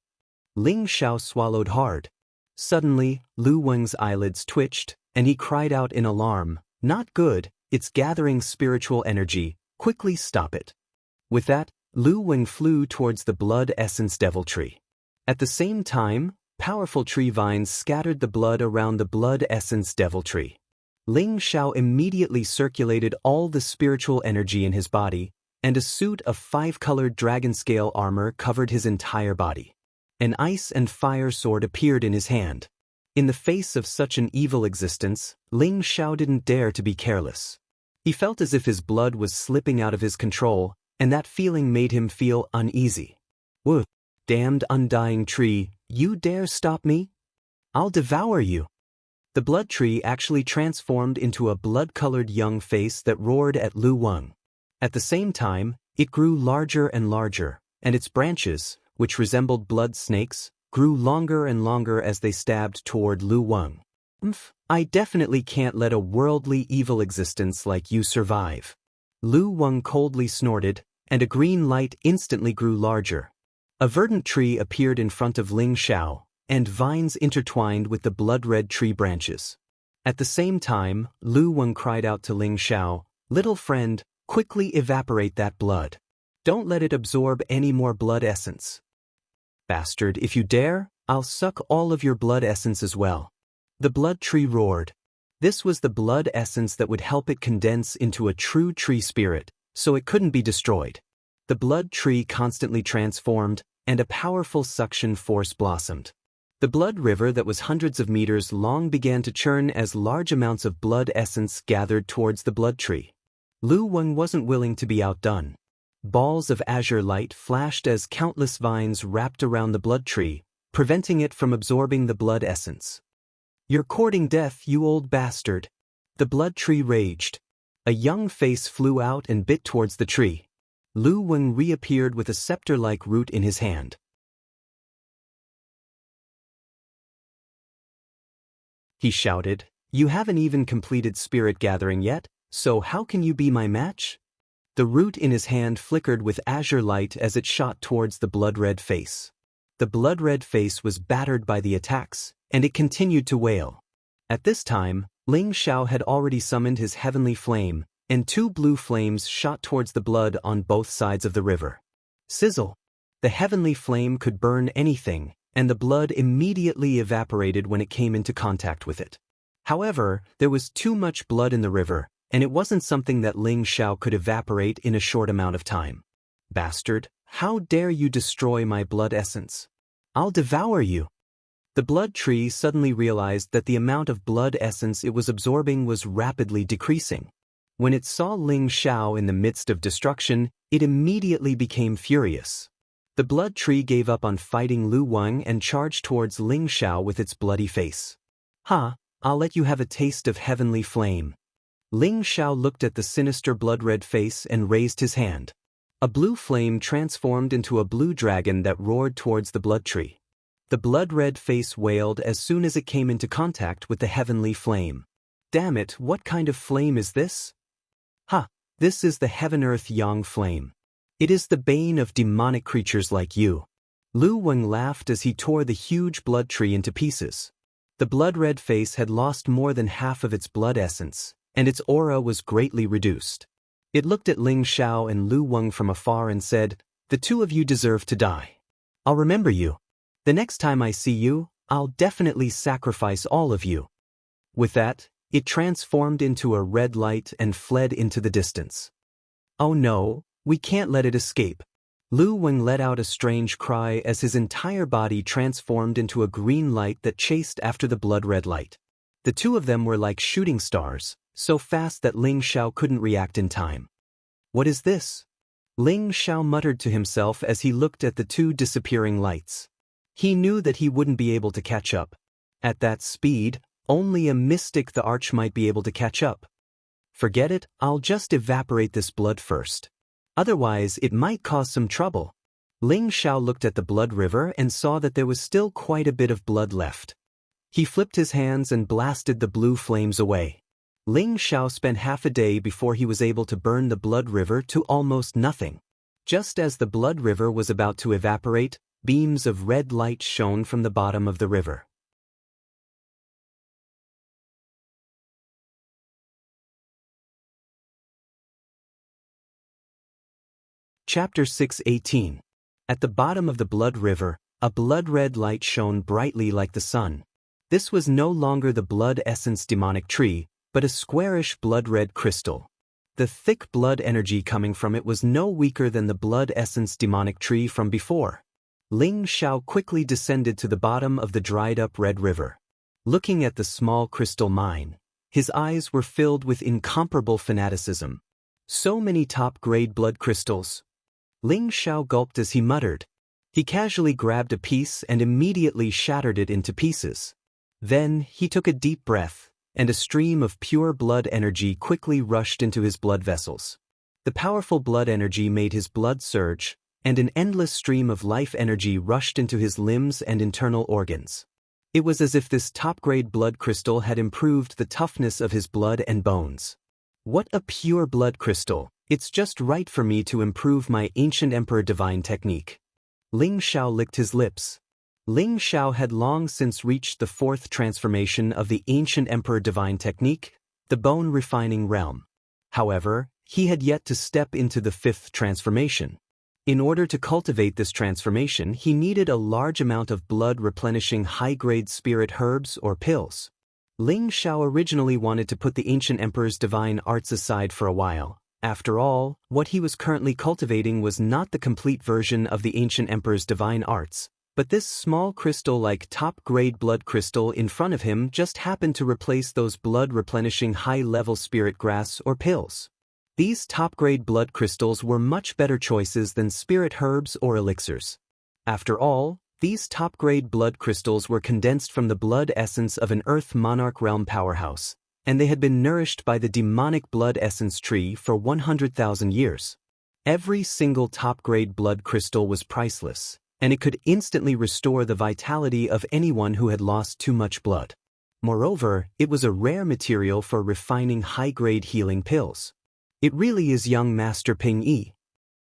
Ling Xiao swallowed hard. Suddenly, Lu Wang's eyelids twitched, and he cried out in alarm, "Not good, it's gathering spiritual energy, quickly stop it." With that, Lu Wang flew towards the blood essence devil tree. At the same time, powerful tree vines scattered the blood around the blood essence devil tree. Ling Xiao immediately circulated all the spiritual energy in his body, and a suit of 5-colored dragon-scale armor covered his entire body. An ice and fire sword appeared in his hand. In the face of such an evil existence, Ling Xiao didn't dare to be careless. He felt as if his blood was slipping out of his control, and that feeling made him feel uneasy. "Whoa, damned undying tree, you dare stop me? I'll devour you." The blood tree actually transformed into a blood-colored young face that roared at Lu Wang. At the same time, it grew larger and larger, and its branches, which resembled blood snakes, grew longer and longer as they stabbed toward Lu Wang. I definitely can't let a worldly evil existence like you survive." Lu Wang coldly snorted, and a green light instantly grew larger. A verdant tree appeared in front of Ling Xiao, and vines intertwined with the blood-red tree branches. At the same time, Lu Wang cried out to Ling Xiao, "Little friend, quickly evaporate that blood. Don't let it absorb any more blood essence. Bastard, if you dare, I'll suck all of your blood essence as well." The blood tree roared. This was the blood essence that would help it condense into a true tree spirit, so it couldn't be destroyed. The blood tree constantly transformed, and a powerful suction force blossomed. The blood river that was hundreds of meters long began to churn as large amounts of blood essence gathered towards the blood tree. Lu Wang wasn't willing to be outdone. Balls of azure light flashed as countless vines wrapped around the blood tree, preventing it from absorbing the blood essence. "You're courting death, you old bastard." The blood tree raged. A young face flew out and bit towards the tree. Lu Weng reappeared with a scepter-like root in his hand. He shouted, "You haven't even completed spirit gathering yet, so how can you be my match?" The root in his hand flickered with azure light as it shot towards the blood-red face. The blood-red face was battered by the attacks, and it continued to wail. At this time, Ling Xiao had already summoned his heavenly flame, and 2 blue flames shot towards the blood on both sides of the river. Sizzle! The heavenly flame could burn anything, and the blood immediately evaporated when it came into contact with it. However, there was too much blood in the river, and it wasn't something that Ling Xiao could evaporate in a short amount of time. "Bastard, how dare you destroy my blood essence? I'll devour you!" The blood tree suddenly realized that the amount of blood essence it was absorbing was rapidly decreasing. When it saw Ling Xiao in the midst of destruction, it immediately became furious. The blood tree gave up on fighting Lu Weng and charged towards Ling Xiao with its bloody face. "Ha, I'll let you have a taste of heavenly flame." Ling Xiao looked at the sinister blood-red face and raised his hand. A blue flame transformed into a blue dragon that roared towards the blood tree. The blood-red face wailed as soon as it came into contact with the heavenly flame. "Damn it, what kind of flame is this?" "Ha, this is the Heaven-Earth Yang flame. It is the bane of demonic creatures like you." Lu Weng laughed as he tore the huge blood tree into pieces. The blood-red face had lost more than half of its blood essence, and its aura was greatly reduced. It looked at Ling Xiao and Lu Weng from afar and said, "The 2 of you deserve to die. I'll remember you. The next time I see you, I'll definitely sacrifice all of you." With that, it transformed into a red light and fled into the distance. "Oh no, we can't let it escape." Lu Weng let out a strange cry as his entire body transformed into a green light that chased after the blood-red light. The 2 of them were like shooting stars, so fast that Ling Xiao couldn't react in time. "What is this?" Ling Xiao muttered to himself as he looked at the 2 disappearing lights. He knew that he wouldn't be able to catch up. At that speed, only a mystic the Arch might be able to catch up. "Forget it, I'll just evaporate this blood first. Otherwise, it might cause some trouble." Ling Xiao looked at the blood river and saw that there was still quite a bit of blood left. He flipped his hands and blasted the blue flames away. Ling Xiao spent half a day before he was able to burn the blood river to almost nothing. Just as the blood river was about to evaporate, beams of red light shone from the bottom of the river. Chapter 6:18. At the bottom of the blood river, a blood-red light shone brightly like the sun. This was no longer the blood essence demonic tree, but a squarish blood-red crystal. The thick blood energy coming from it was no weaker than the blood essence demonic tree from before. Ling Xiao quickly descended to the bottom of the dried-up red river. Looking at the small crystal mine, his eyes were filled with incomparable fanaticism. So many top-grade blood crystals. Ling Xiao gulped as he muttered. He casually grabbed a piece and immediately shattered it into pieces. Then he took a deep breath, and a stream of pure blood energy quickly rushed into his blood vessels. The powerful blood energy made his blood surge, and an endless stream of life energy rushed into his limbs and internal organs. It was as if this top-grade blood crystal had improved the toughness of his blood and bones. "What a pure blood crystal! It's just right for me to improve my ancient emperor divine technique." Ling Xiao licked his lips. Ling Xiao had long since reached the 4th transformation of the ancient emperor divine technique, the bone refining realm. However, he had yet to step into the 5th transformation. In order to cultivate this transformation, he needed a large amount of blood-replenishing high-grade spirit herbs or pills. Ling Xiao originally wanted to put the ancient emperor's divine arts aside for a while. After all, what he was currently cultivating was not the complete version of the ancient emperor's divine arts, but this small crystal-like top-grade blood crystal in front of him just happened to replace those blood-replenishing high-level spirit grass or pills. These top-grade blood crystals were much better choices than spirit herbs or elixirs. After all, these top-grade blood crystals were condensed from the blood essence of an Earth Monarch realm powerhouse, and they had been nourished by the demonic blood essence tree for 100,000 years. Every single top-grade blood crystal was priceless, and it could instantly restore the vitality of anyone who had lost too much blood. Moreover, it was a rare material for refining high-grade healing pills. It really is young Master Ping Yi.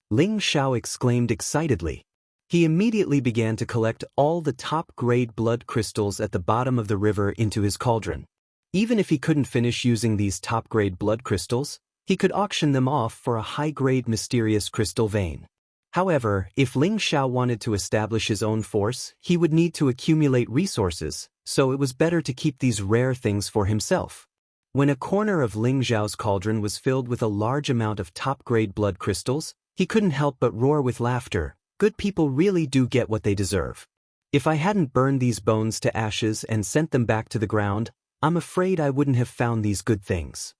Ling Xiao exclaimed excitedly. He immediately began to collect all the top-grade blood crystals at the bottom of the river into his cauldron. Even if he couldn't finish using these top-grade blood crystals, he could auction them off for a high-grade mysterious crystal vein. However, if Ling Xiao wanted to establish his own force, he would need to accumulate resources, so it was better to keep these rare things for himself. When a corner of Ling Xiao's cauldron was filled with a large amount of top-grade blood crystals, he couldn't help but roar with laughter. Good people really do get what they deserve. If I hadn't burned these bones to ashes and sent them back to the ground, I'm afraid I wouldn't have found these good things.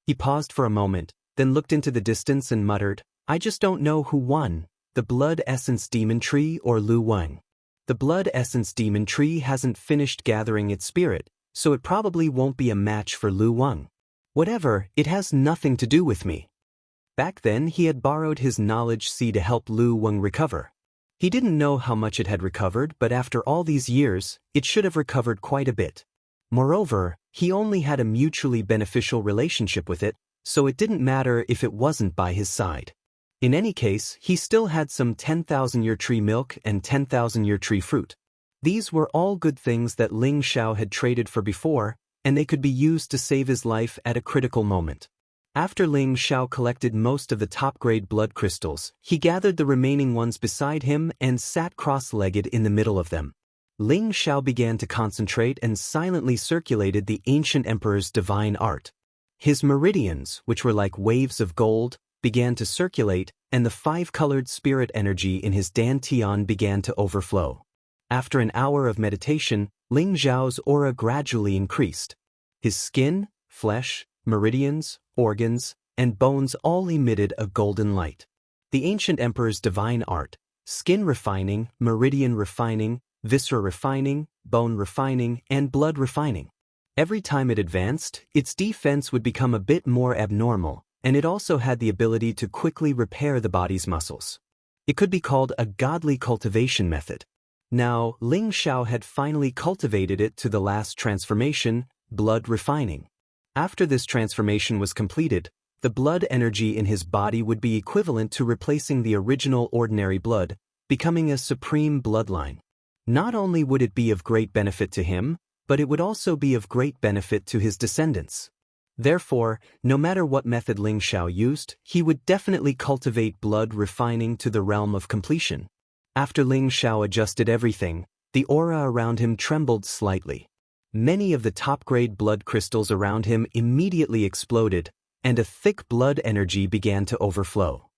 He paused for a moment, then looked into the distance and muttered, I just don't know who won, the Blood Essence Demon Tree or Lu Wang. The Blood Essence Demon Tree hasn't finished gathering its spirit, so it probably won't be a match for Lu Wang. Whatever, it has nothing to do with me. Back then he had borrowed his knowledge seed to help Lu Wang recover. He didn't know how much it had recovered, but after all these years, it should have recovered quite a bit. Moreover, he only had a mutually beneficial relationship with it, so it didn't matter if it wasn't by his side. In any case, he still had some 10,000-year tree milk and 10,000-year tree fruit. These were all good things that Ling Xiao had traded for before, and they could be used to save his life at a critical moment. After Ling Xiao collected most of the top-grade blood crystals, he gathered the remaining ones beside him and sat cross-legged in the middle of them. Ling Xiao began to concentrate and silently circulated the ancient emperor's divine art. His meridians, which were like waves of gold, began to circulate, and the five-colored spirit energy in his dantian began to overflow. After an hour of meditation, Ling Xiao's aura gradually increased. His skin, flesh, meridians, organs, and bones all emitted a golden light. The ancient emperor's divine art, skin refining, meridian refining, viscera refining, bone refining, and blood refining. Every time it advanced, its defense would become a bit more abnormal, and it also had the ability to quickly repair the body's muscles. It could be called a godly cultivation method. Now, Ling Xiao had finally cultivated it to the last transformation, blood refining. After this transformation was completed, the blood energy in his body would be equivalent to replacing the original ordinary blood, becoming a supreme bloodline. Not only would it be of great benefit to him, but it would also be of great benefit to his descendants. Therefore, no matter what method Ling Xiao used, he would definitely cultivate blood refining to the realm of completion. After Ling Xiao adjusted everything, the aura around him trembled slightly. Many of the top-grade blood crystals around him immediately exploded, and a thick blood energy began to overflow.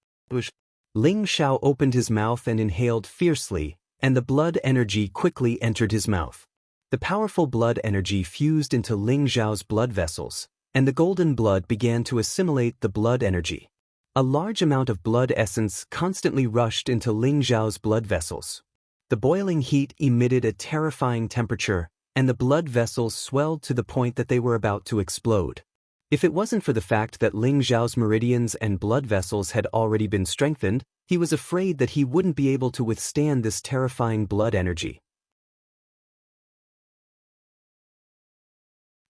Ling Xiao opened his mouth and inhaled fiercely, and the blood energy quickly entered his mouth. The powerful blood energy fused into Ling Xiao's blood vessels, and the golden blood began to assimilate the blood energy. A large amount of blood essence constantly rushed into Ling Xiao's blood vessels. The boiling heat emitted a terrifying temperature, and the blood vessels swelled to the point that they were about to explode. If it wasn't for the fact that Ling Xiao's meridians and blood vessels had already been strengthened, he was afraid that he wouldn't be able to withstand this terrifying blood energy.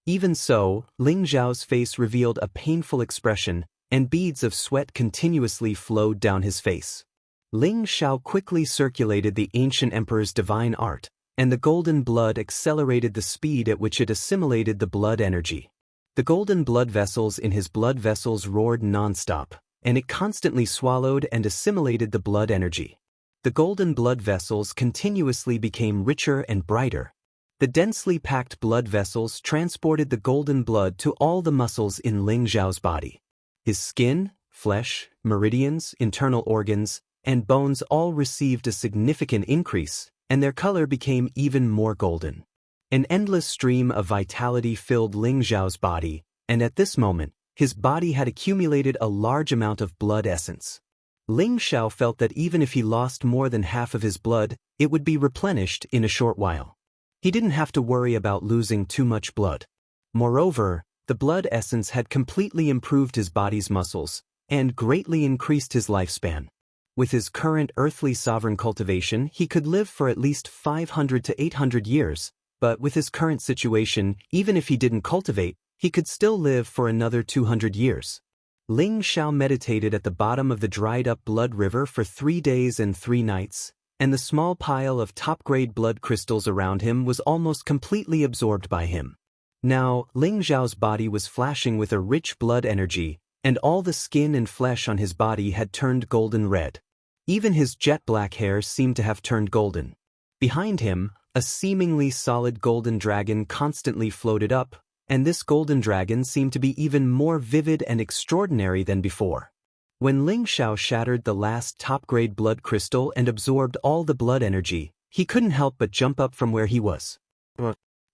Even so, Ling Xiao's face revealed a painful expression, and beads of sweat continuously flowed down his face. Ling Xiao quickly circulated the ancient emperor's divine art, and the golden blood accelerated the speed at which it assimilated the blood energy. The golden blood vessels in his blood vessels roared non-stop, and it constantly swallowed and assimilated the blood energy. The golden blood vessels continuously became richer and brighter. The densely packed blood vessels transported the golden blood to all the muscles in Ling Xiao's body. His skin, flesh, meridians, internal organs, and bones all received a significant increase, and their color became even more golden. An endless stream of vitality filled Ling Xiao's body, and at this moment, his body had accumulated a large amount of blood essence. Ling Xiao felt that even if he lost more than half of his blood, it would be replenished in a short while. He didn't have to worry about losing too much blood. Moreover, the blood essence had completely improved his body's muscles and greatly increased his lifespan. With his current earthly sovereign cultivation, he could live for at least 500 to 800 years, but with his current situation, even if he didn't cultivate, he could still live for another 200 years. Ling Xiao meditated at the bottom of the dried-up blood river for 3 days and 3 nights, and the small pile of top-grade blood crystals around him was almost completely absorbed by him. Now, Ling Xiao's body was flashing with a rich blood energy, and all the skin and flesh on his body had turned golden red. Even his jet-black hair seemed to have turned golden. Behind him, a seemingly solid golden dragon constantly floated up, and this golden dragon seemed to be even more vivid and extraordinary than before. When Ling Xiao shattered the last top-grade blood crystal and absorbed all the blood energy, he couldn't help but jump up from where he was.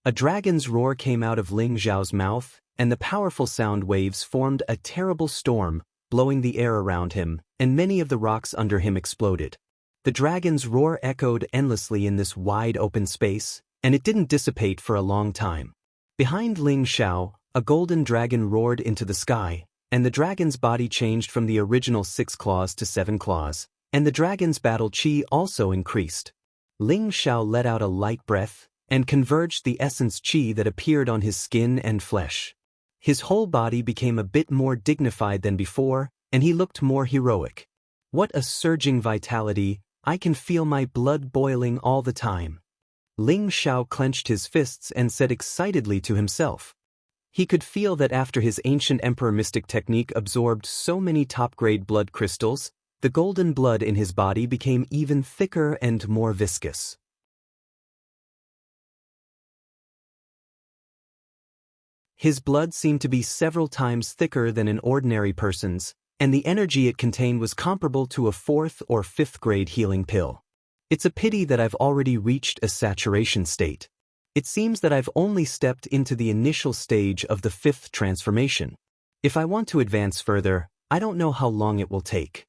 A dragon's roar came out of Ling Xiao's mouth, and the powerful sound waves formed a terrible storm, blowing the air around him, and many of the rocks under him exploded. The dragon's roar echoed endlessly in this wide open space, and it didn't dissipate for a long time. Behind Ling Xiao, a golden dragon roared into the sky, and the dragon's body changed from the original 6 claws to 7 claws, and the dragon's battle chi also increased. Ling Xiao let out a light breath, and converged the essence chi that appeared on his skin and flesh. His whole body became a bit more dignified than before, and he looked more heroic. What a surging vitality, I can feel my blood boiling all the time. Ling Xiao clenched his fists and said excitedly to himself. He could feel that after his ancient emperor mystic technique absorbed so many top-grade blood crystals, the golden blood in his body became even thicker and more viscous. His blood seemed to be several times thicker than an ordinary person's, and the energy it contained was comparable to a 4th or 5th grade healing pill. It's a pity that I've already reached a saturation state. It seems that I've only stepped into the initial stage of the 5th transformation. If I want to advance further, I don't know how long it will take.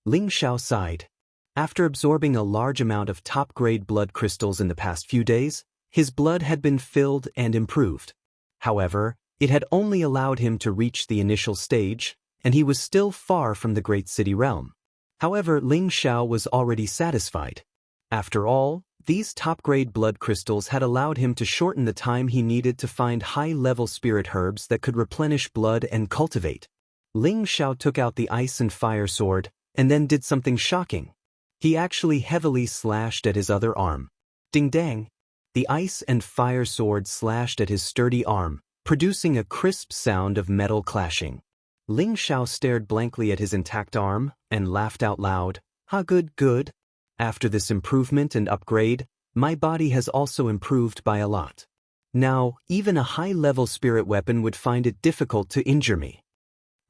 Ling Xiao sighed. After absorbing a large amount of top-grade blood crystals in the past few days, his blood had been filled and improved. However, it had only allowed him to reach the initial stage, and he was still far from the great city realm. However, Ling Xiao was already satisfied. After all, these top-grade blood crystals had allowed him to shorten the time he needed to find high-level spirit herbs that could replenish blood and cultivate. Ling Xiao took out the ice and fire sword, and then did something shocking. He actually heavily slashed at his other arm. Ding-dang! The ice and fire sword slashed at his sturdy arm, producing a crisp sound of metal clashing. Ling Xiao stared blankly at his intact arm, and laughed out loud. "Ha, good, good. After this improvement and upgrade, my body has also improved by a lot. Now, even a high-level spirit weapon would find it difficult to injure me."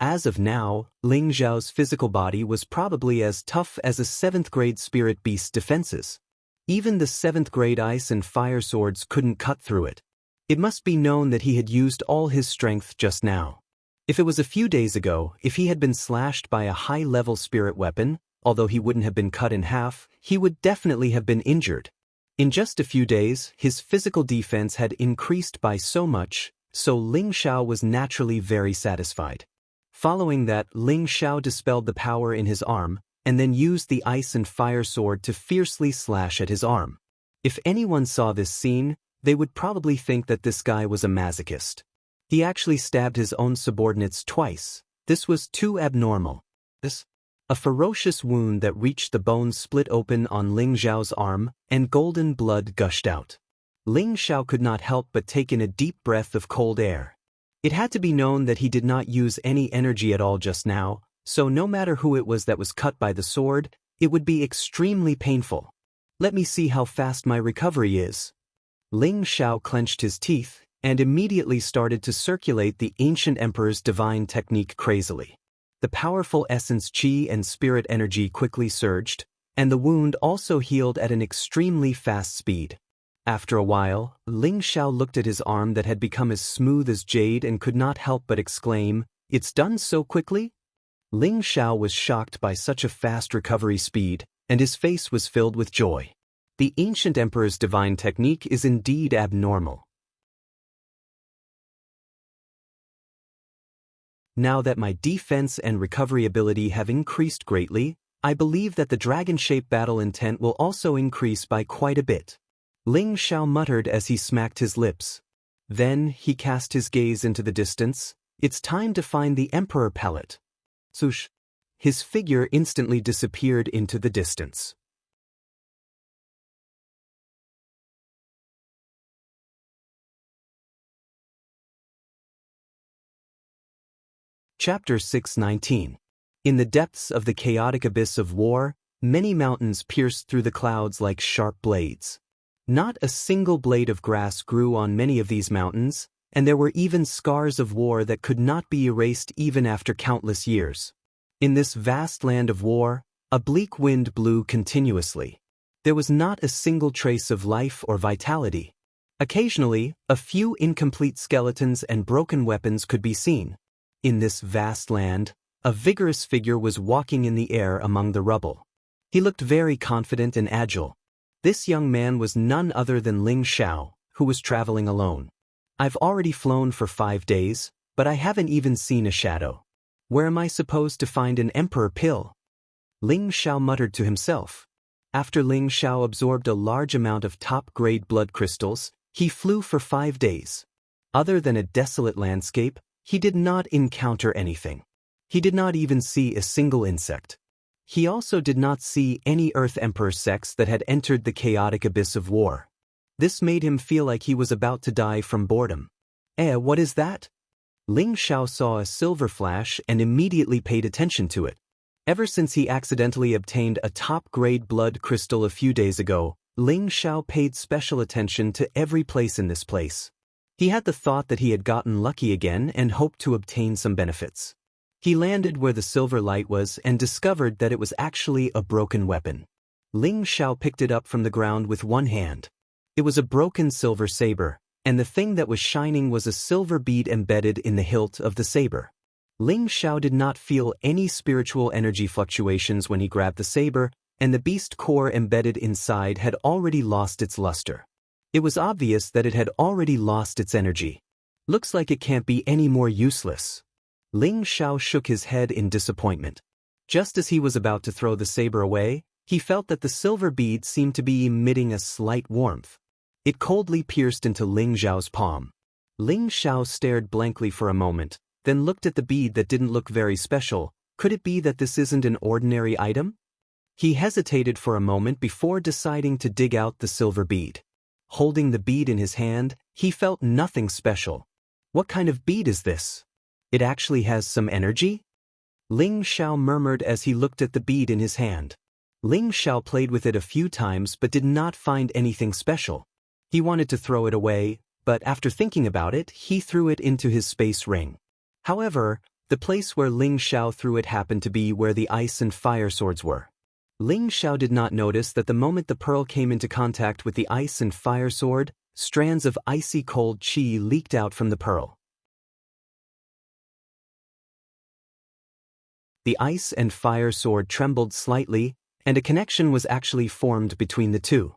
As of now, Ling Xiao's physical body was probably as tough as a 7th-grade spirit beast's defenses. Even the 7th-grade ice and fire swords couldn't cut through it. It must be known that he had used all his strength just now. If it was a few days ago, if he had been slashed by a high-level spirit weapon, although he wouldn't have been cut in half, he would definitely have been injured. In just a few days, his physical defense had increased by so much, so Ling Xiao was naturally very satisfied. Following that, Ling Xiao dispelled the power in his arm, and then used the ice and fire sword to fiercely slash at his arm. If anyone saw this scene, they would probably think that this guy was a masochist. He actually stabbed his own subordinates twice. This was too abnormal. A ferocious wound that reached the bones split open on Ling Xiao's arm, and golden blood gushed out. Ling Xiao could not help but take in a deep breath of cold air. It had to be known that he did not use any energy at all just now, so no matter who it was that was cut by the sword, it would be extremely painful. Let me see how fast my recovery is. Ling Xiao clenched his teeth, and immediately started to circulate the ancient emperor's divine technique crazily. The powerful essence chi and spirit energy quickly surged, and the wound also healed at an extremely fast speed. After a while, Ling Xiao looked at his arm that had become as smooth as jade and could not help but exclaim, "It's done so quickly?" Ling Xiao was shocked by such a fast recovery speed, and his face was filled with joy. The ancient emperor's divine technique is indeed abnormal. Now that my defense and recovery ability have increased greatly, I believe that the dragon-shaped battle intent will also increase by quite a bit. Ling Xiao muttered as he smacked his lips. Then he cast his gaze into the distance. It's time to find the Emperor Palette. Swoosh. His figure instantly disappeared into the distance. Chapter 619. In the depths of the chaotic abyss of war, many mountains pierced through the clouds like sharp blades. Not a single blade of grass grew on many of these mountains, and there were even scars of war that could not be erased even after countless years. In this vast land of war, a bleak wind blew continuously. There was not a single trace of life or vitality. Occasionally, a few incomplete skeletons and broken weapons could be seen. In this vast land, a vigorous figure was walking in the air among the rubble. He looked very confident and agile. This young man was none other than Ling Xiao, who was traveling alone. I've already flown for 5 days, but I haven't even seen a shadow. Where am I supposed to find an emperor pill? Ling Xiao muttered to himself. After Ling Xiao absorbed a large amount of top-grade blood crystals, he flew for 5 days. Other than a desolate landscape, he did not encounter anything. He did not even see a single insect. He also did not see any Earth Emperor sects that had entered the chaotic abyss of war. This made him feel like he was about to die from boredom. What is that? Ling Xiao saw a silver flash and immediately paid attention to it. Ever since he accidentally obtained a top-grade blood crystal a few days ago, Ling Xiao paid special attention to every place in this place. He had the thought that he had gotten lucky again and hoped to obtain some benefits. He landed where the silver light was and discovered that it was actually a broken weapon. Ling Xiao picked it up from the ground with one hand. It was a broken silver saber, and the thing that was shining was a silver bead embedded in the hilt of the saber. Ling Xiao did not feel any spiritual energy fluctuations when he grabbed the saber, and the beast core embedded inside had already lost its luster. It was obvious that it had already lost its energy. Looks like it can't be any more useless. Ling Xiao shook his head in disappointment. Just as he was about to throw the saber away, he felt that the silver bead seemed to be emitting a slight warmth. It coldly pierced into Ling Xiao's palm. Ling Xiao stared blankly for a moment, then looked at the bead that didn't look very special. Could it be that this isn't an ordinary item? He hesitated for a moment before deciding to dig out the silver bead. Holding the bead in his hand, he felt nothing special. What kind of bead is this? It actually has some energy? Ling Xiao murmured as he looked at the bead in his hand. Ling Xiao played with it a few times but did not find anything special. He wanted to throw it away, but after thinking about it, he threw it into his space ring. However, the place where Ling Xiao threw it happened to be where the ice and fire swords were. Ling Xiao did not notice that the moment the pearl came into contact with the ice and fire sword, strands of icy cold qi leaked out from the pearl. The ice and fire sword trembled slightly, and a connection was actually formed between the two.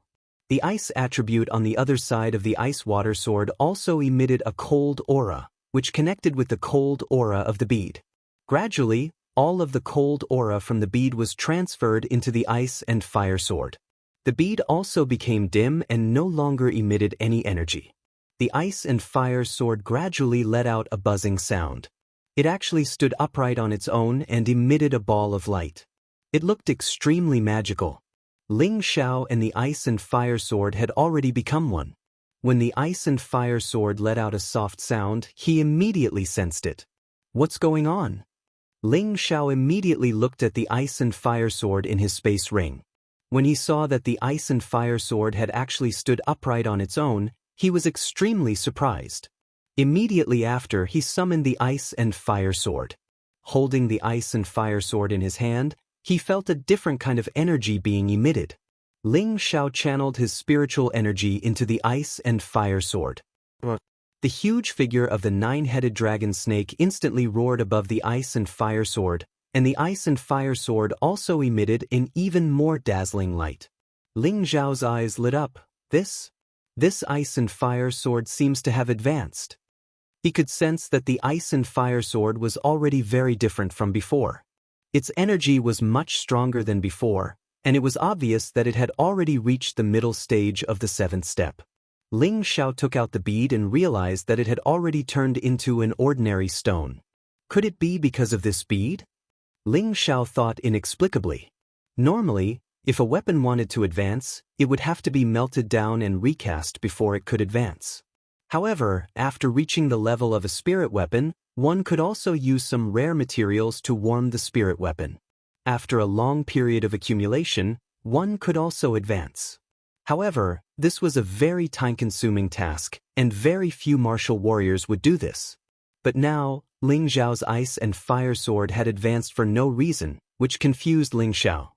The ice attribute on the other side of the ice-water sword also emitted a cold aura, which connected with the cold aura of the bead. Gradually, all of the cold aura from the bead was transferred into the ice and fire sword. The bead also became dim and no longer emitted any energy. The ice and fire sword gradually let out a buzzing sound. It actually stood upright on its own and emitted a ball of light. It looked extremely magical. Ling Xiao and the ice and fire sword had already become one. When the ice and fire sword let out a soft sound, he immediately sensed it. What's going on? Ling Xiao immediately looked at the ice and fire sword in his space ring. When he saw that the ice and fire sword had actually stood upright on its own, he was extremely surprised. Immediately after, he summoned the ice and fire sword. Holding the ice and fire sword in his hand, he felt a different kind of energy being emitted. Ling Xiao channeled his spiritual energy into the ice and fire sword. The huge figure of the 9-headed dragon snake instantly roared above the ice and fire sword, and the ice and fire sword also emitted an even more dazzling light. Ling Xiao's eyes lit up. This ice and fire sword seems to have advanced. He could sense that the ice and fire sword was already very different from before. Its energy was much stronger than before, and it was obvious that it had already reached the middle stage of the seventh step. Ling Xiao took out the bead and realized that it had already turned into an ordinary stone. Could it be because of this bead? Ling Xiao thought inexplicably. Normally, if a weapon wanted to advance, it would have to be melted down and recast before it could advance. However, after reaching the level of a spirit weapon, one could also use some rare materials to warm the spirit weapon. After a long period of accumulation, one could also advance. However, this was a very time-consuming task, and very few martial warriors would do this. But now, Ling Xiao's ice and fire sword had advanced for no reason, which confused Ling Xiao.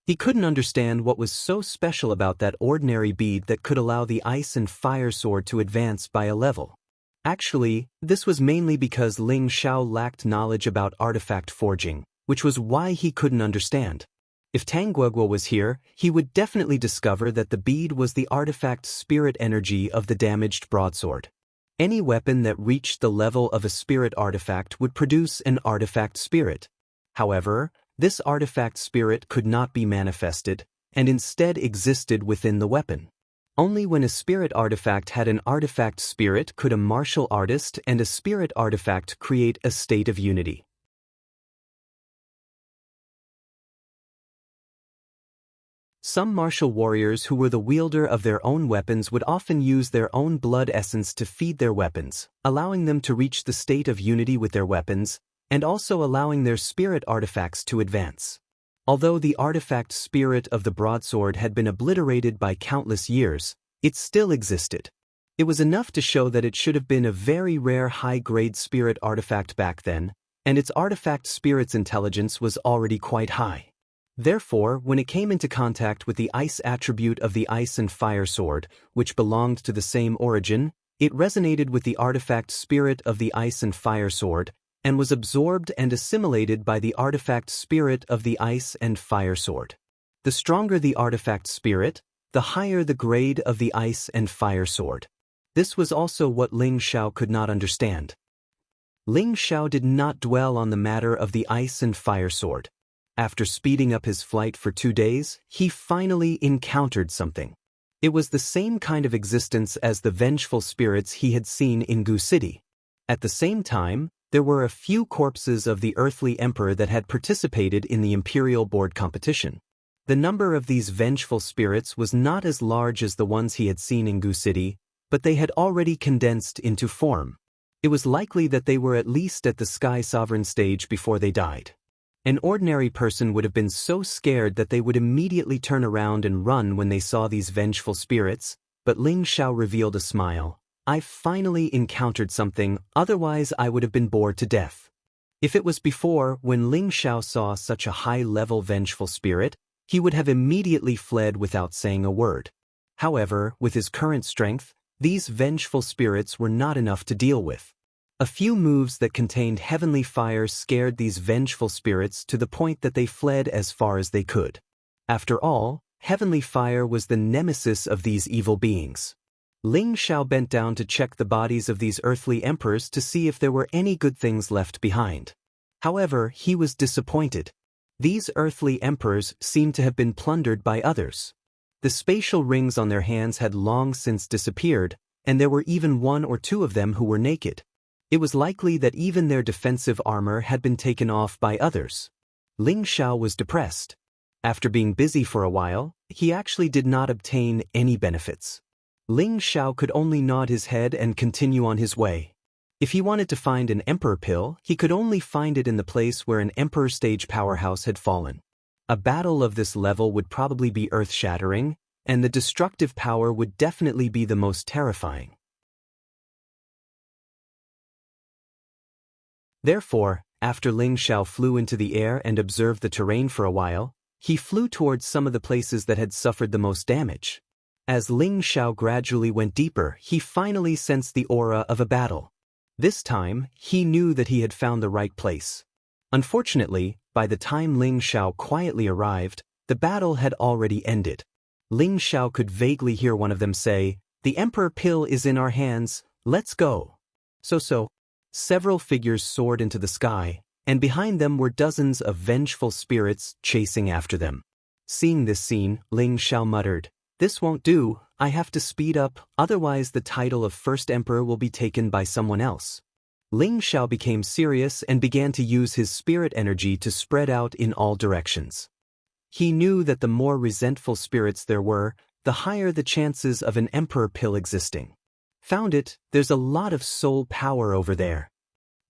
He couldn't understand what was so special about that ordinary bead that could allow the ice and fire sword to advance by a level. Actually, this was mainly because Ling Xiao lacked knowledge about artifact forging, which was why he couldn't understand. If Tang Guoguo was here, he would definitely discover that the bead was the artifact spirit energy of the damaged broadsword. Any weapon that reached the level of a spirit artifact would produce an artifact spirit. However, this artifact spirit could not be manifested, and instead existed within the weapon. Only when a spirit artifact had an artifact spirit could a martial artist and a spirit artifact create a state of unity. Some martial warriors who were the wielder of their own weapons would often use their own blood essence to feed their weapons, allowing them to reach the state of unity with their weapons, and also allowing their spirit artifacts to advance. Although the artifact spirit of the broadsword had been obliterated by countless years, it still existed. It was enough to show that it should have been a very rare high-grade spirit artifact back then, and its artifact spirit's intelligence was already quite high. Therefore, when it came into contact with the ice attribute of the ice and fire sword, which belonged to the same origin, it resonated with the artifact spirit of the ice and fire sword, and was absorbed and assimilated by the artifact spirit of the ice and fire sword. The stronger the artifact spirit, the higher the grade of the ice and fire sword. This was also what Ling Xiao could not understand. Ling Xiao did not dwell on the matter of the ice and fire sword. After speeding up his flight for 2 days, he finally encountered something. It was the same kind of existence as the vengeful spirits he had seen in Gu City. At the same time, there were a few corpses of the earthly emperor that had participated in the imperial board competition. The number of these vengeful spirits was not as large as the ones he had seen in Gu City, but they had already condensed into form. It was likely that they were at least at the Sky Sovereign stage before they died. An ordinary person would have been so scared that they would immediately turn around and run when they saw these vengeful spirits, but Ling Xiao revealed a smile. "I've finally encountered something, otherwise I would have been bored to death." If it was before, when Ling Xiao saw such a high-level vengeful spirit, he would have immediately fled without saying a word. However, with his current strength, these vengeful spirits were not enough to deal with. A few moves that contained heavenly fire scared these vengeful spirits to the point that they fled as far as they could. After all, heavenly fire was the nemesis of these evil beings. Ling Xiao bent down to check the bodies of these earthly emperors to see if there were any good things left behind. However, he was disappointed. These earthly emperors seemed to have been plundered by others. The spatial rings on their hands had long since disappeared, and there were even 1 or 2 of them who were naked. It was likely that even their defensive armor had been taken off by others. Ling Xiao was depressed. After being busy for a while, he actually did not obtain any benefits. Ling Xiao could only nod his head and continue on his way. If he wanted to find an emperor pill, he could only find it in the place where an emperor stage powerhouse had fallen. A battle of this level would probably be earth-shattering, and the destructive power would definitely be the most terrifying. Therefore, after Ling Xiao flew into the air and observed the terrain for a while, he flew towards some of the places that had suffered the most damage. As Ling Xiao gradually went deeper, he finally sensed the aura of a battle. This time, he knew that he had found the right place. Unfortunately, by the time Ling Xiao quietly arrived, the battle had already ended. Ling Xiao could vaguely hear one of them say, "The Emperor Pill is in our hands, let's go." So. Several figures soared into the sky, and behind them were dozens of vengeful spirits chasing after them. Seeing this scene, Ling Xiao muttered, "This won't do, I have to speed up, otherwise the title of first emperor will be taken by someone else." Ling Xiao became serious and began to use his spirit energy to spread out in all directions. He knew that the more resentful spirits there were, the higher the chances of an emperor pill existing. "Found it, there's a lot of soul power over there."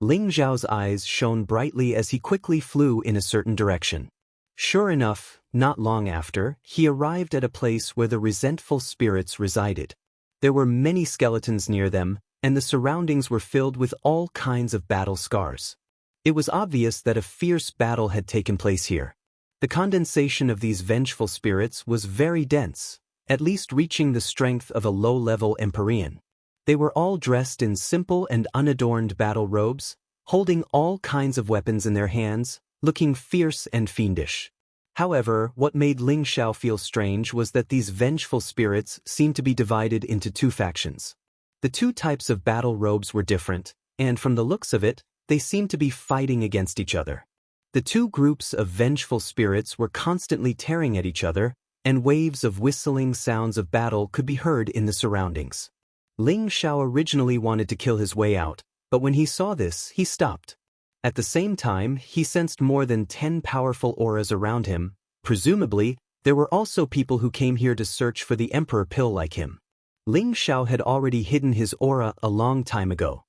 Ling Xiao's eyes shone brightly as he quickly flew in a certain direction. Sure enough, not long after, he arrived at a place where the resentful spirits resided. There were many skeletons near them, and the surroundings were filled with all kinds of battle scars. It was obvious that a fierce battle had taken place here. The condensation of these vengeful spirits was very dense, at least reaching the strength of a low-level Empyrean. They were all dressed in simple and unadorned battle robes, holding all kinds of weapons in their hands, looking fierce and fiendish. However, what made Ling Xiao feel strange was that these vengeful spirits seemed to be divided into two factions. The two types of battle robes were different, and from the looks of it, they seemed to be fighting against each other. The two groups of vengeful spirits were constantly tearing at each other, and waves of whistling sounds of battle could be heard in the surroundings. Ling Xiao originally wanted to kill his way out, but when he saw this, he stopped. At the same time, he sensed more than 10 powerful auras around him. Presumably, there were also people who came here to search for the emperor pill like him. Ling Xiao had already hidden his aura a long time ago.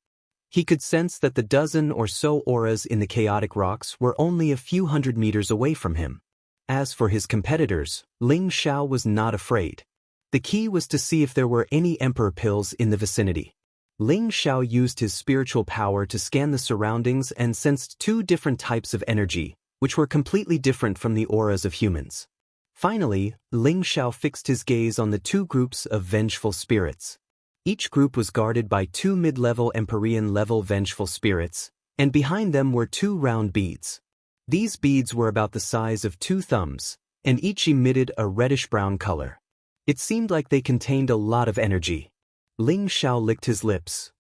He could sense that the dozen or so auras in the chaotic rocks were only a few hundred meters away from him. As for his competitors, Ling Xiao was not afraid. The key was to see if there were any emperor pills in the vicinity. Ling Xiao used his spiritual power to scan the surroundings and sensed two different types of energy, which were completely different from the auras of humans. Finally, Ling Xiao fixed his gaze on the two groups of vengeful spirits. Each group was guarded by two mid-level Empyrean-level vengeful spirits, and behind them were two round beads. These beads were about the size of 2 thumbs, and each emitted a reddish-brown color. It seemed like they contained a lot of energy. Ling Xiao licked his lips.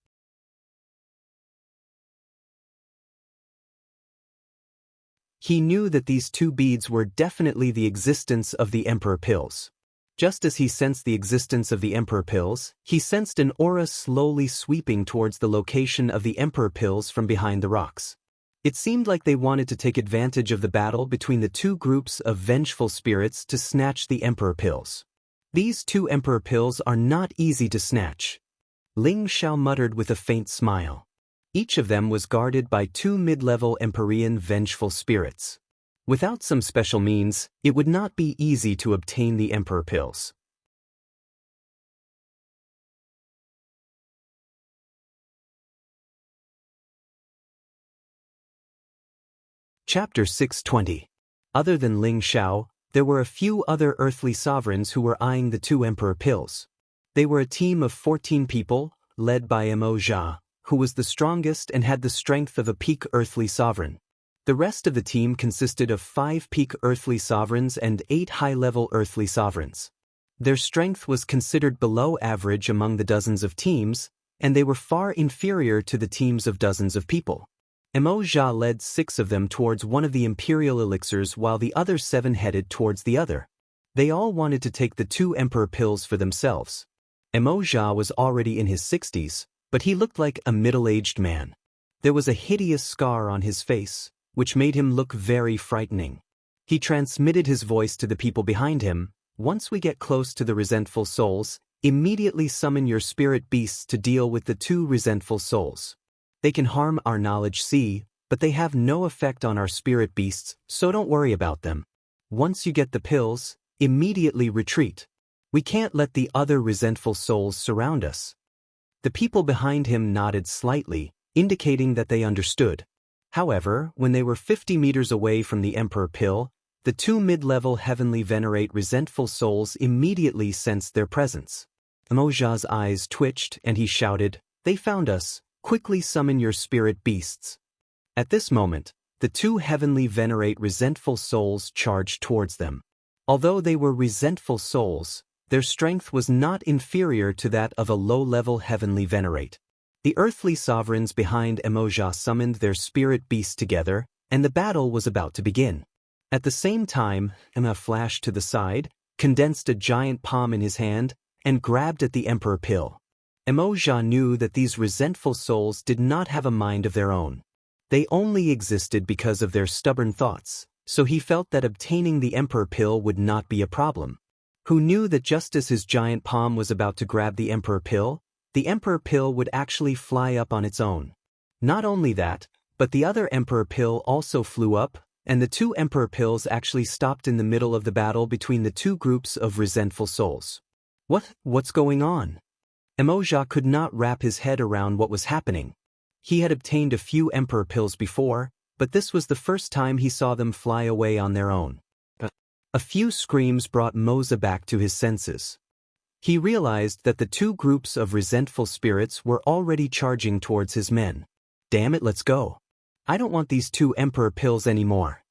He knew that these two beads were definitely the existence of the emperor pills. Just as he sensed the existence of the emperor pills, he sensed an aura slowly sweeping towards the location of the emperor pills from behind the rocks. It seemed like they wanted to take advantage of the battle between the two groups of vengeful spirits to snatch the emperor pills. These two emperor pills are not easy to snatch. Ling Xiao muttered with a faint smile. Each of them was guarded by two mid-level Empyrean vengeful spirits. Without some special means, it would not be easy to obtain the emperor pills. Chapter 620. Other than Ling Xiao, there were a few other earthly sovereigns who were eyeing the two emperor pills. They were a team of 14 people, led by Mo Jia, who was the strongest and had the strength of a peak earthly sovereign. The rest of the team consisted of 5 peak earthly sovereigns and 8 high-level earthly sovereigns. Their strength was considered below average among the dozens of teams, and they were far inferior to the teams of dozens of people. Mo Jia led 6 of them towards one of the imperial elixirs while the other 7 headed towards the other. They all wanted to take the 2 emperor pills for themselves. Mo Jia was already in his 60s, but he looked like a middle-aged man. There was a hideous scar on his face, which made him look very frightening. He transmitted his voice to the people behind him. "Once we get close to the resentful souls, immediately summon your spirit beasts to deal with the 2 resentful souls. They can harm our knowledge C, but they have no effect on our spirit beasts, so don't worry about them. Once you get the pills, immediately retreat. We can't let the other resentful souls surround us." The people behind him nodded slightly, indicating that they understood. However, when they were 50 meters away from the emperor pill, the 2 mid-level heavenly venerate resentful souls immediately sensed their presence. Mo Jia's eyes twitched and he shouted, "They found us. Quickly summon your spirit beasts." At this moment, the 2 heavenly venerate resentful souls charged towards them. Although they were resentful souls, their strength was not inferior to that of a low-level heavenly venerate. The earthly sovereigns behind Emoja summoned their spirit beasts together, and the battle was about to begin. At the same time, Emma flashed to the side, condensed a giant palm in his hand, and grabbed at the Emperor Pill. Emoja knew that these resentful souls did not have a mind of their own. They only existed because of their stubborn thoughts, so he felt that obtaining the Emperor Pill would not be a problem. Who knew that just as his giant palm was about to grab the Emperor Pill would actually fly up on its own. Not only that, but the other Emperor Pill also flew up, and the two Emperor Pills actually stopped in the middle of the battle between the two groups of resentful souls. What's going on? Emoja could not wrap his head around what was happening. He had obtained a few Emperor Pills before, but this was the first time he saw them fly away on their own. A few screams brought Moza back to his senses. He realized that the two groups of resentful spirits were already charging towards his men. Damn it, let's go. I don't want these two Emperor Pills anymore.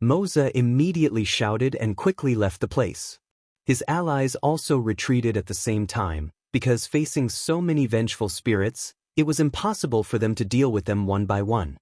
Moza immediately shouted and quickly left the place. His allies also retreated at the same time, because facing so many vengeful spirits, it was impossible for them to deal with them one by one.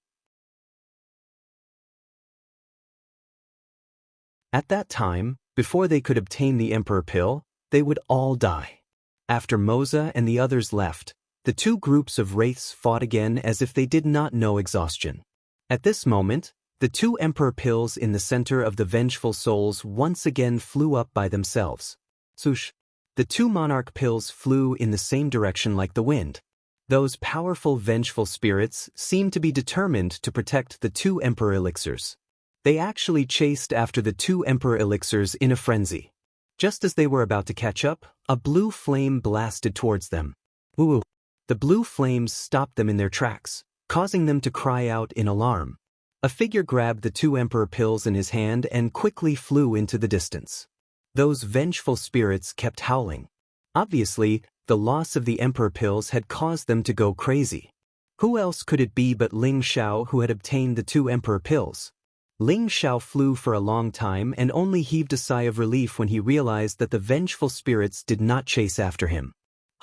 At that time, before they could obtain the Emperor Pill, they would all die. After Moza and the others left, the two groups of wraiths fought again as if they did not know exhaustion. At this moment, the two Emperor Pills in the center of the vengeful souls once again flew up by themselves. Swoosh! The two Monarch Pills flew in the same direction like the wind. Those powerful vengeful spirits seemed to be determined to protect the two Emperor Elixirs. They actually chased after the two Emperor Elixirs in a frenzy. Just as they were about to catch up, a blue flame blasted towards them. Ooh! The blue flames stopped them in their tracks, causing them to cry out in alarm. A figure grabbed the two Emperor Pills in his hand and quickly flew into the distance. Those vengeful spirits kept howling. Obviously, the loss of the Emperor Pills had caused them to go crazy. Who else could it be but Ling Xiao who had obtained the two Emperor Pills? Ling Xiao flew for a long time and only heaved a sigh of relief when he realized that the vengeful spirits did not chase after him.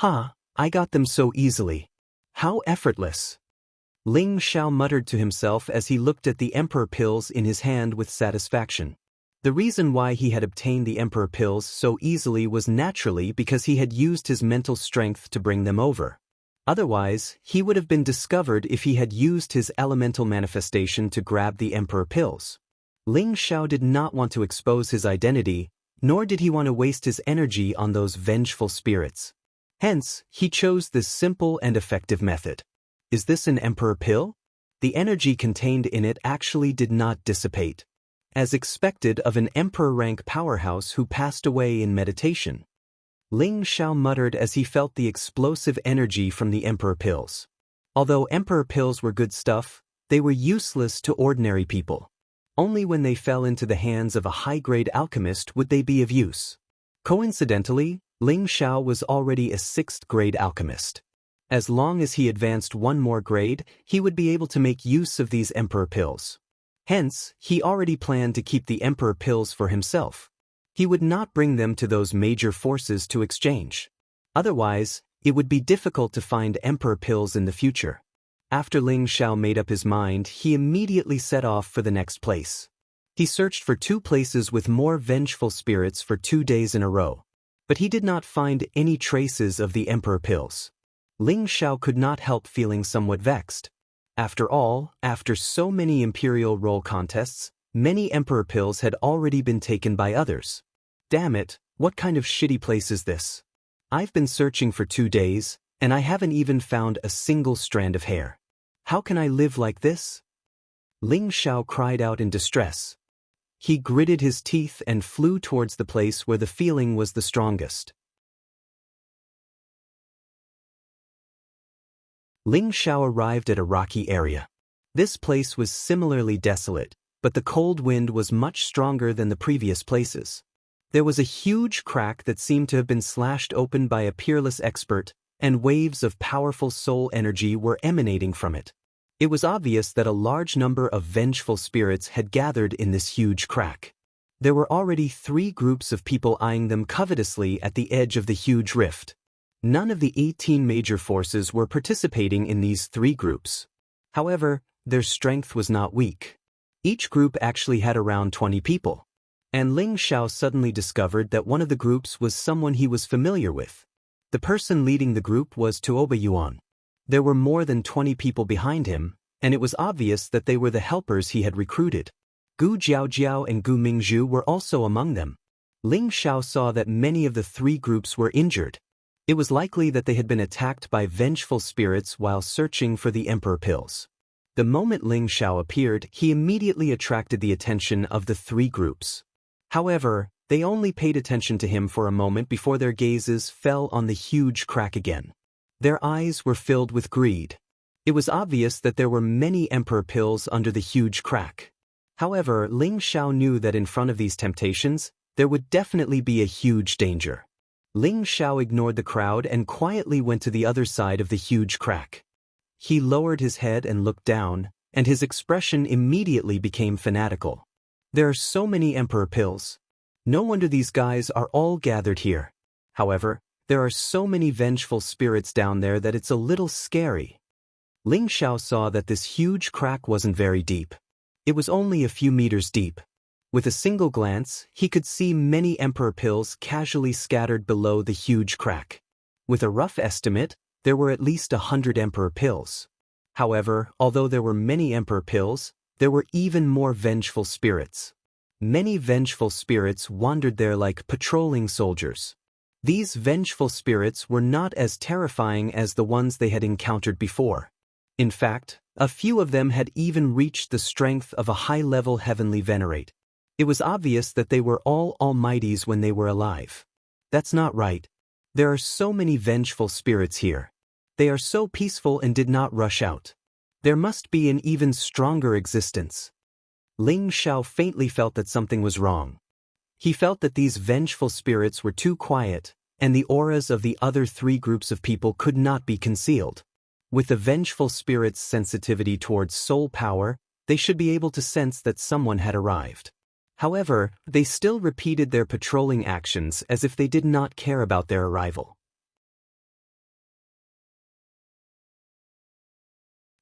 I got them so easily. How effortless. Ling Xiao muttered to himself as he looked at the Emperor Pills in his hand with satisfaction. The reason why he had obtained the Emperor Pills so easily was naturally because he had used his mental strength to bring them over. Otherwise, he would have been discovered if he had used his elemental manifestation to grab the Emperor Pills. Ling Xiao did not want to expose his identity, nor did he want to waste his energy on those vengeful spirits. Hence, he chose this simple and effective method. Is this an Emperor Pill? The energy contained in it actually did not dissipate, as expected of an Emperor-rank powerhouse who passed away in meditation. Ling Xiao muttered as he felt the explosive energy from the Emperor Pills. Although Emperor Pills were good stuff, they were useless to ordinary people. Only when they fell into the hands of a high-grade alchemist would they be of use. Coincidentally, Ling Xiao was already a 6th-grade alchemist. As long as he advanced one more grade, he would be able to make use of these Emperor Pills. Hence, he already planned to keep the Emperor Pills for himself. He would not bring them to those major forces to exchange. Otherwise, it would be difficult to find Emperor Pills in the future. After Ling Xiao made up his mind, he immediately set off for the next place. He searched for 2 places with more vengeful spirits for 2 days in a row. But he did not find any traces of the Emperor Pills. Ling Xiao could not help feeling somewhat vexed. After all, after so many Imperial role contests, many Emperor Pills had already been taken by others. Damn it, what kind of shitty place is this? I've been searching for 2 days, and I haven't even found a single strand of hair. How can I live like this? Ling Xiao cried out in distress. He gritted his teeth and flew towards the place where the feeling was the strongest. Ling Xiao arrived at a rocky area. This place was similarly desolate, but the cold wind was much stronger than the previous places. There was a huge crack that seemed to have been slashed open by a peerless expert, and waves of powerful soul energy were emanating from it. It was obvious that a large number of vengeful spirits had gathered in this huge crack. There were already 3 groups of people eyeing them covetously at the edge of the huge rift. None of the 18 major forces were participating in these three groups. However, their strength was not weak. Each group actually had around 20 people. And Ling Xiao suddenly discovered that one of the groups was someone he was familiar with. The person leading the group was Tuoba Yuan. There were more than 20 people behind him, and it was obvious that they were the helpers he had recruited. Gu Jiaojiao and Gu Mingzhu were also among them. Ling Xiao saw that many of the three groups were injured. It was likely that they had been attacked by vengeful spirits while searching for the Emperor pills. The moment Ling Xiao appeared, he immediately attracted the attention of the three groups. However, they only paid attention to him for a moment before their gazes fell on the huge crack again. Their eyes were filled with greed. It was obvious that there were many Emperor pills under the huge crack. However, Ling Xiao knew that in front of these temptations, there would definitely be a huge danger. Ling Xiao ignored the crowd and quietly went to the other side of the huge crack. He lowered his head and looked down, and his expression immediately became fanatical. There are so many Emperor pills. No wonder these guys are all gathered here. However, there are so many vengeful spirits down there that it's a little scary. Ling Xiao saw that this huge crack wasn't very deep. It was only a few meters deep. With a single glance, he could see many Emperor pills casually scattered below the huge crack. With a rough estimate, there were at least 100 Emperor pills. However, although there were many Emperor pills, there were even more vengeful spirits. Many vengeful spirits wandered there like patrolling soldiers. These vengeful spirits were not as terrifying as the ones they had encountered before. In fact, a few of them had even reached the strength of a high-level heavenly venerate. It was obvious that they were all almighties when they were alive. That's not right. There are so many vengeful spirits here. They are so peaceful and did not rush out. There must be an even stronger existence. Ling Xiao faintly felt that something was wrong. He felt that these vengeful spirits were too quiet, and the auras of the other three groups of people could not be concealed. With the vengeful spirits' sensitivity towards soul power, they should be able to sense that someone had arrived. However, they still repeated their patrolling actions as if they did not care about their arrival.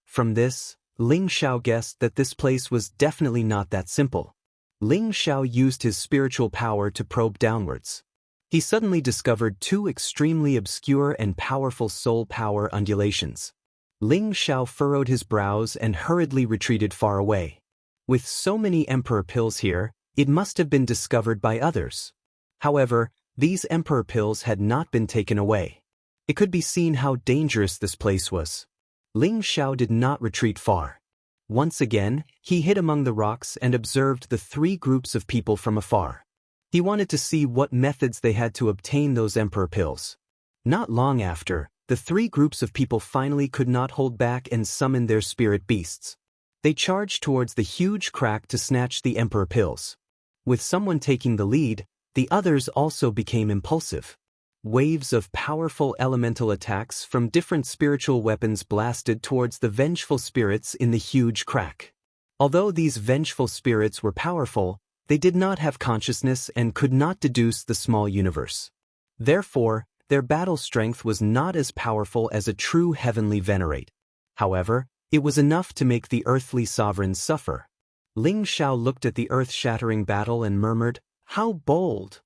From this, Ling Xiao guessed that this place was definitely not that simple. Ling Xiao used his spiritual power to probe downwards. He suddenly discovered two extremely obscure and powerful soul power undulations. Ling Xiao furrowed his brows and hurriedly retreated far away. With so many Emperor pills here, it must have been discovered by others. However, these Emperor pills had not been taken away. It could be seen how dangerous this place was. Ling Xiao did not retreat far. Once again, he hid among the rocks and observed the three groups of people from afar. He wanted to see what methods they had to obtain those Emperor pills. Not long after, the three groups of people finally could not hold back and summoned their spirit beasts. They charged towards the huge crack to snatch the Emperor pills. With someone taking the lead, the others also became impulsive. Waves of powerful elemental attacks from different spiritual weapons blasted towards the vengeful spirits in the huge crack. Although these vengeful spirits were powerful, they did not have consciousness and could not deduce the small universe. Therefore, their battle strength was not as powerful as a true heavenly venerate. However, it was enough to make the earthly sovereigns suffer. Ling Xiao looked at the earth-shattering battle and murmured, "How bold!"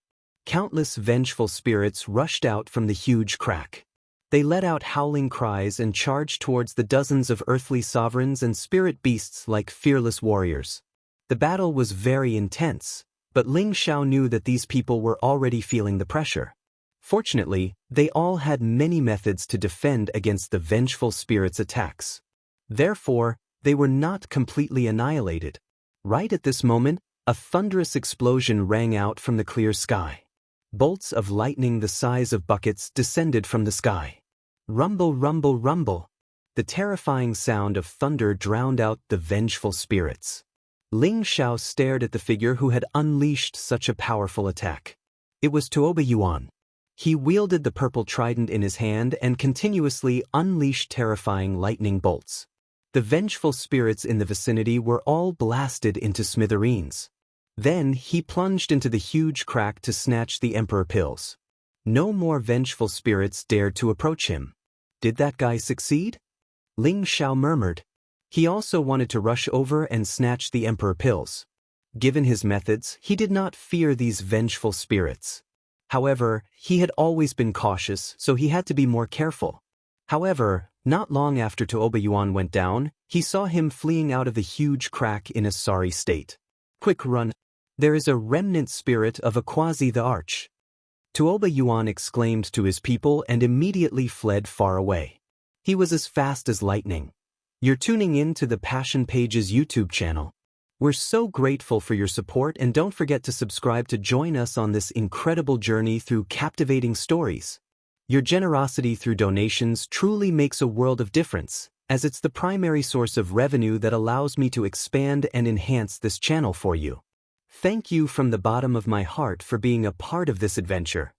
Countless vengeful spirits rushed out from the huge crack. They let out howling cries and charged towards the dozens of earthly sovereigns and spirit beasts like fearless warriors. The battle was very intense, but Ling Xiao knew that these people were already feeling the pressure. Fortunately, they all had many methods to defend against the vengeful spirits' attacks. Therefore, they were not completely annihilated. Right at this moment, a thunderous explosion rang out from the clear sky. Bolts of lightning the size of buckets descended from the sky. Rumble, rumble, rumble. The terrifying sound of thunder drowned out the vengeful spirits. Ling Xiao stared at the figure who had unleashed such a powerful attack. It was Tuoba Yuan. He wielded the purple trident in his hand and continuously unleashed terrifying lightning bolts. The vengeful spirits in the vicinity were all blasted into smithereens. Then he plunged into the huge crack to snatch the Emperor pills. No more vengeful spirits dared to approach him. Did that guy succeed? Ling Xiao murmured. He also wanted to rush over and snatch the emperor pills. Given his methods, he did not fear these vengeful spirits. However, he had always been cautious, so he had to be more careful. However, not long after Tuoba Yuan went down, he saw him fleeing out of the huge crack in a sorry state. Quick run! There is a remnant spirit of a quasi the arch. Tuoba Yuan exclaimed to his people and immediately fled far away. He was as fast as lightning. You're tuning in to the Passion Pages YouTube channel. We're so grateful for your support, and don't forget to subscribe to join us on this incredible journey through captivating stories. Your generosity through donations truly makes a world of difference, as it's the primary source of revenue that allows me to expand and enhance this channel for you. Thank you from the bottom of my heart for being a part of this adventure.